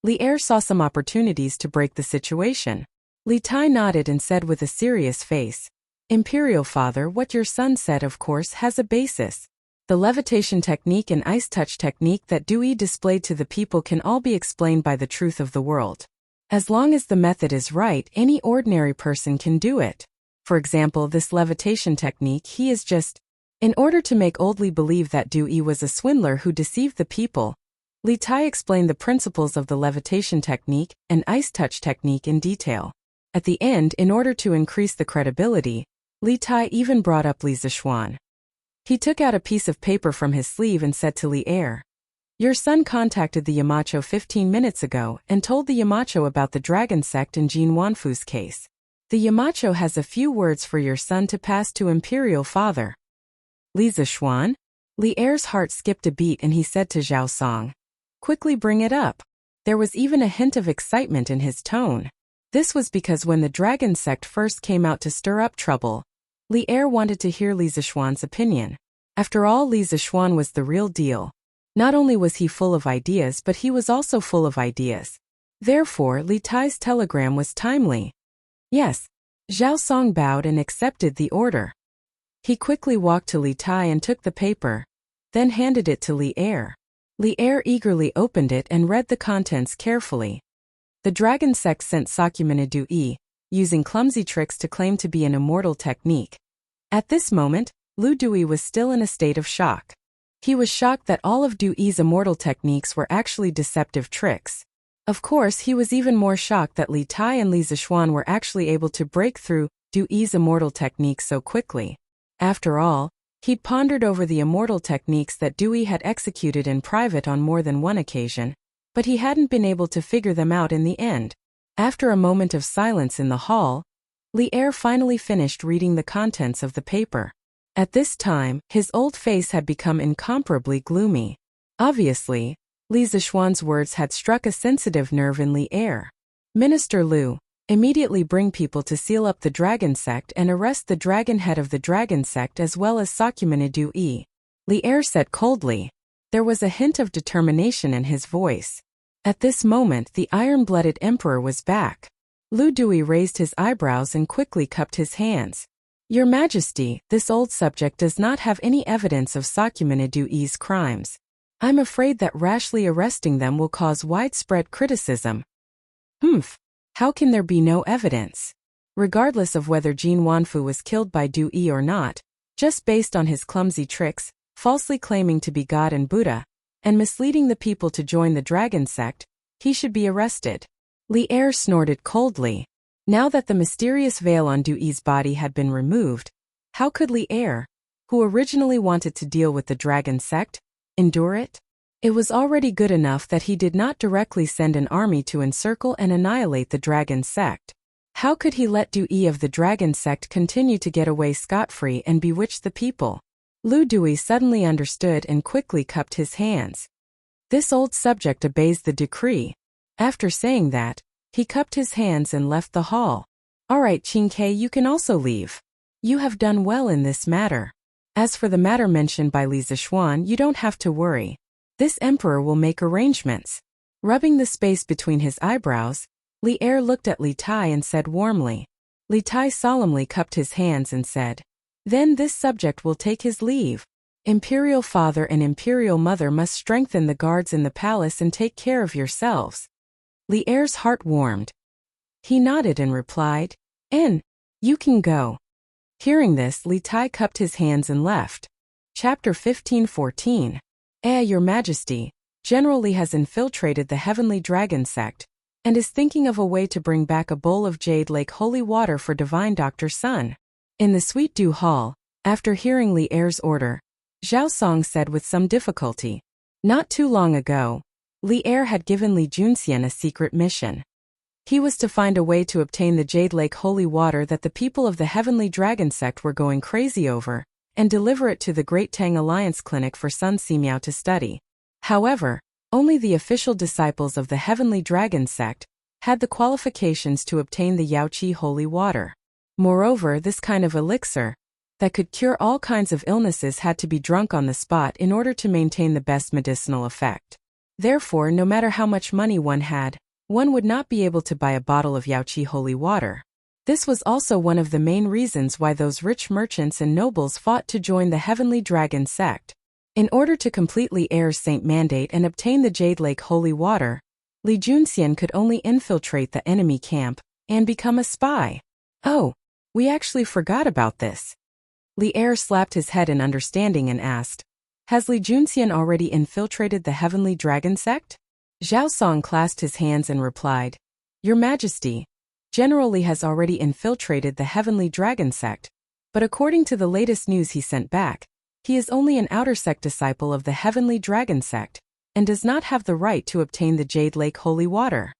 Li Er saw some opportunities to break the situation. Li Tai nodded and said with a serious face, "Imperial Father, what your son said of course has a basis. The levitation technique and ice touch technique that Dui displayed to the people can all be explained by the truth of the world. As long as the method is right, any ordinary person can do it. For example, this levitation technique, he is just..." In order to make Oldly believe that Dui was a swindler who deceived the people, Li Tai explained the principles of the levitation technique and ice touch technique in detail. At the end, in order to increase the credibility, Li Tai even brought up Li Zixuan. He took out a piece of paper from his sleeve and said to Li Er, "Your son contacted the Yamacho 15 minutes ago and told the Yamacho about the dragon sect in Jin Wanfu's case. The Yamacho has a few words for your son to pass to Imperial Father." Li Zixuan? Li Er's heart skipped a beat and he said to Zhao Song, "Quickly bring it up." There was even a hint of excitement in his tone. This was because when the dragon sect first came out to stir up trouble, Li Er wanted to hear Li Zixuan's opinion. After all, Li Zixuan was the real deal. Not only was he full of ideas, but he was also full of ideas. Therefore, Li Tai's telegram was timely. "Yes." Zhao Song bowed and accepted the order. He quickly walked to Li Tai and took the paper, then handed it to Li Er. Li Er eagerly opened it and read the contents carefully. The dragon sect sent Sakyamuni Dui, using clumsy tricks to claim to be an immortal technique. At this moment, Lu Dui was still in a state of shock. He was shocked that all of Dui's immortal techniques were actually deceptive tricks. Of course, he was even more shocked that Li Tai and Li Zixuan were actually able to break through Du Yi's immortal technique so quickly. After all, he'd pondered over the immortal techniques that Du Yi had executed in private on more than one occasion, but he hadn't been able to figure them out in the end. After a moment of silence in the hall, Li Er finally finished reading the contents of the paper. At this time, his old face had become incomparably gloomy. Obviously, Li Zixuan's words had struck a sensitive nerve in Li Er. Minister Lu, immediately bring people to seal up the dragon sect and arrest the dragon head of the dragon sect as well as Sakyamuni Du Yi. Li Er said coldly. There was a hint of determination in his voice. At this moment the iron-blooded emperor was back. Lu Dui raised his eyebrows and quickly cupped his hands. Your Majesty, this old subject does not have any evidence of Sakyamuni Du Yi's crimes. I'm afraid that rashly arresting them will cause widespread criticism. How can there be no evidence? Regardless of whether Jin Wanfu was killed by Du Yi or not, just based on his clumsy tricks, falsely claiming to be God and Buddha, and misleading the people to join the dragon sect, he should be arrested. Li Er snorted coldly. Now that the mysterious veil on Du Yi's body had been removed, how could Li Er, who originally wanted to deal with the dragon sect, endure it? It was already good enough that he did not directly send an army to encircle and annihilate the dragon sect. How could he let Du Yi of the dragon sect continue to get away scot-free and bewitch the people? Lu Dui suddenly understood and quickly cupped his hands. This old subject obeys the decree. After saying that, he cupped his hands and left the hall. All right, Qin Ke, you can also leave. You have done well in this matter. As for the matter mentioned by Li Zixuan, you don't have to worry. This emperor will make arrangements. Rubbing the space between his eyebrows, Li Er looked at Li Tai and said warmly. Li Tai solemnly cupped his hands and said, Then this subject will take his leave. Imperial father and imperial mother must strengthen the guards in the palace and take care of yourselves. Li Er's heart warmed. He nodded and replied, You can go. Hearing this, Li Tai cupped his hands and left. Chapter 15:14. Your Majesty, General Li has infiltrated the Heavenly Dragon sect, and is thinking of a way to bring back a bowl of Jade Lake holy water for Divine Dr. Sun. In the Sweet Dew Hall, after hearing Li Er's order, Zhao Song said with some difficulty, Not too long ago, Li Er had given Li Junxian a secret mission. He was to find a way to obtain the Jade Lake holy water that the people of the Heavenly Dragon sect were going crazy over, and deliver it to the Great Tang Alliance Clinic for Sun Simiao to study. However, only the official disciples of the Heavenly Dragon sect had the qualifications to obtain the Yaoqi holy water. Moreover, this kind of elixir, that could cure all kinds of illnesses, had to be drunk on the spot in order to maintain the best medicinal effect. Therefore, no matter how much money one had, one would not be able to buy a bottle of Yaoqi holy water. This was also one of the main reasons why those rich merchants and nobles fought to join the Heavenly Dragon sect. In order to complete Li Er's saint mandate and obtain the Jade Lake holy water, Li Junxian could only infiltrate the enemy camp and become a spy. Oh, we actually forgot about this. Li Er slapped his head in understanding and asked, Has Li Junxian already infiltrated the Heavenly Dragon sect? Zhao Song clasped his hands and replied, Your Majesty, General Li has already infiltrated the Heavenly Dragon sect, but according to the latest news he sent back, he is only an outer sect disciple of the Heavenly Dragon sect, and does not have the right to obtain the Jade Lake holy water.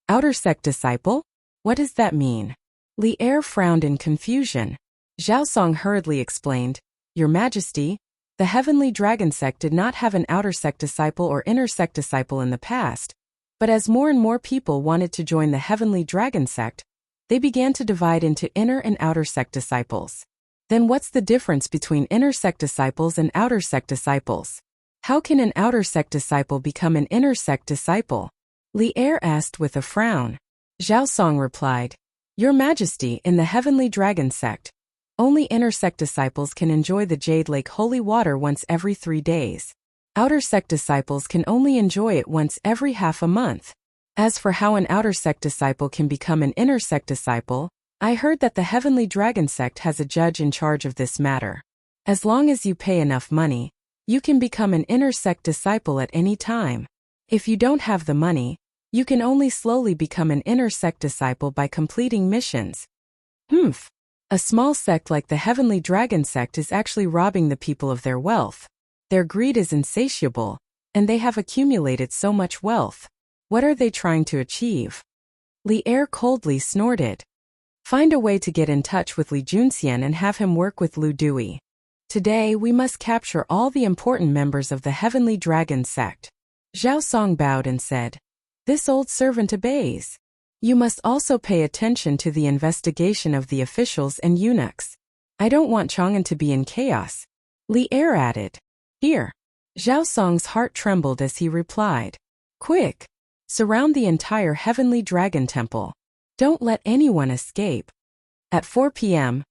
Outer sect disciple? What does that mean? Li Er frowned in confusion. Zhao Song hurriedly explained, Your Majesty, the Heavenly Dragon sect did not have an outer sect disciple or inner sect disciple in the past, but as more and more people wanted to join the Heavenly Dragon sect, they began to divide into inner and outer sect disciples. Then what's the difference between inner sect disciples and outer sect disciples? How can an outer sect disciple become an inner sect disciple? Li Er asked with a frown. Zhao Song replied, Your Majesty, in the Heavenly Dragon sect, only inner sect disciples can enjoy the Jade Lake holy water once every 3 days. Outer sect disciples can only enjoy it once every half a month. As for how an outer sect disciple can become an inner sect disciple, I heard that the Heavenly Dragon sect has a judge in charge of this matter. As long as you pay enough money, you can become an inner sect disciple at any time. If you don't have the money, You can only slowly become an inner sect disciple by completing missions. A small sect like the Heavenly Dragon sect is actually robbing the people of their wealth. Their greed is insatiable, and they have accumulated so much wealth. What are they trying to achieve? Li Er coldly snorted. Find a way to get in touch with Li Junxian and have him work with Lu Dui. Today we must capture all the important members of the Heavenly Dragon sect. Zhao Song bowed and said, "This old servant obeys. You must also pay attention to the investigation of the officials and eunuchs. I don't want Chang'an to be in chaos." Li Er added. "Here." Zhao Song's heart trembled as he replied. "Quick! Surround the entire Heavenly Dragon Temple. Don't let anyone escape." At 4 p.m.,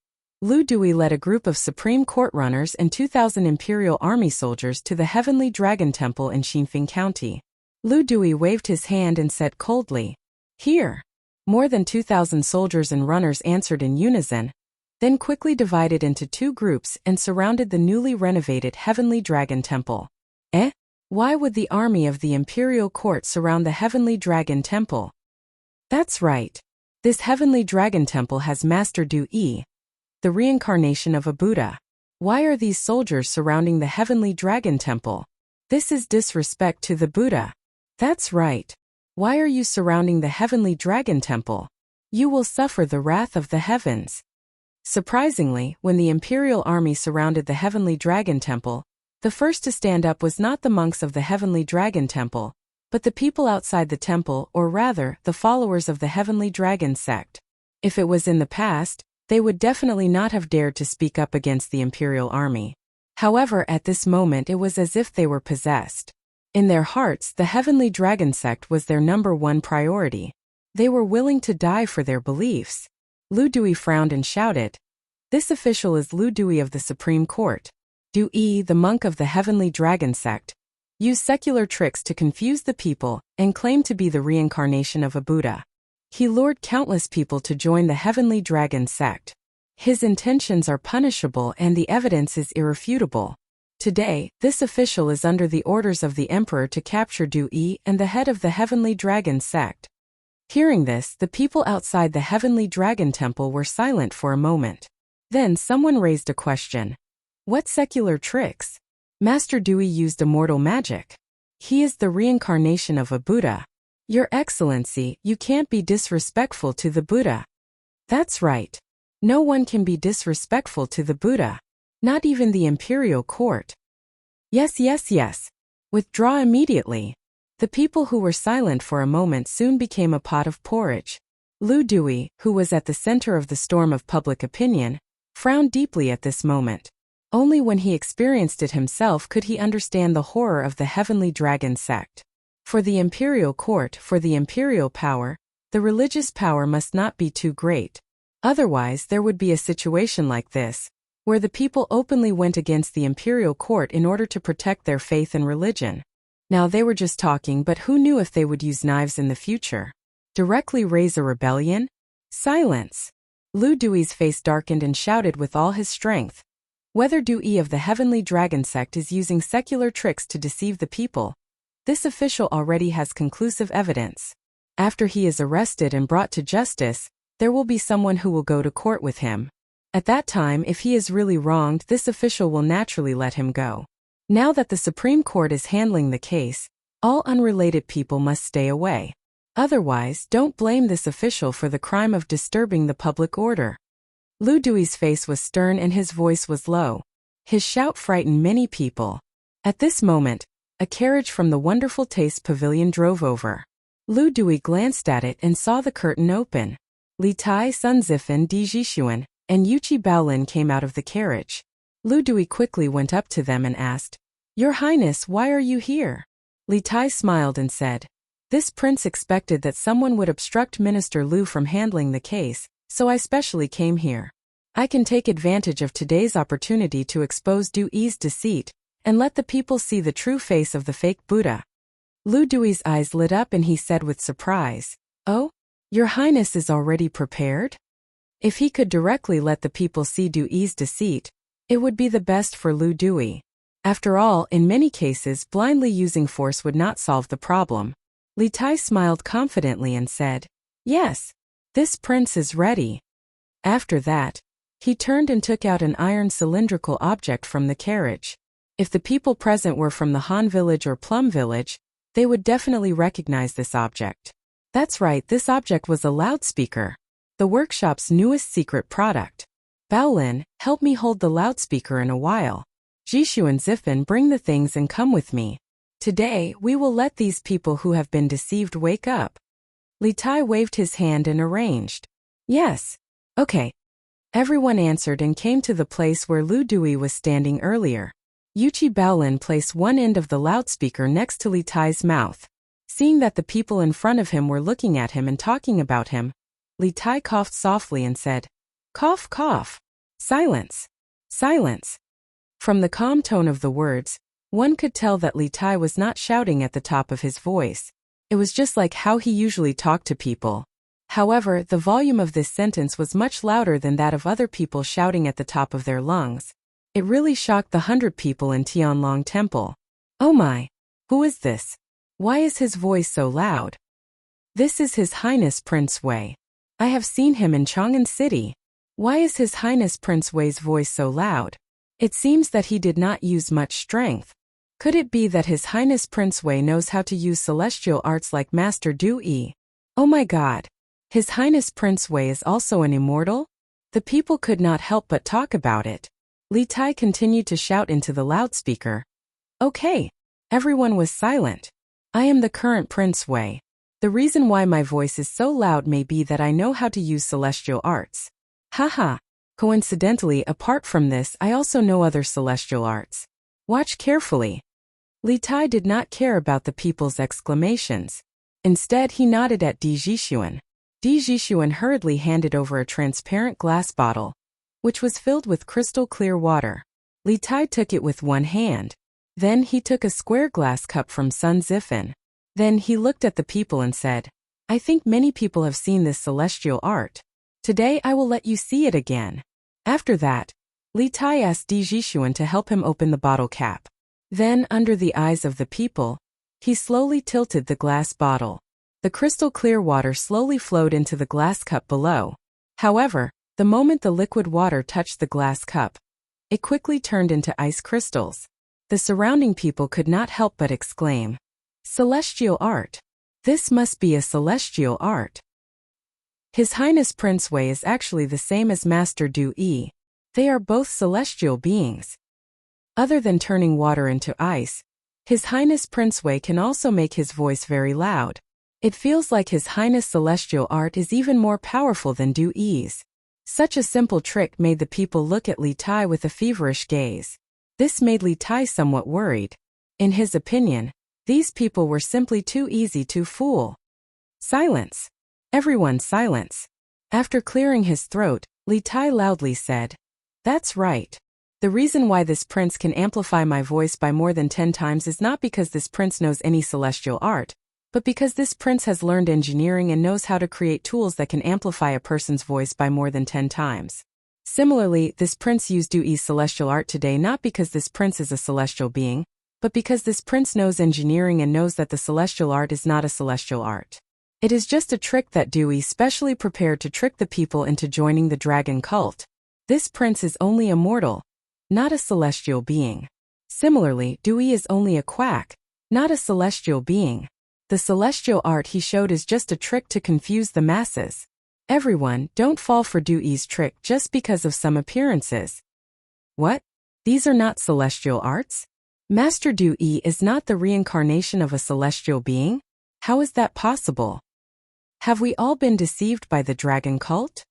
Lu Dui led a group of Supreme Court runners and 2,000 Imperial Army soldiers to the Heavenly Dragon Temple in Xinfeng County. Lu Dui waved his hand and said coldly, "Here." More than 2,000 soldiers and runners answered in unison, then quickly divided into two groups and surrounded the newly renovated Heavenly Dragon Temple. Why would the army of the Imperial Court surround the Heavenly Dragon Temple? That's right. This Heavenly Dragon Temple has Master Du Yi, the reincarnation of a Buddha. Why are these soldiers surrounding the Heavenly Dragon Temple? This is disrespect to the Buddha. That's right. Why are you surrounding the Heavenly Dragon Temple? You will suffer the wrath of the heavens. Surprisingly, when the Imperial Army surrounded the Heavenly Dragon Temple, the first to stand up was not the monks of the Heavenly Dragon Temple, but the people outside the temple, or rather, the followers of the Heavenly Dragon sect. If it was in the past, they would definitely not have dared to speak up against the Imperial Army. However, at this moment it was as if they were possessed. In their hearts, the Heavenly Dragon sect was their #1 priority. They were willing to die for their beliefs. Lu Dui frowned and shouted, "This official is Lu Dui of the Supreme Court. Du Yi, the monk of the Heavenly Dragon sect, used secular tricks to confuse the people and claimed to be the reincarnation of a Buddha. He lured countless people to join the Heavenly Dragon sect. His intentions are punishable and the evidence is irrefutable. Today, this official is under the orders of the Emperor to capture Du Yi and the head of the Heavenly Dragon sect." Hearing this, the people outside the Heavenly Dragon Temple were silent for a moment. Then someone raised a question. "What secular tricks? Master Du Yi used immortal magic. He is the reincarnation of a Buddha. Your Excellency, you can't be disrespectful to the Buddha." "That's right. No one can be disrespectful to the Buddha. Not even the Imperial Court." Yes. Withdraw immediately." The people who were silent for a moment soon became a pot of porridge. Lu Dui, who was at the center of the storm of public opinion, frowned deeply at this moment. Only when he experienced it himself could he understand the horror of the Heavenly Dragon sect. For the Imperial Court, for the Imperial power, the religious power must not be too great. Otherwise, there would be a situation like this, where the people openly went against the Imperial Court in order to protect their faith and religion. Now they were just talking, but who knew if they would use knives in the future? Directly raise a rebellion? Silence! Lu Dui's face darkened and shouted with all his strength. Whether Du Yi of the Heavenly Dragon sect is using secular tricks to deceive the people, this official already has conclusive evidence. After he is arrested and brought to justice, there will be someone who will go to court with him. At that time, if he is really wronged, this official will naturally let him go. Now that the Supreme Court is handling the case, all unrelated people must stay away. Otherwise, don't blame this official for the crime of disturbing the public order. Lu Dui's face was stern and his voice was low. His shout frightened many people. At this moment, a carriage from the Wonderful Taste Pavilion drove over. Lu Dui glanced at it and saw the curtain open. Li Tai, Sun Zifan, Di Jixuan, and Yuchi Baolin came out of the carriage. Lu Dui quickly went up to them and asked, "Your Highness, why are you here?" Li Tai smiled and said, "This prince expected that someone would obstruct Minister Lu from handling the case, so I specially came here. I can take advantage of today's opportunity to expose Du Yi's deceit and let the people see the true face of the fake Buddha." Lu Dui's eyes lit up and he said with surprise, "Oh, Your Highness is already prepared?" If he could directly let the people see Du Yi's deceit, it would be the best for Lu Dui. After all, in many cases, blindly using force would not solve the problem. Li Tai smiled confidently and said, "Yes, this prince is ready." After that, he turned and took out an iron cylindrical object from the carriage. If the people present were from the Han village or Plum village, they would definitely recognize this object. That's right, this object was a loudspeaker, the workshop's newest secret product. Baolin, help me hold the loudspeaker in a while. Jishu and Ziffin, bring the things and come with me. Today, we will let these people who have been deceived wake up. Li Tai waved his hand and arranged. Yes. Okay. Everyone answered and came to the place where Lu Dui was standing earlier. Yuchi Baolin placed one end of the loudspeaker next to Li Tai's mouth. Seeing that the people in front of him were looking at him and talking about him, Li Tai coughed softly and said, "Cough, cough. Silence. Silence." From the calm tone of the words, one could tell that Li Tai was not shouting at the top of his voice. It was just like how he usually talked to people. However, the volume of this sentence was much louder than that of other people shouting at the top of their lungs. It really shocked the 100 people in Tianlong Temple. Oh my! Who is this? Why is his voice so loud? This is His Highness Prince Wei. I have seen him in Chang'an City. Why is His Highness Prince Wei's voice so loud? It seems that he did not use much strength. Could it be that His Highness Prince Wei knows how to use celestial arts like Master Du Yi? Oh my god! His Highness Prince Wei is also an immortal? The people could not help but talk about it. Li Tai continued to shout into the loudspeaker. Okay. Everyone was silent. I am the current Prince Wei. The reason why my voice is so loud may be that I know how to use celestial arts. Haha. Coincidentally, apart from this, I also know other celestial arts. Watch carefully. Li Tai did not care about the people's exclamations. Instead, he nodded at Di Jishuan. Di Jishuan hurriedly handed over a transparent glass bottle, which was filled with crystal clear water. Li Tai took it with one hand. Then he took a square glass cup from Sun Ziffin. Then he looked at the people and said, I think many people have seen this celestial art. Today I will let you see it again. After that, Li Tai asked Di Jishuan to help him open the bottle cap. Then, under the eyes of the people, he slowly tilted the glass bottle. The crystal clear water slowly flowed into the glass cup below. However, the moment the liquid water touched the glass cup, it quickly turned into ice crystals. The surrounding people could not help but exclaim, Celestial art! This must be a celestial art. His Highness Prince Wei is actually the same as Master Du Yi. They are both celestial beings. Other than turning water into ice, His Highness Prince Wei can also make his voice very loud. It feels like His Highness celestial art is even more powerful than Du Yi's. Such a simple trick made the people look at Li Tai with a feverish gaze. This made Li Tai somewhat worried. In his opinion, these people were simply too easy to fool. Silence. Everyone silence. After clearing his throat, Li Tai loudly said, That's right. The reason why this prince can amplify my voice by more than 10 times is not because this prince knows any celestial art, but because this prince has learned engineering and knows how to create tools that can amplify a person's voice by more than 10 times. Similarly, this prince used Du Yi's celestial art today not because this prince is a celestial being, but because this prince knows engineering and knows that the celestial art is not a celestial art. It is just a trick that Du Yi specially prepared to trick the people into joining the dragon cult. This prince is only a mortal, not a celestial being. Similarly, Du Yi is only a quack, not a celestial being. The celestial art he showed is just a trick to confuse the masses. Everyone, don't fall for Du Yi's trick just because of some appearances. What? These are not celestial arts? Master Du Yi is not the reincarnation of a celestial being? How is that possible? Have we all been deceived by the dragon cult?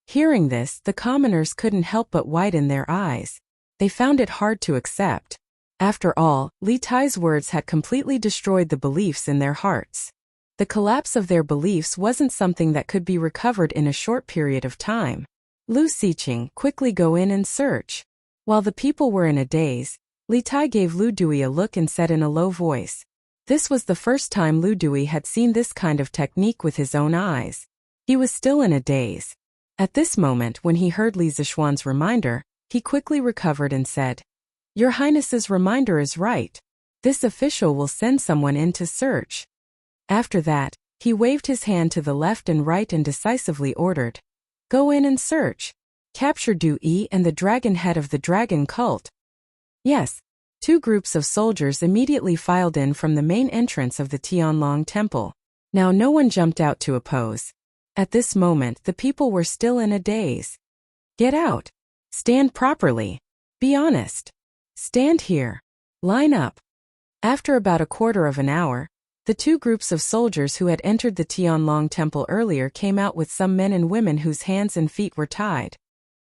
Hearing this, the commoners couldn't help but widen their eyes. They found it hard to accept. After all, Li Tai's words had completely destroyed the beliefs in their hearts. The collapse of their beliefs wasn't something that could be recovered in a short period of time. Lu Xiqing, quickly go in and search. While the people were in a daze, Li Tai gave Lu Dui a look and said in a low voice. This was the first time Lu Dui had seen this kind of technique with his own eyes. He was still in a daze. At this moment, when he heard Li Zishuan's reminder, he quickly recovered and said, Your Highness's reminder is right. This official will send someone in to search. After that, he waved his hand to the left and right and decisively ordered, "Go in and search. Capture Du Yi and the dragon head of the dragon cult." Yes, 2 groups of soldiers immediately filed in from the main entrance of the Tianlong temple. Now no one jumped out to oppose. At this moment the people were still in a daze. "Get out. Stand properly. Be honest. Stand here. Line up." After about a quarter of an hour, the 2 groups of soldiers who had entered the Tianlong temple earlier came out with some men and women whose hands and feet were tied.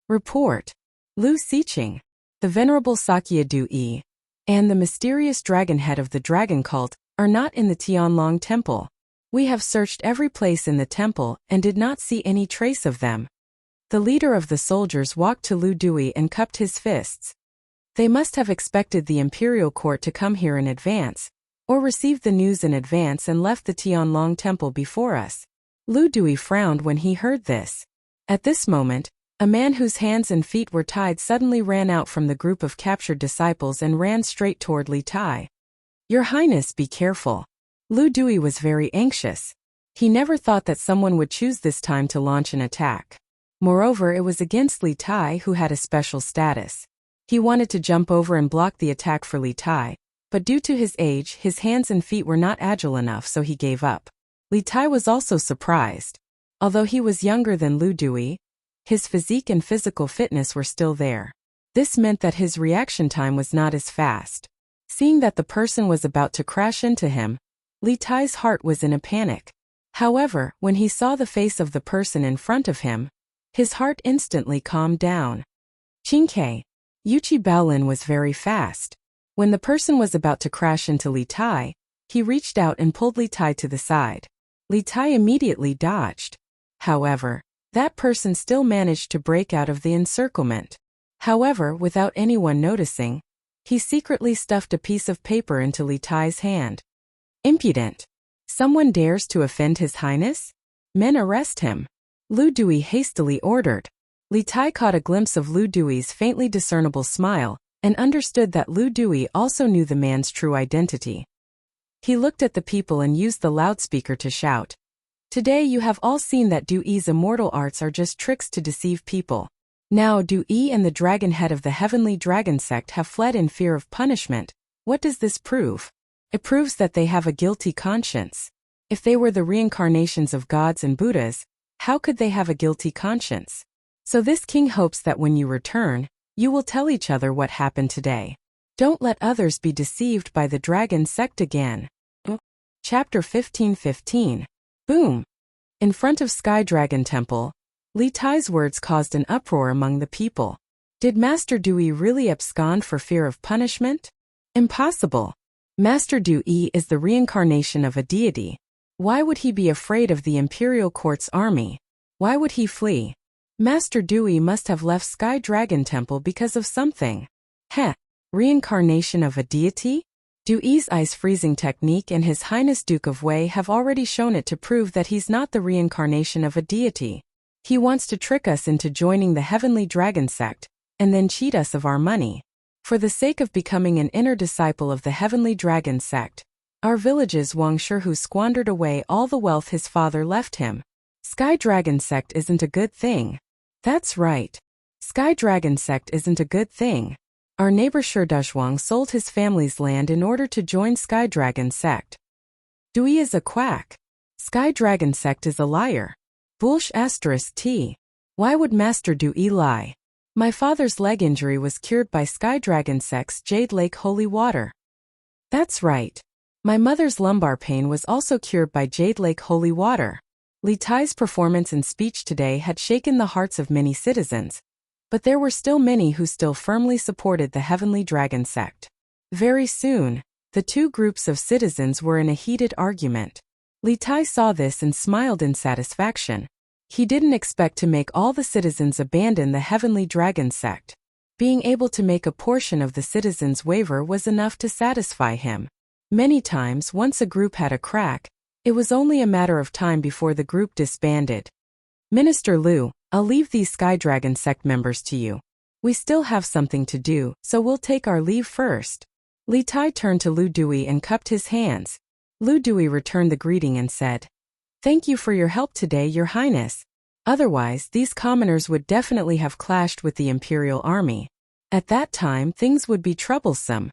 Report. Lu Xiqing, the venerable Sakya Du Yi, and the mysterious dragon head of the dragon cult are not in the Tianlong temple. We have searched every place in the temple and did not see any trace of them. The leader of the soldiers walked to Lu Dui and cupped his fists. They must have expected the imperial court to come here in advance, or received the news in advance and left the Tianlong temple before us. Lu Dui frowned when he heard this. At this moment, a man whose hands and feet were tied suddenly ran out from the group of captured disciples and ran straight toward Li Tai. "Your Highness, be careful." Lu Dui was very anxious. He never thought that someone would choose this time to launch an attack. Moreover, it was against Li Tai, who had a special status. He wanted to jump over and block the attack for Li Tai, but due to his age, his hands and feet were not agile enough, so he gave up. Li Tai was also surprised. Although he was younger than Lu Dui, his physique and physical fitness were still there. This meant that his reaction time was not as fast. Seeing that the person was about to crash into him, Li Tai's heart was in a panic. However, when he saw the face of the person in front of him, his heart instantly calmed down. Qingke. Yuchi Baolin was very fast. When the person was about to crash into Li Tai, he reached out and pulled Li Tai to the side. Li Tai immediately dodged. However, that person still managed to break out of the encirclement. However, without anyone noticing, he secretly stuffed a piece of paper into Li Tai's hand. Impudent. Someone dares to offend His Highness? Men, arrest him. Lu Dui hastily ordered. Li Tai caught a glimpse of Lu Dui's faintly discernible smile and understood that Lu Dui also knew the man's true identity. He looked at the people and used the loudspeaker to shout, "Today you have all seen that Du Yi's immortal arts are just tricks to deceive people. Now Du Yi and the dragon head of the heavenly dragon sect have fled in fear of punishment. What does this prove? It proves that they have a guilty conscience. If they were the reincarnations of gods and Buddhas, how could they have a guilty conscience? So this king hopes that when you return, you will tell each other what happened today. Don't let others be deceived by the dragon sect again." Chapter 15:15. Boom! In front of Sky Dragon Temple, Li Tai's words caused an uproar among the people. Did Master Du Yi really abscond for fear of punishment? Impossible. Master Du Yi is the reincarnation of a deity. Why would he be afraid of the imperial court's army? Why would he flee? Master Du Yi must have left Sky Dragon Temple because of something. Heh, reincarnation of a deity? Du Yi's ice freezing technique and His Highness Duke of Wei have already shown it to prove that he's not the reincarnation of a deity. He wants to trick us into joining the Heavenly Dragon Sect, and then cheat us of our money. For the sake of becoming an inner disciple of the Heavenly Dragon Sect, our village's Wang Shihu squandered away all the wealth his father left him. Sky Dragon Sect isn't a good thing. That's right. Sky Dragon Sect isn't a good thing. Our neighbor Sherduzhuang sold his family's land in order to join Sky Dragon Sect. Du Yi is a quack. Sky Dragon Sect is a liar. Bullsh *T. Why would Master Du Yi lie? My father's leg injury was cured by Sky Dragon Sect's Jade Lake Holy Water. That's right. My mother's lumbar pain was also cured by Jade Lake Holy Water. Li Tai's performance and speech today had shaken the hearts of many citizens, but there were still many who still firmly supported the Heavenly Dragon Sect. Very soon, the 2 groups of citizens were in a heated argument. Li Tai saw this and smiled in satisfaction. He didn't expect to make all the citizens abandon the Heavenly Dragon Sect. Being able to make a portion of the citizens waver was enough to satisfy him. Many times, once a group had a crack, it was only a matter of time before the group disbanded. Minister Lu, I'll leave these Sky Dragon Sect members to you. We still have something to do, so we'll take our leave first. Li Tai turned to Lu Dui and cupped his hands. Lu Dui returned the greeting and said, "Thank you for your help today, Your Highness. Otherwise, these commoners would definitely have clashed with the imperial army. At that time, things would be troublesome."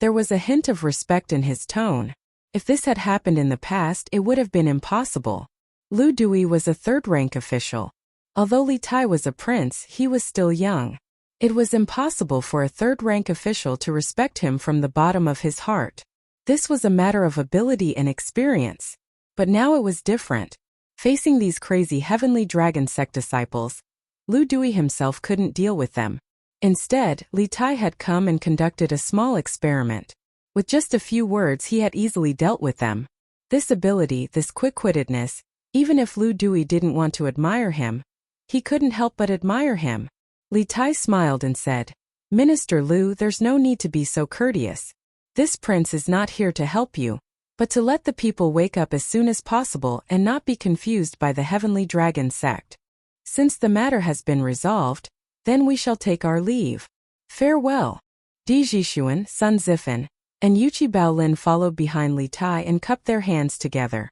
There was a hint of respect in his tone. If this had happened in the past, it would have been impossible. Lu Dui was a third-rank official. Although Li Tai was a prince, he was still young. It was impossible for a third-rank official to respect him from the bottom of his heart. This was a matter of ability and experience. But now it was different. Facing these crazy heavenly dragon sect disciples, Lu Dui himself couldn't deal with them. Instead, Li Tai had come and conducted a small experiment. With just a few words he had easily dealt with them. This ability, this quick-wittedness, even if Lu Dui didn't want to admire him, he couldn't help but admire him. Li Tai smiled and said, "Minister Lu, there's no need to be so courteous. This prince is not here to help you, but to let the people wake up as soon as possible and not be confused by the heavenly dragon sect. Since the matter has been resolved, then we shall take our leave. Farewell." Di Jixuan, Sun Zifan, and Yuchi Baolin followed behind Li Tai and cupped their hands together.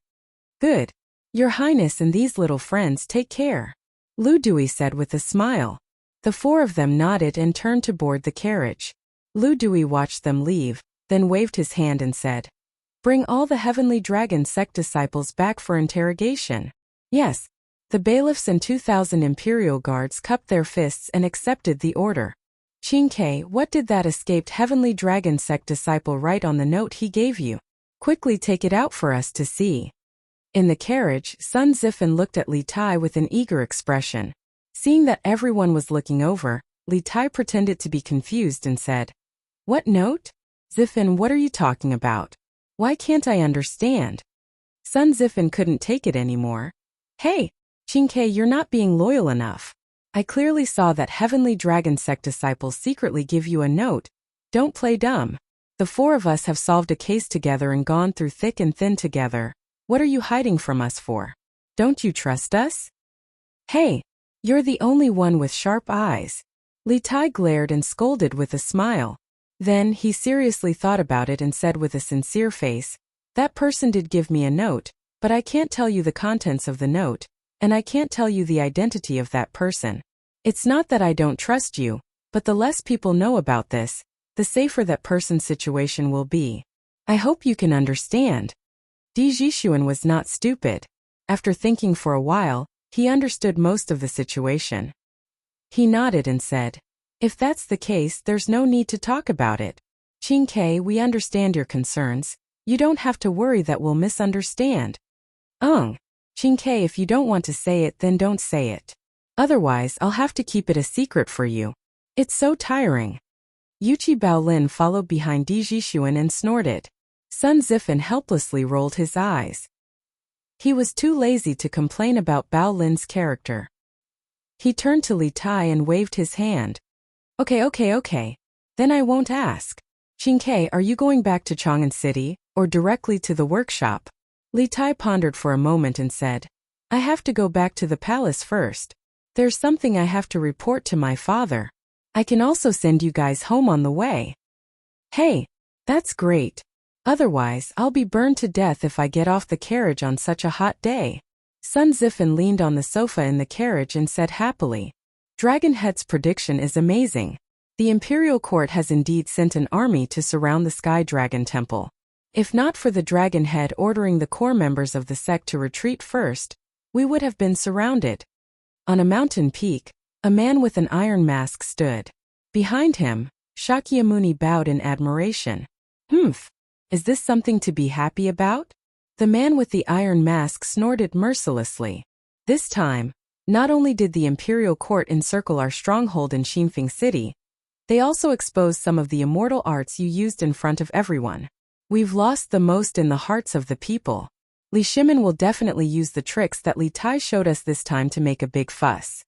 "Good. Your Highness and these little friends take care," Lu Dui said with a smile. The four of them nodded and turned to board the carriage. Lu Dui watched them leave, then waved his hand and said, "Bring all the heavenly dragon sect disciples back for interrogation." Yes. The bailiffs and 2,000 imperial guards cupped their fists and accepted the order. "Qingke, what did that escaped heavenly dragon sect disciple write on the note he gave you? Quickly take it out for us to see." In the carriage, Sun Zifan looked at Li Tai with an eager expression. Seeing that everyone was looking over, Li Tai pretended to be confused and said, "What note? Zifan, what are you talking about? Why can't I understand?" Sun Zifan couldn't take it anymore. "Hey, Qingke, you're not being loyal enough. I clearly saw that heavenly dragon sect disciples secretly give you a note. Don't play dumb. The four of us have solved a case together and gone through thick and thin together. What are you hiding from us for? Don't you trust us? Hey, you're the only one with sharp eyes." Li Tai glared and scolded with a smile. Then he seriously thought about it and said with a sincere face, "That person did give me a note, but I can't tell you the contents of the note, and I can't tell you the identity of that person. It's not that I don't trust you, but the less people know about this, the safer that person's situation will be. I hope you can understand." Di Jixuan was not stupid. After thinking for a while, he understood most of the situation. He nodded and said, "If that's the case, there's no need to talk about it. Qingke, we understand your concerns. You don't have to worry that we'll misunderstand." Qingke, if you don't want to say it, then don't say it. Otherwise, I'll have to keep it a secret for you. It's so tiring." Yuchi Baolin followed behind Di Jixuan and snorted. Sun Zifan helplessly rolled his eyes. He was too lazy to complain about Baolin's character. He turned to Li Tai and waved his hand. Okay. Then I won't ask. Qingke, are you going back to Chang'an City, or directly to the workshop?" Li Tai pondered for a moment and said, "I have to go back to the palace first. There's something I have to report to my father. I can also send you guys home on the way." "Hey, that's great. Otherwise, I'll be burned to death if I get off the carriage on such a hot day." Sun Zifan leaned on the sofa in the carriage and said happily, "Dragonhead's prediction is amazing. The Imperial Court has indeed sent an army to surround the Sky Dragon Temple. If not for the Dragonhead ordering the core members of the sect to retreat first, we would have been surrounded." On a mountain peak, a man with an iron mask stood. Behind him, Shakyamuni bowed in admiration. Is this something to be happy about?" The man with the iron mask snorted mercilessly. "This time, not only did the Imperial Court encircle our stronghold in Xinfeng City, they also exposed some of the immortal arts you used in front of everyone. We've lost the most in the hearts of the people. Li Shimin will definitely use the tricks that Li Tai showed us this time to make a big fuss.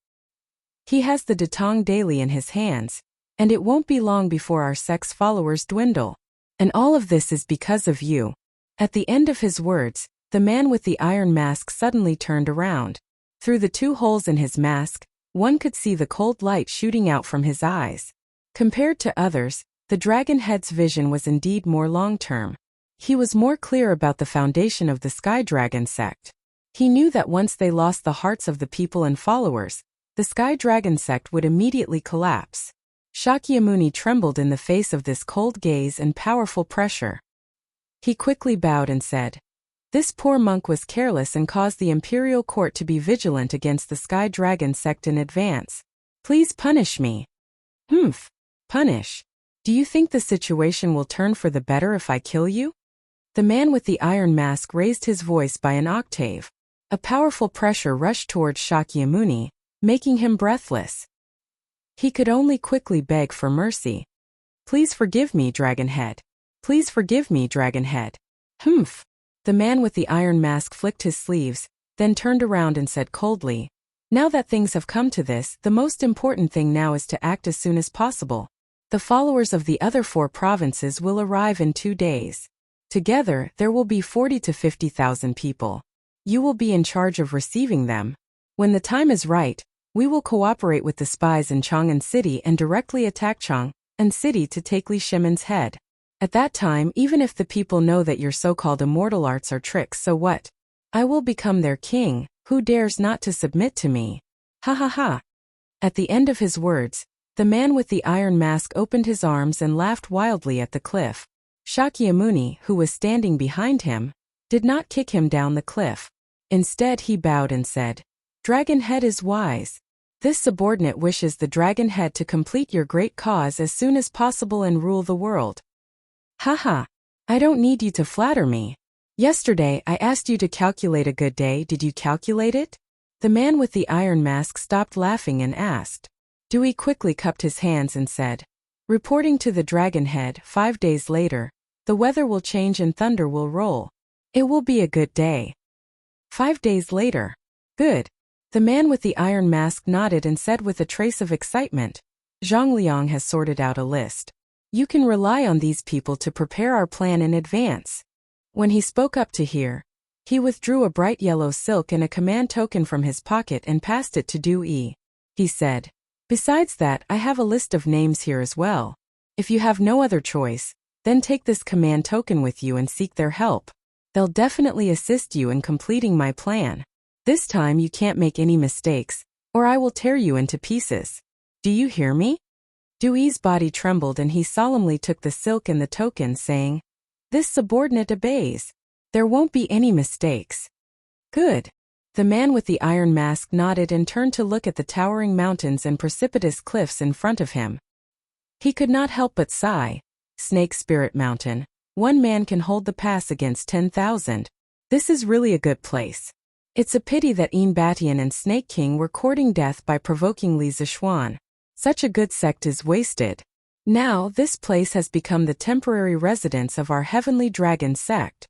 He has the Datong Daily in his hands, and it won't be long before our sect's followers dwindle. And all of this is because of you." At the end of his words, the man with the iron mask suddenly turned around. Through the two holes in his mask, one could see the cold light shooting out from his eyes. Compared to others, the Dragonhead's vision was indeed more long-term. He was more clear about the foundation of the Sky Dragon sect. He knew that once they lost the hearts of the people and followers, the Sky Dragon sect would immediately collapse. Shakyamuni trembled in the face of this cold gaze and powerful pressure. He quickly bowed and said, "This poor monk was careless and caused the imperial court to be vigilant against the Sky Dragon sect in advance. Please punish me." "Humph. Punish. Do you think the situation will turn for the better if I kill you?" The man with the iron mask raised his voice by an octave. A powerful pressure rushed towards Shakyamuni, making him breathless. He could only quickly beg for mercy. "Please forgive me, Dragonhead. Please forgive me, Dragonhead." "Humph." The man with the iron mask flicked his sleeves, then turned around and said coldly, "Now that things have come to this, the most important thing now is to act as soon as possible. The followers of the other 4 provinces will arrive in 2 days. Together, there will be 40 to 50,000 people. You will be in charge of receiving them. When the time is right, we will cooperate with the spies in Chang'an City and directly attack Chang'an City to take Li Shimon's head. At that time, even if the people know that your so-called immortal arts are tricks, so what? I will become their king. Who dares not to submit to me? Ha ha ha." At the end of his words, the man with the iron mask opened his arms and laughed wildly at the cliff. Shakyamuni, who was standing behind him, did not kick him down the cliff. Instead, he bowed and said, "Dragonhead is wise. This subordinate wishes the Dragonhead to complete your great cause as soon as possible and rule the world." "Haha. I don't need you to flatter me. Yesterday, I asked you to calculate a good day. Did you calculate it?" The man with the iron mask stopped laughing and asked. Dewey quickly cupped his hands and said, "Reporting to the Dragonhead, 5 days later, the weather will change and thunder will roll. It will be a good day." 5 days later. Good. The man with the iron mask nodded and said with a trace of excitement, "Zhang Liang has sorted out a list. You can rely on these people to prepare our plan in advance." When he spoke up to hear, he withdrew a bright yellow silk and a command token from his pocket and passed it to Dewey. He said, "Besides that, I have a list of names here as well. If you have no other choice, then take this command token with you and seek their help. They'll definitely assist you in completing my plan. This time you can't make any mistakes, or I will tear you into pieces. Do you hear me?" Dewey's body trembled and he solemnly took the silk and the token, saying, "This subordinate obeys. There won't be any mistakes." "Good." The man with the iron mask nodded and turned to look at the towering mountains and precipitous cliffs in front of him. He could not help but sigh. Snake Spirit Mountain. One man can hold the pass against 10,000. This is really a good place. It's a pity that Batian and Snake King were courting death by provoking Li Zishuan. Such a good sect is wasted. Now, this place has become the temporary residence of our Heavenly Dragon sect.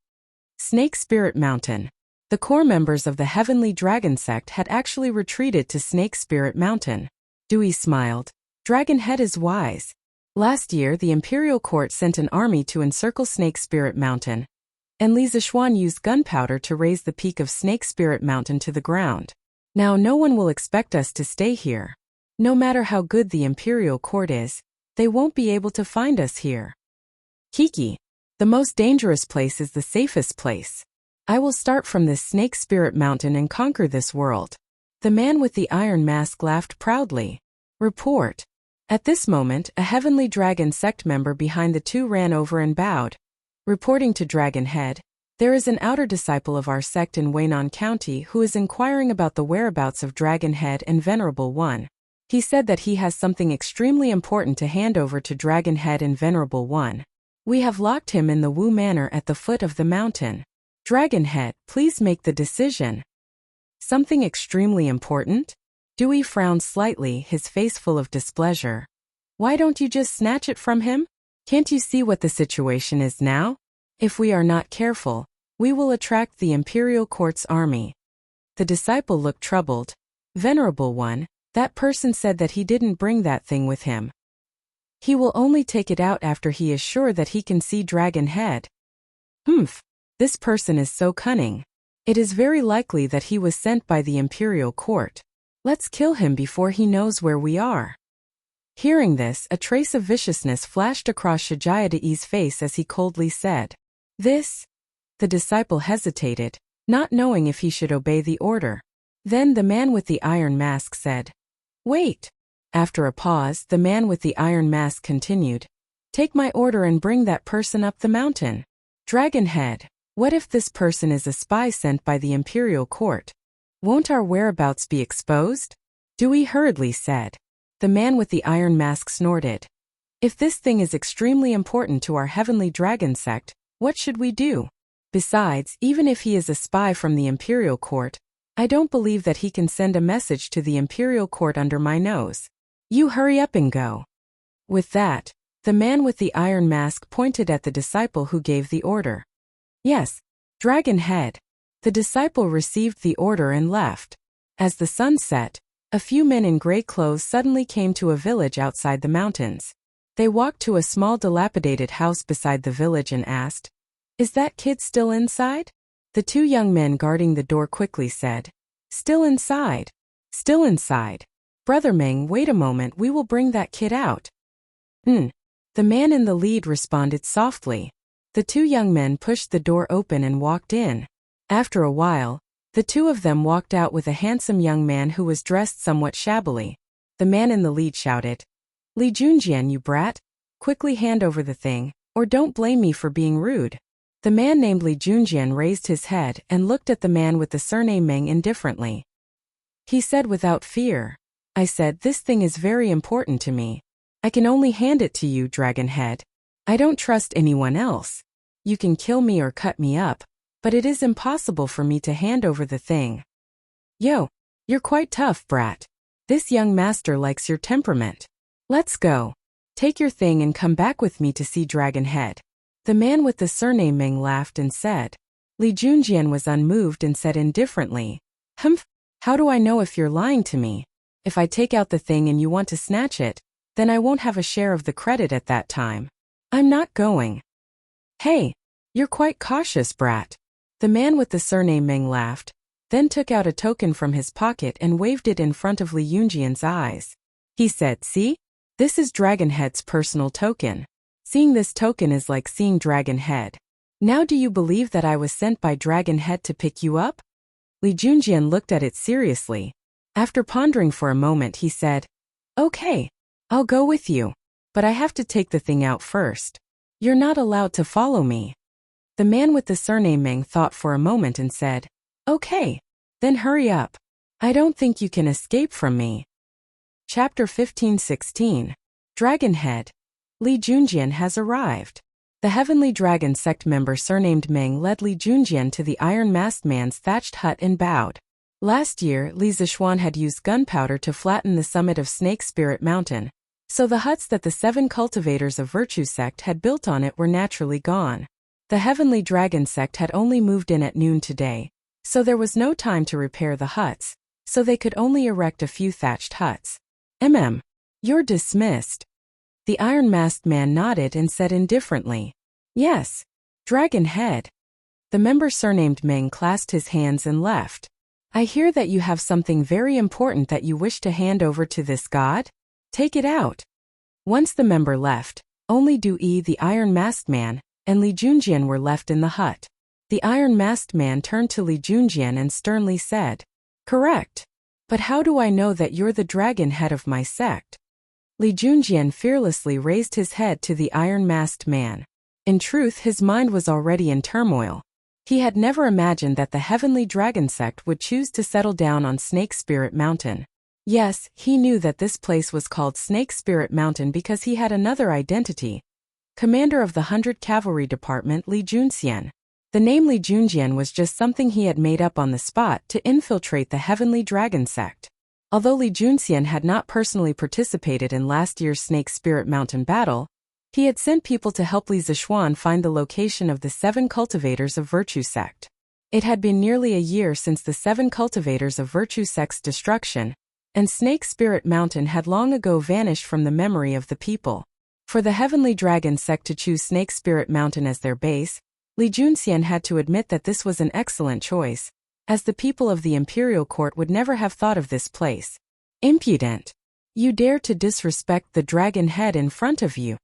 Snake Spirit Mountain. The core members of the Heavenly Dragon sect had actually retreated to Snake Spirit Mountain. Dewey smiled. "Dragonhead is wise. Last year, the Imperial Court sent an army to encircle Snake Spirit Mountain, and Li Zishuan used gunpowder to raise the peak of Snake Spirit Mountain to the ground. Now no one will expect us to stay here. No matter how good the Imperial Court is, they won't be able to find us here. Kiki, the most dangerous place is the safest place. I will start from this Snake Spirit Mountain and conquer this world." The man with the iron mask laughed proudly. "Report." At this moment, a Heavenly Dragon sect member behind the two ran over and bowed. "Reporting to Dragonhead, there is an outer disciple of our sect in Wainan County who is inquiring about the whereabouts of Dragonhead and Venerable One. He said that he has something extremely important to hand over to Dragonhead and Venerable One. We have locked him in the Wu Manor at the foot of the mountain. Dragonhead, please make the decision." "Something extremely important?" Dewey frowned slightly, his face full of displeasure. "Why don't you just snatch it from him? Can't you see what the situation is now? If we are not careful, we will attract the Imperial Court's army." The disciple looked troubled. "Venerable One, that person said that he didn't bring that thing with him. He will only take it out after he is sure that he can see Dragonhead." "Humph, this person is so cunning. It is very likely that he was sent by the Imperial Court. Let's kill him before he knows where we are." Hearing this, a trace of viciousness flashed across Shijaya De's face as he coldly said, This? The disciple hesitated, not knowing if he should obey the order. Then the man with the iron mask said, "Wait." After a pause, the man with the iron mask continued, "Take my order and bring that person up the mountain." Dragonhead, what if this person is a spy sent by the imperial court? Won't our whereabouts be exposed? Dewey hurriedly said. The man with the iron mask snorted. If this thing is extremely important to our heavenly dragon sect, what should we do? Besides, even if he is a spy from the imperial court, I don't believe that he can send a message to the imperial court under my nose. You hurry up and go. With that, the man with the iron mask pointed at the disciple who gave the order. Yes, Dragonhead. The disciple received the order and left. As the sun set, a few men in gray clothes suddenly came to a village outside the mountains. They walked to a small dilapidated house beside the village and asked, "Is that kid still inside?" The two young men guarding the door quickly said, "Still inside. Still inside. Brother Meng, wait a moment, we will bring that kid out." The man in the lead responded softly. The two young men pushed the door open and walked in. After a while, the two of them walked out with a handsome young man who was dressed somewhat shabbily. The man in the lead shouted, "Li Junjian, you brat! Quickly hand over the thing, or don't blame me for being rude." The man named Li Junjian raised his head and looked at the man with the surname Meng indifferently. He said without fear, "I said this thing is very important to me. I can only hand it to you, Dragonhead. I don't trust anyone else. You can kill me or cut me up, but it is impossible for me to hand over the thing." "Yo, you're quite tough, brat. This young master likes your temperament. Let's go. Take your thing and come back with me to see Dragonhead." The man with the surname Meng laughed and said. Li Junjian was unmoved and said indifferently, "Humph, how do I know if you're lying to me? If I take out the thing and you want to snatch it, then I won't have a share of the credit at that time. I'm not going." "Hey, you're quite cautious, brat." The man with the surname Meng laughed, then took out a token from his pocket and waved it in front of Li Junjian's eyes. He said, "See? This is Dragonhead's personal token. Seeing this token is like seeing Dragonhead. Now do you believe that I was sent by Dragonhead to pick you up?" Li Junjian looked at it seriously. After pondering for a moment, he said, "Okay, I'll go with you. But I have to take the thing out first. You're not allowed to follow me." The man with the surname Meng thought for a moment and said, "Okay, then hurry up. I don't think you can escape from me." Chapter 15-16. Dragonhead. Li Junjian has arrived. The Heavenly Dragon sect member surnamed Meng led Li Junjian to the Iron Masked Man's thatched hut and bowed. Last year, Li Zishuan had used gunpowder to flatten the summit of Snake Spirit Mountain, so the huts that the 7 cultivators of Virtue sect had built on it were naturally gone. The Heavenly Dragon sect had only moved in at noon today, so there was no time to repair the huts, so they could only erect a few thatched huts. You're dismissed." The Iron Masked Man nodded and said indifferently, "Yes, Dragonhead." The member surnamed Meng clasped his hands and left. "I hear that you have something very important that you wish to hand over to this god? Take it out." Once the member left, only Dewey the Iron Masked Man and Li Junjian were left in the hut. The Iron Masked Man turned to Li Junjian and sternly said, "Correct. But how do I know that you're the dragon head of my sect?" Li Junjian fearlessly raised his head to the Iron Masked Man. In truth, his mind was already in turmoil. He had never imagined that the Heavenly Dragon sect would choose to settle down on Snake Spirit Mountain. Yes, he knew that this place was called Snake Spirit Mountain because he had another identity. Commander of the 100 Cavalry Department Li Junxian. The name Li Junjian was just something he had made up on the spot to infiltrate the Heavenly Dragon sect. Although Li Junxian had not personally participated in last year's Snake Spirit Mountain battle, he had sent people to help Li Zishuan find the location of the 7 cultivators of Virtue sect. It had been nearly a year since the 7 cultivators of Virtue sect's destruction, and Snake Spirit Mountain had long ago vanished from the memory of the people. For the Heavenly Dragon sect to choose Snake Spirit Mountain as their base, Li Junxian had to admit that this was an excellent choice, as the people of the Imperial Court would never have thought of this place. "Impudent! You dare to disrespect the dragon head in front of you!"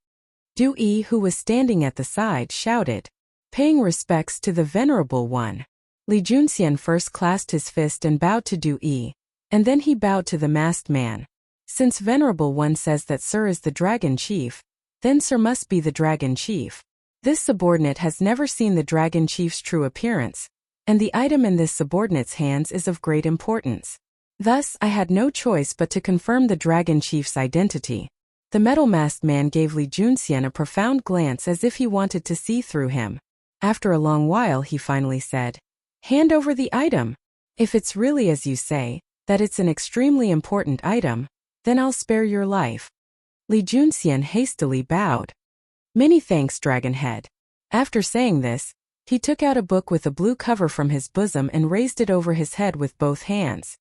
Dewey, who was standing at the side, shouted. Paying respects to the Venerable One. Li Junxian first clasped his fist and bowed to Du Yi, and then he bowed to the masked man. Since Venerable One says that Sir is the Dragon Chief, then Sir must be the Dragon Chief. This subordinate has never seen the Dragon Chief's true appearance, and the item in this subordinate's hands is of great importance. Thus, I had no choice but to confirm the Dragon Chief's identity. The metal-masked man gave Li Junxian a profound glance as if he wanted to see through him. After a long while he finally said, "Hand over the item. If it's really as you say, that it's an extremely important item, then I'll spare your life." Li Junxian hastily bowed. "Many thanks, Dragonhead." After saying this, he took out a book with a blue cover from his bosom and raised it over his head with both hands.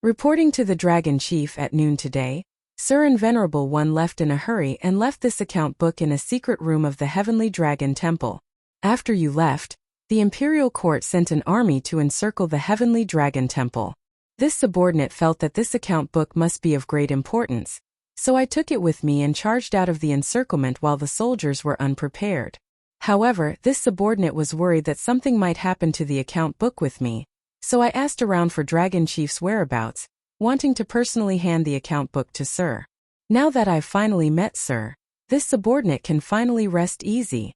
Reporting to the Dragon Chief at noon today, Sir and Venerable One left in a hurry and left this account book in a secret room of the Heavenly Dragon Temple. After you left, the Imperial Court sent an army to encircle the Heavenly Dragon Temple. This subordinate felt that this account book must be of great importance, so I took it with me and charged out of the encirclement while the soldiers were unprepared. However, this subordinate was worried that something might happen to the account book with me, so I asked around for Dragon Chief's whereabouts, wanting to personally hand the account book to Sir. Now that I've finally met Sir, this subordinate can finally rest easy.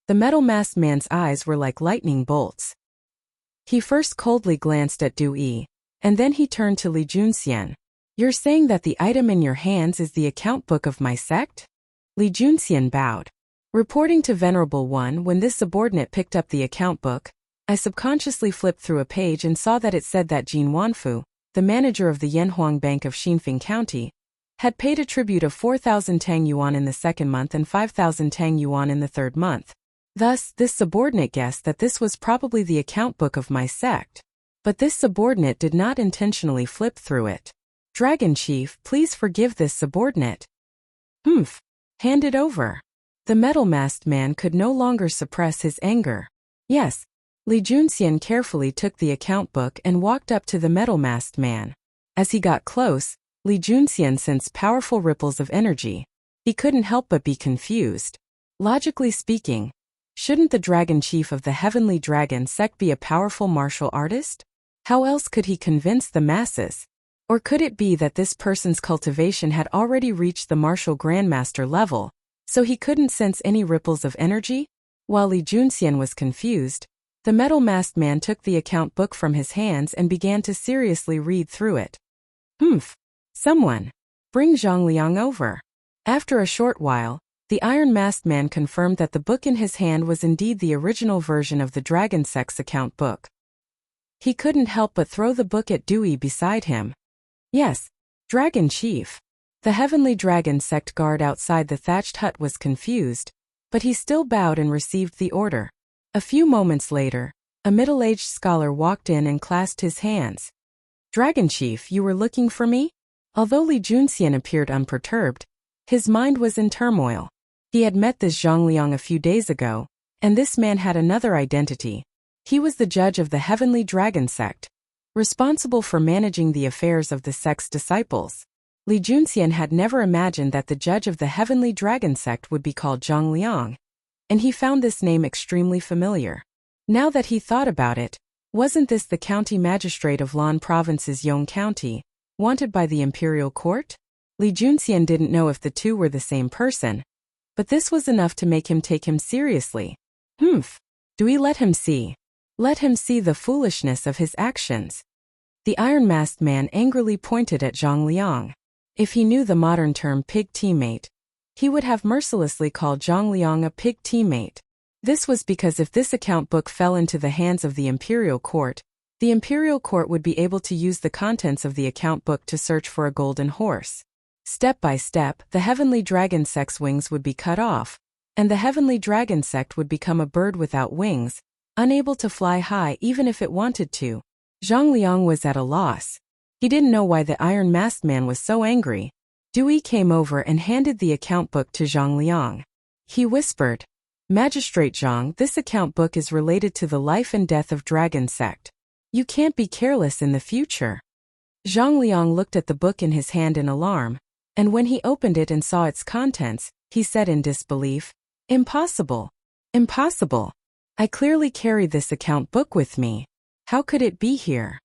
The metal-masked man's eyes were like lightning bolts. He first coldly glanced at Du Yi, and then he turned to Li Junxian. "You're saying that the item in your hands is the account book of my sect?" Li Junxian bowed. Reporting to Venerable One, when this subordinate picked up the account book, I subconsciously flipped through a page and saw that it said that Jin Wanfu, the manager of the Yanhuang Bank of Xinfeng County, had paid a tribute of 4,000 Tang Yuan in the second month and 5,000 Tang Yuan in the third month. Thus, this subordinate guessed that this was probably the account book of my sect. But this subordinate did not intentionally flip through it. "Dragon Chief, please forgive this subordinate." "Humph. Hand it over." The metal-masked man could no longer suppress his anger. "Yes." Li Junxian carefully took the account book and walked up to the metal-masked man. As he got close, Li Junxian sensed powerful ripples of energy. He couldn't help but be confused. Logically speaking, shouldn't the Dragon Chief of the Heavenly Dragon sect be a powerful martial artist? How else could he convince the masses? Or could it be that this person's cultivation had already reached the martial grandmaster level, so he couldn't sense any ripples of energy? While Li Junxian was confused, the metal-masked man took the account book from his hands and began to seriously read through it. "Humph. Someone. Bring Zhang Liang over." After a short while, the iron-masked man confirmed that the book in his hand was indeed the original version of the Dragon Sect's account book. He couldn't help but throw the book at Du Yi beside him. "Yes, Dragon Chief." The Heavenly Dragon Sect guard outside the thatched hut was confused, but he still bowed and received the order. A few moments later, a middle-aged scholar walked in and clasped his hands. "Dragon Chief, you were looking for me?" Although Li Junxian appeared unperturbed, his mind was in turmoil. He had met this Zhang Liang a few days ago, and this man had another identity. He was the judge of the Heavenly Dragon Sect, responsible for managing the affairs of the sect's disciples. Li Junxian had never imagined that the judge of the Heavenly Dragon Sect would be called Zhang Liang, and he found this name extremely familiar. Now that he thought about it, wasn't this the county magistrate of Lan Province's Yong County, wanted by the Imperial Court? Li Junxian didn't know if the two were the same person, but this was enough to make him take him seriously. "Humph. Do we let him see? Let him see the foolishness of his actions." The iron-masked man angrily pointed at Zhang Liang. If he knew the modern term pig teammate, he would have mercilessly called Zhang Liang a pig teammate. This was because if this account book fell into the hands of the Imperial Court would be able to use the contents of the account book to search for a golden horse. Step by step, the Heavenly Dragon Sect's wings would be cut off, and the Heavenly Dragon Sect would become a bird without wings, unable to fly high even if it wanted to. Zhang Liang was at a loss. He didn't know why the iron-masked man was so angry. Du Yi came over and handed the account book to Zhang Liang. He whispered, "Magistrate Zhang, this account book is related to the life and death of Dragon Sect. You can't be careless in the future." Zhang Liang looked at the book in his hand in alarm, and when he opened it and saw its contents, he said in disbelief, "Impossible. Impossible. I clearly carried this account book with me. How could it be here?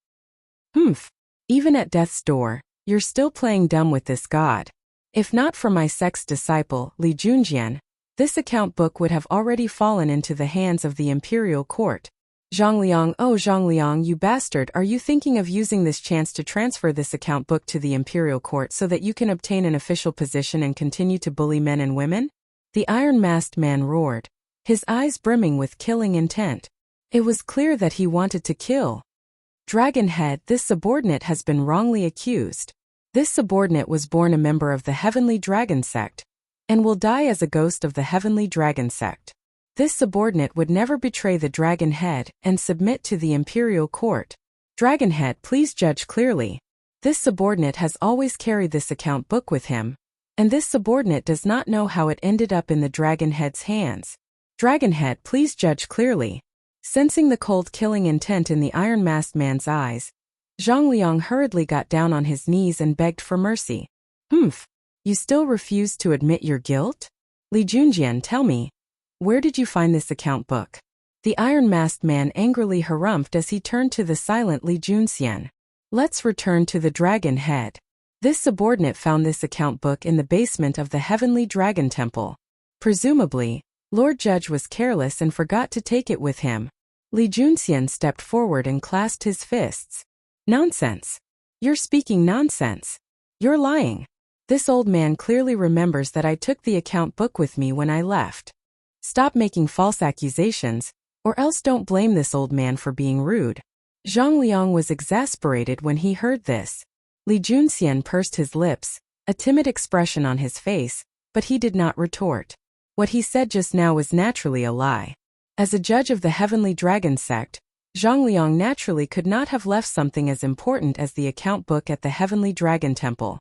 Humph. Even at death's door, you're still playing dumb with this god. If not for my sect's disciple, Li Junjian, this account book would have already fallen into the hands of the imperial court. Zhang Liang, you bastard, are you thinking of using this chance to transfer this account book to the imperial court so that you can obtain an official position and continue to bully men and women? The iron-masked man roared, his eyes brimming with killing intent. It was clear that he wanted to kill. Dragonhead, this subordinate has been wrongly accused. This subordinate was born a member of the Heavenly Dragon Sect, and will die as a ghost of the Heavenly Dragon Sect. This subordinate would never betray the Dragonhead and submit to the Imperial Court. Dragonhead, please judge clearly. This subordinate has always carried this account book with him, and this subordinate does not know how it ended up in the Dragonhead's hands. Dragonhead, please judge clearly. Sensing the cold killing intent in the iron-masked man's eyes, Zhang Liang hurriedly got down on his knees and begged for mercy. Humph. You still refuse to admit your guilt? Li Junjian, tell me, where did you find this account book? The iron-masked man angrily harumphed as he turned to the silent Li Junxian. Let's return to the Dragon Head. This subordinate found this account book in the basement of the Heavenly Dragon Temple. Presumably, Lord Judge was careless and forgot to take it with him. Li Junxian stepped forward and clasped his fists. Nonsense. You're speaking nonsense. You're lying. This old man clearly remembers that I took the account book with me when I left. Stop making false accusations, or else don't blame this old man for being rude. Zhang Liang was exasperated when he heard this. Li Junxian pursed his lips, a timid expression on his face, but he did not retort. What he said just now was naturally a lie. As a judge of the Heavenly Dragon Sect, Zhang Liang naturally could not have left something as important as the account book at the Heavenly Dragon Temple.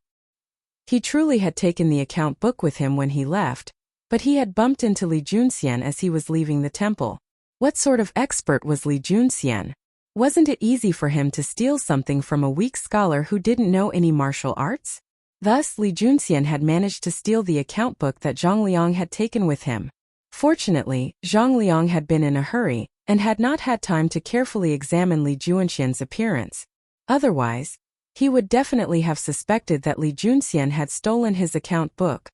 He truly had taken the account book with him when he left, but he had bumped into Li Junxian as he was leaving the temple. What sort of expert was Li Junxian? Wasn't it easy for him to steal something from a weak scholar who didn't know any martial arts? Thus, Li Junxian had managed to steal the account book that Zhang Liang had taken with him. Fortunately, Zhang Liang had been in a hurry and had not had time to carefully examine Li Junxian's appearance. Otherwise, he would definitely have suspected that Li Junxian had stolen his account book.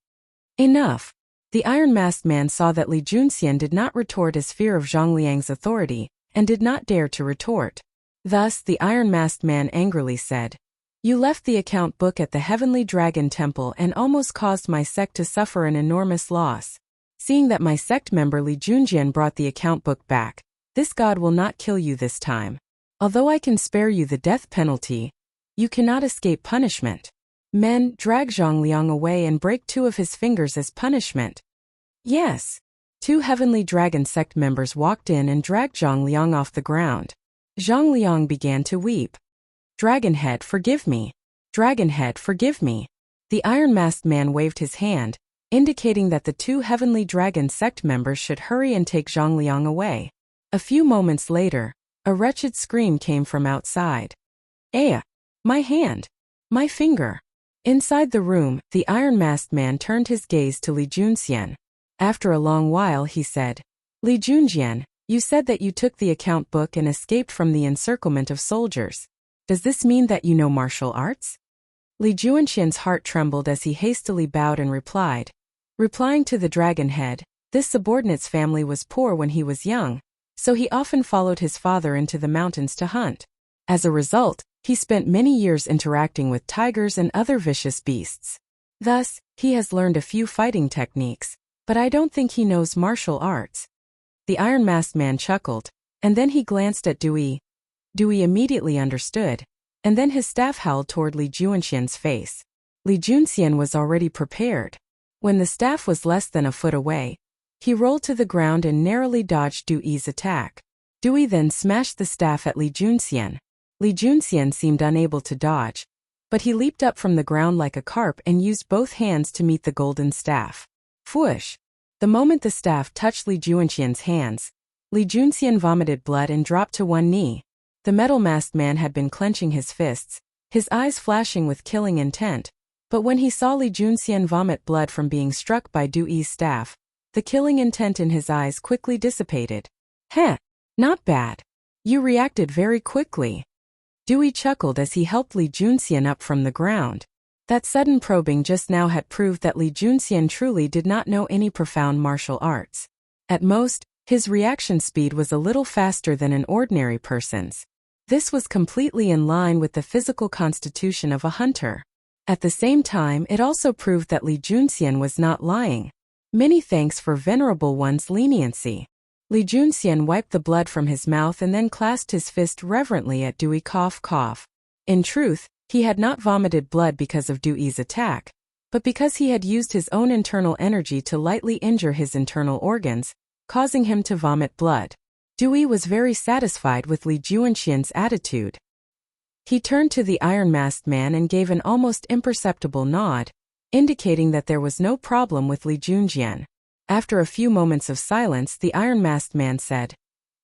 Enough. The iron-masked man saw that Li Junxian did not retort his fear of Zhang Liang's authority, and did not dare to retort. Thus, the iron-masked man angrily said, You left the account book at the Heavenly Dragon Temple and almost caused my sect to suffer an enormous loss. Seeing that my sect member Li Junjian brought the account book back, this god will not kill you this time. Although I can spare you the death penalty, you cannot escape punishment. Men, drag Zhang Liang away and break 2 of his fingers as punishment. Yes. 2 Heavenly Dragon Sect members walked in and dragged Zhang Liang off the ground. Zhang Liang began to weep. Dragonhead, forgive me. Dragonhead, forgive me. The iron-masked man waved his hand, indicating that the 2 Heavenly Dragon Sect members should hurry and take Zhang Liang away. A few moments later, a wretched scream came from outside. My hand! My finger! Inside the room, the iron-masked man turned his gaze to Li Junxian. After a long while he said, Li Junjian, you said that you took the account book and escaped from the encirclement of soldiers. Does this mean that you know martial arts? Li Junxian's heart trembled as he hastily bowed and replied. Replying to the Dragonhead, this subordinate's family was poor when he was young, so he often followed his father into the mountains to hunt. As a result, he spent many years interacting with tigers and other vicious beasts. Thus, he has learned a few fighting techniques, but I don't think he knows martial arts. The iron-masked man chuckled, and then he glanced at Dewey. Dewey immediately understood, and then his staff howled toward Li Junxian's face. Li Junxian was already prepared. When the staff was less than a foot away, he rolled to the ground and narrowly dodged Dewey's attack. Dewey then smashed the staff at Li Junxian. Li Junxian seemed unable to dodge, but he leaped up from the ground like a carp and used both hands to meet the golden staff. Whoosh! The moment the staff touched Li Junxian's hands, Li Junxian vomited blood and dropped to one knee. The metal-masked man had been clenching his fists, his eyes flashing with killing intent, but when he saw Li Junxian vomit blood from being struck by Dewey's staff, the killing intent in his eyes quickly dissipated. Heh, not bad. You reacted very quickly. Dewey chuckled as he helped Li Junxian up from the ground. That sudden probing just now had proved that Li Junxian truly did not know any profound martial arts. At most, his reaction speed was a little faster than an ordinary person's. This was completely in line with the physical constitution of a hunter. At the same time, it also proved that Li Junxian was not lying. Many thanks for Venerable One's leniency. Li Junxian wiped the blood from his mouth and then clasped his fist reverently at Dewey. Cough, cough. In truth, he had not vomited blood because of Dewey's attack, but because he had used his own internal energy to lightly injure his internal organs, causing him to vomit blood. Dewey was very satisfied with Li Junxian's attitude. He turned to the iron-masked man and gave an almost imperceptible nod, indicating that there was no problem with Li Junxian. After a few moments of silence, the iron-masked man said,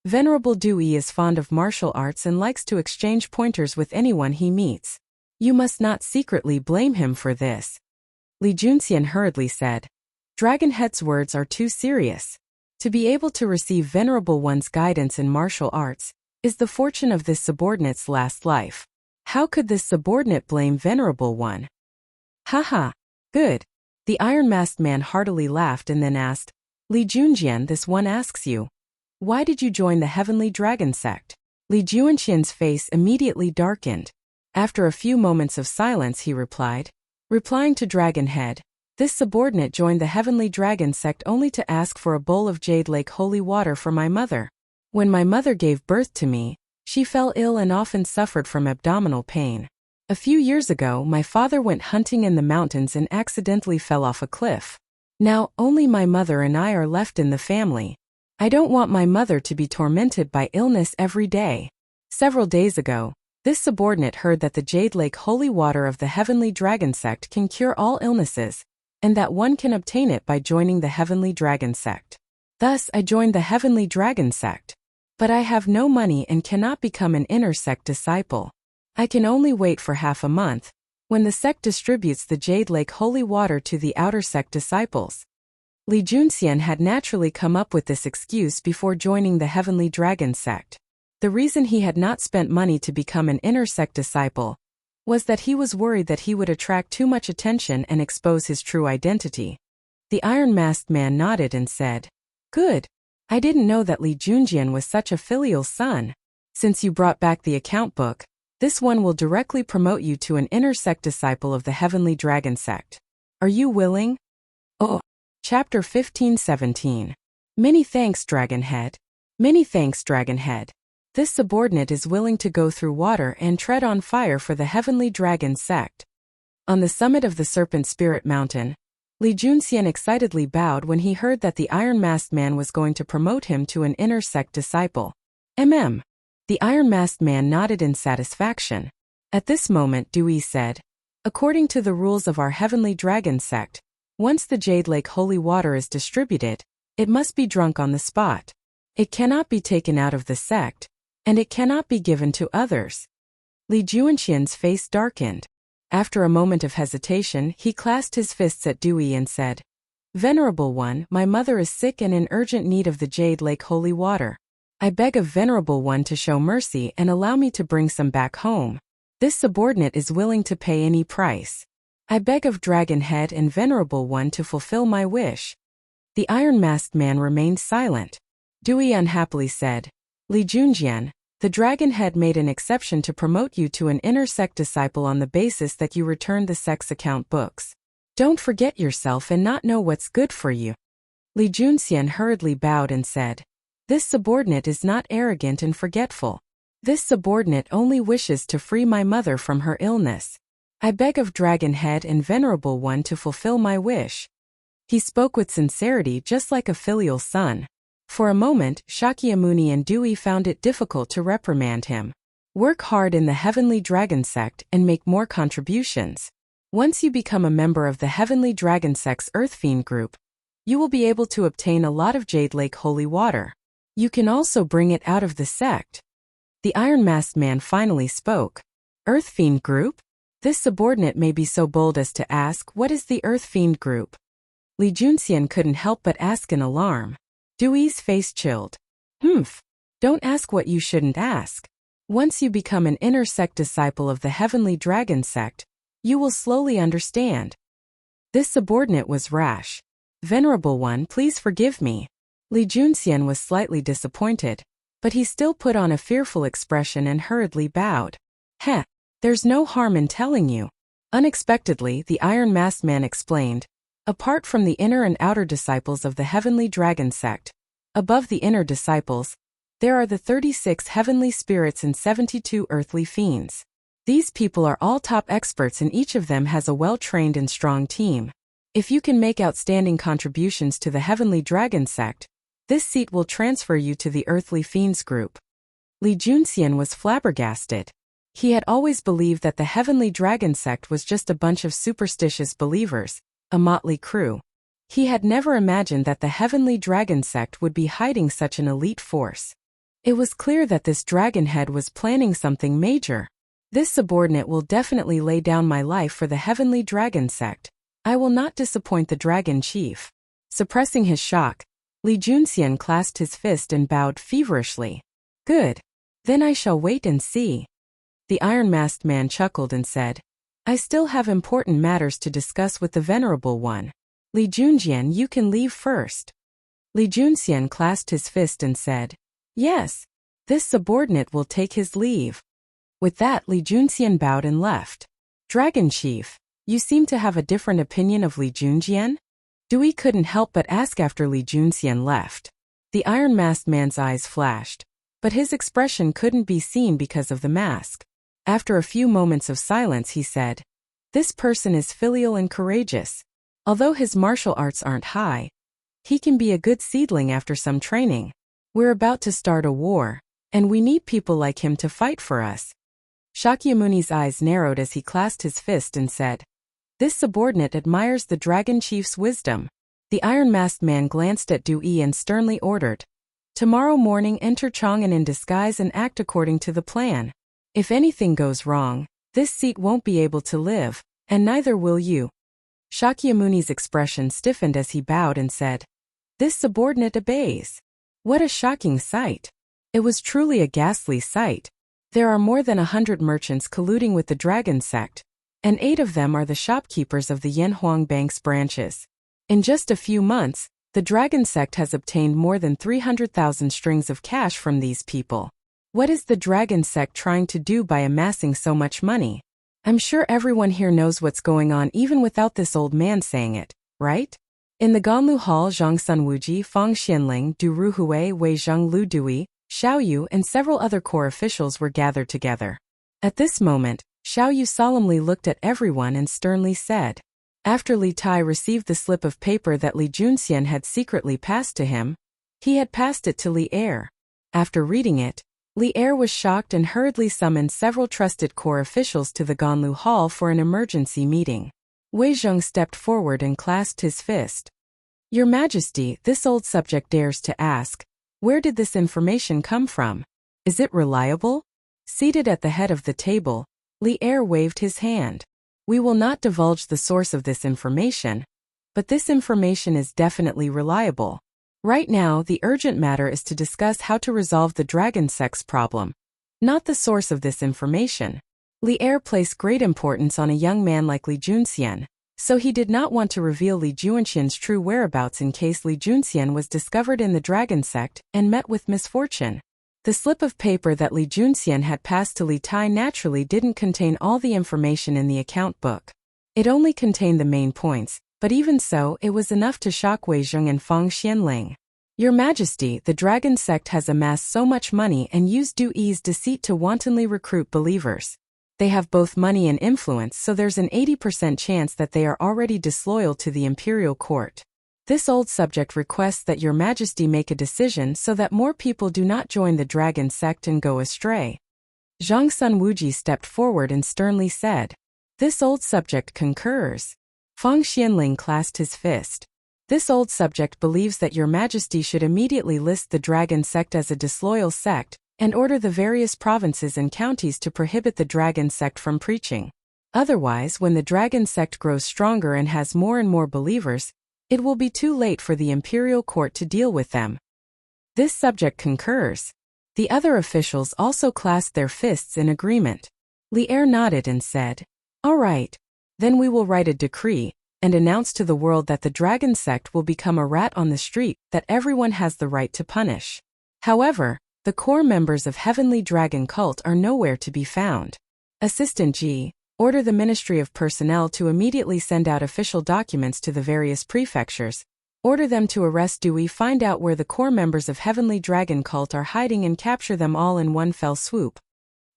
"Venerable Dewey is fond of martial arts and likes to exchange pointers with anyone he meets. You must not secretly blame him for this." Li Junxian hurriedly said, "Dragonhead's words are too serious. To be able to receive Venerable One's guidance in martial arts is the fortune of this subordinate's last life. How could this subordinate blame Venerable One?" "Haha, good." The iron-masked man heartily laughed and then asked, "Li Junxian, this one asks you, why did you join the Heavenly Dragon Sect?" Li Junxian's face immediately darkened. After a few moments of silence, he replied, replying to Dragonhead, "This subordinate joined the Heavenly Dragon Sect only to ask for a bowl of Jade Lake holy water for my mother. When my mother gave birth to me, she fell ill and often suffered from abdominal pain. A few years ago, my father went hunting in the mountains and accidentally fell off a cliff. Now, only my mother and I are left in the family. I don't want my mother to be tormented by illness every day. Several days ago, this subordinate heard that the Jade Lake holy water of the Heavenly Dragon Sect can cure all illnesses, and that one can obtain it by joining the Heavenly Dragon Sect. Thus, I joined the Heavenly Dragon Sect. But I have no money and cannot become an inner sect disciple. I can only wait for half a month, when the sect distributes the Jade Lake holy water to the outer sect disciples." Li Junxian had naturally come up with this excuse before joining the Heavenly Dragon Sect. The reason he had not spent money to become an inner sect disciple was that he was worried that he would attract too much attention and expose his true identity. The iron-masked man nodded and said, "Good. I didn't know that Li Junxian was such a filial son. Since you brought back the account book, this one will directly promote you to an inner sect disciple of the Heavenly Dragon Sect. Are you willing?" Oh. Chapter 15-17. Many thanks, Dragonhead. Many thanks, Dragonhead. This subordinate is willing to go through water and tread on fire for the Heavenly Dragon Sect. On the summit of the Serpent Spirit Mountain, Li Junxian excitedly bowed when he heard that the iron-masked man was going to promote him to an inner sect disciple. The iron-masked man nodded in satisfaction. At this moment, Dewey said, "According to the rules of our Heavenly Dragon Sect, once the Jade Lake holy water is distributed, it must be drunk on the spot. It cannot be taken out of the sect, and it cannot be given to others." Li Junxian's face darkened. After a moment of hesitation, he clasped his fists at Dewey and said, "Venerable One, my mother is sick and in urgent need of the Jade Lake holy water. I beg of Venerable One to show mercy and allow me to bring some back home. This subordinate is willing to pay any price. I beg of Dragonhead and Venerable One to fulfill my wish." The iron-masked man remained silent. Dewey unhappily said, "Li Junxian, the Dragonhead made an exception to promote you to an inner sect disciple on the basis that you returned the sect's account books. Don't forget yourself and not know what's good for you." Li Junxian hurriedly bowed and said, "This subordinate is not arrogant and forgetful. This subordinate only wishes to free my mother from her illness. I beg of Dragonhead and Venerable One to fulfill my wish." He spoke with sincerity just like a filial son. For a moment, Shakyamuni and Dewey found it difficult to reprimand him. Work hard in the Heavenly Dragon Sect and make more contributions. Once you become a member of the Heavenly Dragon Sect's Earth Fiend group, you will be able to obtain a lot of Jade Lake holy water. You can also bring it out of the sect. The iron-masked man finally spoke. "Earth Fiend group?" This subordinate may be so bold as to ask, "What is the Earth Fiend group?" Li Junxian couldn't help but ask in alarm. Dewey's face chilled. Humph. Don't ask what you shouldn't ask. Once you become an inner sect disciple of the Heavenly Dragon sect, you will slowly understand. This subordinate was rash. Venerable one, please forgive me. Li Junxian was slightly disappointed, but he still put on a fearful expression and hurriedly bowed. Heh, there's no harm in telling you. Unexpectedly, the iron-masked man explained. Apart from the inner and outer disciples of the Heavenly Dragon sect, above the inner disciples, there are the 36 heavenly spirits and 72 earthly fiends. These people are all top experts and each of them has a well-trained and strong team. If you can make outstanding contributions to the Heavenly Dragon sect, this seat will transfer you to the Earthly Fiends group. Li Junxian was flabbergasted. He had always believed that the Heavenly Dragon sect was just a bunch of superstitious believers, a motley crew. He had never imagined that the Heavenly Dragon sect would be hiding such an elite force. It was clear that this dragon head was planning something major. This subordinate will definitely lay down my life for the Heavenly Dragon sect. I will not disappoint the dragon chief. Suppressing his shock, Li Junxian clasped his fist and bowed feverishly. Good. Then I shall wait and see. The iron-masked man chuckled and said, I still have important matters to discuss with the Venerable One. Li Junxian, you can leave first. Li Junxian clasped his fist and said, Yes, this subordinate will take his leave. With that, Li Junxian bowed and left. Dragon Chief, you seem to have a different opinion of Li Junxian? Dewey couldn't help but ask after Li Junxian left. The iron-masked man's eyes flashed, but his expression couldn't be seen because of the mask. After a few moments of silence he said, This person is filial and courageous. Although his martial arts aren't high, he can be a good seedling after some training. We're about to start a war, and we need people like him to fight for us. Shakyamuni's eyes narrowed as he clasped his fist and said, This subordinate admires the Dragon Chief's wisdom. The iron-masked man glanced at Du Yi and sternly ordered, Tomorrow morning enter Chang'an in disguise and act according to the plan. If anything goes wrong, this seat won't be able to live, and neither will you. Shakyamuni's expression stiffened as he bowed and said, This subordinate obeys. What a shocking sight. It was truly a ghastly sight. There are more than 100 merchants colluding with the Dragon sect, and 8 of them are the shopkeepers of the Yanhuang Bank's branches. In just a few months, the Dragon sect has obtained more than 300,000 strings of cash from these people. What is the Dragon sect trying to do by amassing so much money? I'm sure everyone here knows what's going on even without this old man saying it, right? In the Ganlu Hall, Zhang Sunwuji, Fang Xianling, Du Ruhui, Wei Zhang Lu Dui, Xiao Yu and several other core officials were gathered together. At this moment, Xiao Yu solemnly looked at everyone and sternly said, After Li Tai received the slip of paper that Li Junxian had secretly passed to him, he had passed it to Li Er. After reading it, Li Er was shocked and hurriedly summoned several trusted core officials to the Ganlu Hall for an emergency meeting. Wei Zheng stepped forward and clasped his fist. Your Majesty, this old subject dares to ask, where did this information come from? Is it reliable? Seated at the head of the table, Li Er waved his hand. We will not divulge the source of this information, but this information is definitely reliable. Right now, the urgent matter is to discuss how to resolve the Dragon sect's problem, not the source of this information. Li Er placed great importance on a young man like Li Junxian, so he did not want to reveal Li Junxian's true whereabouts in case Li Junxian was discovered in the Dragon sect and met with misfortune. The slip of paper that Li Junxian had passed to Li Tai naturally didn't contain all the information in the account book. It only contained the main points, but even so, it was enough to shock Wei Zheng and Fang Xianling. Your Majesty, the Dragon sect has amassed so much money and used Du Yi's deceit to wantonly recruit believers. They have both money and influence, so there's an 80% chance that they are already disloyal to the imperial court. This old subject requests that Your Majesty make a decision so that more people do not join the Dragon sect and go astray. Zhang Sunwuji stepped forward and sternly said, This old subject concurs. Fang Xianling clasped his fist. This old subject believes that Your Majesty should immediately list the Dragon sect as a disloyal sect, and order the various provinces and counties to prohibit the Dragon sect from preaching. Otherwise, when the Dragon sect grows stronger and has more and more believers, it will be too late for the imperial court to deal with them. This subject concurs. The other officials also clasped their fists in agreement. Li'er nodded and said, "All right. Then we will write a decree and announce to the world that the dragon sect will become a rat on the street that everyone has the right to punish." However, the core members of Heavenly Dragon Cult are nowhere to be found. Assistant G, order the Ministry of Personnel to immediately send out official documents to the various prefectures. Order them to arrest Dewey, find out where the core members of Heavenly Dragon Cult are hiding and capture them all in one fell swoop.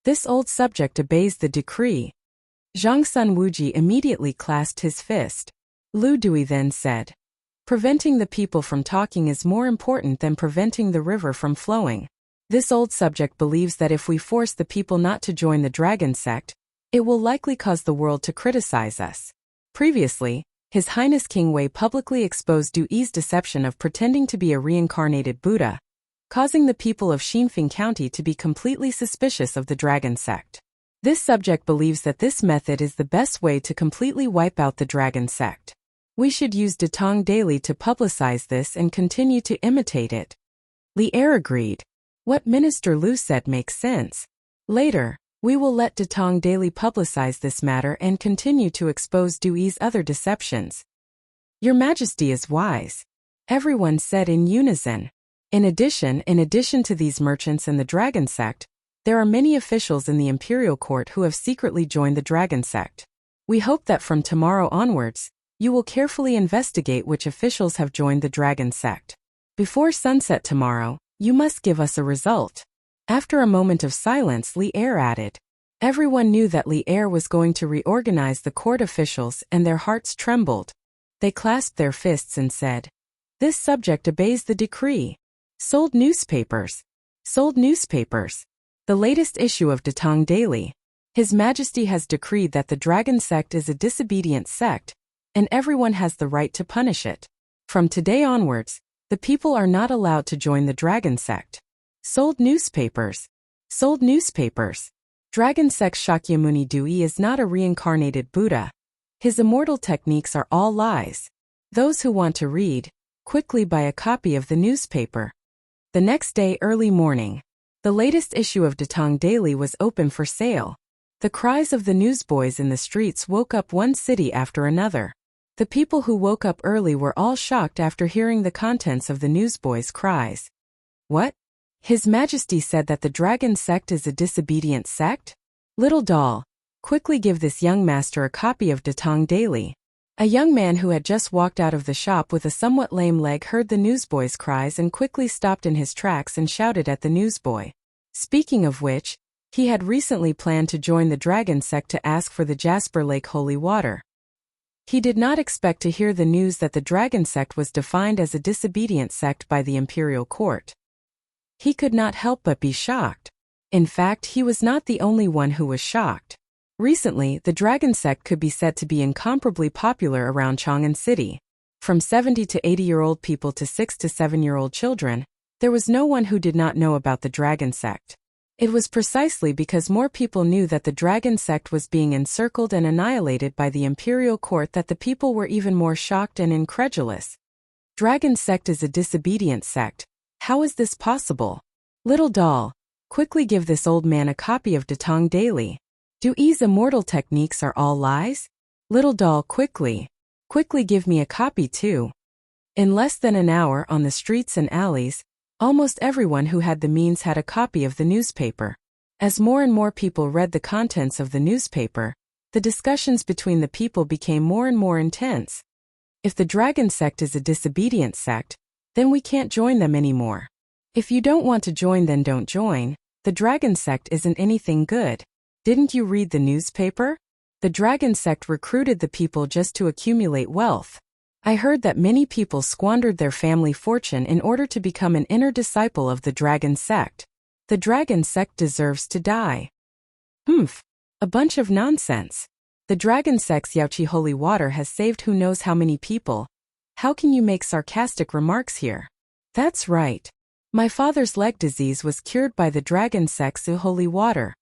This old subject obeys the decree. Zhang Sun Wuji immediately clasped his fist. Lu Dewey then said, "Preventing the people from talking is more important than preventing the river from flowing. This old subject believes that if we force the people not to join the dragon sect, it will likely cause the world to criticize us." Previously, His Highness King Wei publicly exposed Dui's deception of pretending to be a reincarnated Buddha, causing the people of Xinfeng County to be completely suspicious of the dragon sect. This subject believes that this method is the best way to completely wipe out the dragon sect. We should use Datong daily to publicize this and continue to imitate it. Li'er agreed. What Minister Lu said makes sense. Later, we will let Datong daily publicize this matter and continue to expose Dui's other deceptions. Your Majesty is wise, everyone said in unison. In addition to these merchants and the dragon sect, there are many officials in the imperial court who have secretly joined the dragon sect. We hope that from tomorrow onwards, you will carefully investigate which officials have joined the dragon sect. Before sunset tomorrow, you must give us a result. After a moment of silence, Li'er added. Everyone knew that Li'er was going to reorganize the court officials and their hearts trembled. They clasped their fists and said, "This subject obeys the decree." Sold newspapers. Sold newspapers. The latest issue of Datong Daily. His Majesty has decreed that the dragon sect is a disobedient sect, and everyone has the right to punish it. From today onwards, the people are not allowed to join the dragon sect. Sold newspapers. Sold newspapers. Dragon sect Shakyamuni Dewey is not a reincarnated Buddha. His immortal techniques are all lies. Those who want to read, quickly buy a copy of the newspaper. The next day early morning, the latest issue of Datong Daily was open for sale. The cries of the newsboys in the streets woke up one city after another. The people who woke up early were all shocked after hearing the contents of the newsboys' cries. What? His Majesty said that the dragon sect is a disobedient sect? Little doll, quickly give this young master a copy of Datong Daily. A young man who had just walked out of the shop with a somewhat lame leg heard the newsboy's cries and quickly stopped in his tracks and shouted at the newsboy. Speaking of which, he had recently planned to join the dragon sect to ask for the Jasper Lake holy water. He did not expect to hear the news that the dragon sect was defined as a disobedient sect by the imperial court. He could not help but be shocked. In fact, he was not the only one who was shocked. Recently, the dragon sect could be said to be incomparably popular around Chang'an City. From 70 to 80-year-old people to 6 to 7-year-old children, there was no one who did not know about the dragon sect. It was precisely because more people knew that the dragon sect was being encircled and annihilated by the imperial court that the people were even more shocked and incredulous. Dragon sect is a disobedient sect. How is this possible? Little doll, quickly give this old man a copy of Datong Daily. Dui's immortal techniques are all lies? Little doll, quickly give me a copy too. In less than an hour on the streets and alleys, almost everyone who had the means had a copy of the newspaper. As more and more people read the contents of the newspaper, the discussions between the people became more and more intense. If the dragon sect is a disobedient sect, then we can't join them anymore. If you don't want to join, then don't join. The dragon sect isn't anything good. Didn't you read the newspaper? The dragon sect recruited the people just to accumulate wealth. I heard that many people squandered their family fortune in order to become an inner disciple of the dragon sect. The dragon sect deserves to die. A bunch of nonsense. The dragon sect's Yaoqi holy water has saved who knows how many people. How can you make sarcastic remarks here? That's right. My father's leg disease was cured by the dragon sect's holy water.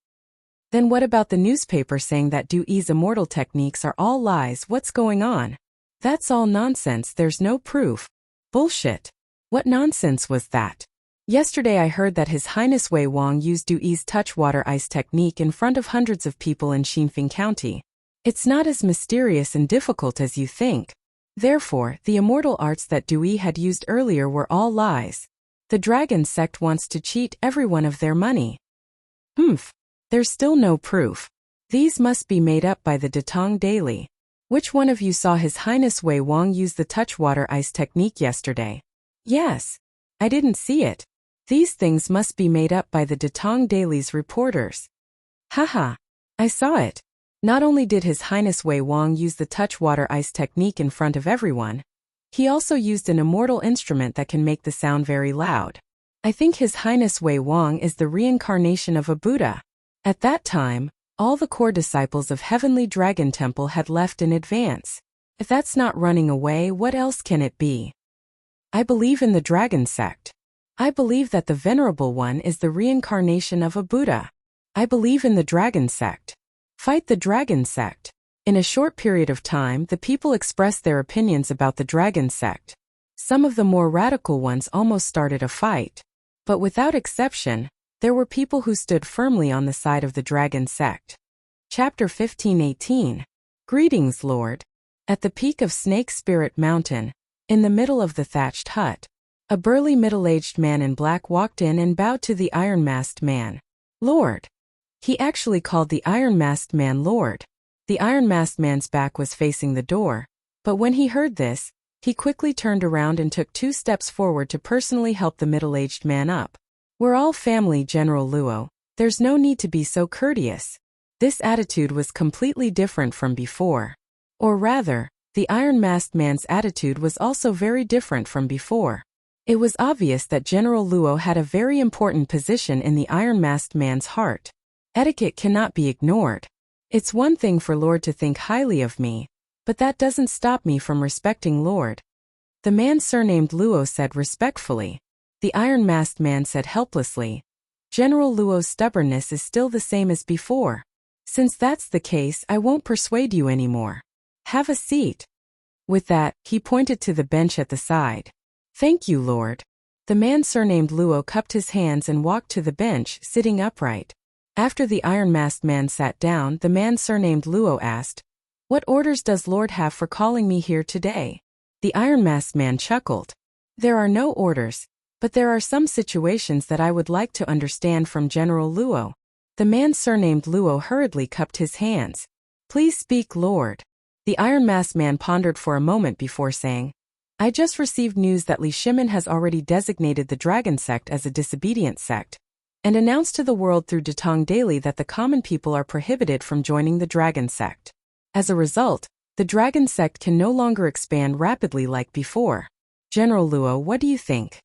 Then what about the newspaper saying that Dui's immortal techniques are all lies? What's going on? That's all nonsense, there's no proof. Bullshit. What nonsense was that? Yesterday I heard that His Highness Wei Wang used Dui's touch water ice technique in front of hundreds of people in Xinfeng County. It's not as mysterious and difficult as you think. Therefore, the immortal arts that Dui had used earlier were all lies. The dragon sect wants to cheat everyone of their money. There's still no proof. These must be made up by the Datong Daily. Which one of you saw His Highness Wei Wang use the touch water ice technique yesterday? Yes. I didn't see it. These things must be made up by the Datong Daily's reporters. Haha. I saw it. Not only did His Highness Wei Wang use the touch water ice technique in front of everyone, he also used an immortal instrument that can make the sound very loud. I think His Highness Wei Wang is the reincarnation of a Buddha. At that time, all the core disciples of Heavenly Dragon Temple had left in advance. If that's not running away, what else can it be? I believe in the Dragon Sect. I believe that the Venerable One is the reincarnation of a Buddha. I believe in the Dragon Sect. Fight the Dragon Sect. In a short period of time, the people expressed their opinions about the Dragon Sect. Some of the more radical ones almost started a fight. But without exception, there were people who stood firmly on the side of the Dragon Sect. Chapter 15:18. Greetings, Lord. At the peak of Snake Spirit Mountain, in the middle of the thatched hut, a burly middle-aged man in black walked in and bowed to the iron-masked man. Lord. He actually called the iron-masked man Lord. The iron-masked man's back was facing the door, but when he heard this, he quickly turned around and took 2 steps forward to personally help the middle-aged man up. We're all family, General Luo. There's no need to be so courteous. This attitude was completely different from before. Or rather, the iron-masked man's attitude was also very different from before. It was obvious that General Luo had a very important position in the iron-masked man's heart. Etiquette cannot be ignored. It's one thing for Lord to think highly of me, but that doesn't stop me from respecting Lord. The man surnamed Luo said respectfully. The iron-masked man said helplessly. General Luo's stubbornness is still the same as before. Since that's the case, I won't persuade you anymore. Have a seat. With that, he pointed to the bench at the side. Thank you, Lord. The man surnamed Luo cupped his hands and walked to the bench, sitting upright. After the iron-masked man sat down, the man surnamed Luo asked, "What orders does Lord have for calling me here today?" The iron-masked man chuckled. There are no orders, but there are some situations that I would like to understand from General Luo. The man surnamed Luo hurriedly cupped his hands. Please speak, Lord. The iron-masked man pondered for a moment before saying, I just received news that Li Shimin has already designated the Dragon Sect as a disobedient sect, and announced to the world through Datong Daily that the common people are prohibited from joining the Dragon Sect. As a result, the Dragon Sect can no longer expand rapidly like before. General Luo, what do you think?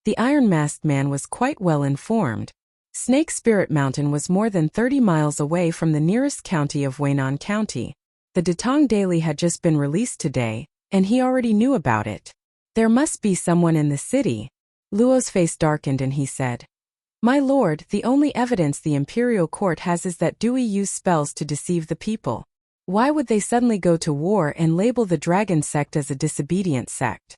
The iron-masked man was quite well informed. Snake Spirit Mountain was more than 30 miles away from the nearest county of Weinan County. The Datong Daily had just been released today, and he already knew about it. There must be someone in the city. Luo's face darkened and he said, My lord, the only evidence the imperial court has is that Dui used spells to deceive the people. Why would they suddenly go to war and label the Dragon Sect as a disobedient sect?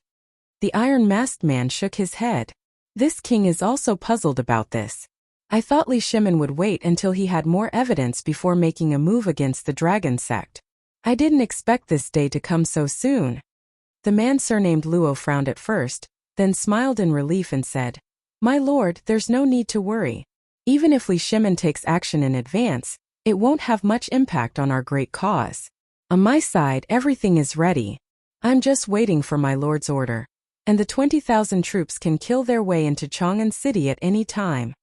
The iron-masked man shook his head. This king is also puzzled about this. I thought Li Shimin would wait until he had more evidence before making a move against the Dragon Sect. I didn't expect this day to come so soon. The man surnamed Luo frowned at first, then smiled in relief and said, My lord, there's no need to worry. Even if Li Shimin takes action in advance, it won't have much impact on our great cause. On my side, everything is ready. I'm just waiting for my lord's order, and the 20,000 troops can kill their way into Chang'an City at any time.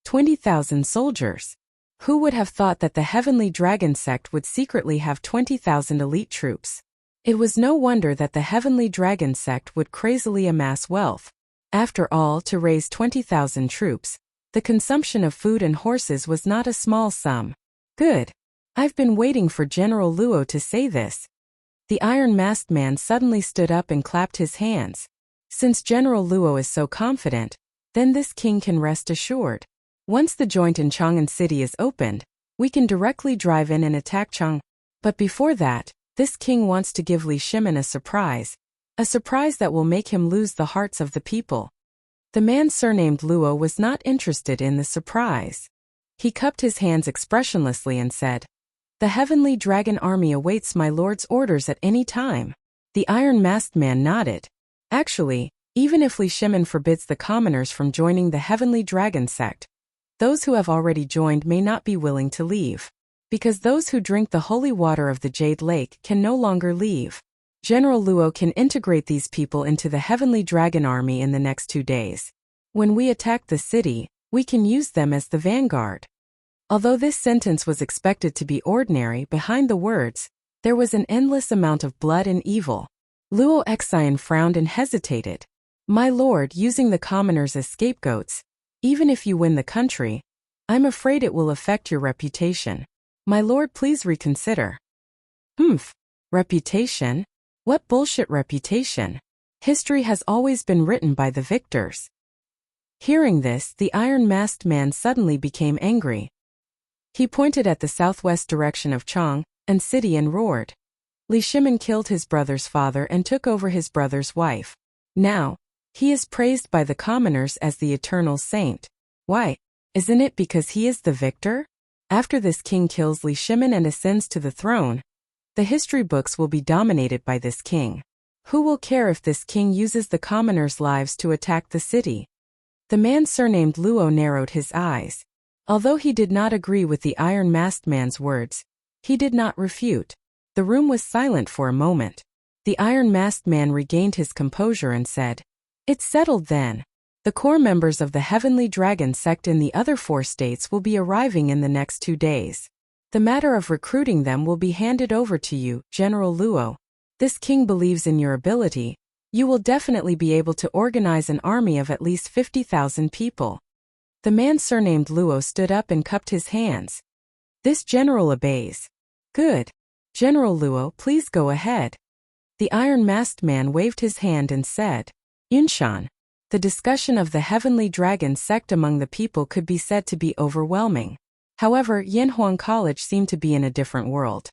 20,000 soldiers. Who would have thought that the Heavenly Dragon Sect would secretly have 20,000 elite troops? It was no wonder that the Heavenly Dragon Sect would crazily amass wealth. After all, to raise 20,000 troops, the consumption of food and horses was not a small sum. Good. I've been waiting for General Luo to say this. The iron-masked man suddenly stood up and clapped his hands. Since General Luo is so confident, then this king can rest assured. Once the joint in Chang'an City is opened, we can directly drive in and attack Chang. But before that, this king wants to give Li Shimin a surprise that will make him lose the hearts of the people. The man surnamed Luo was not interested in the surprise. He cupped his hands expressionlessly and said, "The heavenly dragon army awaits my lord's orders at any time." The iron-masked man nodded. "Actually, even if Li Shimin forbids the commoners from joining the heavenly dragon sect, those who have already joined may not be willing to leave. Because those who drink the holy water of the Jade Lake can no longer leave. General Luo can integrate these people into the heavenly dragon army in the next 2 days. When we attack the city, we can use them as the vanguard." Although this sentence was expected to be ordinary, behind the words, there was an endless amount of blood and evil. Luo Xian frowned and hesitated. "My lord, using the commoners as scapegoats, even if you win the country, I'm afraid it will affect your reputation. My lord, please reconsider." Reputation? What bullshit reputation? History has always been written by the victors. Hearing this, the iron-masked man suddenly became angry. He pointed at the southwest direction of Chang and city and roared. Li Shimin killed his brother's father and took over his brother's wife. Now, he is praised by the commoners as the eternal saint. Why? Isn't it because he is the victor? After this king kills Li Shimin and ascends to the throne, the history books will be dominated by this king. Who will care if this king uses the commoners' lives to attack the city? The man surnamed Luo narrowed his eyes. Although he did not agree with the iron-masked man's words, he did not refute. The room was silent for a moment. The iron-masked man regained his composure and said, "It's settled then. The core members of the Heavenly Dragon sect in the other 4 states will be arriving in the next 2 days. The matter of recruiting them will be handed over to you, General Luo. This king believes in your ability. You will definitely be able to organize an army of at least 50,000 people." The man surnamed Luo stood up and cupped his hands. "This general obeys." "Good. General Luo, please go ahead." The iron-masked man waved his hand and said, "Yunshan." The discussion of the Heavenly Dragon sect among the people could be said to be overwhelming. However, Yanhuang College seemed to be in a different world.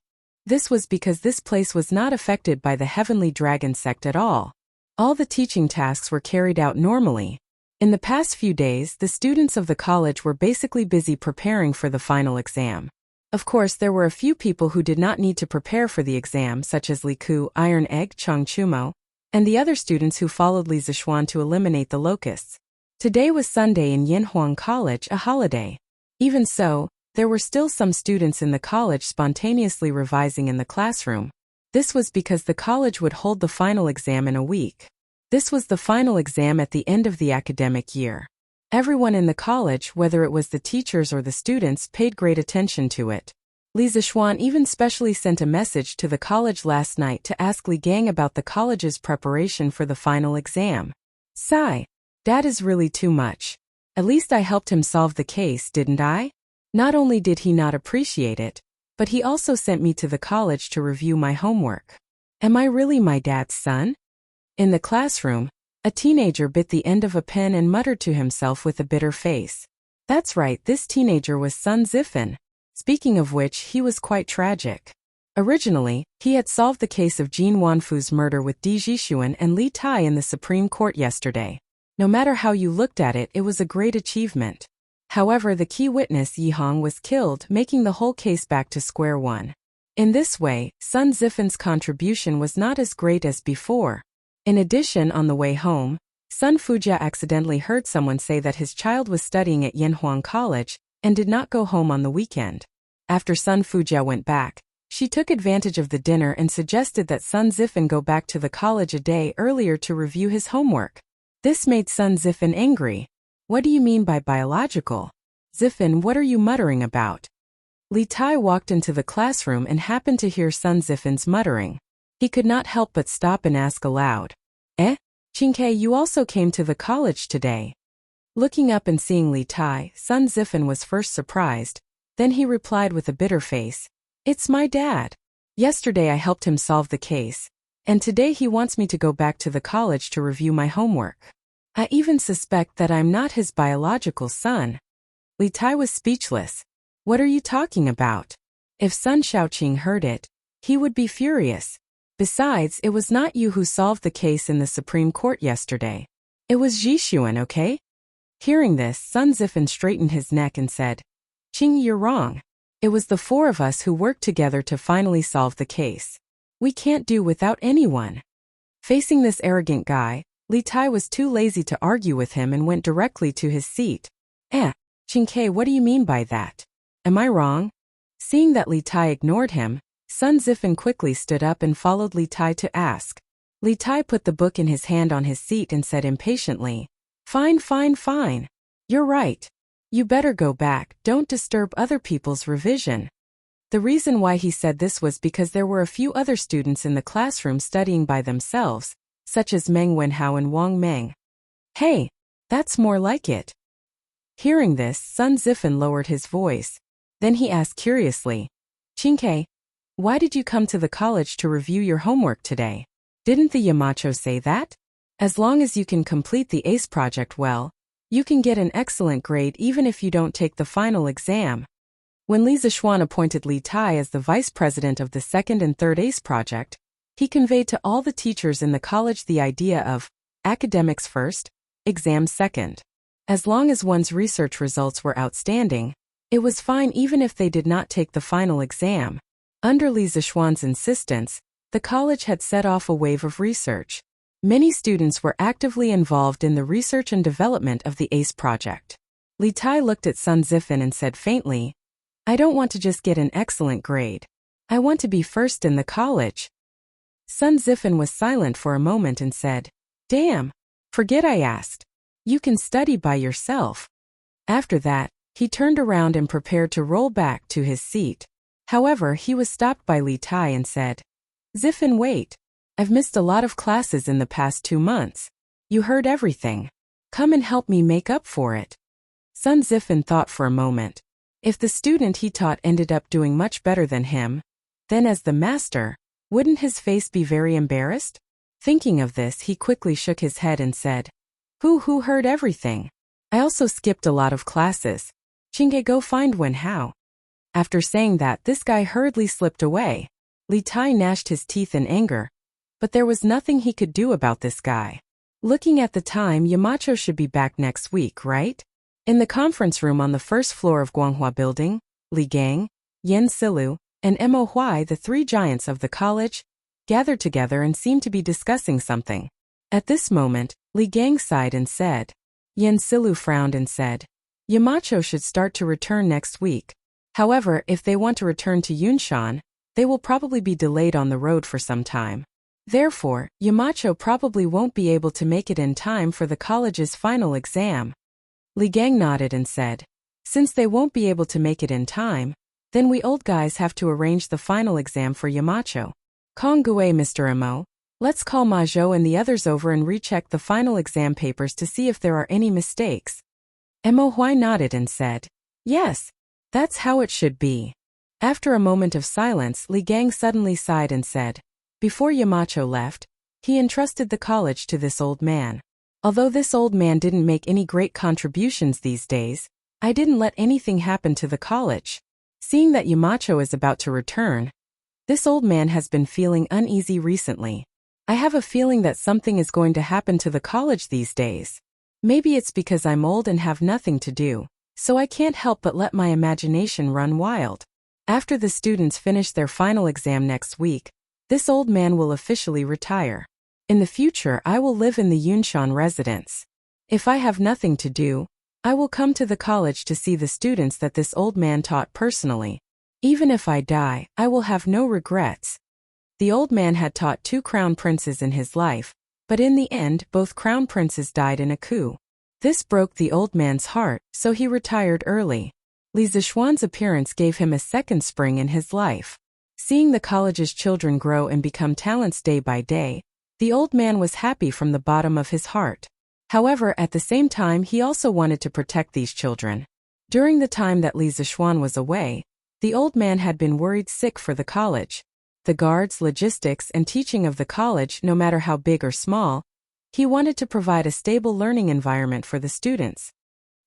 This was because this place was not affected by the Heavenly Dragon sect at all. All the teaching tasks were carried out normally. In the past few days, the students of the college were basically busy preparing for the final exam. Of course, there were a few people who did not need to prepare for the exam, such as Li Ku, Iron Egg, Chang Chumo, and the other students who followed Li Zishuan to eliminate the locusts. Today was Sunday in Yanhuang College, a holiday. Even so, there were still some students in the college spontaneously revising in the classroom. This was because the college would hold the final exam in a week. This was the final exam at the end of the academic year. Everyone in the college, whether it was the teachers or the students, paid great attention to it. Li Zishuan even specially sent a message to the college last night to ask Li Gang about the college's preparation for the final exam. Sigh. That is really too much. At least I helped him solve the case, didn't I? Not only did he not appreciate it, but he also sent me to the college to review my homework. Am I really my dad's son? In the classroom, a teenager bit the end of a pen and muttered to himself with a bitter face. That's right, this teenager was Sun Zifan. Speaking of which, he was quite tragic. Originally, he had solved the case of Jin Wanfu's murder with Di Jishuan and Li Tai in the Supreme Court yesterday. No matter how you looked at it, it was a great achievement. However, the key witness Yi Hong was killed, making the whole case back to square one. In this way, Sun Zifan's contribution was not as great as before. In addition, on the way home, Sun Fujia accidentally heard someone say that his child was studying at Yanhuang College and did not go home on the weekend. After Sun Fujia went back, she took advantage of the dinner and suggested that Sun Zifan go back to the college a day earlier to review his homework. This made Sun Zifan angry. What do you mean by biological? Zifan, what are you muttering about? Li Tai walked into the classroom and happened to hear Sun Zifan's muttering. He could not help but stop and ask aloud. Qingke, you also came to the college today? Looking up and seeing Li Tai, Sun Zifan was first surprised, then he replied with a bitter face. It's my dad. Yesterday I helped him solve the case, and today he wants me to go back to the college to review my homework. I even suspect that I'm not his biological son. Li Tai was speechless. What are you talking about? If Sun Shaoqing heard it, he would be furious. Besides, it was not you who solved the case in the Supreme Court yesterday. It was Jishuan, okay? Hearing this, Sun Zifan straightened his neck and said, Qing, you're wrong. It was the four of us who worked together to finally solve the case. We can't do without anyone. Facing this arrogant guy, Li Tai was too lazy to argue with him and went directly to his seat. Qing, what do you mean by that? Am I wrong? Seeing that Li Tai ignored him, Sun Zifan quickly stood up and followed Li Tai to ask. Li Tai put the book in his hand on his seat and said impatiently, Fine. You're right. You better go back, don't disturb other people's revision. The reason why he said this was because there were a few other students in the classroom studying by themselves, such as Meng Wenhao and Wang Meng. Hey, that's more like it. Hearing this, Sun Zifan lowered his voice. Then he asked curiously, Qing, why did you come to the college to review your homework today? Didn't the Yamacho say that? As long as you can complete the ACE project well, you can get an excellent grade even if you don't take the final exam. When Li Zishuan appointed Li Tai as the vice president of the second and third ACE project, he conveyed to all the teachers in the college the idea of academics first, exams second. As long as one's research results were outstanding, it was fine even if they did not take the final exam. Under Li Zishuan's insistence, the college had set off a wave of research. Many students were actively involved in the research and development of the ACE project. Li Tai looked at Sun Zifan and said faintly, I don't want to just get an excellent grade. I want to be first in the college. Sun Zifan was silent for a moment and said, Damn, forget I asked. You can study by yourself. After that, he turned around and prepared to roll back to his seat. However, he was stopped by Li Tai and said, Zifan, wait. I've missed a lot of classes in the past 2 months. You heard everything. Come and help me make up for it. Sun Zifan thought for a moment. If the student he taught ended up doing much better than him, then as the master, wouldn't his face be very embarrassed? Thinking of this, he quickly shook his head and said, Who heard everything? I also skipped a lot of classes. Qing, go find Wenhao. After saying that, this guy hurriedly slipped away. Li Tai gnashed his teeth in anger. But there was nothing he could do about this guy. Looking at the time, Yamacho should be back next week, right? In the conference room on the first floor of Guanghua Building, Li Gang, Yen Silu, and Mo Huai, the three giants of the college, gathered together and seemed to be discussing something. At this moment, Li Gang sighed and said. Yen Silu frowned and said, Yamacho should start to return next week. However, if they want to return to Yunshan, they will probably be delayed on the road for some time. Therefore, Yamacho probably won't be able to make it in time for the college's final exam. Li Gang nodded and said, Since they won't be able to make it in time, then we old guys have to arrange the final exam for Yamacho. Konggue, Mr. Mo, let's call Ma Zhou and the others over and recheck the final exam papers to see if there are any mistakes. Mo Huai nodded and said, Yes, that's how it should be. After a moment of silence, Li Gang suddenly sighed and said, Before Yamacho left, he entrusted the college to this old man. Although this old man didn't make any great contributions these days, I didn't let anything happen to the college. Seeing that Yamacho is about to return, this old man has been feeling uneasy recently. I have a feeling that something is going to happen to the college these days. Maybe it's because I'm old and have nothing to do, so I can't help but let my imagination run wild. After the students finish their final exam next week, this old man will officially retire. In the future, I will live in the Yunshan residence. If I have nothing to do, I will come to the college to see the students that this old man taught personally. Even if I die, I will have no regrets. The old man had taught 2 crown princes in his life, but in the end, both crown princes died in a coup. This broke the old man's heart, so he retired early. Li Zishuan's appearance gave him a second spring in his life. Seeing the college's children grow and become talents day by day, the old man was happy from the bottom of his heart. However, at the same time, he also wanted to protect these children. During the time that Li Zishuan was away, the old man had been worried sick for the college. The guards, logistics, and teaching of the college, no matter how big or small, he wanted to provide a stable learning environment for the students.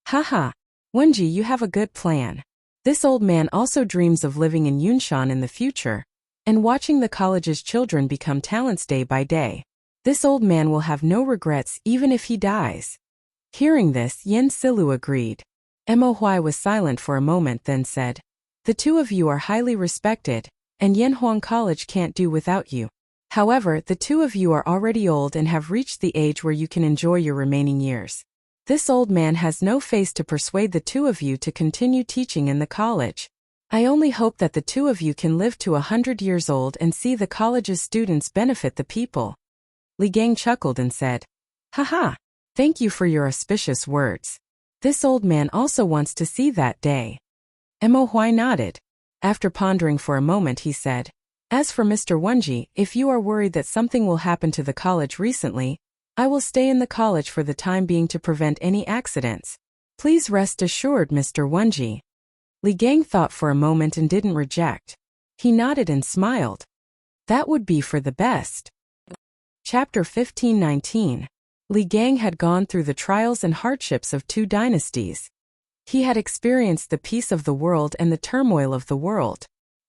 Haha, Wenji, you have a good plan. This old man also dreams of living in Yunshan in the future, and watching the college's children become talents day by day. This old man will have no regrets even if he dies. Hearing this, Yen Silu agreed. Mohui was silent for a moment, then said, "The two of you are highly respected, and Yanhuang College can't do without you. However, the two of you are already old and have reached the age where you can enjoy your remaining years. This old man has no face to persuade the two of you to continue teaching in the college. I only hope that the two of you can live to 100 years old and see the college's students benefit the people." Li Gang chuckled and said, "Haha, thank you for your auspicious words. This old man also wants to see that day." Mohui nodded. After pondering for a moment, he said, "As for Mr. Wenji, if you are worried that something will happen to the college recently, I will stay in the college for the time being to prevent any accidents. Please rest assured, Mr. Wenji." Li Gang thought for a moment and didn't reject. He nodded and smiled. That would be for the best. Chapter 15-19. Li Gang had gone through the trials and hardships of two dynasties. He had experienced the peace of the world and the turmoil of the world.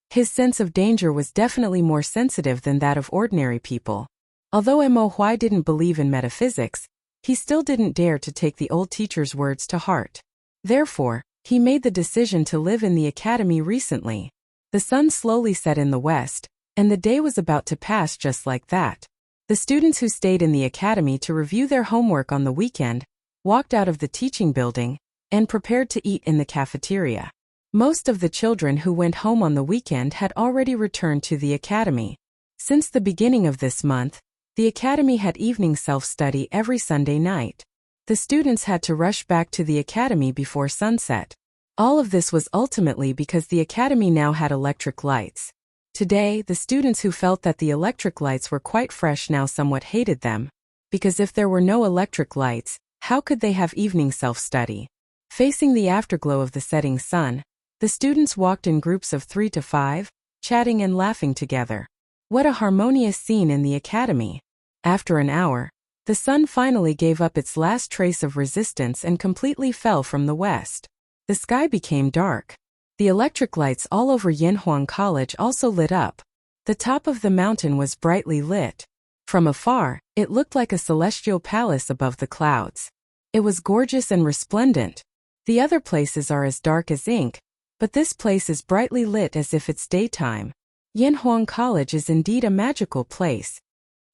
His sense of danger was definitely more sensitive than that of ordinary people. Although Mohui didn't believe in metaphysics, he still didn't dare to take the old teacher's words to heart. Therefore, he made the decision to live in the academy recently. The sun slowly set in the west, and the day was about to pass just like that. The students who stayed in the academy to review their homework on the weekend walked out of the teaching building and prepared to eat in the cafeteria. Most of the children who went home on the weekend had already returned to the academy. Since the beginning of this month, the academy had evening self-study every Sunday night. The students had to rush back to the academy before sunset. All of this was ultimately because the academy now had electric lights. Today, the students who felt that the electric lights were quite fresh now somewhat hated them, because if there were no electric lights, how could they have evening self-study? Facing the afterglow of the setting sun, the students walked in groups of 3 to 5, chatting and laughing together. What a harmonious scene in the academy. After an hour, the sun finally gave up its last trace of resistance and completely fell from the west. The sky became dark. The electric lights all over Yanhuang College also lit up. The top of the mountain was brightly lit. From afar, it looked like a celestial palace above the clouds. It was gorgeous and resplendent. The other places are as dark as ink, but this place is brightly lit as if it's daytime. Yanhuang College is indeed a magical place.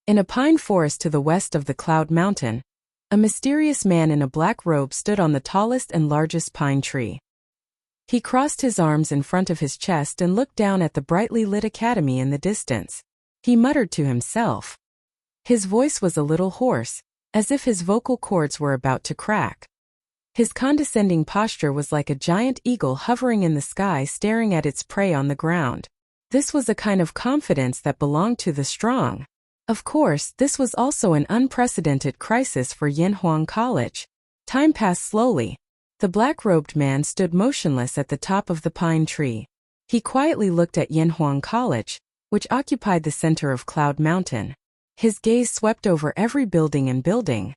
In a pine forest to the west of the Cloud Mountain, a mysterious man in a black robe stood on the tallest and largest pine tree. He crossed his arms in front of his chest and looked down at the brightly lit academy in the distance. He muttered to himself. His voice was a little hoarse, as if his vocal cords were about to crack. His condescending posture was like a giant eagle hovering in the sky staring at its prey on the ground. This was a kind of confidence that belonged to the strong. Of course, this was also an unprecedented crisis for Yanhuang College. Time passed slowly. The black-robed man stood motionless at the top of the pine tree. He quietly looked at Yanhuang College, which occupied the center of Cloud Mountain. His gaze swept over every building and building.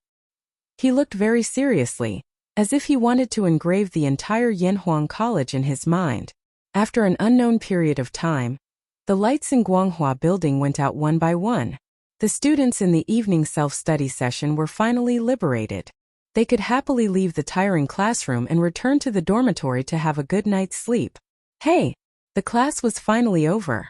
He looked very seriously, as if he wanted to engrave the entire Yanhuang College in his mind. After an unknown period of time, the lights in Guanghua Building went out one by one. The students in the evening self-study session were finally liberated. They could happily leave the tiring classroom and return to the dormitory to have a good night's sleep. Hey! The class was finally over.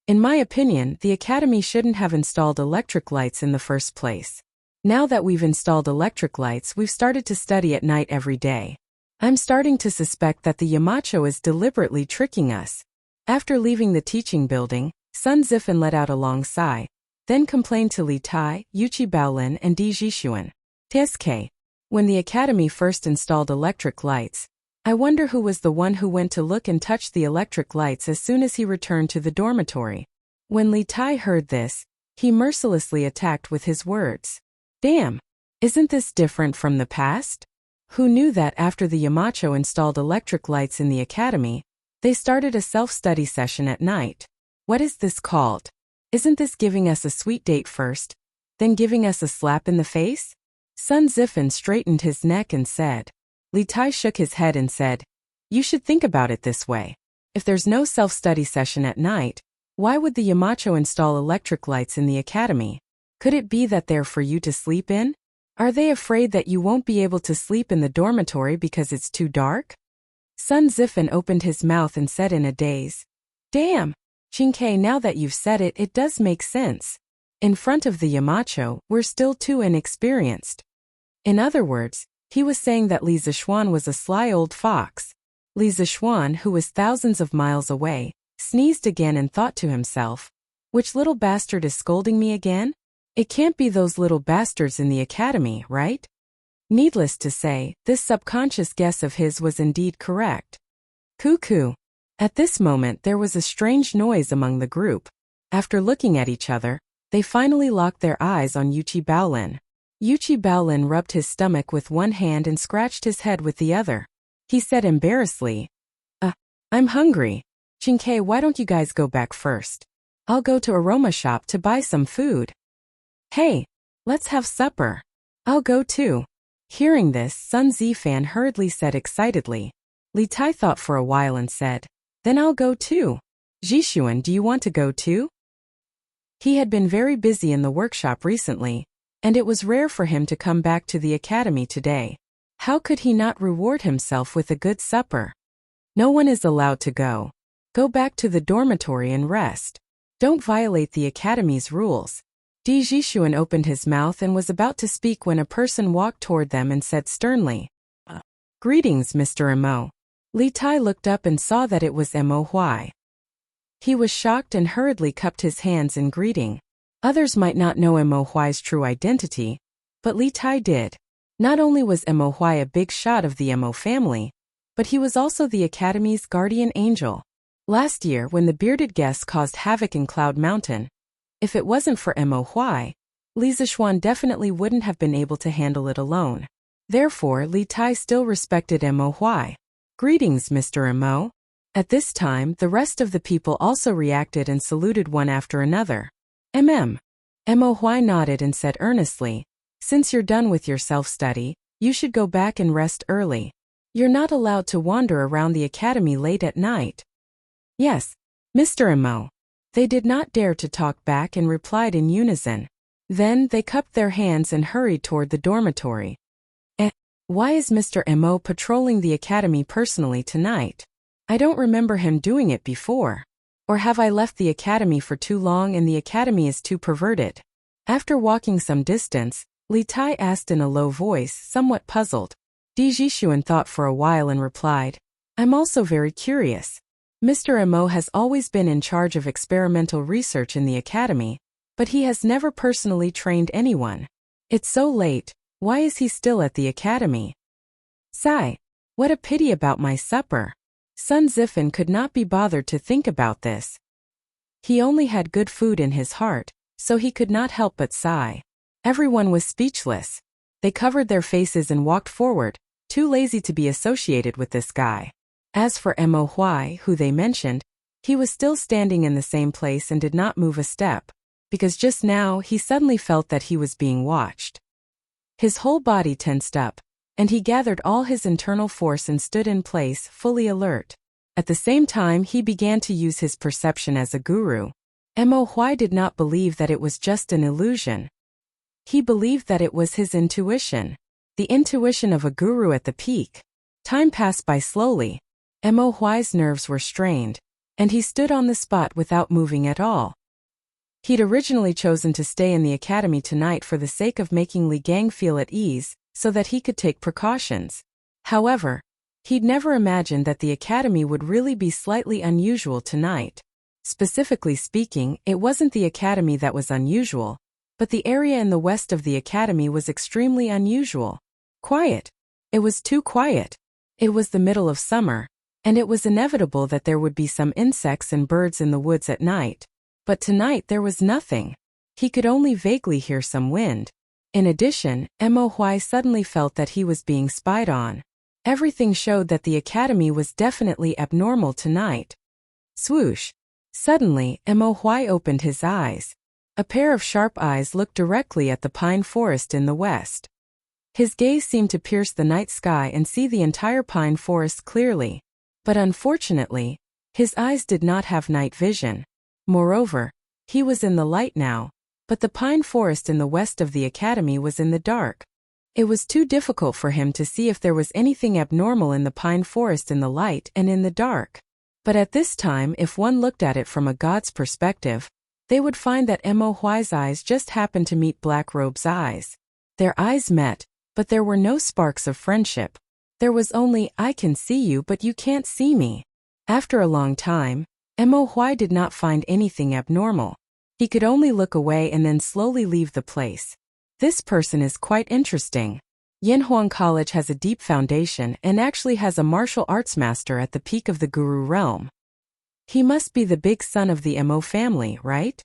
In my opinion, the academy shouldn't have installed electric lights in the first place. Now that we've installed electric lights, we've started to study at night every day. I'm starting to suspect that the Yamacho is deliberately tricking us. After leaving the teaching building, Sun Zifan let out a long sigh, then complained to Li Tai, Yuchi Baolin and Di Jishuan. TSK. When the academy first installed electric lights, I wonder who was the one who went to look and touch the electric lights as soon as he returned to the dormitory. When Li Tai heard this, he mercilessly attacked with his words. Damn! Isn't this different from the past? Who knew that after the Yamacho installed electric lights in the academy, they started a self-study session at night? What is this called? Isn't this giving us a sweet date first, then giving us a slap in the face? Sun Zifan straightened his neck and said. Li Tai shook his head and said, You should think about it this way. If there's no self-study session at night, why would the Yamacho install electric lights in the academy? Could it be that they're for you to sleep in? Are they afraid that you won't be able to sleep in the dormitory because it's too dark? Sun Zifen opened his mouth and said in a daze. Damn! Qingke, now that you've said it, it does make sense. In front of the Yamacho, we're still too inexperienced. In other words, he was saying that Li Zishuan was a sly old fox. Li Zishuan, who was thousands of miles away, sneezed again and thought to himself, which little bastard is scolding me again? It can't be those little bastards in the academy, right? Needless to say, this subconscious guess of his was indeed correct. Cuckoo! At this moment there was a strange noise among the group. After looking at each other, they finally locked their eyes on Yuchi Baolin. Yuchi Baolin rubbed his stomach with one hand and scratched his head with the other. He said embarrassedly, I'm hungry. Qingke, why don't you guys go back first? I'll go to Aroma Shop to buy some food. Hey, let's have supper. I'll go too. Hearing this, Sun Zifan hurriedly said excitedly. Li Tai thought for a while and said, then I'll go too. Zhishuan, do you want to go too? He had been very busy in the workshop recently, and it was rare for him to come back to the academy today. How could he not reward himself with a good supper? No one is allowed to go. Go back to the dormitory and rest. Don't violate the academy's rules. Di Zhishuan opened his mouth and was about to speak when a person walked toward them and said sternly, Greetings, Mr. Mo. Li Tai looked up and saw that it was Mo Huai. He was shocked and hurriedly cupped his hands in greeting. Others might not know Mo Huai's true identity, but Li Tai did. Not only was Mo Huai a big shot of the Mo family, but he was also the academy's guardian angel. Last year, when the bearded guests caused havoc in Cloud Mountain, if it wasn't for Mo Huai, Li Zishuan definitely wouldn't have been able to handle it alone. Therefore, Li Tai still respected Mo Huai. Greetings, Mr. Mo. At this time, the rest of the people also reacted and saluted one after another. Mo Huai nodded and said earnestly, since you're done with your self-study, you should go back and rest early. You're not allowed to wander around the academy late at night. Yes, Mr. Mo. They did not dare to talk back and replied in unison. Then they cupped their hands and hurried toward the dormitory. Why is Mr. Mo patrolling the academy personally tonight? I don't remember him doing it before. Or have I left the academy for too long and the academy is too perverted? After walking some distance, Li Tai asked in a low voice, somewhat puzzled. Di Zhishuan thought for a while and replied, I'm also very curious. Mr. Mo has always been in charge of experimental research in the academy, but he has never personally trained anyone. It's so late, why is he still at the academy? Sigh. What a pity about my supper. Sun Zifen could not be bothered to think about this. He only had good food in his heart, so he could not help but sigh. Everyone was speechless. They covered their faces and walked forward, too lazy to be associated with this guy. As for Mo Huai, who they mentioned, he was still standing in the same place and did not move a step, because just now he suddenly felt that he was being watched. His whole body tensed up, and he gathered all his internal force and stood in place, fully alert. At the same time, he began to use his perception as a guru. Mo Huai did not believe that it was just an illusion. He believed that it was his intuition. The intuition of a guru at the peak. Time passed by slowly. Mo Huai's nerves were strained, and he stood on the spot without moving at all. He'd originally chosen to stay in the academy tonight for the sake of making Li Gang feel at ease, so that he could take precautions. However, he'd never imagined that the academy would really be slightly unusual tonight. Specifically speaking, it wasn't the academy that was unusual, but the area in the west of the academy was extremely unusual. Quiet. It was too quiet. It was the middle of summer, and it was inevitable that there would be some insects and birds in the woods at night. But tonight there was nothing. He could only vaguely hear some wind. In addition, Mo Huai suddenly felt that he was being spied on. Everything showed that the academy was definitely abnormal tonight. Swoosh! Suddenly, Mo Huai opened his eyes. A pair of sharp eyes looked directly at the pine forest in the west. His gaze seemed to pierce the night sky and see the entire pine forest clearly. But unfortunately, his eyes did not have night vision. Moreover, he was in the light now. But the pine forest in the west of the academy was in the dark. It was too difficult for him to see if there was anything abnormal in the pine forest in the light and in the dark. But at this time, if one looked at it from a god's perspective, they would find that Mo Huai's eyes just happened to meet Black Robe's eyes. Their eyes met, but there were no sparks of friendship. There was only, I can see you but you can't see me. After a long time, Mo Huai did not find anything abnormal. He could only look away and then slowly leave the place. This person is quite interesting. Yanhuang College has a deep foundation and actually has a martial arts master at the peak of the guru realm. He must be the big son of the Mo family, right?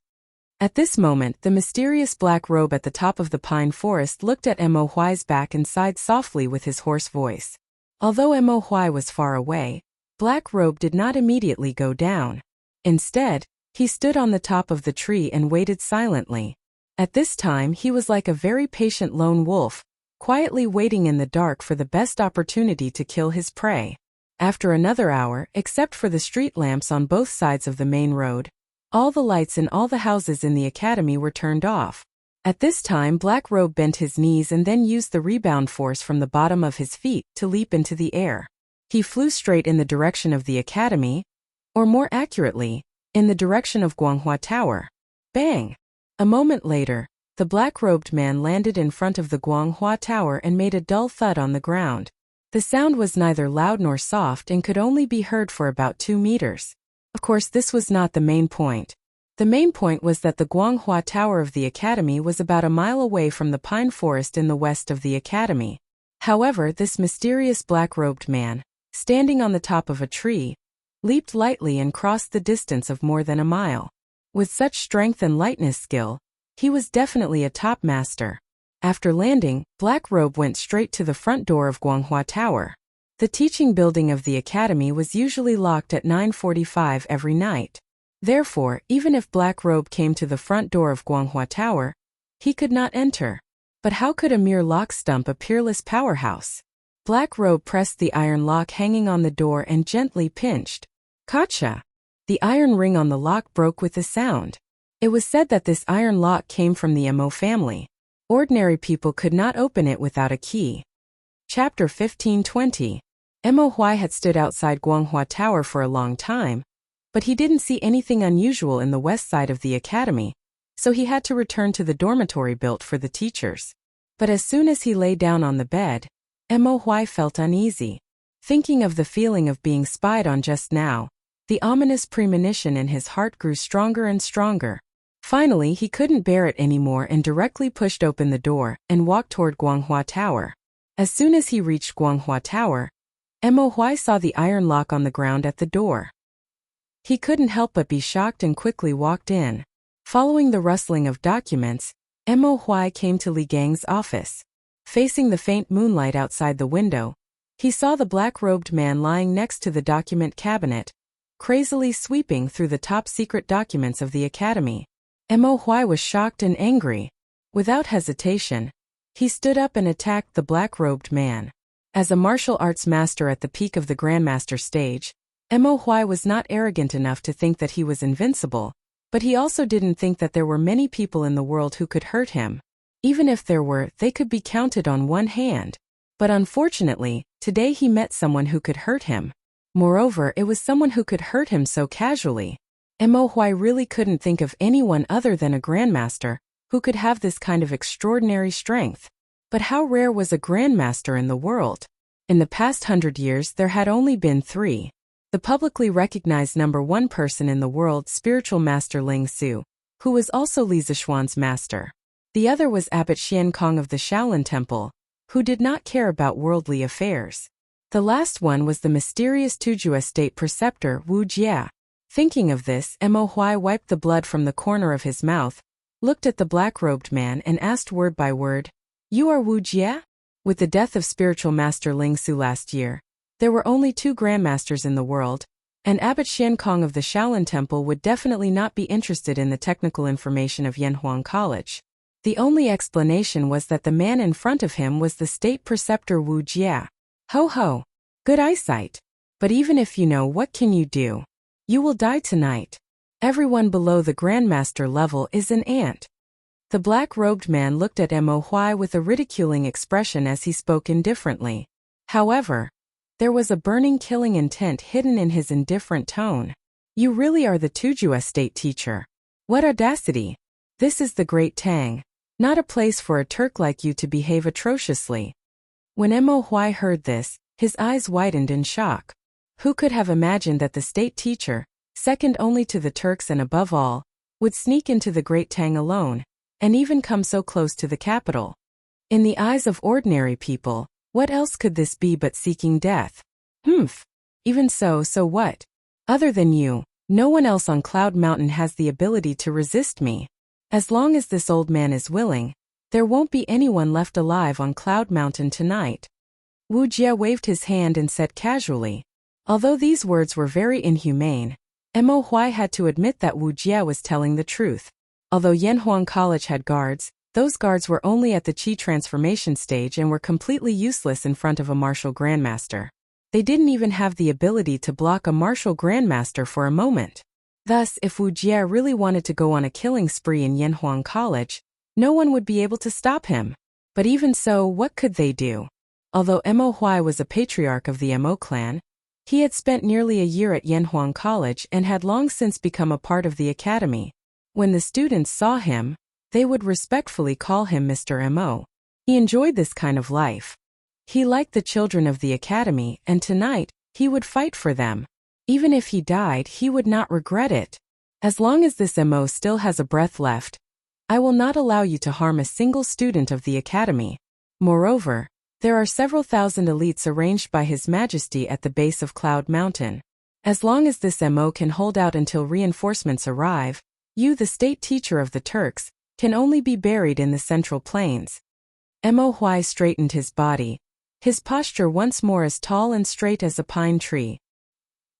At this moment, the mysterious Black Robe at the top of the pine forest looked at Mo Huai's back and sighed softly with his hoarse voice. Although Mo Huai was far away, Black Robe did not immediately go down. Instead, he stood on the top of the tree and waited silently. At this time he was like a very patient lone wolf, quietly waiting in the dark for the best opportunity to kill his prey. After another hour, except for the street lamps on both sides of the main road, all the lights in all the houses in the academy were turned off. At this time Black Robe bent his knees and then used the rebound force from the bottom of his feet to leap into the air. He flew straight in the direction of the academy, or more accurately, in the direction of Guanghua Tower. Bang! A moment later, the black-robed man landed in front of the Guanghua Tower and made a dull thud on the ground. The sound was neither loud nor soft and could only be heard for about 2 meters. Of course, this was not the main point. The main point was that the Guanghua Tower of the academy was about a mile away from the pine forest in the west of the academy. However, this mysterious black-robed man, standing on the top of a tree, leaped lightly and crossed the distance of more than a mile. With such strength and lightness skill, he was definitely a top master. After landing, Black Robe went straight to the front door of Guanghua Tower. The teaching building of the academy was usually locked at 9:45 every night. Therefore, even if Black Robe came to the front door of Guanghua Tower, he could not enter. But how could a mere lock stump a peerless powerhouse? Black Robe pressed the iron lock hanging on the door and gently pinched. Gotcha! The iron ring on the lock broke with a sound. It was said that this iron lock came from the Mo family. Ordinary people could not open it without a key. Chapter 1520. Mo Huai had stood outside Guanghua Tower for a long time, but he didn't see anything unusual in the west side of the academy, so he had to return to the dormitory built for the teachers. But as soon as he lay down on the bed, Mo Huai felt uneasy. Thinking of the feeling of being spied on just now, the ominous premonition in his heart grew stronger and stronger. Finally, he couldn't bear it anymore and directly pushed open the door and walked toward Guanghua Tower. As soon as he reached Guanghua Tower, Mo Huai saw the iron lock on the ground at the door. He couldn't help but be shocked and quickly walked in. Following the rustling of documents, Mo Huai came to Li Gang's office. Facing the faint moonlight outside the window, he saw the black-robed man lying next to the document cabinet, crazily sweeping through the top-secret documents of the academy. Mo Huai was shocked and angry. Without hesitation, he stood up and attacked the black-robed man. As a martial arts master at the peak of the grandmaster stage, Mo Huai was not arrogant enough to think that he was invincible, but he also didn't think that there were many people in the world who could hurt him. Even if there were, they could be counted on one hand. But unfortunately, today he met someone who could hurt him. Moreover, it was someone who could hurt him so casually. Mo Huai really couldn't think of anyone other than a grandmaster who could have this kind of extraordinary strength. But how rare was a grandmaster in the world? In the past 100 years there had only been 3. The publicly recognized #1 person in the world, spiritual master Ling Su, who was also Li Zishuan's master. The other was Abbot Xian Kong of the Shaolin Temple, who did not care about worldly affairs. The last one was the mysterious Tujue state preceptor Wu Jia. Thinking of this, Mo Huai wiped the blood from the corner of his mouth, looked at the black-robed man and asked word by word, "You are Wu Jia?" With the death of spiritual master Ling Su last year, there were only 2 grandmasters in the world, and Abbot Xian Kong of the Shaolin Temple would definitely not be interested in the technical information of Yanhuang College. The only explanation was that the man in front of him was the state preceptor Wu Jia. Ho ho! Good eyesight. But even if you know, what can you do? You will die tonight. Everyone below the grandmaster level is an ant. The black-robed man looked at Mo Huai with a ridiculing expression as he spoke indifferently. However, there was a burning killing intent hidden in his indifferent tone. You really are the Tuju estate teacher. What audacity! This is the Great Tang. Not a place for a Turk like you to behave atrociously. When Mo Huai heard this, his eyes widened in shock. Who could have imagined that the state teacher, second only to the Turks and above all, would sneak into the Great Tang alone, and even come so close to the capital? In the eyes of ordinary people, what else could this be but seeking death? Even so what? Other than you, no one else on Cloud Mountain has the ability to resist me. As long as this old man is willing, there won't be anyone left alive on Cloud Mountain tonight. Wu Jie waved his hand and said casually. Although these words were very inhumane, Mo Huai had to admit that Wu Jie was telling the truth. Although Yanhuang College had guards, those guards were only at the Qi transformation stage and were completely useless in front of a martial grandmaster. They didn't even have the ability to block a martial grandmaster for a moment. Thus, if Wu Jie really wanted to go on a killing spree in Yanhuang College, no one would be able to stop him. But even so, what could they do? Although Mo Huai was a patriarch of the Mo clan, he had spent nearly a year at Yanhuang College and had long since become a part of the academy. When the students saw him, they would respectfully call him Mr. Mo. He enjoyed this kind of life. He liked the children of the academy, and tonight, he would fight for them. Even if he died, he would not regret it. As long as this Mo still has a breath left, I will not allow you to harm a single student of the academy. Moreover, there are several thousand elites arranged by His Majesty at the base of Cloud Mountain. As long as this Mo can hold out until reinforcements arrive, you, the state teacher of the Turks, can only be buried in the Central Plains. Mo Huai straightened his body, his posture once more as tall and straight as a pine tree.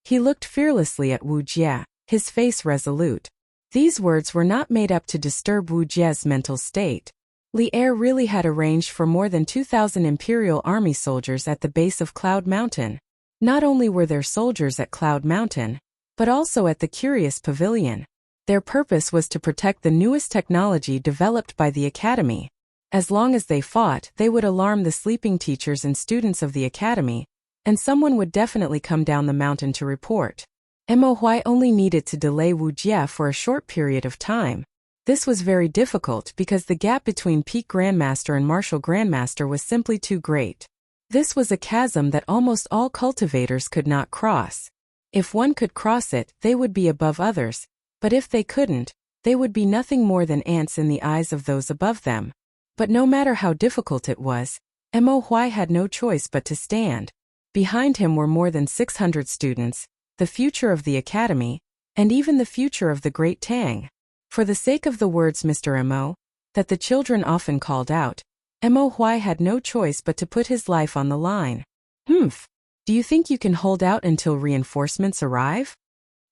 He looked fearlessly at Wu Jie, his face resolute. These words were not made up to disturb Wu Jie's mental state. Li Er really had arranged for more than 2,000 Imperial Army soldiers at the base of Cloud Mountain. Not only were there soldiers at Cloud Mountain, but also at the Curious Pavilion. Their purpose was to protect the newest technology developed by the Academy. As long as they fought, they would alarm the sleeping teachers and students of the Academy, and someone would definitely come down the mountain to report. Mo Huai only needed to delay Wu Jie for a short period of time. This was very difficult because the gap between Peak Grandmaster and Martial Grandmaster was simply too great. This was a chasm that almost all cultivators could not cross. If one could cross it, they would be above others, but if they couldn't, they would be nothing more than ants in the eyes of those above them. But no matter how difficult it was, Mo Huai had no choice but to stand. Behind him were more than 600 students, the future of the academy, and even the future of the Great Tang. For the sake of the words Mr. Mo, that the children often called out, Mo Huai had no choice but to put his life on the line. Do you think you can hold out until reinforcements arrive?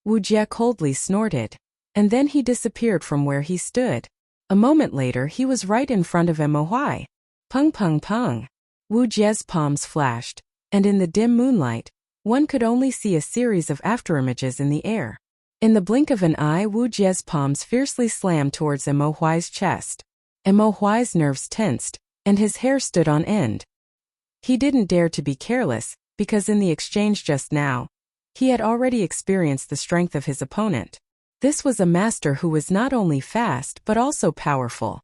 Wu Jie coldly snorted, and then he disappeared from where he stood. A moment later he was right in front of Mo Huai. Pung pung pung. Wu Jie's palms flashed, and in the dim moonlight, one could only see a series of afterimages in the air. In the blink of an eye, Wu Jie's palms fiercely slammed towards Mo Huai's chest. Mo Huai's nerves tensed, and his hair stood on end. He didn't dare to be careless, because in the exchange just now, he had already experienced the strength of his opponent. This was a master who was not only fast but also powerful.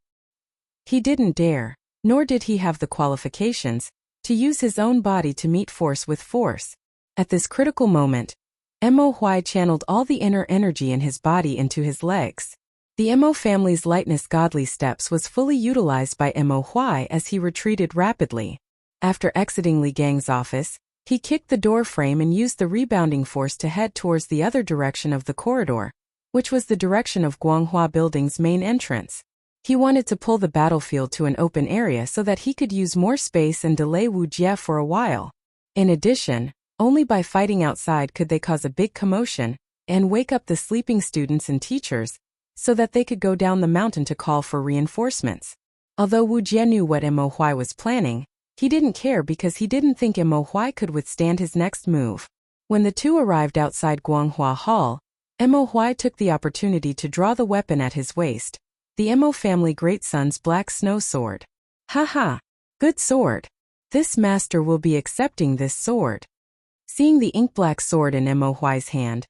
He didn't dare, nor did he have the qualifications, to use his own body to meet force with force. At this critical moment, Mo Huai channeled all the inner energy in his body into his legs. The Mo family's lightness godly steps was fully utilized by Mo Huai as he retreated rapidly. After exiting Li Gang's office, he kicked the door frame and used the rebounding force to head towards the other direction of the corridor, which was the direction of Guanghua Building's main entrance. He wanted to pull the battlefield to an open area so that he could use more space and delay Wu Jie for a while. In addition, only by fighting outside could they cause a big commotion and wake up the sleeping students and teachers, so that they could go down the mountain to call for reinforcements. Although Wu Jie knew what Mo Huai was planning, he didn't care because he didn't think Mo Huai could withstand his next move. When the two arrived outside Guanghua Hall, Mo Huai took the opportunity to draw the weapon at his waist. The Mo family great son's black snow sword. Haha. Good sword. This master will be accepting this sword. Seeing the ink-black sword in Mo Huai's hand,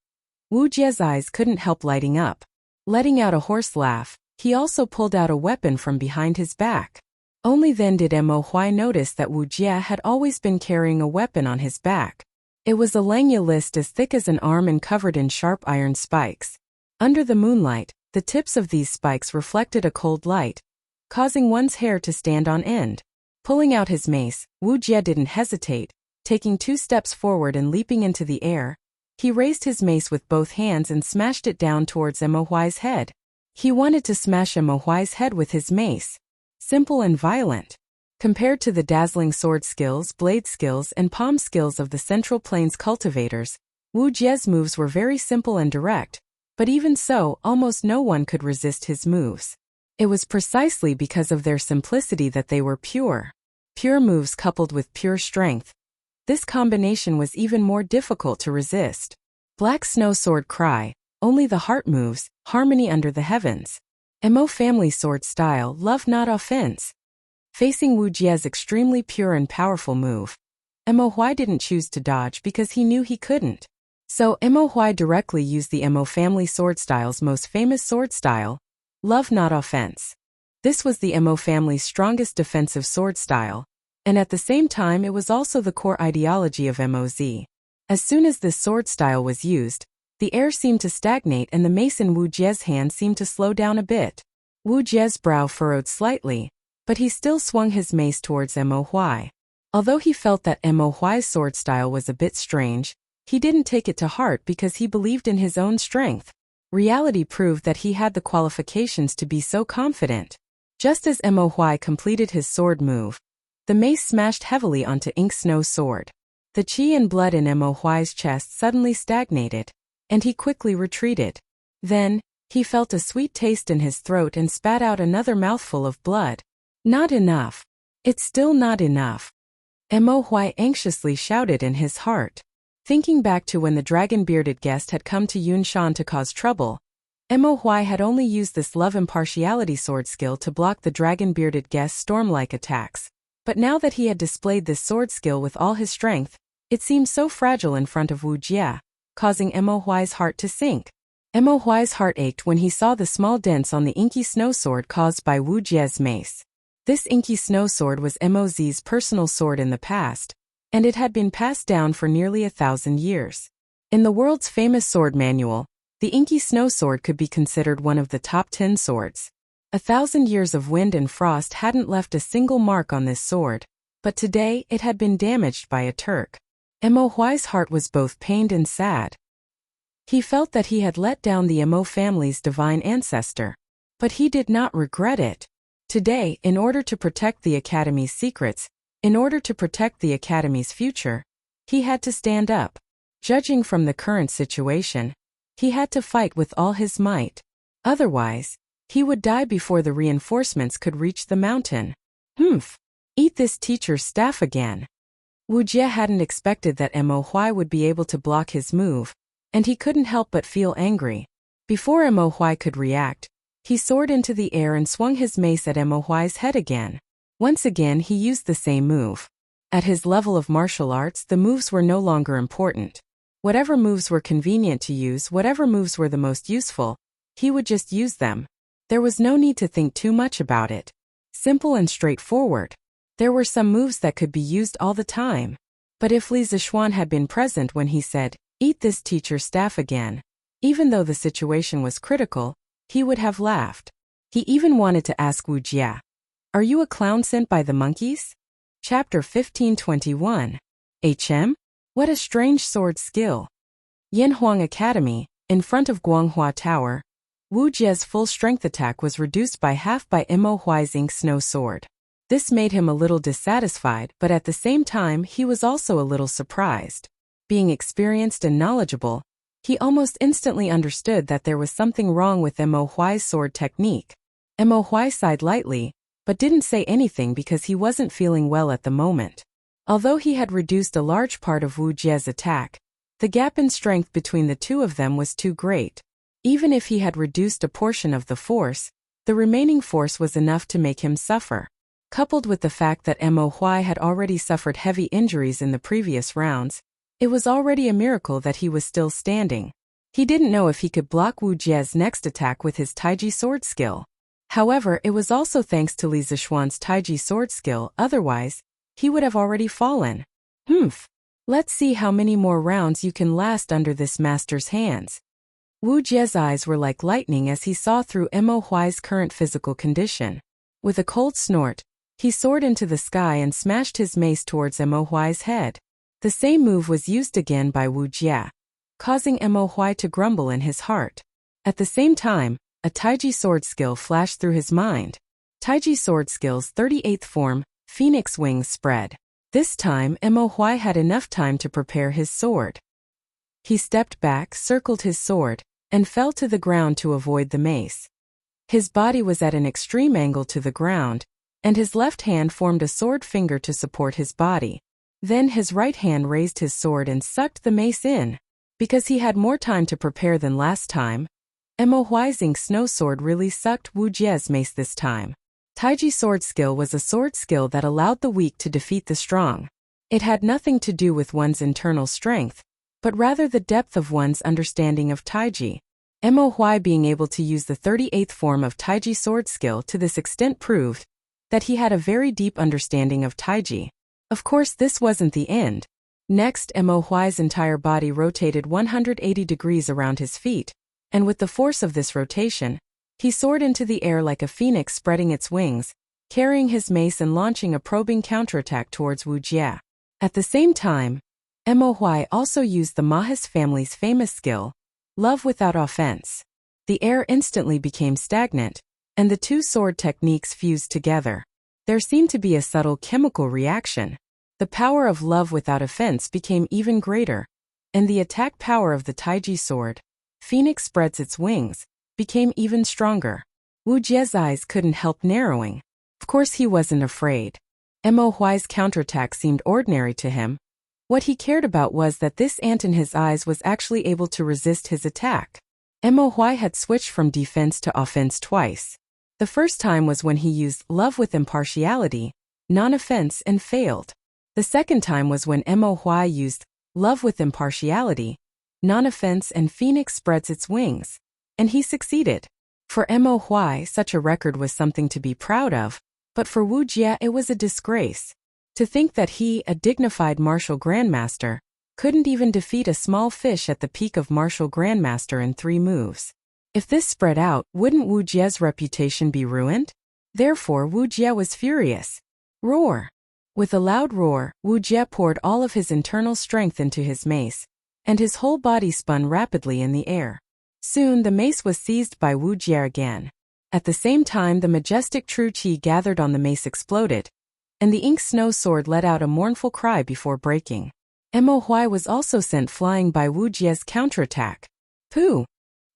Wu Jie's eyes couldn't help lighting up. Letting out a hoarse laugh, he also pulled out a weapon from behind his back. Only then did Mo Huai notice that Wu Jie had always been carrying a weapon on his back. It was a lengya list as thick as an arm and covered in sharp iron spikes. Under the moonlight, the tips of these spikes reflected a cold light, causing one's hair to stand on end. Pulling out his mace, Wu Jie didn't hesitate, taking 2 steps forward and leaping into the air. He raised his mace with both hands and smashed it down towards Mo Huai's head. He wanted to smash Mo Huai's head with his mace. Simple and violent. Compared to the dazzling sword skills, blade skills, and palm skills of the Central Plains cultivators, Wu Jie's moves were very simple and direct, but even so, almost no one could resist his moves. It was precisely because of their simplicity that they were pure. Pure moves coupled with pure strength. This combination was even more difficult to resist. Black Snow Sword Cry, only the heart moves, harmony under the heavens. Mo family sword style, love not offense. Facing Wu Jie's extremely pure and powerful move, Mo Huai didn't choose to dodge because he knew he couldn't. So Mo Huai directly used the Mo family sword style's most famous sword style, love not offense. This was the Mo family's strongest defensive sword style, and at the same time it was also the core ideology of MOZ. As soon as this sword style was used, the air seemed to stagnate and the mace in Wu Jie's hand seemed to slow down a bit. Wu Jie's brow furrowed slightly, but he still swung his mace towards Mo Huai. Although he felt that Mo Huai's sword style was a bit strange, he didn't take it to heart because he believed in his own strength. Reality proved that he had the qualifications to be so confident. Just as Mo Huai completed his sword move, the mace smashed heavily onto Ink Snow Sword. The qi and blood in Mo Huai's chest suddenly stagnated, and he quickly retreated. Then, he felt a sweet taste in his throat and spat out another mouthful of blood. Not enough. It's still not enough. Mo Huai anxiously shouted in his heart. Thinking back to when the dragon-bearded guest had come to Yunshan to cause trouble, Mo Huai had only used this love impartiality sword skill to block the dragon-bearded guest's storm-like attacks. But now that he had displayed this sword skill with all his strength, it seemed so fragile in front of Wu Jie, causing Mo Huai's heart to sink. Mo Huai's heart ached when he saw the small dents on the inky snow sword caused by Wu Jie's mace. This inky snow sword was MOZ's personal sword in the past, and it had been passed down for nearly 1,000 years. In the world's famous sword manual, the inky snow sword could be considered one of the top 10 swords. 1,000 years of wind and frost hadn't left a single mark on this sword, but today it had been damaged by a Turk. Mo Huai's heart was both pained and sad. He felt that he had let down the Mo family's divine ancestor, but he did not regret it. Today, in order to protect the Academy's secrets, in order to protect the Academy's future, he had to stand up. Judging from the current situation, he had to fight with all his might. Otherwise, he would die before the reinforcements could reach the mountain. Eat this teacher's staff again. Wu Jie hadn't expected that Mo Huai would be able to block his move, and he couldn't help but feel angry. Before Mo Huai could react, he soared into the air and swung his mace at Mo Huai's head again. Once again he used the same move. At his level of martial arts, the moves were no longer important. Whatever moves were convenient to use, whatever moves were the most useful, he would just use them. There was no need to think too much about it. Simple and straightforward. There were some moves that could be used all the time. But if Li Zishuan had been present when he said, "Eat this teacher's staff again," even though the situation was critical, he would have laughed. He even wanted to ask Wu Jie, "Are you a clown sent by the monkeys?" Chapter 1521. What a strange sword skill. Yanhuang Academy, in front of Guanghua Tower, Wu Jie's full strength attack was reduced by half by Mo Huai's Ink Snow Sword. This made him a little dissatisfied, but at the same time he was also a little surprised. Being experienced and knowledgeable, he almost instantly understood that there was something wrong with Mo Huai's sword technique. Mo Huai sighed lightly, but didn't say anything because he wasn't feeling well at the moment. Although he had reduced a large part of Wu Jie's attack, the gap in strength between the two of them was too great. Even if he had reduced a portion of the force, The remaining force was enough to make him suffer. Coupled with the fact that Mo Huai had already suffered heavy injuries in the previous rounds, it was already a miracle that he was still standing. He didn't know if he could block Wu Jie's next attack with his Taiji sword skill. However, it was also thanks to Li Zixuan's Taiji sword skill, otherwise, he would have already fallen. Let's see how many more rounds you can last under this master's hands. Wu Jie's eyes were like lightning as he saw through Mo Huai's current physical condition. With a cold snort, he soared into the sky and smashed his mace towards Mo Huai's head. The same move was used again by Wu Jie, causing Mo Huai to grumble in his heart. At the same time, a Taiji sword skill flashed through his mind. Taiji sword skill's 38th form, Phoenix Wings Spread. This time, Mo Huai had enough time to prepare his sword. He stepped back, circled his sword, and fell to the ground to avoid the mace. His body was at an extreme angle to the ground, and his left hand formed a sword finger to support his body. Then his right hand raised his sword and sucked the mace in. Because he had more time to prepare than last time, Mo Huai's ink snow sword really sucked Wu Jie's mace this time. Taiji sword skill was a sword skill that allowed the weak to defeat the strong. It had nothing to do with one's internal strength, but rather the depth of one's understanding of Taiji. Mo Huai being able to use the 38th form of Taiji sword skill to this extent proved that he had a very deep understanding of Taiji. Of course, this wasn't the end. Next, Mo Huai's entire body rotated 180 degrees around his feet, and with the force of this rotation, he soared into the air like a phoenix spreading its wings, carrying his mace and launching a probing counterattack towards Wu Jie. At the same time, Mo Huai also used the Mahis family's famous skill, Love Without Offense. The air instantly became stagnant, and the two sword techniques fused together. There seemed to be a subtle chemical reaction. The power of Love Without Offense became even greater, and the attack power of the Taiji sword, Phoenix Spreads Its Wings, became even stronger. Wu Jie's eyes couldn't help narrowing. Of course he wasn't afraid. Mo Huai's counterattack seemed ordinary to him. What he cared about was that this ant in his eyes was actually able to resist his attack. Mo Huai had switched from defense to offense twice. The first time was when he used Love with Impartiality, non-offense, and failed. The second time was when Mo Huai used Love with Impartiality, non-offense, and Phoenix Spreads Its Wings, and he succeeded. For Mo Huai, such a record was something to be proud of, but for Wu Jie it was a disgrace. To think that he, a dignified martial grandmaster, couldn't even defeat a small fish at the peak of martial grandmaster in 3 moves. If this spread out, wouldn't Wu Jie's reputation be ruined? Therefore Wu Jie was furious. Roar! With a loud roar, Wu Jie poured all of his internal strength into his mace, and his whole body spun rapidly in the air. Soon the mace was seized by Wu Jie again. At the same time the majestic true qi gathered on the mace exploded, and the ink snow sword let out a mournful cry before breaking. Mo Huai was also sent flying by Wu Jie's counterattack. Pooh!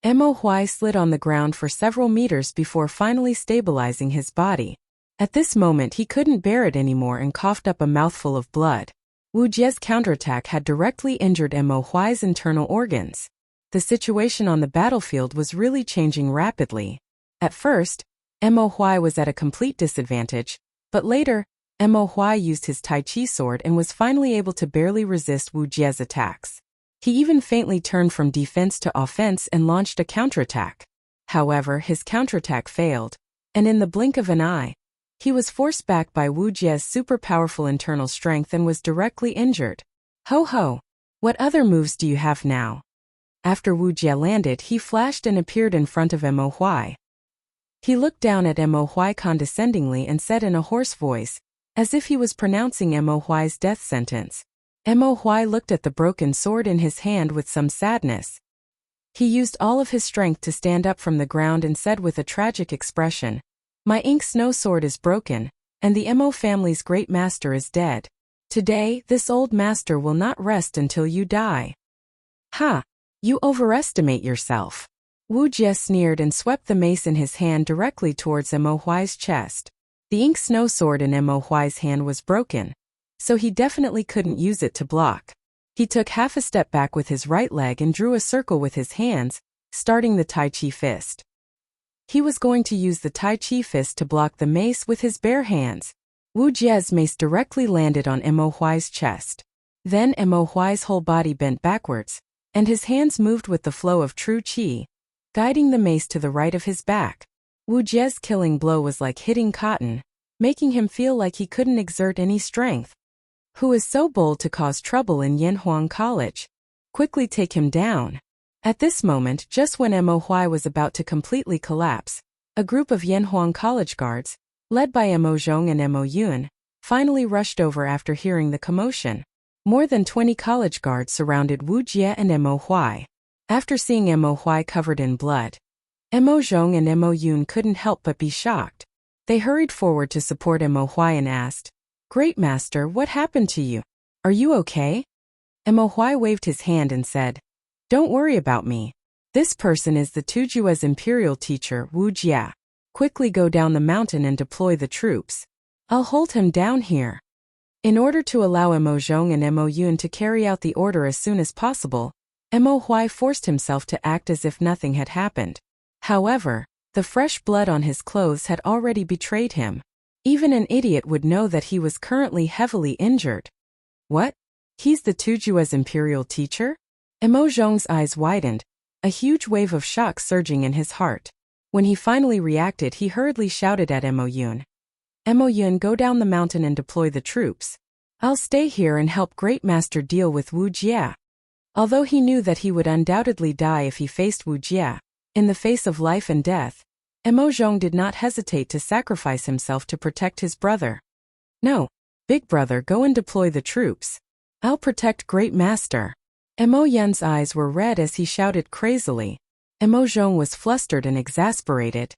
Mo Huai slid on the ground for several meters before finally stabilizing his body. At this moment he couldn't bear it anymore and coughed up a mouthful of blood. Wu Jie's counterattack had directly injured Mo Huai's internal organs. The situation on the battlefield was really changing rapidly. At first, Mo Huai was at a complete disadvantage, but later, Mo Huai used his Tai Chi sword and was finally able to barely resist Wu Jie's attacks. He even faintly turned from defense to offense and launched a counterattack. However, his counterattack failed, and in the blink of an eye, he was forced back by Wu Jie's super powerful internal strength and was directly injured. Ho ho! What other moves do you have now? After Wu Jie landed, he flashed and appeared in front of Mo Huai. He looked down at Mo Huai condescendingly and said in a hoarse voice, as if he was pronouncing Mo Huai's death sentence. Mo Huai looked at the broken sword in his hand with some sadness. He used all of his strength to stand up from the ground and said with a tragic expression, "My ink snow sword is broken, and the Mo family's great master is dead. Today, this old master will not rest until you die." Ha! You overestimate yourself. Wu Jie sneered and swept the mace in his hand directly towards Mo Huai's chest. The ink snow sword in Mo Huai's hand was broken, so he definitely couldn't use it to block. He took half a step back with his right leg and drew a circle with his hands, starting the Tai Chi fist. He was going to use the Tai Chi fist to block the mace with his bare hands. Wu Jie's mace directly landed on Mo Huai's chest. Then Mo Huai's whole body bent backwards, and his hands moved with the flow of true qi, guiding the mace to the right of his back. Wu Jie's killing blow was like hitting cotton, making him feel like he couldn't exert any strength. Who is so bold to cause trouble in Yanhuang College? Quickly take him down. At this moment, just when Mo Huai was about to completely collapse, a group of Yanhuang College guards, led by Mo Zhong and Mo Yun, finally rushed over after hearing the commotion. More than 20 college guards surrounded Wu Jie and Mo Huai. After seeing Mo Huai covered in blood, Mo Zhong and Mo Yun couldn't help but be shocked. They hurried forward to support Mo Huai and asked, "Great Master, what happened to you? Are you okay?" Mo Huai waved his hand and said, "Don't worry about me. This person is the Tujue's imperial teacher, Wu Jie. Quickly go down the mountain and deploy the troops. I'll hold him down here." In order to allow Mo Zhong and Mo Yun to carry out the order as soon as possible, Mo Huai forced himself to act as if nothing had happened. However, the fresh blood on his clothes had already betrayed him. Even an idiot would know that he was currently heavily injured. What? He's the Tujue's imperial teacher? Mo Zhong's eyes widened, a huge wave of shock surging in his heart. When he finally reacted, he hurriedly shouted at Mo Yun. "Mo Yun, go down the mountain and deploy the troops. I'll stay here and help Great Master deal with Wu Jie." Although he knew that he would undoubtedly die if he faced Wu Jie, in the face of life and death, Mo Zhong did not hesitate to sacrifice himself to protect his brother. "No, big brother, go and deploy the troops. I'll protect Great Master." Mo Yun's eyes were red as he shouted crazily. Mo Zhong was flustered and exasperated.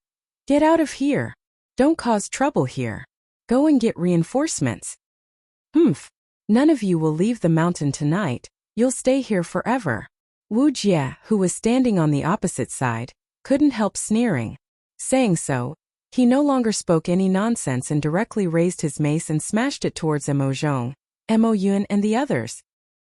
"Get out of here. Don't cause trouble here. Go and get reinforcements." "Humph. None of you will leave the mountain tonight. You'll stay here forever." Wu Jie, who was standing on the opposite side, couldn't help sneering. Saying so, he no longer spoke any nonsense and directly raised his mace and smashed it towards Mo Zhong, Mo Yun and the others.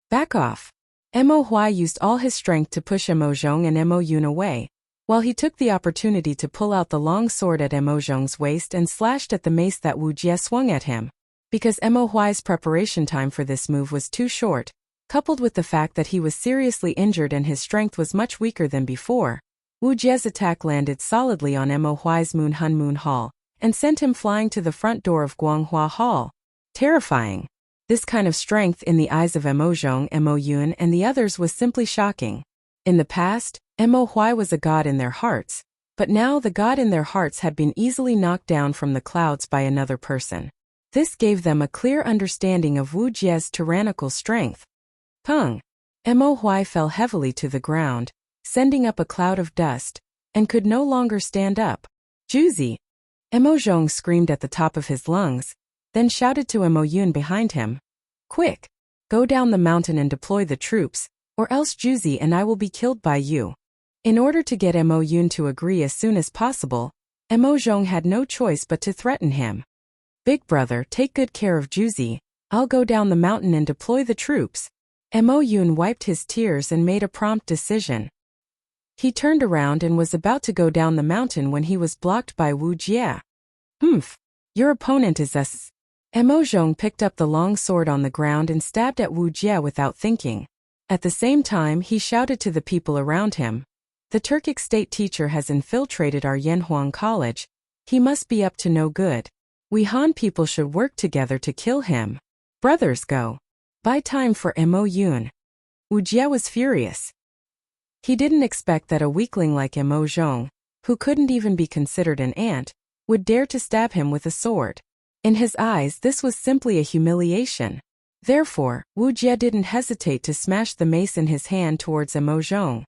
"Back off." Mo Huai used all his strength to push Mo Zhong and Mo Yun away, while he took the opportunity to pull out the long sword at Mo Zhong's waist and slashed at the mace that Wu Jie swung at him. Because Mo Huai's preparation time for this move was too short, coupled with the fact that he was seriously injured and his strength was much weaker than before, Wu Jie's attack landed solidly on Mo Huai's Moon Hall, and sent him flying to the front door of Guanghua Hall. Terrifying. This kind of strength in the eyes of Mo Zhong, Mo Yun and the others was simply shocking. In the past, Mo Huai was a god in their hearts, but now the god in their hearts had been easily knocked down from the clouds by another person. This gave them a clear understanding of Wu Jie's tyrannical strength. Pung! Mo Huai fell heavily to the ground, sending up a cloud of dust, and could no longer stand up. "Juzi!" Mo Zhong screamed at the top of his lungs, then shouted to Mo Yun behind him. "Quick! Go down the mountain and deploy the troops, or else Juzi and I will be killed by you." In order to get Mo Yun to agree as soon as possible, Mo Zhong had no choice but to threaten him. "Big brother, take good care of Juzi. I'll go down the mountain and deploy the troops." Mo Yun wiped his tears and made a prompt decision. He turned around and was about to go down the mountain when he was blocked by Wu Jie. "Humph! Your opponent is us." Mo Zhong picked up the long sword on the ground and stabbed at Wu Jie without thinking. At the same time, he shouted to the people around him. "The Turkic state teacher has infiltrated our Yanhuang College. He must be up to no good. We Han people should work together to kill him. Brothers, go. Buy time for Mo Yun." Wu Jie was furious. He didn't expect that a weakling like Mo Zhong, who couldn't even be considered an ant, would dare to stab him with a sword. In his eyes, this was simply a humiliation. Therefore, Wu Jie didn't hesitate to smash the mace in his hand towards Mo Zhong.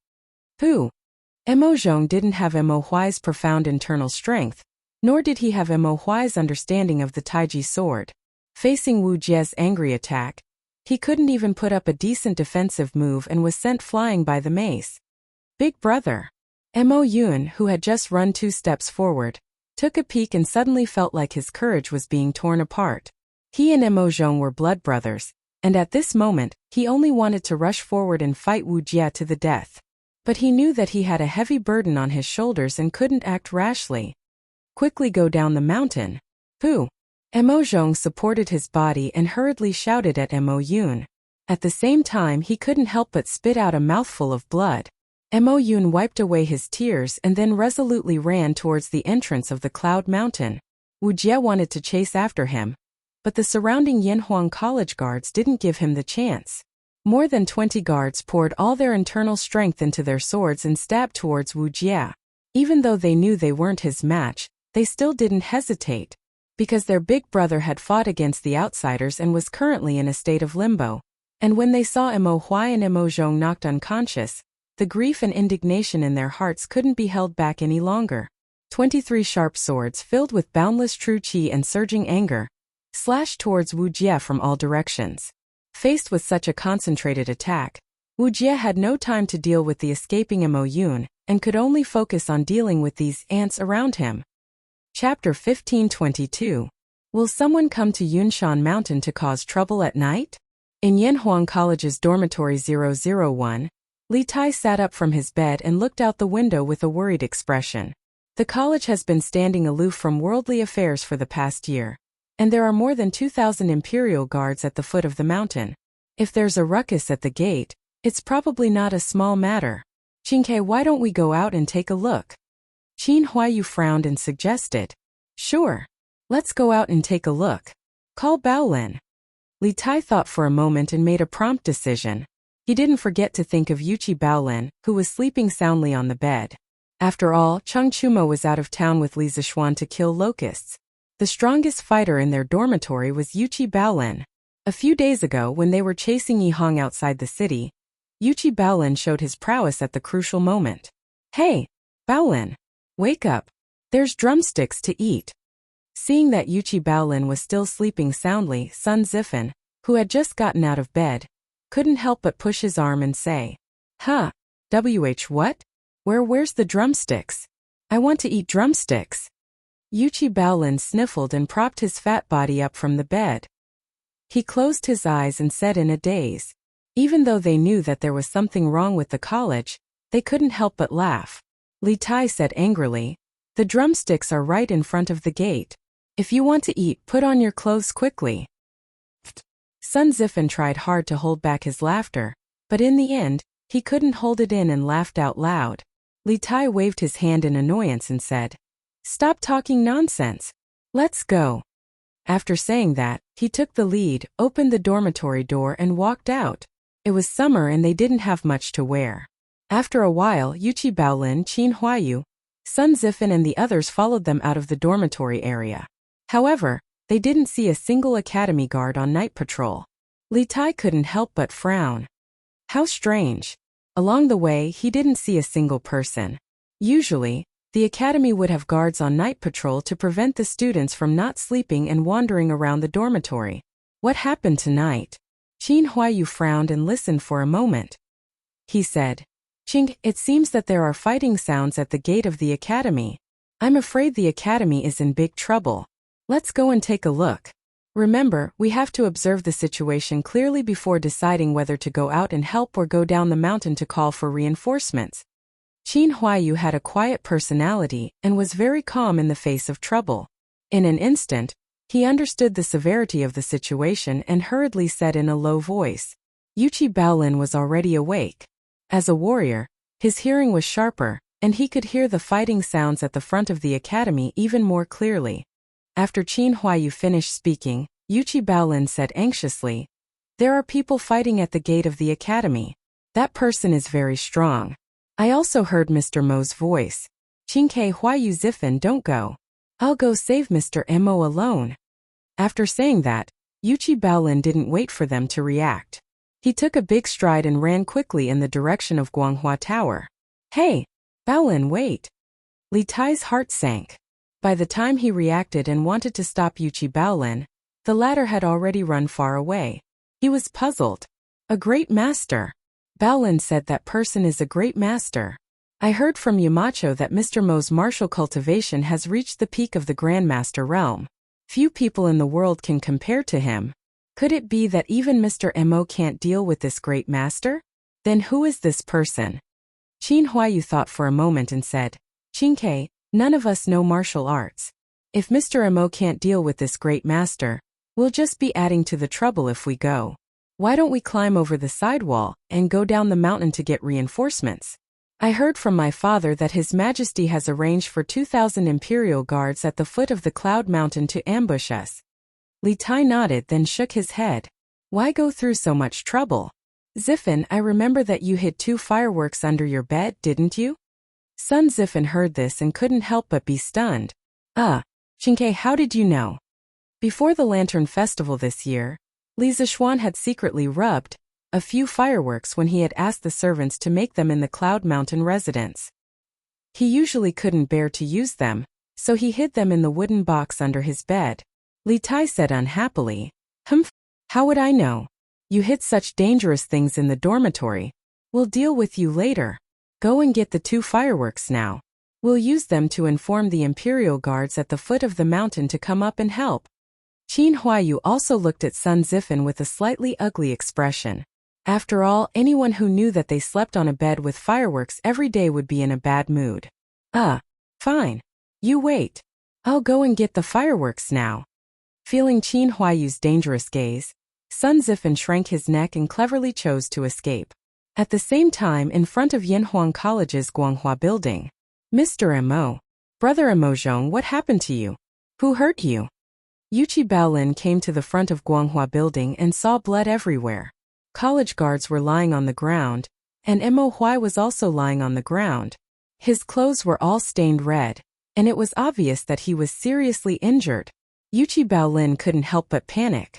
Mo Zhong didn't have Mo Huai's profound internal strength, nor did he have Mo Huai's understanding of the Taiji sword. Facing Wu Jie's angry attack, he couldn't even put up a decent defensive move and was sent flying by the mace. "Big brother." Mo Yun, who had just run 2 steps forward, took a peek and suddenly felt like his courage was being torn apart. He and Mo Zhong were blood brothers, and at this moment, he only wanted to rush forward and fight Wu Jie to the death. But he knew that he had a heavy burden on his shoulders and couldn't act rashly. Quickly go down the mountain. Pooh! Mo Zhong supported his body and hurriedly shouted at Mo Yun. At the same time he couldn't help but spit out a mouthful of blood. Mo Yun wiped away his tears and then resolutely ran towards the entrance of the Cloud Mountain. Wu Jie wanted to chase after him, but the surrounding Yanhuang College guards didn't give him the chance. More than 20 guards poured all their internal strength into their swords and stabbed towards Wu Jie. Even though they knew they weren't his match, they still didn't hesitate, because their big brother had fought against the outsiders and was currently in a state of limbo. And when they saw Mo Huai and Mo Zhong knocked unconscious, the grief and indignation in their hearts couldn't be held back any longer. 23 sharp swords filled with boundless true qi and surging anger slashed towards Wu Jie from all directions. Faced with such a concentrated attack, Wu Jie had no time to deal with the escaping Mo Yun and could only focus on dealing with these ants around him. Chapter 1522. Will someone come to Yunshan Mountain to cause trouble at night? In Yanhuang College's dormitory 001, Li Tai sat up from his bed and looked out the window with a worried expression. The college has been standing aloof from worldly affairs for the past year, and there are more than 2,000 imperial guards at the foot of the mountain. If there's a ruckus at the gate, it's probably not a small matter. Qingke, why don't we go out and take a look? Qin Huayu frowned and suggested. Sure. Let's go out and take a look. Call Baolin. Li Tai thought for a moment and made a prompt decision. He didn't forget to think of Yuqi Baolin, who was sleeping soundly on the bed. After all, Cheng Chumo was out of town with Li Zixuan to kill locusts. The strongest fighter in their dormitory was Yuqi Baolin. A few days ago, when they were chasing Yi Hong outside the city, Yuqi Baolin showed his prowess at the crucial moment. Hey, Baolin! Wake up! There's drumsticks to eat. Seeing that Yuqi Baolin was still sleeping soundly, Sun Zifen, who had just gotten out of bed, couldn't help but push his arm and say, Huh? What? Where's the drumsticks? I want to eat drumsticks. Yuqi Baolin sniffled and propped his fat body up from the bed. He closed his eyes and said in a daze. Even though they knew that there was something wrong with the college, they couldn't help but laugh. Li Tai said angrily, The drumsticks are right in front of the gate. If you want to eat, put on your clothes quickly. Sun Zifen tried hard to hold back his laughter, but in the end, he couldn't hold it in and laughed out loud. Li Tai waved his hand in annoyance and said, Stop talking nonsense. Let's go. After saying that, he took the lead, opened the dormitory door and walked out. It was summer and they didn't have much to wear. After a while, Yuqi Baolin, Qin Huayu, Sun Zifen and the others followed them out of the dormitory area. However, they didn't see a single academy guard on night patrol. Li Tai couldn't help but frown. How strange. Along the way, he didn't see a single person. Usually, the academy would have guards on night patrol to prevent the students from not sleeping and wandering around the dormitory. What happened tonight? Qin Huayu frowned and listened for a moment. He said, Qing, it seems that there are fighting sounds at the gate of the academy. I'm afraid the academy is in big trouble. Let's go and take a look. Remember, we have to observe the situation clearly before deciding whether to go out and help or go down the mountain to call for reinforcements. Qin Huayu had a quiet personality and was very calm in the face of trouble. In an instant, he understood the severity of the situation and hurriedly said in a low voice. Yuqi Baolin was already awake. As a warrior, his hearing was sharper, and he could hear the fighting sounds at the front of the academy even more clearly. After Qin Huayu finished speaking, Yuqi Baolin said anxiously, There are people fighting at the gate of the academy. That person is very strong. I also heard Mr. Mo's voice. Qingke Huayu Zifen, don't go. I'll go save Mr. Mo alone. After saying that, Yuqi Baolin didn't wait for them to react. He took a big stride and ran quickly in the direction of Guanghua Tower. Hey, Baolin, wait. Li Tai's heart sank. By the time he reacted and wanted to stop Yuqi Baolin, the latter had already run far away. He was puzzled. A great master. Baolin said that person is a great master. I heard from Yamacho that Mr. Mo's martial cultivation has reached the peak of the Grandmaster realm. Few people in the world can compare to him. Could it be that even Mr. Mo can't deal with this great master? Then who is this person? Qin Huayu thought for a moment and said, Qin, none of us know martial arts. If Mr. Mo can't deal with this great master, we'll just be adding to the trouble if we go. Why don't we climb over the sidewall and go down the mountain to get reinforcements? I heard from my father that His Majesty has arranged for 2,000 imperial guards at the foot of the Cloud Mountain to ambush us. Li Tai nodded, then shook his head. Why go through so much trouble? Ziffin, I remember that you hid 2 fireworks under your bed, didn't you? Sun Ziffin heard this and couldn't help but be stunned. Qin, how did you know? Before the Lantern Festival this year, Li Zishuan had secretly rubbed a few fireworks when he had asked the servants to make them in the Cloud Mountain residence. He usually couldn't bear to use them, so he hid them in the wooden box under his bed. Li Tai said unhappily, How would I know? You hid such dangerous things in the dormitory. We'll deal with you later. Go and get the 2 fireworks now. We'll use them to inform the Imperial Guards at the foot of the mountain to come up and help. Qin Huayu also looked at Sun Ziffin with a slightly ugly expression. After all, anyone who knew that they slept on a bed with fireworks every day would be in a bad mood. Fine. You wait. I'll go and get the fireworks now. Feeling Qin Huayu's dangerous gaze, Sun Ziffin shrank his neck and cleverly chose to escape. At the same time, in front of Yanhuang College's Guanghua building, Mr. Mo, Brother Emozhong, what happened to you? Who hurt you? Yuchi Baolin came to the front of Guanghua building and saw blood everywhere. College guards were lying on the ground, and Mo Huai was also lying on the ground. His clothes were all stained red, and it was obvious that he was seriously injured. Yuchi Baolin couldn't help but panic.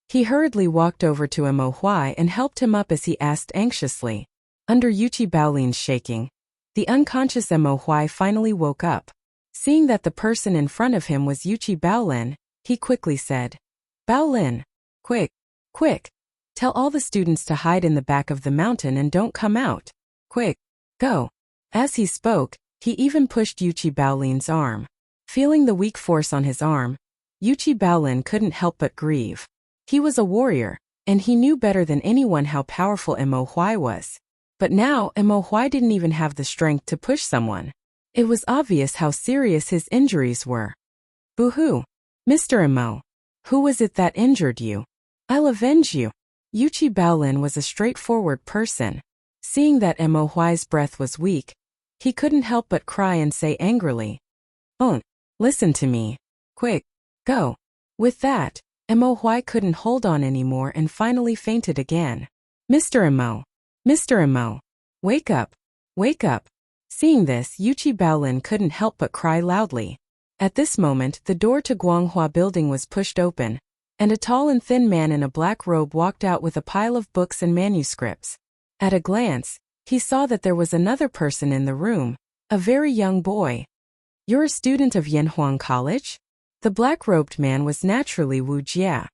He hurriedly walked over to Mo Huai and helped him up as he asked anxiously. Under Yuchi Baolin's shaking, the unconscious Mo Huai finally woke up. Seeing that the person in front of him was Yuchi Baolin, he quickly said, Baolin, quick, tell all the students to hide in the back of the mountain and don't come out. Quick, go. As he spoke, he even pushed Yuchi Baolin's arm. Feeling the weak force on his arm, Yuchi Baolin couldn't help but grieve. He was a warrior, and he knew better than anyone how powerful Mo Huai was. But now, Mo Huai didn't even have the strength to push someone. It was obvious how serious his injuries were. Boo-hoo. Mr. Mo. Who was it that injured you? I'll avenge you. Yuchi Baolin was a straightforward person. Seeing that Mo Huai's breath was weak, he couldn't help but cry and say angrily, listen to me. Quick, go. With that, Mo Huai couldn't hold on anymore and finally fainted again. Mr. Mo, wake up. Seeing this, Yuchi Baolin couldn't help but cry loudly. At this moment, the door to Guanghua building was pushed open, and a tall and thin man in a black robe walked out with a pile of books and manuscripts. At a glance, he saw that there was another person in the room, a very young boy. You're a student of Yanhuang College? The black-robed man was naturally Wu Jia.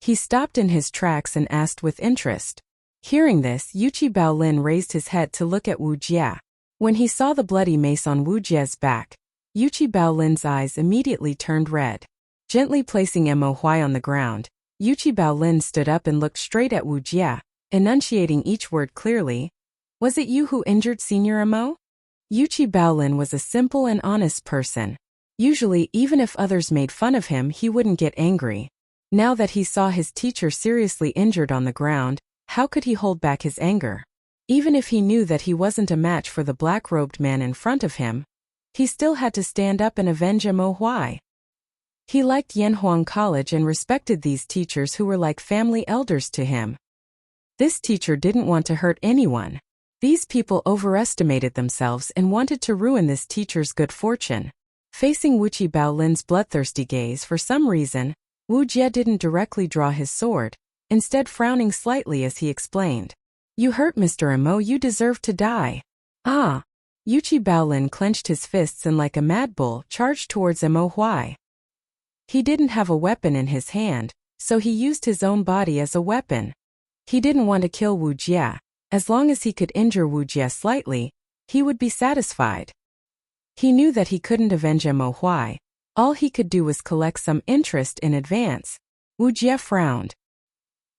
He stopped in his tracks and asked with interest. Hearing this, Yuchi Baolin raised his head to look at Wu Jia. When he saw the bloody mace on Wu Jia's back, Yuchi Baolin's eyes immediately turned red. Gently placing Mo Huai on the ground, Yuchi Baolin stood up and looked straight at Wu Jia, enunciating each word clearly. Was it you who injured Senior Mo? Yuchi Baolin was a simple and honest person. Usually, even if others made fun of him, he wouldn't get angry. Now that he saw his teacher seriously injured on the ground, how could he hold back his anger? Even if he knew that he wasn't a match for the black-robed man in front of him, he still had to stand up and avenge Mo Huai. He liked Yanhuang College and respected these teachers who were like family elders to him. This teacher didn't want to hurt anyone. These people overestimated themselves and wanted to ruin this teacher's good fortune. Facing Yuchi Baolin's bloodthirsty gaze for some reason, Wu Jia didn't directly draw his sword, instead frowning slightly as he explained. You hurt Mr. Mo, you deserve to die. Yuchi Baolin clenched his fists and like a mad bull charged towards Mo Huai. He didn't have a weapon in his hand, so he used his own body as a weapon. He didn't want to kill Wu Jia. As long as he could injure Wu Jia slightly, he would be satisfied. He knew that he couldn't avenge Mo Huai. All he could do was collect some interest in advance. Wu Jia frowned.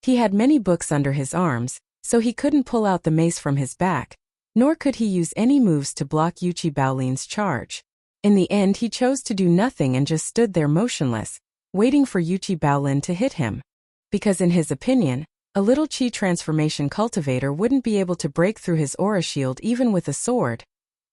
He had many books under his arms, so he couldn't pull out the mace from his back, nor could he use any moves to block Yuchi Baolin's charge. In the end, he chose to do nothing and just stood there motionless, waiting for Yuchi Baolin to hit him. Because in his opinion, a little Qi transformation cultivator wouldn't be able to break through his aura shield even with a sword,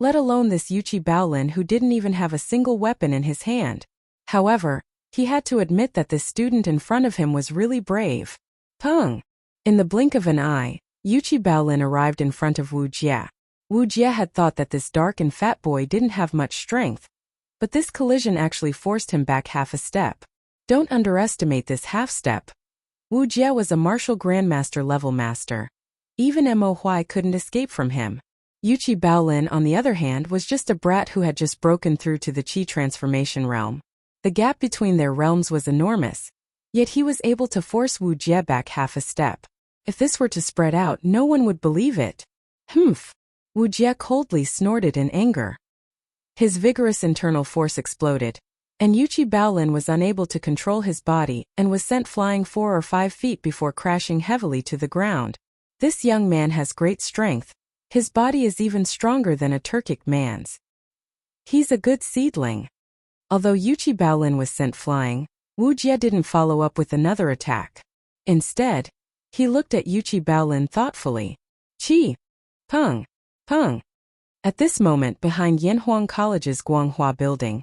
let alone this Yuchi Baolin who didn't even have a single weapon in his hand. However, he had to admit that this student in front of him was really brave. Peng! In the blink of an eye, Yuchi Baolin arrived in front of Wu Jie. Wu Jie had thought that this dark and fat boy didn't have much strength, but this collision actually forced him back half a step. Don't underestimate this half step. Wu Jie was a martial grandmaster level master. Even Mo Huai couldn't escape from him. Yuchi Baolin, on the other hand, was just a brat who had just broken through to the Qi transformation realm. The gap between their realms was enormous, yet he was able to force Wu Jie back half a step. If this were to spread out, no one would believe it. Humph! Wu Jie coldly snorted in anger. His vigorous internal force exploded, and Yuchi Baolin was unable to control his body and was sent flying 4 or 5 feet before crashing heavily to the ground. This young man has great strength. His body is even stronger than a Turkic man's. He's a good seedling. Although Yuchi Baolin was sent flying, Wu Jie didn't follow up with another attack. Instead, he looked at Yuchi Baolin thoughtfully. Qi! Peng! Peng! At this moment, behind Yanhuang College's Guanghua building,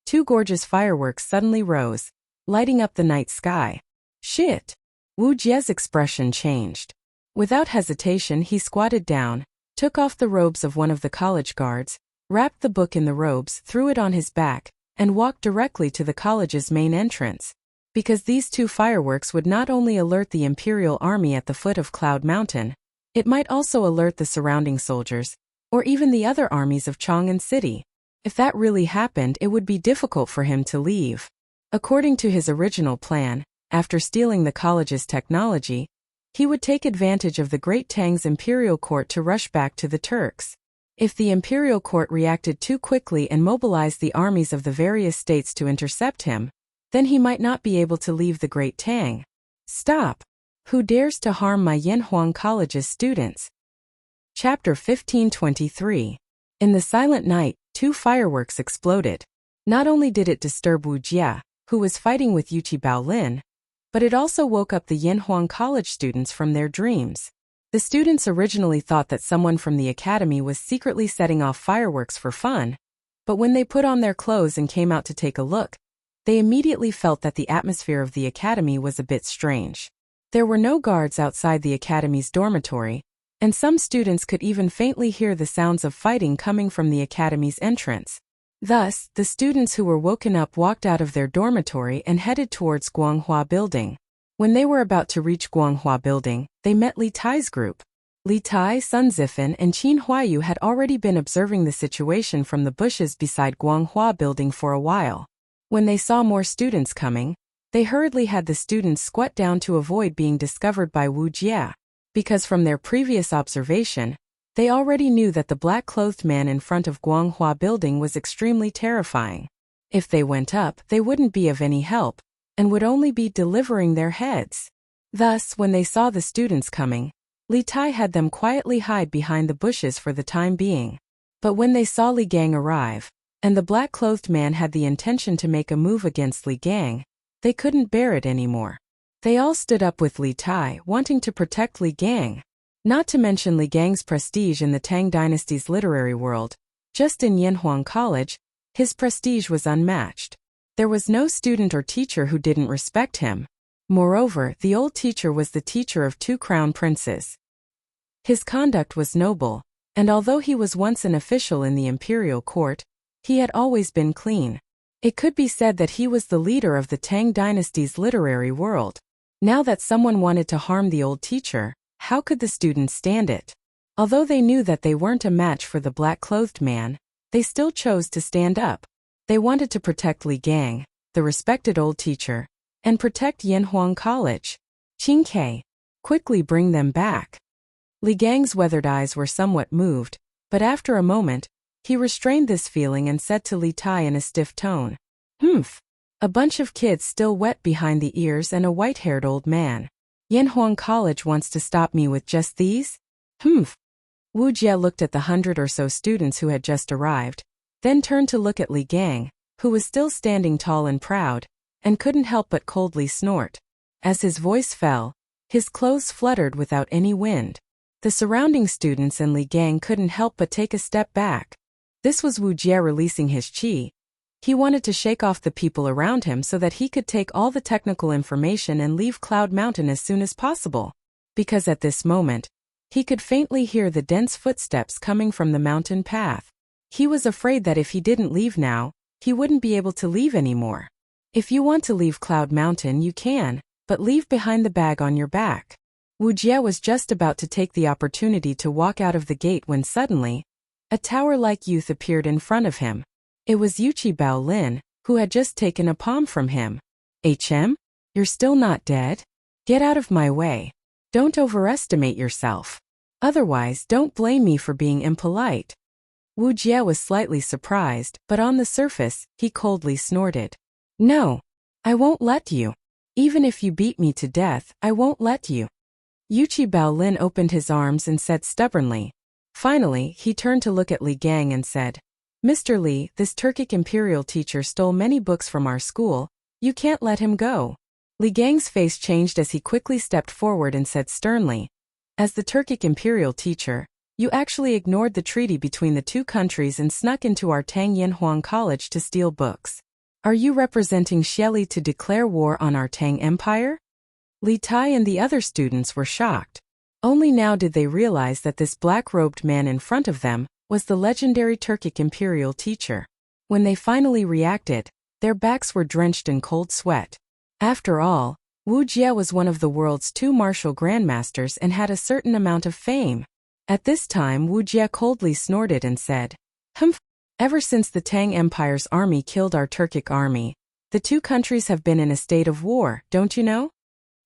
2 gorgeous fireworks suddenly rose, lighting up the night sky. Shit! Wu Jie's expression changed. Without hesitation, he squatted down, took off the robes of one of the college guards, wrapped the book in the robes, threw it on his back, and walked directly to the college's main entrance. Because these 2 fireworks would not only alert the Imperial Army at the foot of Cloud Mountain, it might also alert the surrounding soldiers, or even the other armies of Chang'an City. If that really happened, it would be difficult for him to leave. According to his original plan, after stealing the college's technology, he would take advantage of the Great Tang's imperial court to rush back to the Turks. If the imperial court reacted too quickly and mobilized the armies of the various states to intercept him, then he might not be able to leave the Great Tang. Stop! Who dares to harm my Yanhuang College's students? Chapter 1523. In the silent night, 2 fireworks exploded. Not only did it disturb Wu Jie, who was fighting with Yuchi Baolin, but it also woke up the Yanhuang College students from their dreams. The students originally thought that someone from the academy was secretly setting off fireworks for fun, but when they put on their clothes and came out to take a look, they immediately felt that the atmosphere of the academy was a bit strange. There were no guards outside the academy's dormitory, and some students could even faintly hear the sounds of fighting coming from the academy's entrance. Thus, the students who were woken up walked out of their dormitory and headed towards Guanghua Building. When they were about to reach Guanghua Building, they met Li Tai's group. Li Tai, Sun Zifan, and Qin Huayu had already been observing the situation from the bushes beside Guanghua Building for a while. When they saw more students coming, they hurriedly had the students squat down to avoid being discovered by Wu Jie. Because from their previous observation, they already knew that the black-clothed man in front of Guanghua Building was extremely terrifying. If they went up, they wouldn't be of any help, and would only be delivering their heads. Thus, when they saw the students coming, Li Tai had them quietly hide behind the bushes for the time being. But when they saw Li Gang arrive, and the black-clothed man had the intention to make a move against Li Gang, they couldn't bear it anymore. They all stood up with Li Tai, wanting to protect Li Gang. Not to mention Li Gang's prestige in the Tang dynasty's literary world. Just in Yanhuang College, his prestige was unmatched. There was no student or teacher who didn't respect him. Moreover, the old teacher was the teacher of 2 crown princes. His conduct was noble, and although he was once an official in the imperial court, he had always been clean. It could be said that he was the leader of the Tang dynasty's literary world. Now that someone wanted to harm the old teacher, how could the students stand it? Although they knew that they weren't a match for the black-clothed man, they still chose to stand up. They wanted to protect Li Gang, the respected old teacher, and protect Yanhuang College. Qin Ke, quickly bring them back. Li Gang's weathered eyes were somewhat moved, but after a moment, he restrained this feeling and said to Li Tai in a stiff tone, "Humph. A bunch of kids still wet behind the ears and a white-haired old man. Yanhuang College wants to stop me with just these? Humph." Wu Jie looked at the 100 or so students who had just arrived, then turned to look at Li Gang, who was still standing tall and proud, and couldn't help but coldly snort. As his voice fell, his clothes fluttered without any wind. The surrounding students and Li Gang couldn't help but take a step back. This was Wu Jie releasing his qi. He wanted to shake off the people around him so that he could take all the technical information and leave Cloud Mountain as soon as possible. Because at this moment, he could faintly hear the dense footsteps coming from the mountain path. He was afraid that if he didn't leave now, he wouldn't be able to leave anymore. If you want to leave Cloud Mountain, you can, but leave behind the bag on your back. Wu Jie was just about to take the opportunity to walk out of the gate when suddenly, a tower-like youth appeared in front of him. It was Yuchi Baolin, who had just taken a palm from him. "HM? You're still not dead? Get out of my way. Don't overestimate yourself. Otherwise, don't blame me for being impolite." Wu Jie was slightly surprised, but on the surface, he coldly snorted. "No, I won't let you. Even if you beat me to death, I won't let you." Yuchi Baolin opened his arms and said stubbornly. Finally, he turned to look at Li Gang and said, "Mr. Li, this Turkic imperial teacher stole many books from our school. You can't let him go." Li Gang's face changed as he quickly stepped forward and said sternly, "As the Turkic imperial teacher, you actually ignored the treaty between the two countries and snuck into our Tang Yanhuang College to steal books. Are you representing Xieli to declare war on our Tang Empire?" Li Tai and the other students were shocked. Only now did they realize that this black-robed man in front of them was the legendary Turkic imperial teacher. When they finally reacted, their backs were drenched in cold sweat. After all, Wu Jie was one of the world's 2 martial grandmasters and had a certain amount of fame. At this time, Wu Jie coldly snorted and said, "Humph! Ever since the Tang Empire's army killed our Turkic army, the two countries have been in a state of war, don't you know?"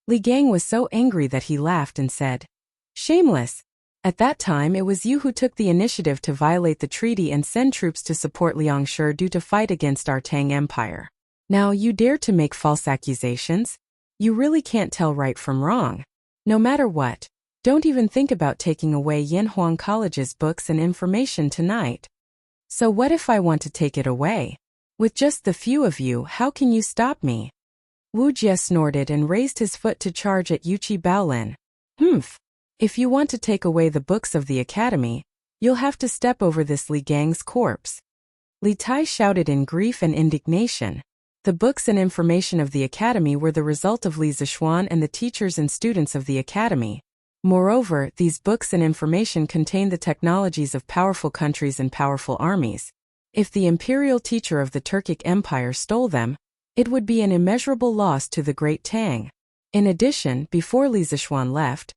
Li Gang was so angry that he laughed and said, "Shameless! At that time it was you who took the initiative to violate the treaty and send troops to support Liangshe due to fight against our Tang Empire. Now you dare to make false accusations? You really can't tell right from wrong. No matter what, don't even think about taking away Yanhuang College's books and information tonight. So what if I want to take it away? With just the few of you, how can you stop me?" Wu Jie snorted and raised his foot to charge at Yuchi Baolin. "Humph! If you want to take away the books of the academy, you'll have to step over this Li Gang's corpse." Li Tai shouted in grief and indignation. The books and information of the academy were the result of Li Zishuan and the teachers and students of the academy. Moreover, these books and information contain the technologies of powerful countries and powerful armies. If the imperial teacher of the Turkic Empire stole them, it would be an immeasurable loss to the Great Tang. In addition, before Li Zishuan left,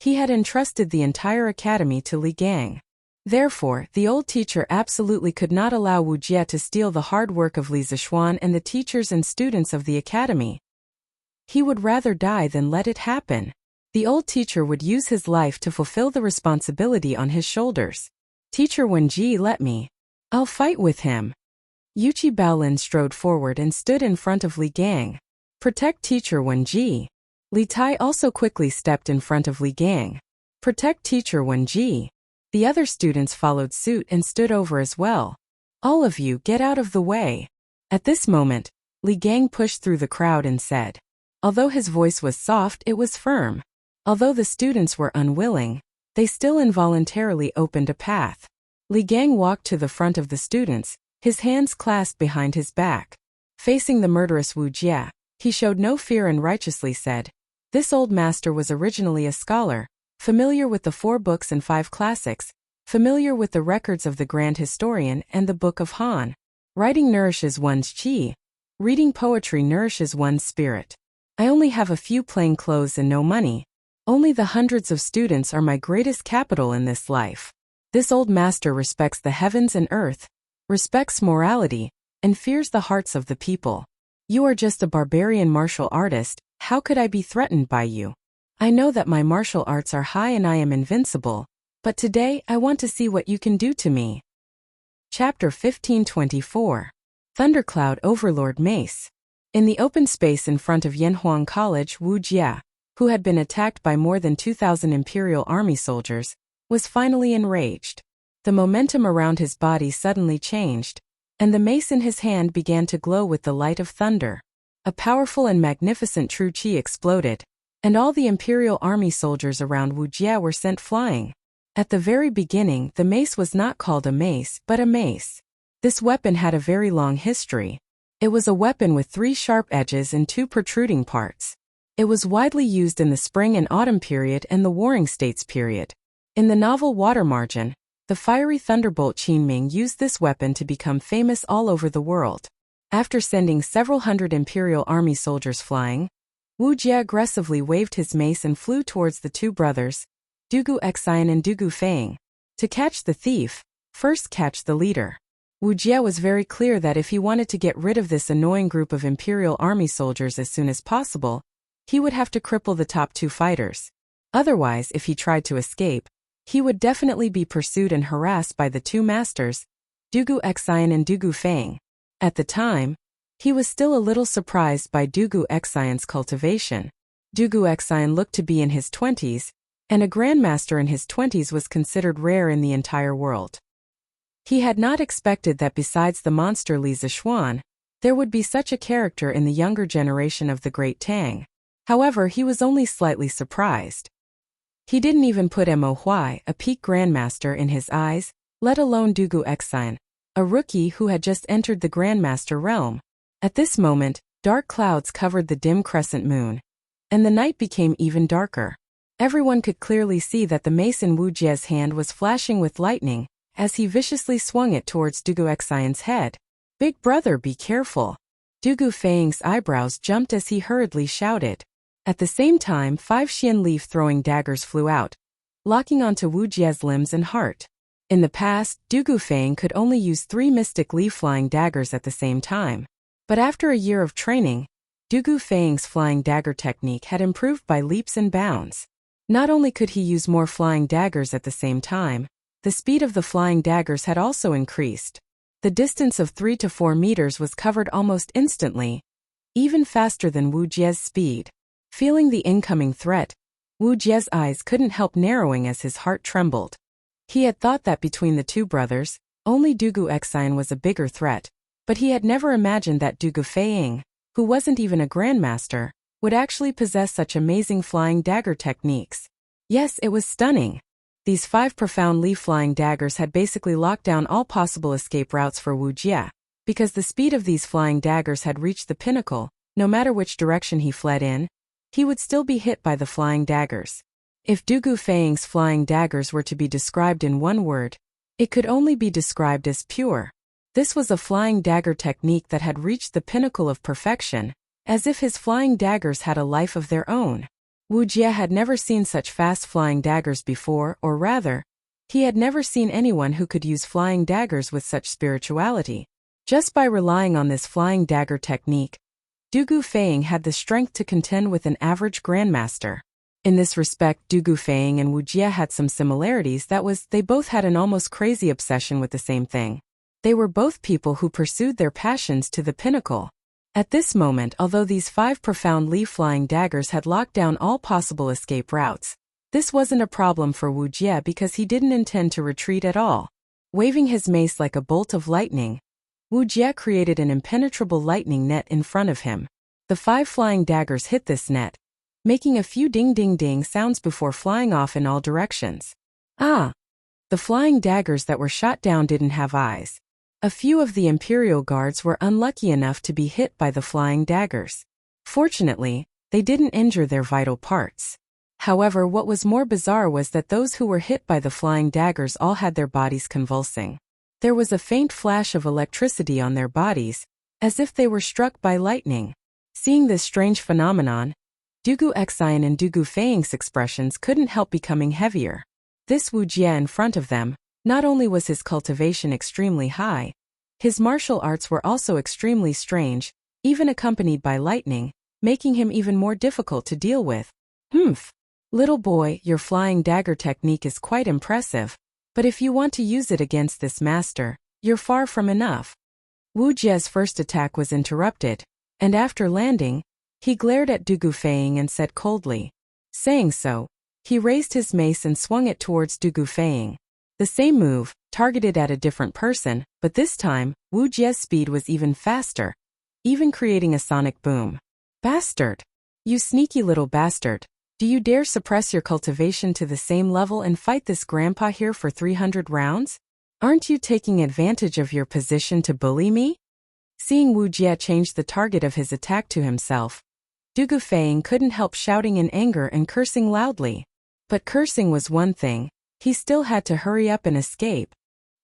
he had entrusted the entire academy to Li Gang. Therefore, the old teacher absolutely could not allow Wu Jie to steal the hard work of Li Zishuan and the teachers and students of the academy. He would rather die than let it happen. The old teacher would use his life to fulfill the responsibility on his shoulders. "Teacher Wenji, let me. I'll fight with him." Yuchi Baolin strode forward and stood in front of Li Gang. "Protect Teacher Wenji." Li Tai also quickly stepped in front of Li Gang. "Protect Teacher Wenji." The other students followed suit and stood over as well. "All of you, get out of the way." At this moment, Li Gang pushed through the crowd and said. Although his voice was soft, it was firm. Although the students were unwilling, they still involuntarily opened a path. Li Gang walked to the front of the students, his hands clasped behind his back. Facing the murderous Wu Jie, he showed no fear and righteously said, "This old master was originally a scholar, familiar with the 4 books and 5 classics, familiar with the records of the Grand Historian and the Book of Han. Writing nourishes one's qi. Reading poetry nourishes one's spirit. I only have a few plain clothes and no money. Only the hundreds of students are my greatest capital in this life. This old master respects the heavens and earth, respects morality, and fears the hearts of the people. You are just a barbarian martial artist. How could I be threatened by you? I know that my martial arts are high and I am invincible, but today I want to see what you can do to me." Chapter 1524. Thundercloud Overlord Mace. In the open space in front of Yanhuang College, Wu Jie, who had been attacked by more than 2,000 Imperial Army soldiers, was finally enraged. The momentum around his body suddenly changed, and the mace in his hand began to glow with the light of thunder. A powerful and magnificent true qi exploded, and all the Imperial Army soldiers around Wu Jie were sent flying. At the very beginning, the mace was not called a mace, but a mace. This weapon had a very long history. It was a weapon with 3 sharp edges and 2 protruding parts. It was widely used in the Spring and Autumn period and the Warring States period. In the novel Water Margin, the fiery thunderbolt Qinming used this weapon to become famous all over the world. After sending several hundred Imperial Army soldiers flying, Wu Jie aggressively waved his mace and flew towards the 2 brothers, Dugu Xian and Dugu Feng. To catch the thief, first catch the leader. Wu Jie was very clear that if he wanted to get rid of this annoying group of Imperial Army soldiers as soon as possible, he would have to cripple the top 2 fighters. Otherwise, if he tried to escape, he would definitely be pursued and harassed by the 2 masters, Dugu Xian and Dugu Feng. At the time, he was still a little surprised by Dugu Xian's cultivation. Dugu Xian looked to be in his 20s, and a grandmaster in his 20s was considered rare in the entire world. He had not expected that besides the monster Li Zixuan, there would be such a character in the younger generation of the Great Tang. However, he was only slightly surprised. He didn't even put Mo Huai, a peak grandmaster, in his eyes, let alone Dugu Xian, a rookie who had just entered the grandmaster realm. At this moment, dark clouds covered the dim crescent moon, and the night became even darker. Everyone could clearly see that the mace in Wu Jie's hand was flashing with lightning, as he viciously swung it towards Dugu Xian's head. "Big brother, be careful." Dugu Feng's eyebrows jumped as he hurriedly shouted. At the same time, 5 Xian leaf-throwing daggers flew out, locking onto Wu Jie's limbs and heart. In the past, Dugu Feng could only use 3 mystic leaf-flying daggers at the same time. But after a year of training, Dugu Feng's flying dagger technique had improved by leaps and bounds. Not only could he use more flying daggers at the same time, the speed of the flying daggers had also increased. The distance of 3 to 4 meters was covered almost instantly, even faster than Wu Jie's speed. Feeling the incoming threat, Wu Jie's eyes couldn't help narrowing as his heart trembled. He had thought that between the 2 brothers, only Dugu Xian was a bigger threat, but he had never imagined that Dugu Feng, who wasn't even a grandmaster, would actually possess such amazing flying dagger techniques. Yes, it was stunning. These 5 profound leaf-flying daggers had basically locked down all possible escape routes for Wu Jie. Because the speed of these flying daggers had reached the pinnacle, no matter which direction he fled in, he would still be hit by the flying daggers. If Dugu Feng's flying daggers were to be described in one word, it could only be described as pure. This was a flying dagger technique that had reached the pinnacle of perfection, as if his flying daggers had a life of their own. Wu Jie had never seen such fast flying daggers before, or rather, he had never seen anyone who could use flying daggers with such spirituality. Just by relying on this flying dagger technique, Dugu Feng had the strength to contend with an average grandmaster. In this respect, Dugu Feng and Wu Jie had some similarities. That was, they both had an almost crazy obsession with the same thing. They were both people who pursued their passions to the pinnacle. At this moment, although these 5 profound leaf-flying daggers had locked down all possible escape routes, this wasn't a problem for Wu Jie because he didn't intend to retreat at all. Waving his mace like a bolt of lightning, Wu Jie created an impenetrable lightning net in front of him. The 5 flying daggers hit this net, making a few ding-ding-ding sounds before flying off in all directions. Ah! The flying daggers that were shot down didn't have eyes. A few of the Imperial guards were unlucky enough to be hit by the flying daggers. Fortunately, they didn't injure their vital parts. However, what was more bizarre was that those who were hit by the flying daggers all had their bodies convulsing. There was a faint flash of electricity on their bodies, as if they were struck by lightning. Seeing this strange phenomenon, Dugu Xian and Dugu Feng's expressions couldn't help becoming heavier. This Wu Jie in front of them, not only was his cultivation extremely high, his martial arts were also extremely strange, even accompanied by lightning, making him even more difficult to deal with. "Humph. Little boy, your flying dagger technique is quite impressive, but if you want to use it against this master, you're far from enough." Wu Jie's first attack was interrupted, and after landing, he glared at Dugu Feng and said coldly. Saying so, He raised his mace and swung it towards Du Gufeng. The same move, targeted at a different person, but this time, Wu Jie's speed was even faster, even creating a sonic boom. Bastard! You sneaky little bastard! Do you dare suppress your cultivation to the same level and fight this grandpa here for 300 rounds? Aren't you taking advantage of your position to bully me? Seeing Wu Jie change the target of his attack to himself, Du Gufeng couldn't help shouting in anger and cursing loudly. But cursing was one thing, he still had to hurry up and escape.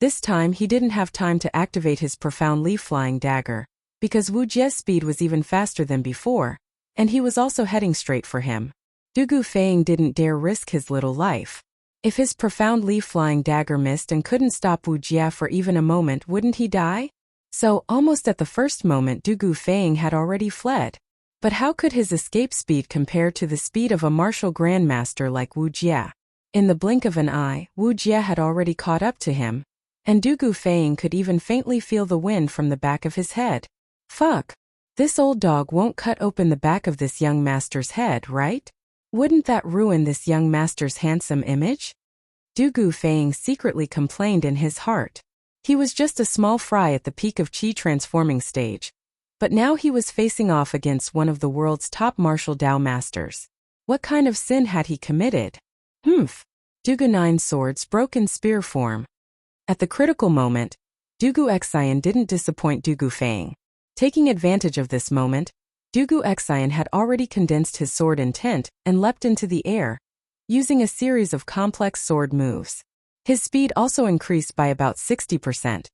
This time he didn't have time to activate his profound leaf-flying dagger, because Wu Jie's speed was even faster than before, and he was also heading straight for him. Du Gufeng didn't dare risk his little life. If his profound leaf-flying dagger missed and couldn't stop Wu Jie for even a moment, wouldn't he die? So, almost at the first moment, Du Gufeng had already fled. But how could his escape speed compare to the speed of a martial grandmaster like Wu Jie? In the blink of an eye, Wu Jie had already caught up to him, and Du Gufeng could even faintly feel the wind from the back of his head. Fuck! This old dog won't cut open the back of this young master's head, right? Wouldn't that ruin this young master's handsome image? Du Gufeng secretly complained in his heart. He was just a small fry at the peak of Qi transforming stage. But now he was facing off against one of the world's top martial Dao masters. What kind of sin had he committed? Dugu Nine Swords broke in spear form. At the critical moment, Dugu Xian didn't disappoint Du Gufeng. Taking advantage of this moment, Dugu Xian had already condensed his sword intent and leapt into the air, using a series of complex sword moves. His speed also increased by about 60%,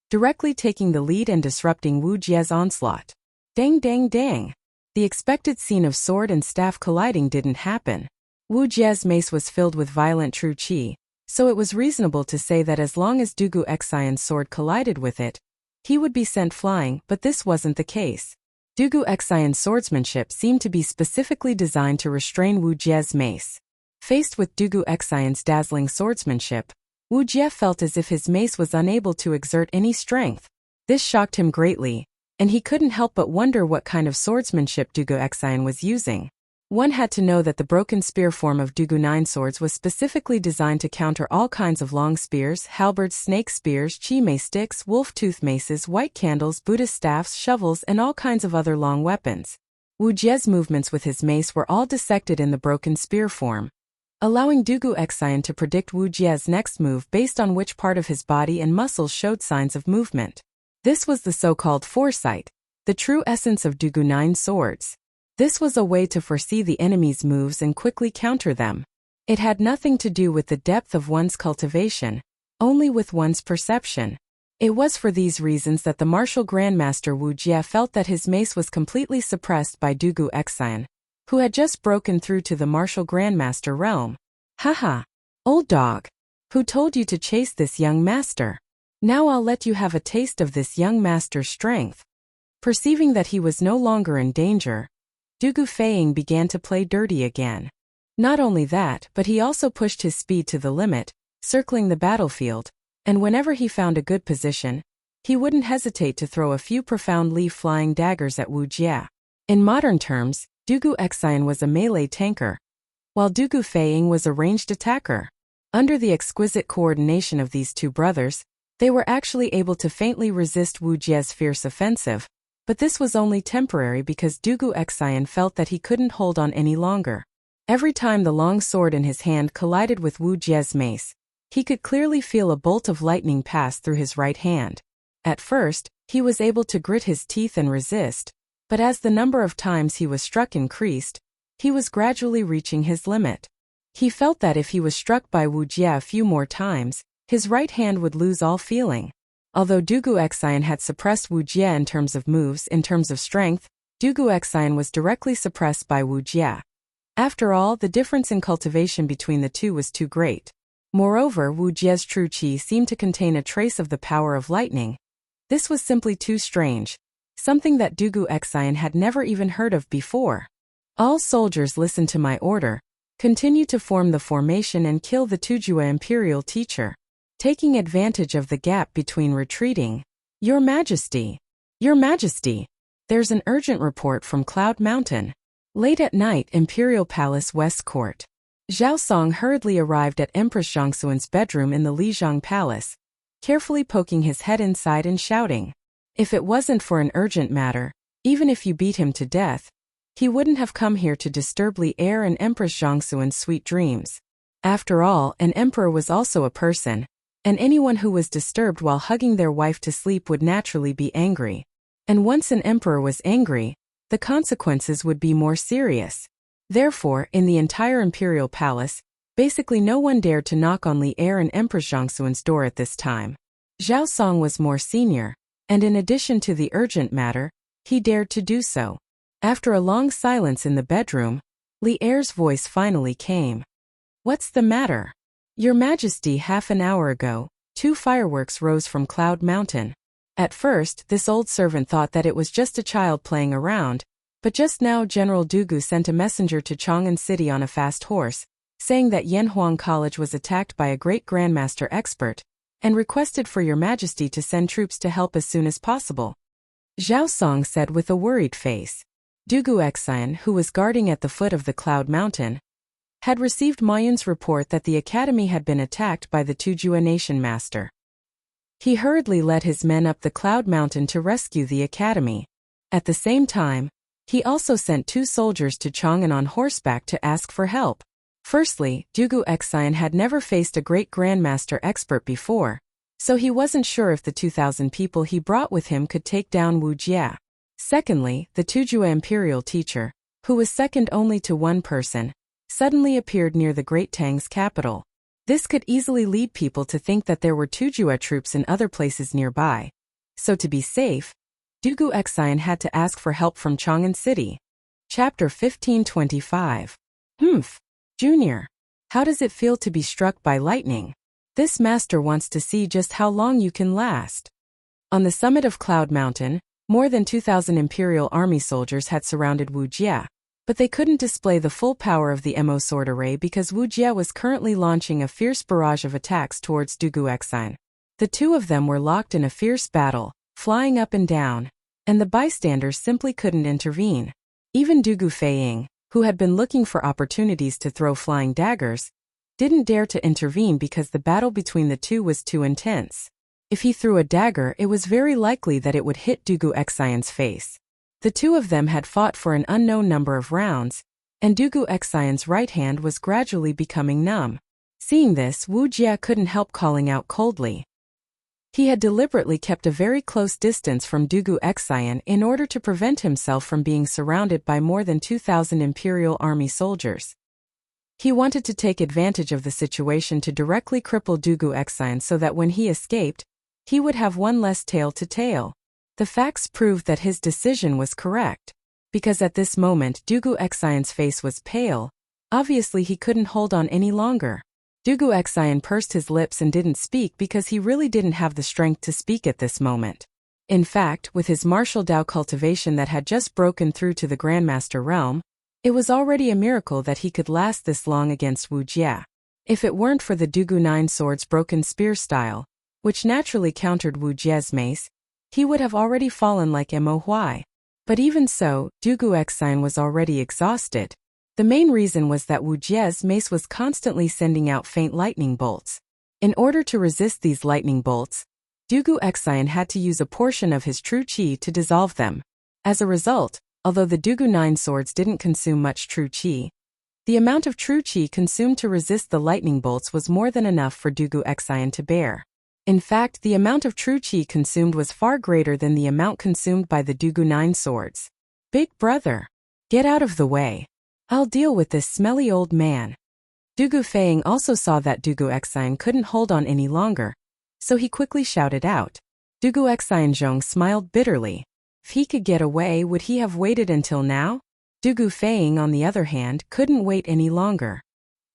directly taking the lead and disrupting Wu Jie's onslaught. Dang dang dang! The expected scene of sword and staff colliding didn't happen. Wu Jie's mace was filled with violent true qi, so it was reasonable to say that as long as Dugu Xian's sword collided with it, he would be sent flying, but this wasn't the case. Dugu Xian's swordsmanship seemed to be specifically designed to restrain Wu Jie's mace. Faced with Dugu Xian's dazzling swordsmanship, Wu Jie felt as if his mace was unable to exert any strength. This shocked him greatly, and he couldn't help but wonder what kind of swordsmanship Dugu Xian was using. One had to know that the broken spear form of Dugu Nine Swords was specifically designed to counter all kinds of long spears, halberds, snake spears, chi mace sticks, wolf-tooth maces, white candles, Buddhist staffs, shovels, and all kinds of other long weapons. Wu Jie's movements with his mace were all dissected in the broken spear form, allowing Dugu Xian to predict Wu Jie's next move based on which part of his body and muscles showed signs of movement. This was the so-called foresight, the true essence of Dugu Nine Swords. This was a way to foresee the enemy's moves and quickly counter them. It had nothing to do with the depth of one's cultivation, only with one's perception. It was for these reasons that the martial grandmaster Wu Jie felt that his mace was completely suppressed by Dugu Xian, who had just broken through to the martial grandmaster realm. Haha, old dog. Who told you to chase this young master? Now I'll let you have a taste of this young master's strength. Perceiving that he was no longer in danger, Du Gufeng began to play dirty again. Not only that, but he also pushed his speed to the limit, circling the battlefield, and whenever he found a good position, he wouldn't hesitate to throw a few profound leaf-flying daggers at Wu Jie. In modern terms, Dugu Xian was a melee tanker, while Du Gufeng was a ranged attacker. Under the exquisite coordination of these two brothers, they were actually able to faintly resist Wu Jie's fierce offensive. But this was only temporary because Dugu Xian felt that he couldn't hold on any longer. Every time the long sword in his hand collided with Wu Jie's mace, he could clearly feel a bolt of lightning pass through his right hand. At first, he was able to grit his teeth and resist, but as the number of times he was struck increased, he was gradually reaching his limit. He felt that if he was struck by Wu Jie a few more times, his right hand would lose all feeling. Although Dugu Xian had suppressed Wu Jie in terms of moves, in terms of strength, Dugu Xian was directly suppressed by Wu Jie. After all, the difference in cultivation between the two was too great. Moreover, Wu Jie's true qi seemed to contain a trace of the power of lightning. This was simply too strange, something that Dugu Xian had never even heard of before. All soldiers listen to my order. Continue to form the formation and kill the Tujue imperial teacher. Taking advantage of the gap between retreating. Your Majesty. Your Majesty. There's an urgent report from Cloud Mountain. Late at night, Imperial Palace West Court. Zhao Song hurriedly arrived at Empress Zhongxuan's bedroom in the Lijiang Palace, carefully poking his head inside and shouting. If it wasn't for an urgent matter, even if you beat him to death, he wouldn't have come here to disturb Li heir and Empress Zhongxuan's sweet dreams. After all, an emperor was also a person, and anyone who was disturbed while hugging their wife to sleep would naturally be angry. And once an emperor was angry, the consequences would be more serious. Therefore, in the entire imperial palace, basically no one dared to knock on Li heir and Empress Zhongxuan's door at this time. Zhao Song was more senior, and in addition to the urgent matter, he dared to do so. After a long silence in the bedroom, Li heir's voice finally came. What's the matter? Your Majesty, half an hour ago, 2 fireworks rose from Cloud Mountain. At first, this old servant thought that it was just a child playing around, but just now General Dugu sent a messenger to Chang'an City on a fast horse, saying that Yanhuang College was attacked by a great grandmaster expert, and requested for your Majesty to send troops to help as soon as possible. Zhao Song said with a worried face. Dugu Xian, who was guarding at the foot of the Cloud Mountain, had received Ma Yun's report that the academy had been attacked by the Tujue nation master. He hurriedly led his men up the Cloud Mountain to rescue the academy. At the same time, he also sent 2 soldiers to Chang'an on horseback to ask for help. Firstly, Dugu Xian had never faced a great grandmaster expert before, so he wasn't sure if the 2,000 people he brought with him could take down Wu Jie. Secondly, the Tujue imperial teacher, who was second only to one person, suddenly appeared near the Great Tang's capital. This could easily lead people to think that there were Tujue troops in other places nearby. So to be safe, Dugu Xian had to ask for help from Chang'an City. Chapter 1525. Junior. How does it feel to be struck by lightning? This master wants to see just how long you can last. On the summit of Cloud Mountain, more than 2,000 Imperial Army soldiers had surrounded Wu Jie, but they couldn't display the full power of the Mo sword array because Wu Jie was currently launching a fierce barrage of attacks towards Dugu Xian. The 2 of them were locked in a fierce battle, flying up and down, and the bystanders simply couldn't intervene. Even Dugu Feiying, who had been looking for opportunities to throw flying daggers, didn't dare to intervene because the battle between the 2 was too intense. If he threw a dagger, it was very likely that it would hit Dugu Xian's face. The 2 of them had fought for an unknown number of rounds, and Dugu Xian's right hand was gradually becoming numb. Seeing this, Wu Jie couldn't help calling out coldly. He had deliberately kept a very close distance from Dugu Xian in order to prevent himself from being surrounded by more than 2,000 Imperial Army soldiers. He wanted to take advantage of the situation to directly cripple Dugu Xian so that when he escaped, he would have one less tail to tail. The facts proved that his decision was correct, because at this moment Dugu Xian's face was pale. Obviously he couldn't hold on any longer. Dugu Xian pursed his lips and didn't speak because he really didn't have the strength to speak at this moment. In fact, with his martial Dao cultivation that had just broken through to the Grandmaster realm, it was already a miracle that he could last this long against Wu Jie. If it weren't for the Dugu Nine Swords broken spear style, which naturally countered Wu Jie's mace, he would have already fallen like Mo Huai. But even so, Dugu Xian was already exhausted. The main reason was that Wu Jie's mace was constantly sending out faint lightning bolts. In order to resist these lightning bolts, Dugu Xian had to use a portion of his true qi to dissolve them. As a result, although the Dugu Nine Swords didn't consume much true qi, the amount of true qi consumed to resist the lightning bolts was more than enough for Dugu Xian to bear. In fact, the amount of true qi consumed was far greater than the amount consumed by the Dugu Nine Swords. Big brother, get out of the way. I'll deal with this smelly old man. Dugu Feiying also saw that Dugu Xian couldn't hold on any longer, so he quickly shouted out. Dugu Xianzhong smiled bitterly. If he could get away, would he have waited until now? Dugu Feiying, on the other hand, couldn't wait any longer.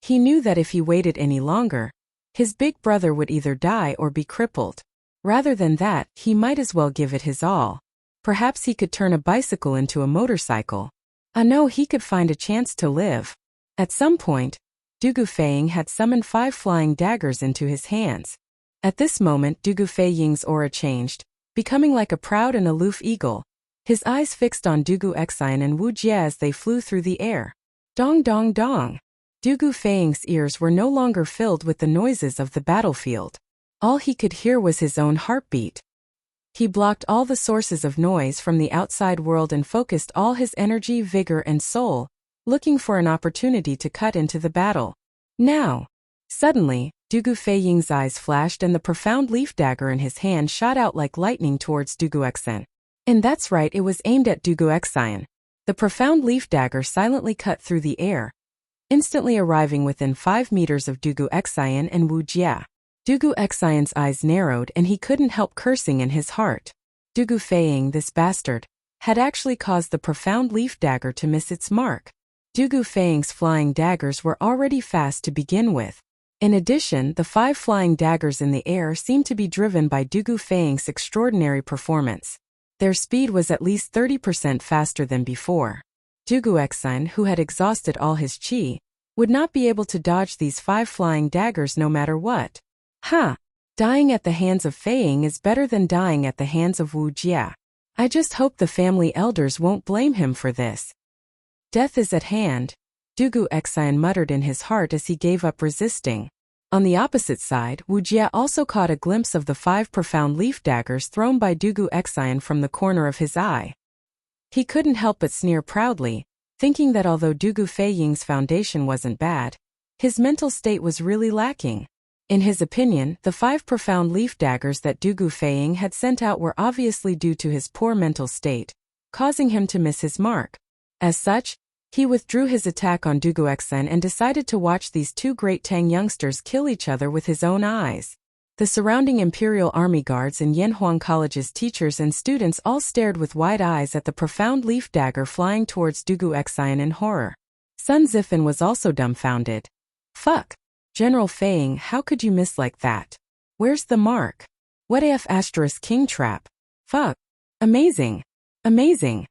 He knew that if he waited any longer, his big brother would either die or be crippled. Rather than that, he might as well give it his all. Perhaps he could turn a bicycle into a motorcycle. No, he could find a chance to live. At some point, Dugu Feiying had summoned 5 flying daggers into his hands. At this moment, Dugu Feiying's aura changed, becoming like a proud and aloof eagle, his eyes fixed on Dugu Xian and Wu Jie as they flew through the air. Dong dong dong. Dugu Feiying's ears were no longer filled with the noises of the battlefield. All he could hear was his own heartbeat. He blocked all the sources of noise from the outside world and focused all his energy, vigor, and soul, looking for an opportunity to cut into the battle. Now! Suddenly, Dugu Feiying's eyes flashed and the profound leaf dagger in his hand shot out like lightning towards Dugu Exan. And that's right, it was aimed at Dugu Exan. The profound leaf dagger silently cut through the air, instantly arriving within 5 meters of Dugu Exan and Wu Jia. Dugu Exan's eyes narrowed and he couldn't help cursing in his heart. Dugu Feiying, this bastard, had actually caused the profound leaf dagger to miss its mark. Dugu Feiying's flying daggers were already fast to begin with. In addition, the 5 flying daggers in the air seemed to be driven by Dugu Feiying's extraordinary performance. Their speed was at least 30% faster than before. Dugu Exan, who had exhausted all his qi, would not be able to dodge these 5 flying daggers no matter what. Dying at the hands of Feiying is better than dying at the hands of Wu Jia. I just hope the family elders won't blame him for this. Death is at hand, Dugu Exan muttered in his heart as he gave up resisting. On the opposite side, Wu Jia also caught a glimpse of the 5 profound leaf daggers thrown by Dugu Exan from the corner of his eye. He couldn't help but sneer proudly, thinking that although Dugu Feiying's foundation wasn't bad, his mental state was really lacking. In his opinion, the 5 profound leaf daggers that Dugu Feiying had sent out were obviously due to his poor mental state, causing him to miss his mark. As such, he withdrew his attack on Dugu Exan and decided to watch these 2 great Tang youngsters kill each other with his own eyes. The surrounding Imperial Army guards and Yanhuang College's teachers and students all stared with wide eyes at the profound leaf dagger flying towards Dugu Exan in horror. Sun Zifan was also dumbfounded. Fuck! General Feiying, how could you miss like that? Where's the mark? What if * king trap? Fuck! Amazing! Amazing!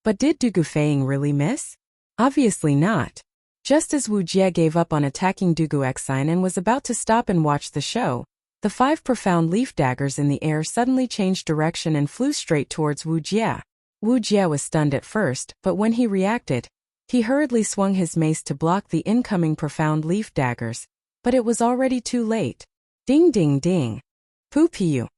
But did Dugu Feiying really miss? Obviously not. Just as Wu Jia gave up on attacking Dugu Exan and was about to stop and watch the show, the 5 profound leaf daggers in the air suddenly changed direction and flew straight towards Wu Jia. Wu Jia was stunned at first, but when he reacted, he hurriedly swung his mace to block the incoming profound leaf daggers. But it was already too late. Ding ding ding. Poo-pee-you.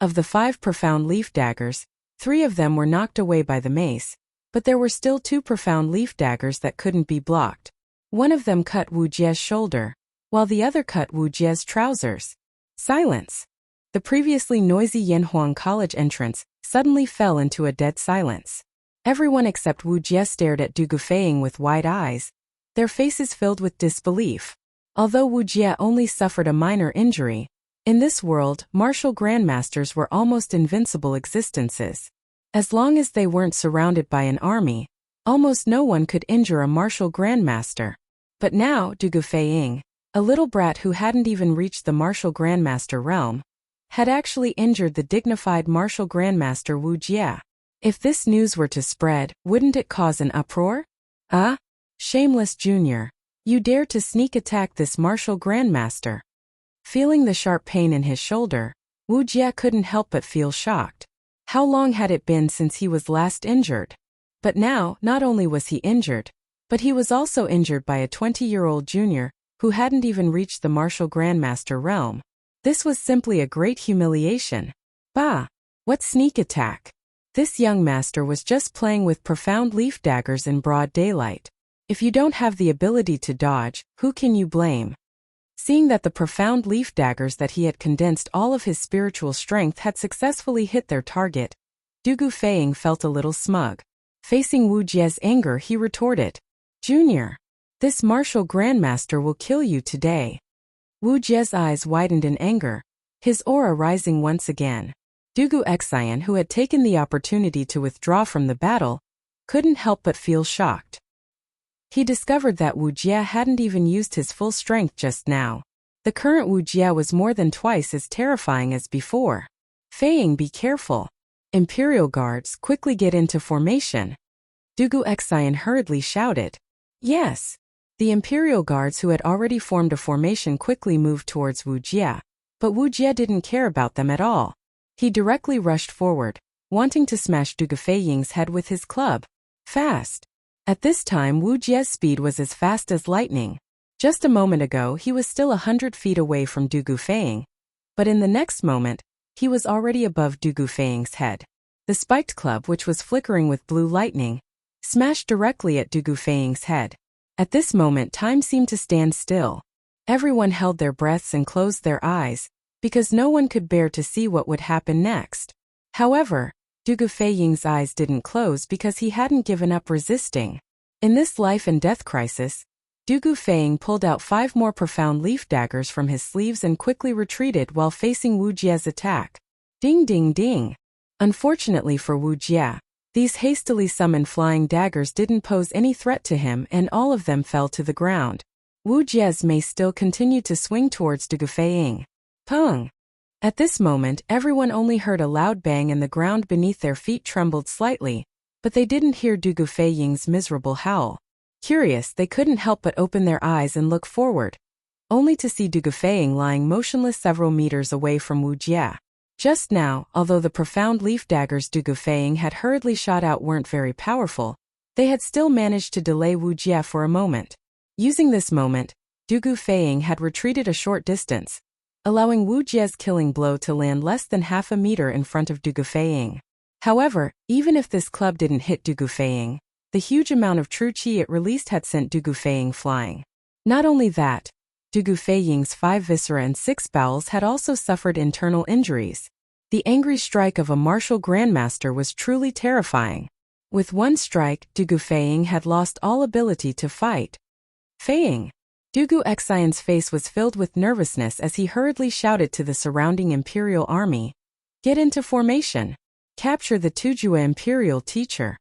Of the 5 profound leaf daggers, 3 of them were knocked away by the mace, but there were still 2 profound leaf daggers that couldn't be blocked. One of them cut Wu Jia's shoulder, while the other cut Wu Jia's trousers. Silence. The previously noisy Yanhuang College entrance suddenly fell into a dead silence. Everyone except Wu Jia stared at Dugu Feiying with wide eyes, their faces filled with disbelief. Although Wu Jia only suffered a minor injury, in this world, martial grandmasters were almost invincible existences. As long as they weren't surrounded by an army, almost no one could injure a martial grandmaster. But now, Dugu Feiying, a little brat who hadn't even reached the martial grandmaster realm, had actually injured the dignified martial grandmaster Wu Jia. If this news were to spread, wouldn't it cause an uproar? Shameless junior. You dare to sneak attack this martial grandmaster. Feeling the sharp pain in his shoulder, Wu Jia couldn't help but feel shocked. How long had it been since he was last injured? But now, not only was he injured, but he was also injured by a 20-year-old junior who hadn't even reached the martial grandmaster realm. This was simply a great humiliation. Bah! What sneak attack? This young master was just playing with profound leaf daggers in broad daylight. If you don't have the ability to dodge, who can you blame? Seeing that the profound leaf daggers that he had condensed all of his spiritual strength had successfully hit their target, Dugu Feiying felt a little smug. Facing Wu Jia's anger, he retorted, "Junior, this martial grandmaster will kill you today." Wu Jia's eyes widened in anger, his aura rising once again. Dugu Exan, who had taken the opportunity to withdraw from the battle, couldn't help but feel shocked. He discovered that Wu Jia hadn't even used his full strength just now. The current Wu Jia was more than twice as terrifying as before. Feiying, be careful. Imperial guards, quickly get into formation. Dugu Exan hurriedly shouted. Yes. The Imperial guards who had already formed a formation quickly moved towards Wu Jia, but Wu Jia didn't care about them at all. He directly rushed forward, wanting to smash Dugu Feiying's head with his club. Fast. At this time Wu Jia's speed was as fast as lightning. Just a moment ago he was still 100 feet away from Du Gufeng, but in the next moment, he was already above Du Gufeng's head. The spiked club, which was flickering with blue lightning, smashed directly at Du Gufeng's head. At this moment time seemed to stand still. Everyone held their breaths and closed their eyes, because no one could bear to see what would happen next. However, Du Gufeng's eyes didn't close because he hadn't given up resisting. In this life and death crisis, Du Gufeng pulled out 5 more profound leaf daggers from his sleeves and quickly retreated while facing Wu Jie's attack. Ding ding ding. Unfortunately for Wu Jie, these hastily summoned flying daggers didn't pose any threat to him and all of them fell to the ground. Wu Jie's mace still continued to swing towards Du Gufeng. Pung! At this moment everyone only heard a loud bang and the ground beneath their feet trembled slightly, but they didn't hear Du Gufeng's miserable howl. Curious, they couldn't help but open their eyes and look forward, only to see Du Gufeng lying motionless several meters away from Wu Jie. Just now, although the profound leaf daggers Du Gufeng had hurriedly shot out weren't very powerful, they had still managed to delay Wu Jie for a moment. Using this moment, Du Gufeng had retreated a short distance, allowing Wu Jie's killing blow to land less than half a meter in front of Du Gufeng. However, even if this club didn't hit Du Gufeng, the huge amount of true qi it released had sent Du Gufeng flying. Not only that, Du Gufeng's 5 viscera and 6 bowels had also suffered internal injuries. The angry strike of a martial grandmaster was truly terrifying. With one strike, Du Gufeng had lost all ability to fight. Feng! Du Guxian's face was filled with nervousness as he hurriedly shouted to the surrounding Imperial army. Get into formation. Capture the Tujue Imperial teacher.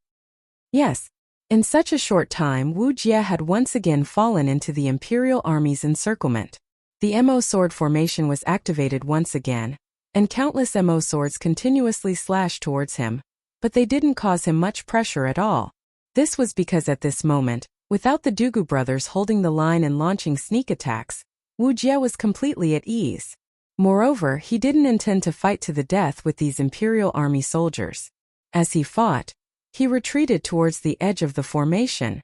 Yes. In such a short time Wu Jie had once again fallen into the Imperial Army's encirclement. The Mo sword formation was activated once again, and countless Mo swords continuously slashed towards him, but they didn't cause him much pressure at all. This was because at this moment, without the Dugu brothers holding the line and launching sneak attacks, Wu Jie was completely at ease. Moreover, he didn't intend to fight to the death with these Imperial Army soldiers. As he fought, he retreated towards the edge of the formation.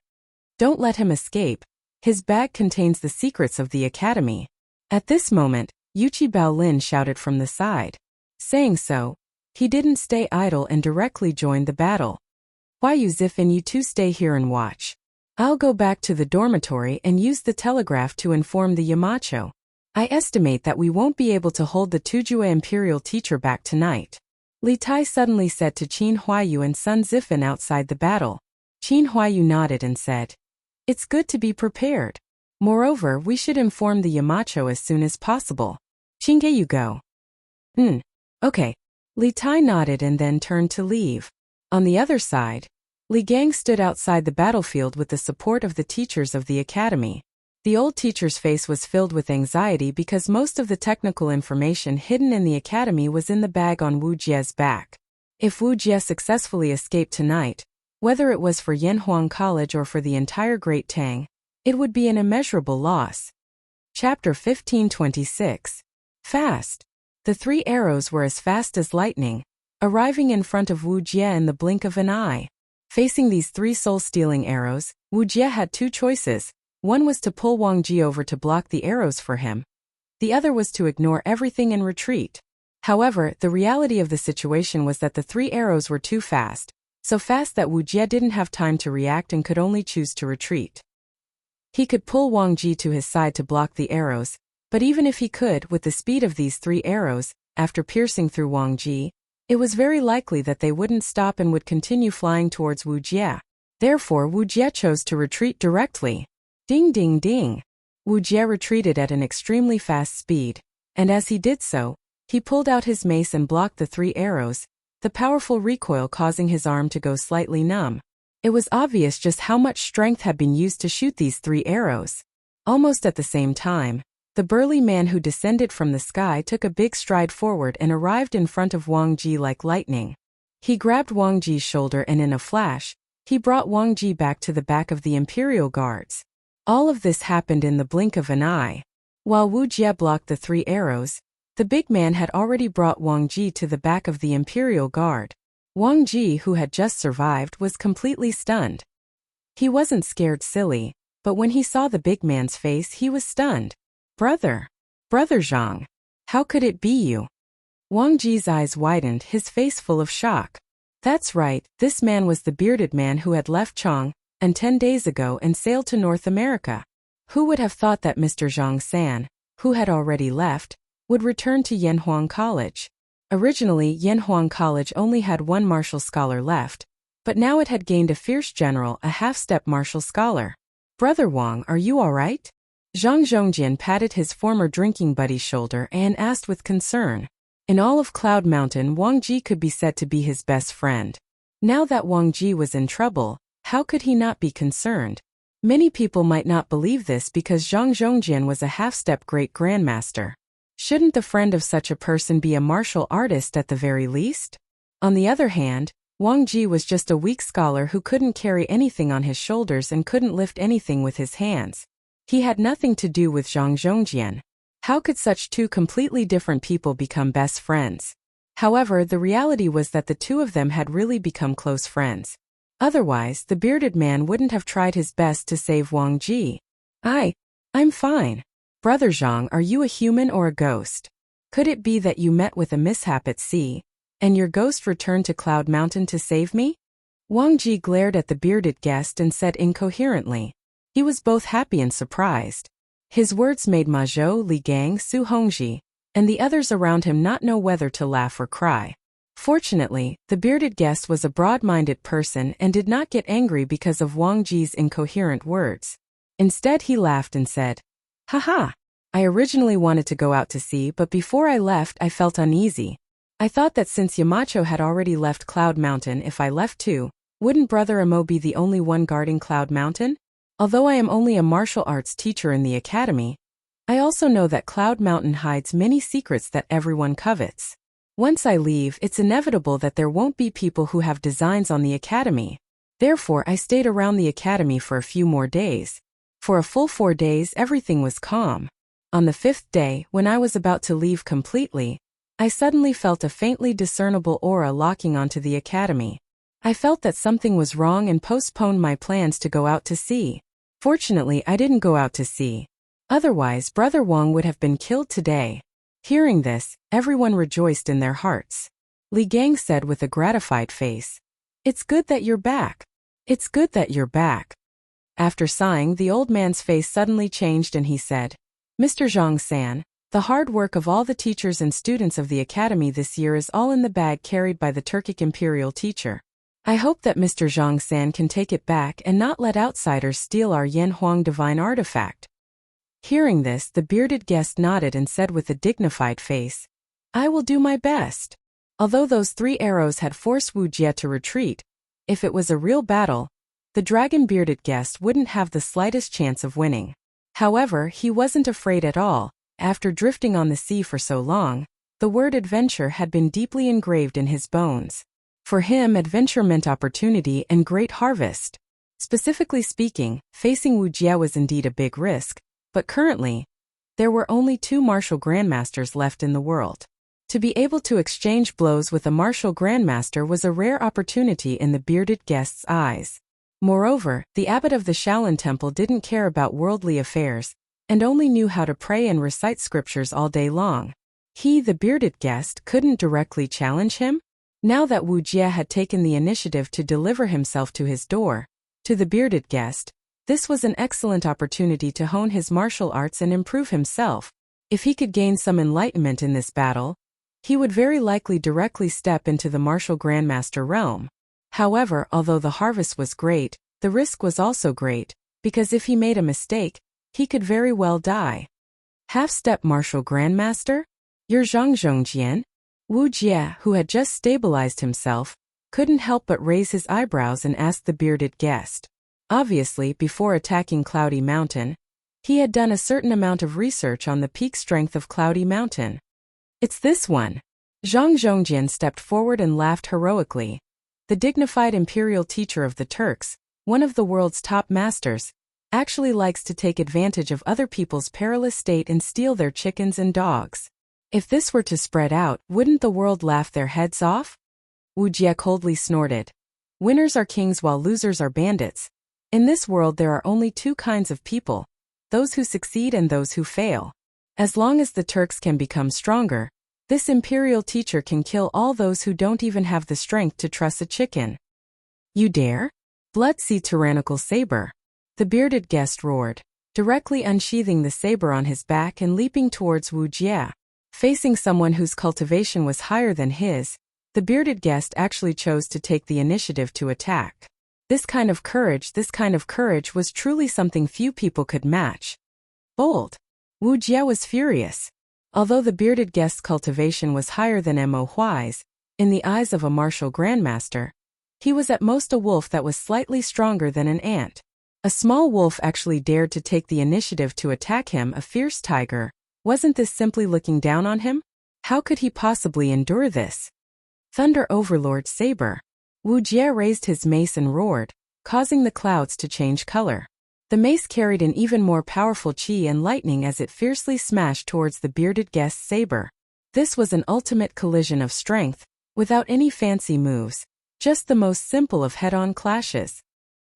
Don't let him escape. His bag contains the secrets of the academy. At this moment, Yuchi Baolin shouted from the side. Saying so, he didn't stay idle and directly joined the battle. Why you Zif and you two stay here and watch. I'll go back to the dormitory and use the telegraph to inform the Yamacho. I estimate that we won't be able to hold the Tujue Imperial teacher back tonight. Li Tai suddenly said to Qin Huayu and Sun Zifan outside the battle. Qin Huayu nodded and said, It's good to be prepared. Moreover, we should inform the Yamacho as soon as possible. Qingge, you go. Okay. Li Tai nodded and then turned to leave. On the other side, Li Gang stood outside the battlefield with the support of the teachers of the academy. The old teacher's face was filled with anxiety because most of the technical information hidden in the academy was in the bag on Wu Jie's back. If Wu Jie successfully escaped tonight, whether it was for Yanhuang College or for the entire Great Tang, it would be an immeasurable loss. Chapter 1526. Fast. The 3 arrows were as fast as lightning, arriving in front of Wu Jie in the blink of an eye. Facing these 3 soul-stealing arrows, Wu Jie had 2 choices. One was to pull Wang Ji over to block the arrows for him. The other was to ignore everything and retreat. However, the reality of the situation was that the 3 arrows were too fast, so fast that Wu Jie didn't have time to react and could only choose to retreat. He could pull Wang Ji to his side to block the arrows, but even if he could, with the speed of these 3 arrows, after piercing through Wang Ji, it was very likely that they wouldn't stop and would continue flying towards Wu Jie. Therefore, Wu Jie chose to retreat directly. Ding ding ding. Wu Jie retreated at an extremely fast speed, and as he did so, he pulled out his mace and blocked the 3 arrows, the powerful recoil causing his arm to go slightly numb. It was obvious just how much strength had been used to shoot these 3 arrows. Almost at the same time, the burly man who descended from the sky took a big stride forward and arrived in front of Wang Ji like lightning. He grabbed Wang Ji's shoulder and in a flash, he brought Wang Ji back to the back of the Imperial Guards. All of this happened in the blink of an eye. While Wu Jie blocked the 3 arrows, the big man had already brought Wang Ji to the back of the Imperial Guard. Wang Ji, who had just survived, was completely stunned. He wasn't scared silly, But when he saw the big man's face, he was stunned. Brother Zhang, how could it be you? Wang Ji's eyes widened, his face full of shock. That's right, this man was the bearded man who had left Chang'an 10 days ago and sailed to North America. Who would have thought that Mr. Zhang San, who had already left, would return to Yanhuang College? Originally, Yanhuang College only had one martial scholar left, but now it had gained a fierce general, a half-step martial scholar. Brother Wang, are you all right? Zhang Zhongjian patted his former drinking buddy's shoulder and asked with concern. In all of Cloud Mountain, Wang Ji could be said to be his best friend. Now that Wang Ji was in trouble, how could he not be concerned? Many people might not believe this because Zhang Zhongjian was a half-step great grandmaster. Shouldn't the friend of such a person be a martial artist at the very least? On the other hand, Wang Ji was just a weak scholar who couldn't carry anything on his shoulders and couldn't lift anything with his hands. He had nothing to do with Zhang Zhongjian. How could such two completely different people become best friends? However, the reality was that the two of them had really become close friends. Otherwise, the bearded man wouldn't have tried his best to save Wang Ji. I'm fine. Brother Zhang, are you a human or a ghost? Could it be that you met with a mishap at sea, and your ghost returned to Cloud Mountain to save me? Wang Ji glared at the bearded guest and said incoherently. He was both happy and surprised. His words made Ma Zhou, Li Gang, Su Hongji, and the others around him not know whether to laugh or cry. Fortunately, the bearded guest was a broad-minded person and did not get angry because of Wang Ji's incoherent words. Instead, he laughed and said, "Haha, I originally wanted to go out to sea, but before I left I felt uneasy. I thought that since Yamacho had already left Cloud Mountain, if I left too, wouldn't Brother Amo be the only one guarding Cloud Mountain? Although I am only a martial arts teacher in the academy, I also know that Cloud Mountain hides many secrets that everyone covets. Once I leave, it's inevitable that there won't be people who have designs on the academy. Therefore, I stayed around the academy for a few more days. For a full 4 days, everything was calm. On the 5th day, when I was about to leave completely, I suddenly felt a faintly discernible aura locking onto the academy. I felt that something was wrong and postponed my plans to go out to sea. Fortunately, I didn't go out to sea. Otherwise, Brother Wang would have been killed today." Hearing this, everyone rejoiced in their hearts. Li Gang said with a gratified face, "It's good that you're back. It's good that you're back." After sighing, the old man's face suddenly changed and he said, "Mr. Zhang San, the hard work of all the teachers and students of the academy this year is all in the bag carried by the Turkic imperial teacher. I hope that Mr. Zhang San can take it back and not let outsiders steal our Yanhuang divine artifact." Hearing this, the bearded guest nodded and said with a dignified face, "I will do my best." Although those 3 arrows had forced Wu Jie to retreat, if it was a real battle, the dragon-bearded guest wouldn't have the slightest chance of winning. However, he wasn't afraid at all. After drifting on the sea for so long, the word adventure had been deeply engraved in his bones. For him, adventure meant opportunity and great harvest. Specifically speaking, facing Wu Jie was indeed a big risk, but currently, there were only 2 martial grandmasters left in the world. To be able to exchange blows with a martial grandmaster was a rare opportunity in the bearded guest's eyes. Moreover, the abbot of the Shaolin Temple didn't care about worldly affairs, and only knew how to pray and recite scriptures all day long. He, the bearded guest, couldn't directly challenge him? Now that Wu Jie had taken the initiative to deliver himself to his door, to the bearded guest, this was an excellent opportunity to hone his martial arts and improve himself. If he could gain some enlightenment in this battle, he would very likely directly step into the martial grandmaster realm. However, although the harvest was great, the risk was also great, because if he made a mistake, he could very well die. Half-step martial grandmaster? You're Zhang Zhongjian? Wu Jie, who had just stabilized himself, couldn't help but raise his eyebrows and ask the bearded guest. Obviously, before attacking Cloudy Mountain, he had done a certain amount of research on the peak strength of Cloudy Mountain. "It's this one." Zhang Zhongjian stepped forward and laughed heroically. The dignified imperial teacher of the Turks, one of the world's top masters, actually likes to take advantage of other people's perilous state and steal their chickens and dogs. If this were to spread out, wouldn't the world laugh their heads off? Wu Jie coldly snorted. "Winners are kings while losers are bandits. In this world there are only two kinds of people, those who succeed and those who fail. As long as the Turks can become stronger, this imperial teacher can kill all those who don't even have the strength to truss a chicken. You dare? Blood-sea tyrannical saber. The bearded guest roared, directly unsheathing the saber on his back and leaping towards Wu Jie. Facing someone whose cultivation was higher than his, the bearded guest actually chose to take the initiative to attack. This kind of courage was truly something few people could match. Bold. Wu Jie was furious. Although the bearded guest's cultivation was higher than Mo Huai's, in the eyes of a martial grandmaster, he was at most a wolf that was slightly stronger than an ant. A small wolf actually dared to take the initiative to attack him, a fierce tiger. Wasn't this simply looking down on him? How could he possibly endure this? Thunder Overlord Saber. Wu Jie raised his mace and roared, causing the clouds to change color. The mace carried an even more powerful chi and lightning as it fiercely smashed towards the bearded guest's saber. This was an ultimate collision of strength, without any fancy moves, just the most simple of head-on clashes.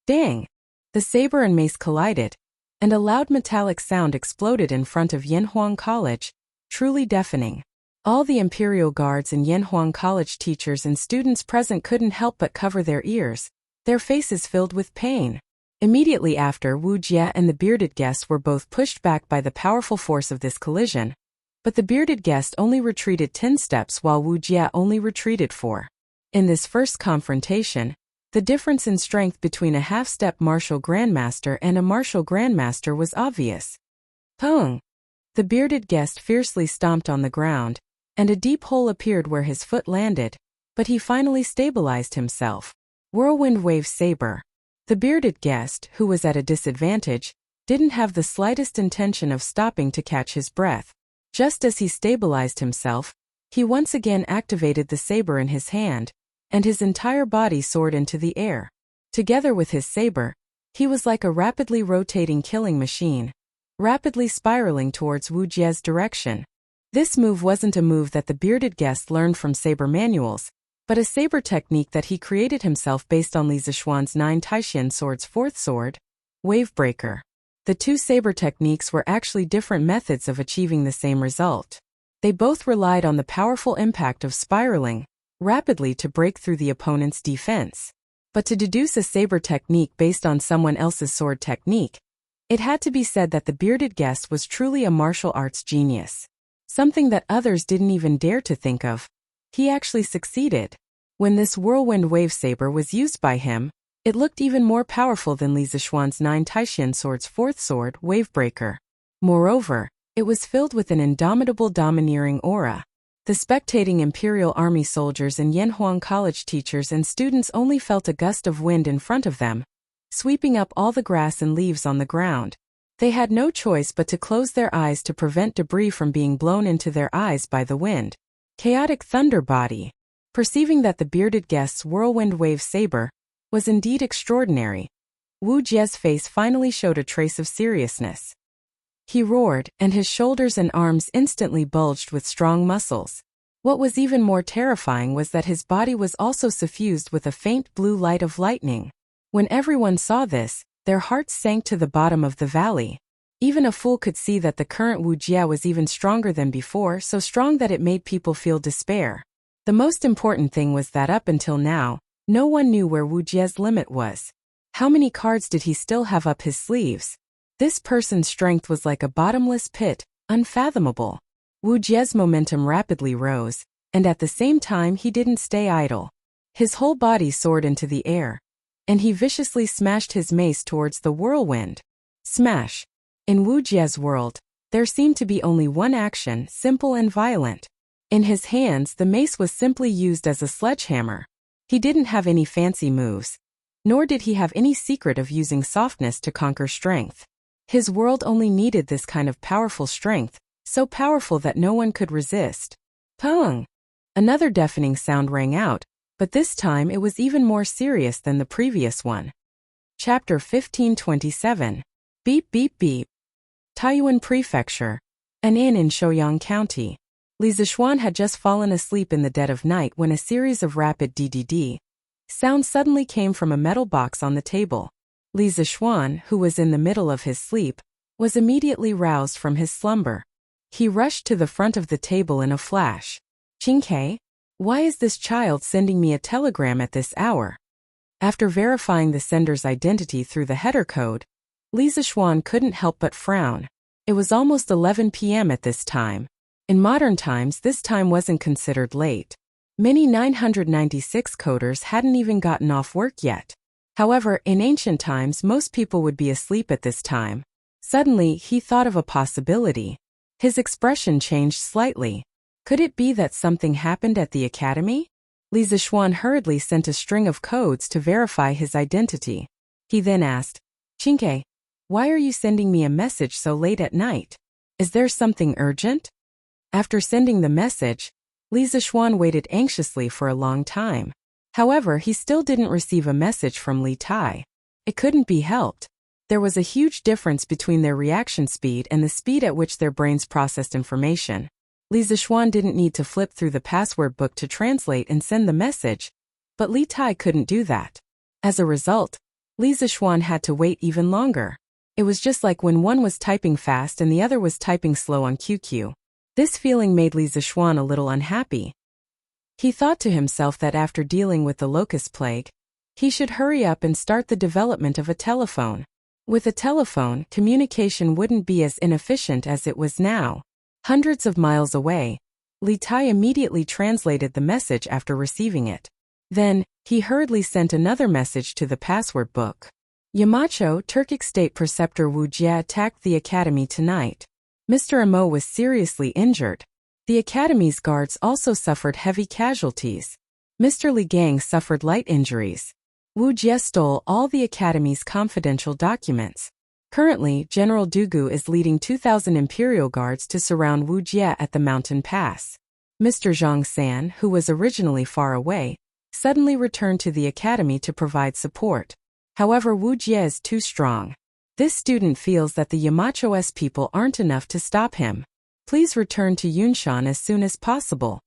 Dang! The saber and mace collided, and a loud metallic sound exploded in front of Yanhuang College, truly deafening. All the Imperial Guards and Yanhuang College teachers and students present couldn't help but cover their ears, their faces filled with pain. Immediately after, Wu Jie and the bearded guest were both pushed back by the powerful force of this collision, but the bearded guest only retreated 10 steps while Wu Jie only retreated 4. In this first confrontation, the difference in strength between a half-step martial grandmaster and a martial grandmaster was obvious. Pung! The bearded guest fiercely stomped on the ground, and a deep hole appeared where his foot landed, but he finally stabilized himself. Whirlwind Wave Saber. The bearded guest, who was at a disadvantage, didn't have the slightest intention of stopping to catch his breath. Just as he stabilized himself, he once again activated the saber in his hand, and his entire body soared into the air. Together with his saber, he was like a rapidly rotating killing machine, rapidly spiraling towards Wu Jie's direction. This move wasn't a move that the bearded guest learned from saber manuals, but a saber technique that he created himself based on Li Zishuan's 9 Taishan sword's 4th sword, Wavebreaker. The two saber techniques were actually different methods of achieving the same result. They both relied on the powerful impact of spiraling rapidly to break through the opponent's defense. But to deduce a saber technique based on someone else's sword technique, it had to be said that the bearded guest was truly a martial arts genius. Something that others didn't even dare to think of. He actually succeeded. When this whirlwind wave saber was used by him, it looked even more powerful than Li Zishuan's 9 Taishan sword's 4th sword, Wavebreaker. Moreover, it was filled with an indomitable domineering aura. The spectating Imperial Army soldiers and Yanhuang College teachers and students only felt a gust of wind in front of them, sweeping up all the grass and leaves on the ground. They had no choice but to close their eyes to prevent debris from being blown into their eyes by the wind. Chaotic Thunder Body. Perceiving that the bearded guest's whirlwind wave saber was indeed extraordinary, Wu Jie's face finally showed a trace of seriousness. He roared, and his shoulders and arms instantly bulged with strong muscles. What was even more terrifying was that his body was also suffused with a faint blue light of lightning. When everyone saw this, their hearts sank to the bottom of the valley. Even a fool could see that the current Wu Jie was even stronger than before, so strong that it made people feel despair. The most important thing was that up until now, no one knew where Wu Jie's limit was. How many cards did he still have up his sleeves? This person's strength was like a bottomless pit, unfathomable. Wu Jie's momentum rapidly rose, and at the same time he didn't stay idle. His whole body soared into the air, and he viciously smashed his mace towards the whirlwind. Smash! In Wu Jie's world, there seemed to be only one action, simple and violent. In his hands, the mace was simply used as a sledgehammer. He didn't have any fancy moves, nor did he have any secret of using softness to conquer strength. His world only needed this kind of powerful strength, so powerful that no one could resist. Pung! Another deafening sound rang out, but this time it was even more serious than the previous one. Chapter 1527. Beep beep beep. Taiyuan Prefecture, an inn in Shouyang County. Li Zishuan had just fallen asleep in the dead of night when a series of rapid DDD sounds suddenly came from a metal box on the table. Li Zixuan, who was in the middle of his sleep, was immediately roused from his slumber. He rushed to the front of the table in a flash. "Qingke, why is this child sending me a telegram at this hour?" After verifying the sender's identity through the header code, Li Zixuan couldn't help but frown. It was almost 11 p.m. at this time. In modern times, this time wasn't considered late. Many 996 coders hadn't even gotten off work yet. However, in ancient times, most people would be asleep at this time. Suddenly, he thought of a possibility. His expression changed slightly. Could it be that something happened at the academy? Li Zixuan hurriedly sent a string of codes to verify his identity. He then asked, "Qingke, why are you sending me a message so late at night? Is there something urgent?" After sending the message, Li Zixuan waited anxiously for a long time. However, he still didn't receive a message from Li Tai. It couldn't be helped. There was a huge difference between their reaction speed and the speed at which their brains processed information. Li Zixuan didn't need to flip through the password book to translate and send the message, but Li Tai couldn't do that. As a result, Li Zixuan had to wait even longer. It was just like when one was typing fast and the other was typing slow on QQ. This feeling made Li Zixuan a little unhappy. He thought to himself that after dealing with the locust plague, he should hurry up and start the development of a telephone. With a telephone, communication wouldn't be as inefficient as it was now. Hundreds of miles away, Li Tai immediately translated the message after receiving it. Then, he hurriedly sent another message to the password book. "Yamacho, Turkic State Preceptor Wu Jie attacked the academy tonight. Mr. Amo was seriously injured. The academy's guards also suffered heavy casualties. Mr. Li Gang suffered light injuries. Wu Jie stole all the academy's confidential documents. Currently, General Dugu is leading 2,000 Imperial Guards to surround Wu Jie at the mountain pass. Mr. Zhang San, who was originally far away, suddenly returned to the academy to provide support. However, Wu Jie is too strong. This student feels that the Yamacho's people aren't enough to stop him. Please return to Yunshan as soon as possible."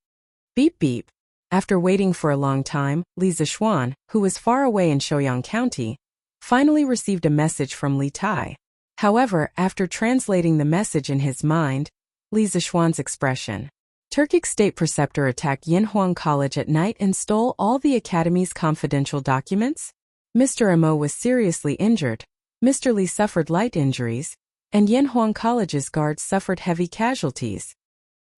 Beep beep. After waiting for a long time, Li Zixuan, who was far away in Shouyang County, finally received a message from Li Tai. However, after translating the message in his mind, Li Zixuan's expression, "Turkic State Preceptor attacked Yanhuang College at night and stole all the academy's confidential documents? Mr. Amo was seriously injured, Mr. Li suffered light injuries, and Yanhuang College's guards suffered heavy casualties."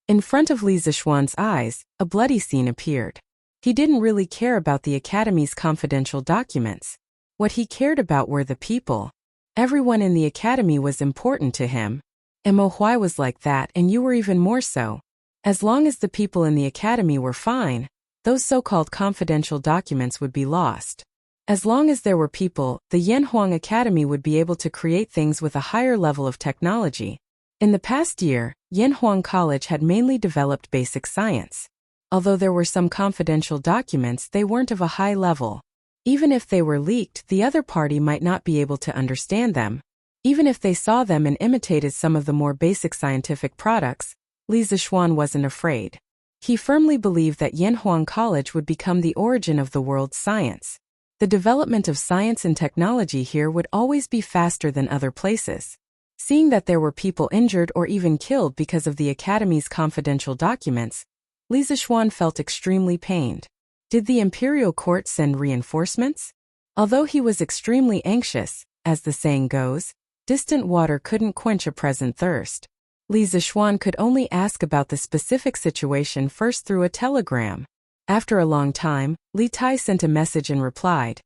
In front of Li Zixuan's eyes, a bloody scene appeared. He didn't really care about the academy's confidential documents. What he cared about were the people. Everyone in the academy was important to him. Mo Huai was like that, and you were even more so. As long as the people in the academy were fine, those so-called confidential documents would be lost. As long as there were people, the Yanhuang Academy would be able to create things with a higher level of technology. In the past year, Yanhuang College had mainly developed basic science. Although there were some confidential documents, they weren't of a high level. Even if they were leaked, the other party might not be able to understand them. Even if they saw them and imitated some of the more basic scientific products, Li Zixuan wasn't afraid. He firmly believed that Yanhuang College would become the origin of the world's science. The development of science and technology here would always be faster than other places. Seeing that there were people injured or even killed because of the academy's confidential documents, Li Zixuan felt extremely pained. Did the imperial court send reinforcements? Although he was extremely anxious, as the saying goes, distant water couldn't quench a present thirst. Li Zixuan could only ask about the specific situation first through a telegram. After a long time, Li Tai sent a message and replied.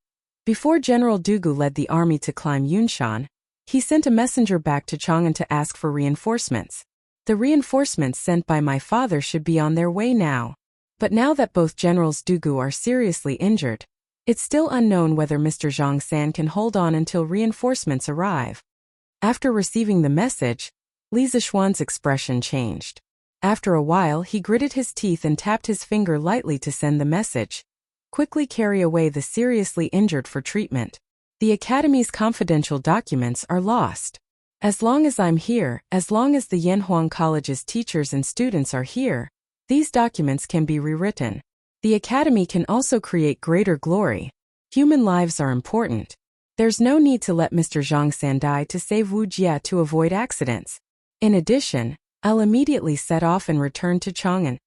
Before General Dugu led the army to climb Yunshan, he sent a messenger back to Chang'an to ask for reinforcements. The reinforcements sent by my father should be on their way now. But now that both Generals Dugu are seriously injured, it's still unknown whether Mr. Zhang San can hold on until reinforcements arrive. After receiving the message, Li Zixuan's expression changed. After a while, he gritted his teeth and tapped his finger lightly to send the message. Quickly carry away the seriously injured for treatment. The academy's confidential documents are lost. As long as I'm here, as long as the Yanhuang College's teachers and students are here, these documents can be rewritten. The academy can also create greater glory. Human lives are important. There's no need to let Mr. Zhang-san die to save Wu Jie to avoid accidents. In addition, I'll immediately set off and return to Chang'an.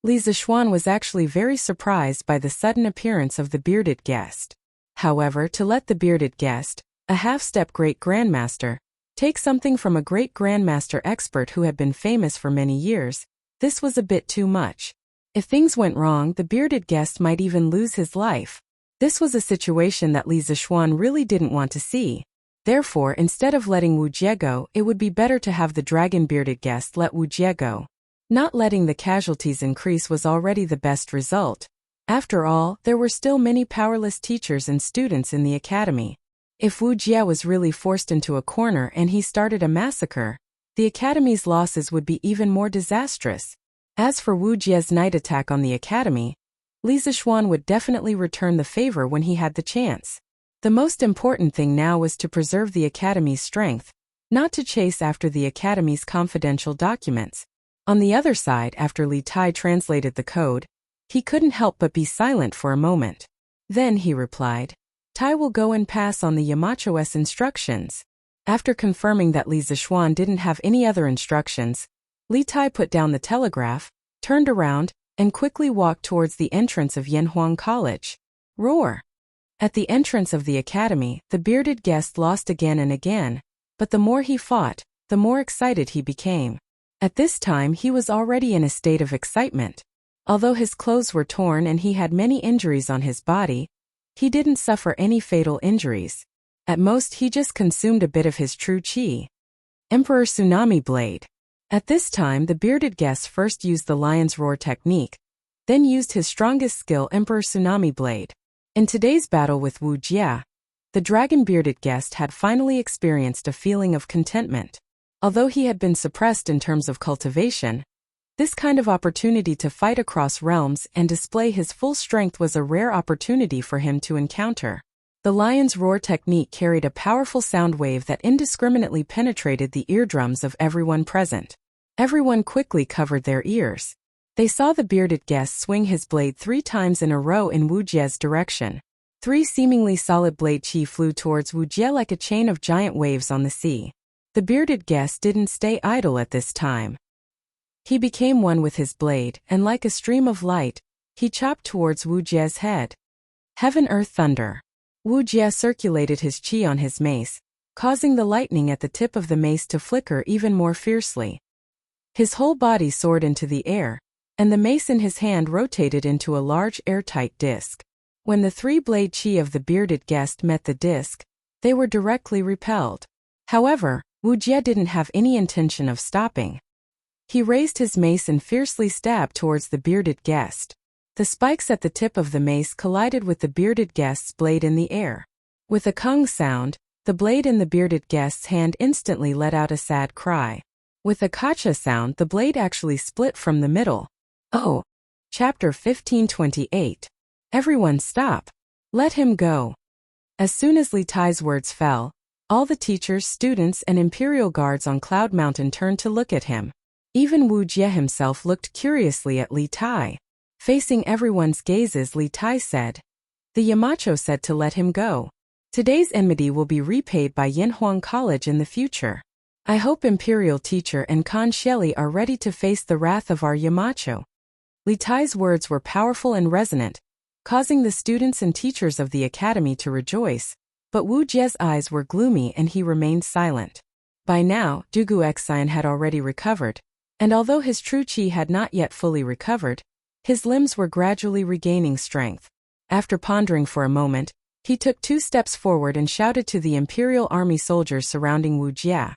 Li Zixuan was actually very surprised by the sudden appearance of the bearded guest. However, to let the bearded guest, a half-step great grandmaster, take something from a great grandmaster expert who had been famous for many years, this was a bit too much. If things went wrong, the bearded guest might even lose his life. This was a situation that Li Zixuan really didn't want to see. Therefore, instead of letting Wu Jie go, it would be better to have the dragon-bearded guest let Wu Jie go. Not letting the casualties increase was already the best result. After all, there were still many powerless teachers and students in the academy. If Wu Jie was really forced into a corner and he started a massacre, the academy's losses would be even more disastrous. As for Wu Jie's night attack on the academy, Li Zixuan would definitely return the favor when he had the chance. The most important thing now was to preserve the academy's strength, not to chase after the academy's confidential documents. On the other side, after Li Tai translated the code, he couldn't help but be silent for a moment. Then he replied, "Tai will go and pass on the Yamacho's instructions." After confirming that Li Zixuan didn't have any other instructions, Li Tai put down the telegraph, turned around, and quickly walked towards the entrance of Yanhuang College. Roar! At the entrance of the academy, the bearded guest lost again and again, but the more he fought, the more excited he became. At this time he was already in a state of excitement. Although his clothes were torn and he had many injuries on his body, he didn't suffer any fatal injuries. At most he just consumed a bit of his true chi. Emperor Tsunami Blade. At this time the bearded guest first used the Lion's Roar technique, then used his strongest skill Emperor Tsunami Blade. In today's battle with Wu Jie, the dragon-bearded guest had finally experienced a feeling of contentment. Although he had been suppressed in terms of cultivation, this kind of opportunity to fight across realms and display his full strength was a rare opportunity for him to encounter. The Lion's Roar technique carried a powerful sound wave that indiscriminately penetrated the eardrums of everyone present. Everyone quickly covered their ears. They saw the bearded guest swing his blade 3 times in a row in Wu Jie's direction. 3 seemingly solid blade chi flew towards Wu Jie like a chain of giant waves on the sea. The bearded guest didn't stay idle at this time. He became one with his blade, and like a stream of light, he chopped towards Wu Jie's head. Heaven Earth Thunder. Wu Jie circulated his chi on his mace, causing the lightning at the tip of the mace to flicker even more fiercely. His whole body soared into the air, and the mace in his hand rotated into a large airtight disc. When the 3-blade chi of the bearded guest met the disc, they were directly repelled. However, Wu Jie didn't have any intention of stopping. He raised his mace and fiercely stabbed towards the bearded guest. The spikes at the tip of the mace collided with the bearded guest's blade in the air. With a kung sound, the blade in the bearded guest's hand instantly let out a sad cry. With a kacha sound, the blade actually split from the middle. Oh! Chapter 1528. Everyone stop! Let him go! As soon as Li Tai's words fell, all the teachers, students, and imperial guards on Cloud Mountain turned to look at him. Even Wu Jie himself looked curiously at Li Tai. Facing everyone's gazes, Li Tai said, "The Yamacho said to let him go. Today's enmity will be repaid by Yanhuang College in the future. I hope Imperial Teacher and Kan Shelley are ready to face the wrath of our Yamacho." Li Tai's words were powerful and resonant, causing the students and teachers of the academy to rejoice, but Wu Jie's eyes were gloomy and he remained silent. By now, Dugu Xian had already recovered, and although his true chi had not yet fully recovered, his limbs were gradually regaining strength. After pondering for a moment, he took 2 steps forward and shouted to the Imperial Army soldiers surrounding Wu Jie.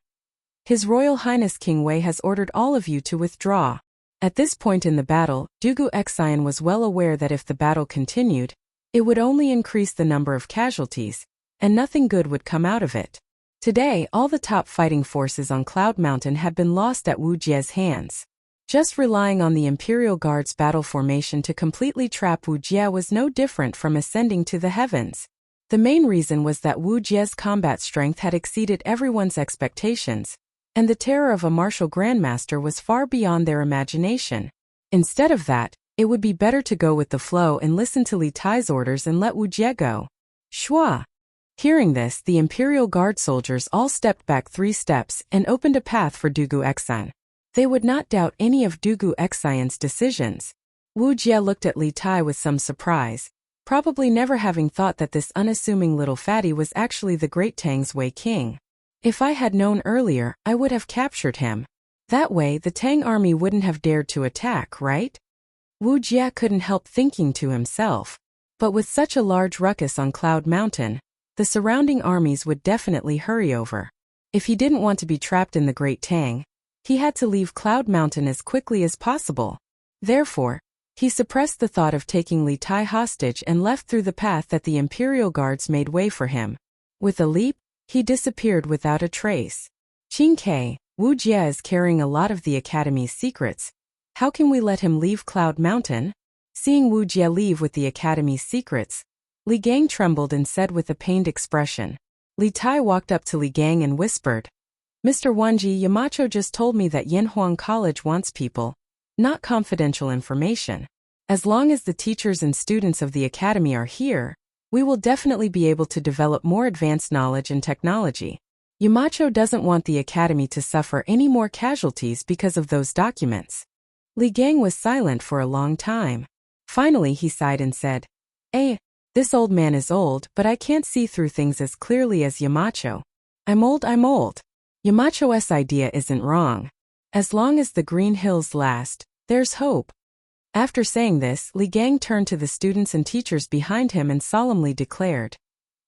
"His Royal Highness King Wei has ordered all of you to withdraw." At this point in the battle, Dugu Xian was well aware that if the battle continued, it would only increase the number of casualties, and nothing good would come out of it. Today, all the top fighting forces on Cloud Mountain had been lost at Wu Jie's hands. Just relying on the Imperial Guard's battle formation to completely trap Wu Jie was no different from ascending to the heavens. The main reason was that Wu Jie's combat strength had exceeded everyone's expectations, and the terror of a martial grandmaster was far beyond their imagination. Instead of that, it would be better to go with the flow and listen to Li Tai's orders and let Wu Jie go. Shua! Hearing this, the Imperial Guard soldiers all stepped back 3 steps and opened a path for Dugu Exan. They would not doubt any of Dugu Exan's decisions. Wu Jie looked at Li Tai with some surprise, probably never having thought that this unassuming little fatty was actually the great Tang's Wei king. If I had known earlier, I would have captured him. That way, the Tang army wouldn't have dared to attack, right? Wu Jie couldn't help thinking to himself. But with such a large ruckus on Cloud Mountain, the surrounding armies would definitely hurry over. If he didn't want to be trapped in the Great Tang, he had to leave Cloud Mountain as quickly as possible. Therefore, he suppressed the thought of taking Li Tai hostage and left through the path that the Imperial Guards made way for him. With a leap, he disappeared without a trace. Qin Ke, Wu Jie is carrying a lot of the Academy's secrets. How can we let him leave Cloud Mountain? Seeing Wu Jie leave with the Academy's secrets, Li Gang trembled and said with a pained expression. Li Tai walked up to Li Gang and whispered, "Mr. Wanji, Yamacho just told me that Yanhuang College wants people, not confidential information. As long as the teachers and students of the Academy are here, we will definitely be able to develop more advanced knowledge and technology. Yamacho doesn't want the Academy to suffer any more casualties because of those documents." Li Gang was silent for a long time. Finally he sighed and said, This old man is old, but I can't see through things as clearly as Yamacho. I'm old. Yamacho's idea isn't wrong. As long as the Green Hills last, there's hope." After saying this, Li Gang turned to the students and teachers behind him and solemnly declared,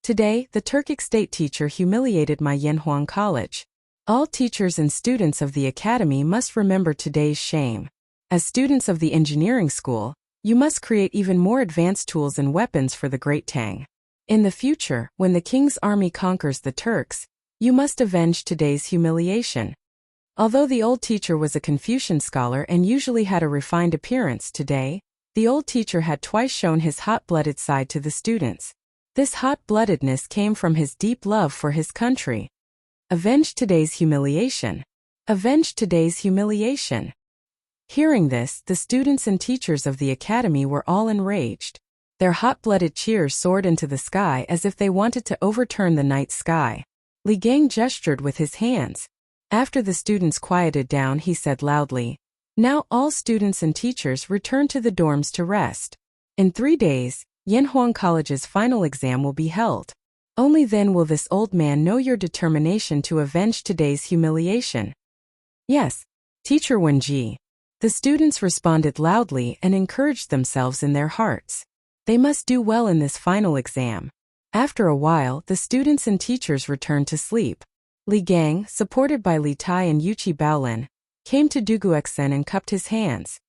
"Today, the Turkic state teacher humiliated my Yanhuang College. All teachers and students of the Academy must remember today's shame. As students of the engineering school, you must create even more advanced tools and weapons for the Great Tang. In the future, when the king's army conquers the Turks, you must avenge today's humiliation." Although the old teacher was a Confucian scholar and usually had a refined appearance, today, the old teacher had twice shown his hot-blooded side to the students. This hot-bloodedness came from his deep love for his country. Avenge today's humiliation. Avenge today's humiliation. Hearing this, the students and teachers of the Academy were all enraged. Their hot-blooded cheers soared into the sky as if they wanted to overturn the night sky. Li Gang gestured with his hands. After the students quieted down, he said loudly, "Now all students and teachers return to the dorms to rest. In 3 days, Yanhuang College's final exam will be held. Only then will this old man know your determination to avenge today's humiliation." "Yes, Teacher Wenji." The students responded loudly and encouraged themselves in their hearts. They must do well in this final exam. After a while, the students and teachers returned to sleep. Li Gang, supported by Li Tai and Yuchi Baolin, came to Dugu Exen and cupped his hands.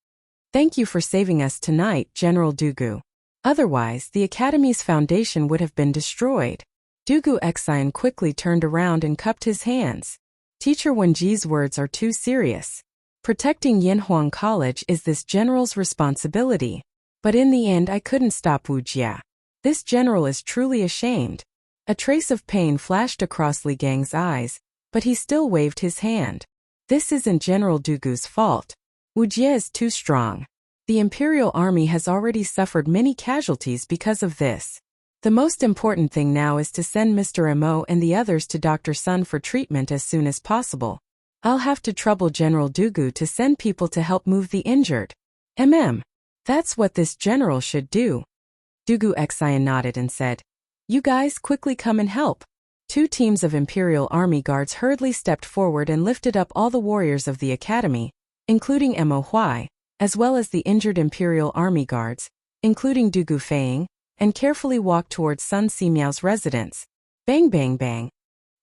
"Thank you for saving us tonight, General Dugu. Otherwise, the Academy's foundation would have been destroyed." Dugu Exen quickly turned around and cupped his hands. Teacher Wenji's words are too serious. Protecting Yanhuang College is this general's responsibility. But in the end I couldn't stop Wu Jie. This general is truly ashamed. A trace of pain flashed across Li Gang's eyes, but he still waved his hand. This isn't General Dugu's fault. Wu Jie is too strong. The Imperial Army has already suffered many casualties because of this. The most important thing now is to send Mr. Mo and the others to Dr. Sun for treatment as soon as possible. I'll have to trouble General Dugu to send people to help move the injured. That's what this general should do. Dugu Xian nodded and said, "You guys quickly come and help." 2 teams of Imperial Army guards hurriedly stepped forward and lifted up all the warriors of the Academy, including Mo Huai, as well as the injured Imperial Army guards, including Dugu Feiying, and carefully walked towards Sun Simiao's residence. Bang bang bang.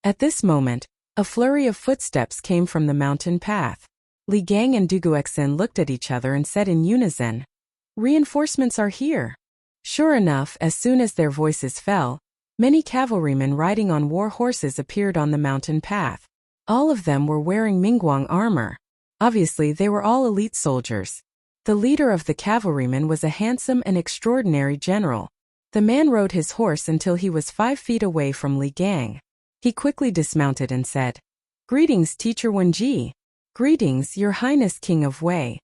At this moment, a flurry of footsteps came from the mountain path. Li Gang and Dugu Exen looked at each other and said in unison, "Reinforcements are here." Sure enough, as soon as their voices fell, many cavalrymen riding on war horses appeared on the mountain path. All of them were wearing Mingguang armor. Obviously, they were all elite soldiers. The leader of the cavalrymen was a handsome and extraordinary general. The man rode his horse until he was 5 feet away from Li Gang. He quickly dismounted and said, "Greetings, Teacher Wenji." "Greetings, Your Highness King of Wei."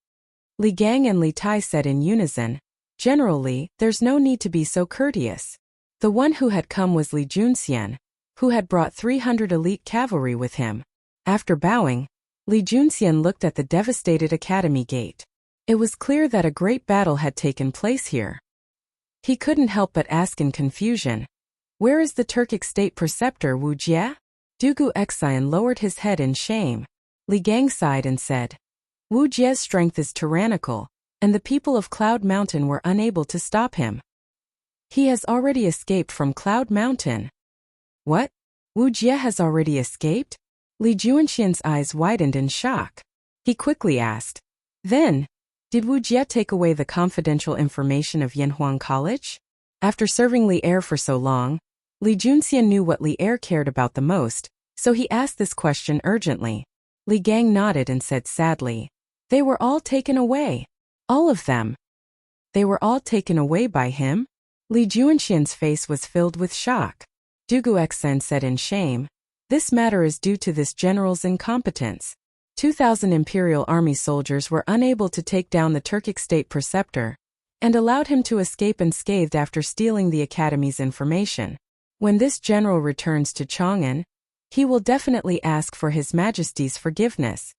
Li Gang and Li Tai said in unison, "General Li, there's no need to be so courteous. The one who had come was Li Junxian, who had brought 300 elite cavalry with him. After bowing, Li Junxian looked at the devastated academy gate. It was clear that a great battle had taken place here. He couldn't help but ask in confusion, "Where is the Turkic state preceptor Wu Jie?" Dugu Xian lowered his head in shame. Li Gang sighed and said, "Wu Jie's strength is tyrannical, and the people of Cloud Mountain were unable to stop him. He has already escaped from Cloud Mountain." "What? Wu Jie has already escaped?" Li Juanxian's eyes widened in shock. He quickly asked, "Then, did Wu Jie take away the confidential information of Yanhuang College?" After serving Li Er for so long, Li Junxian knew what Li Er cared about the most, so he asked this question urgently. Li Gang nodded and said sadly, "They were all taken away. All of them." "They were all taken away by him?" Li Juanxian's face was filled with shock. Dugu Xian said in shame, "This matter is due to this general's incompetence. 2,000 Imperial Army soldiers were unable to take down the Turkic state preceptor, and allowed him to escape unscathed after stealing the academy's information. When this general returns to Chang'an, he will definitely ask for His Majesty's forgiveness."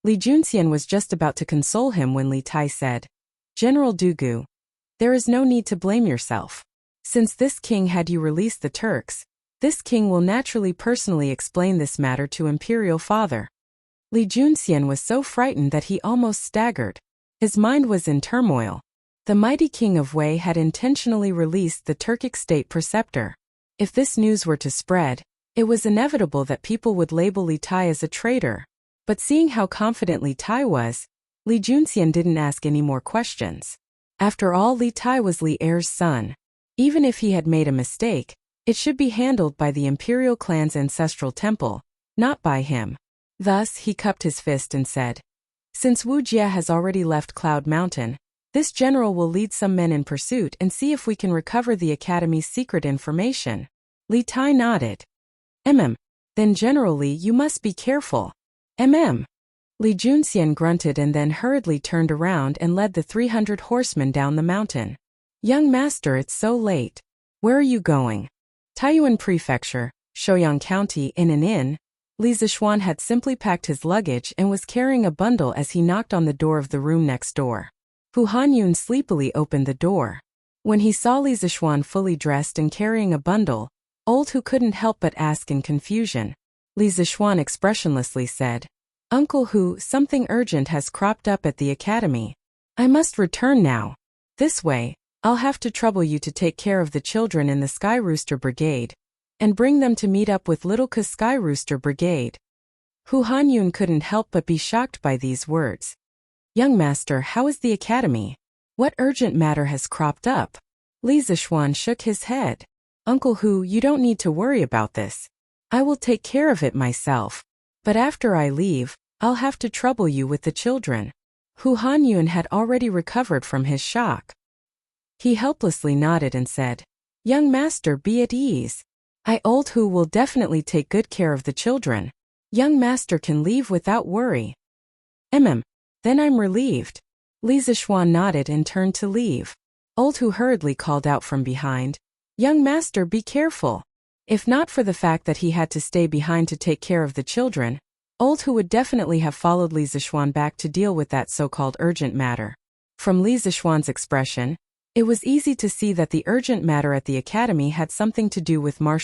Li Junxian was just about to console him when Li Tai said, "General Dugu, there is no need to blame yourself. Since this king had you release the Turks, this king will naturally personally explain this matter to Imperial Father." Li Junxian was so frightened that he almost staggered. His mind was in turmoil. The mighty king of Wei had intentionally released the Turkic state preceptor. If this news were to spread, it was inevitable that people would label Li Tai as a traitor. But seeing how confident Li Tai was, Li Junxian didn't ask any more questions. After all, Li Tai was Li Er's son. Even if he had made a mistake, it should be handled by the imperial clan's ancestral temple, not by him. Thus, he cupped his fist and said, "Since Wu Jie has already left Cloud Mountain, this general will lead some men in pursuit and see if we can recover the academy's secret information." Li Tai nodded. Then General Li, you must be careful." Li Junxian grunted and then hurriedly turned around and led the 300 horsemen down the mountain. "Young master, it's so late. Where are you going?" Taiyuan Prefecture, Shouyang County, in an inn. Li Zishuan had simply packed his luggage and was carrying a bundle as he knocked on the door of the room next door. Hu Hanyun sleepily opened the door. When he saw Li Zishuan fully dressed and carrying a bundle, Old Hu couldn't help but ask in confusion. Li Zishuan expressionlessly said, "Uncle Hu, something urgent has cropped up at the academy. I must return now. This way, I'll have to trouble you to take care of the children in the Sky Rooster Brigade, and bring them to meet up with Little Ka Sky Rooster Brigade." Hu Hanyun couldn't help but be shocked by these words. "Young master, how is the academy? What urgent matter has cropped up?" Li Zishuan shook his head. "Uncle Hu, you don't need to worry about this. I will take care of it myself. But after I leave, I'll have to trouble you with the children." Hu Hanyun had already recovered from his shock. He helplessly nodded and said, "Young master, be at ease. Old Hu will definitely take good care of the children. Young master can leave without worry." Then I'm relieved." Li Zishuan nodded and turned to leave. Old Hu hurriedly called out from behind, "Young master, be careful." If not for the fact that he had to stay behind to take care of the children, Old Hu would definitely have followed Li Zishuan back to deal with that so-called urgent matter. From Li Zishuan's expression, it was easy to see that the urgent matter at the academy had something to do with martial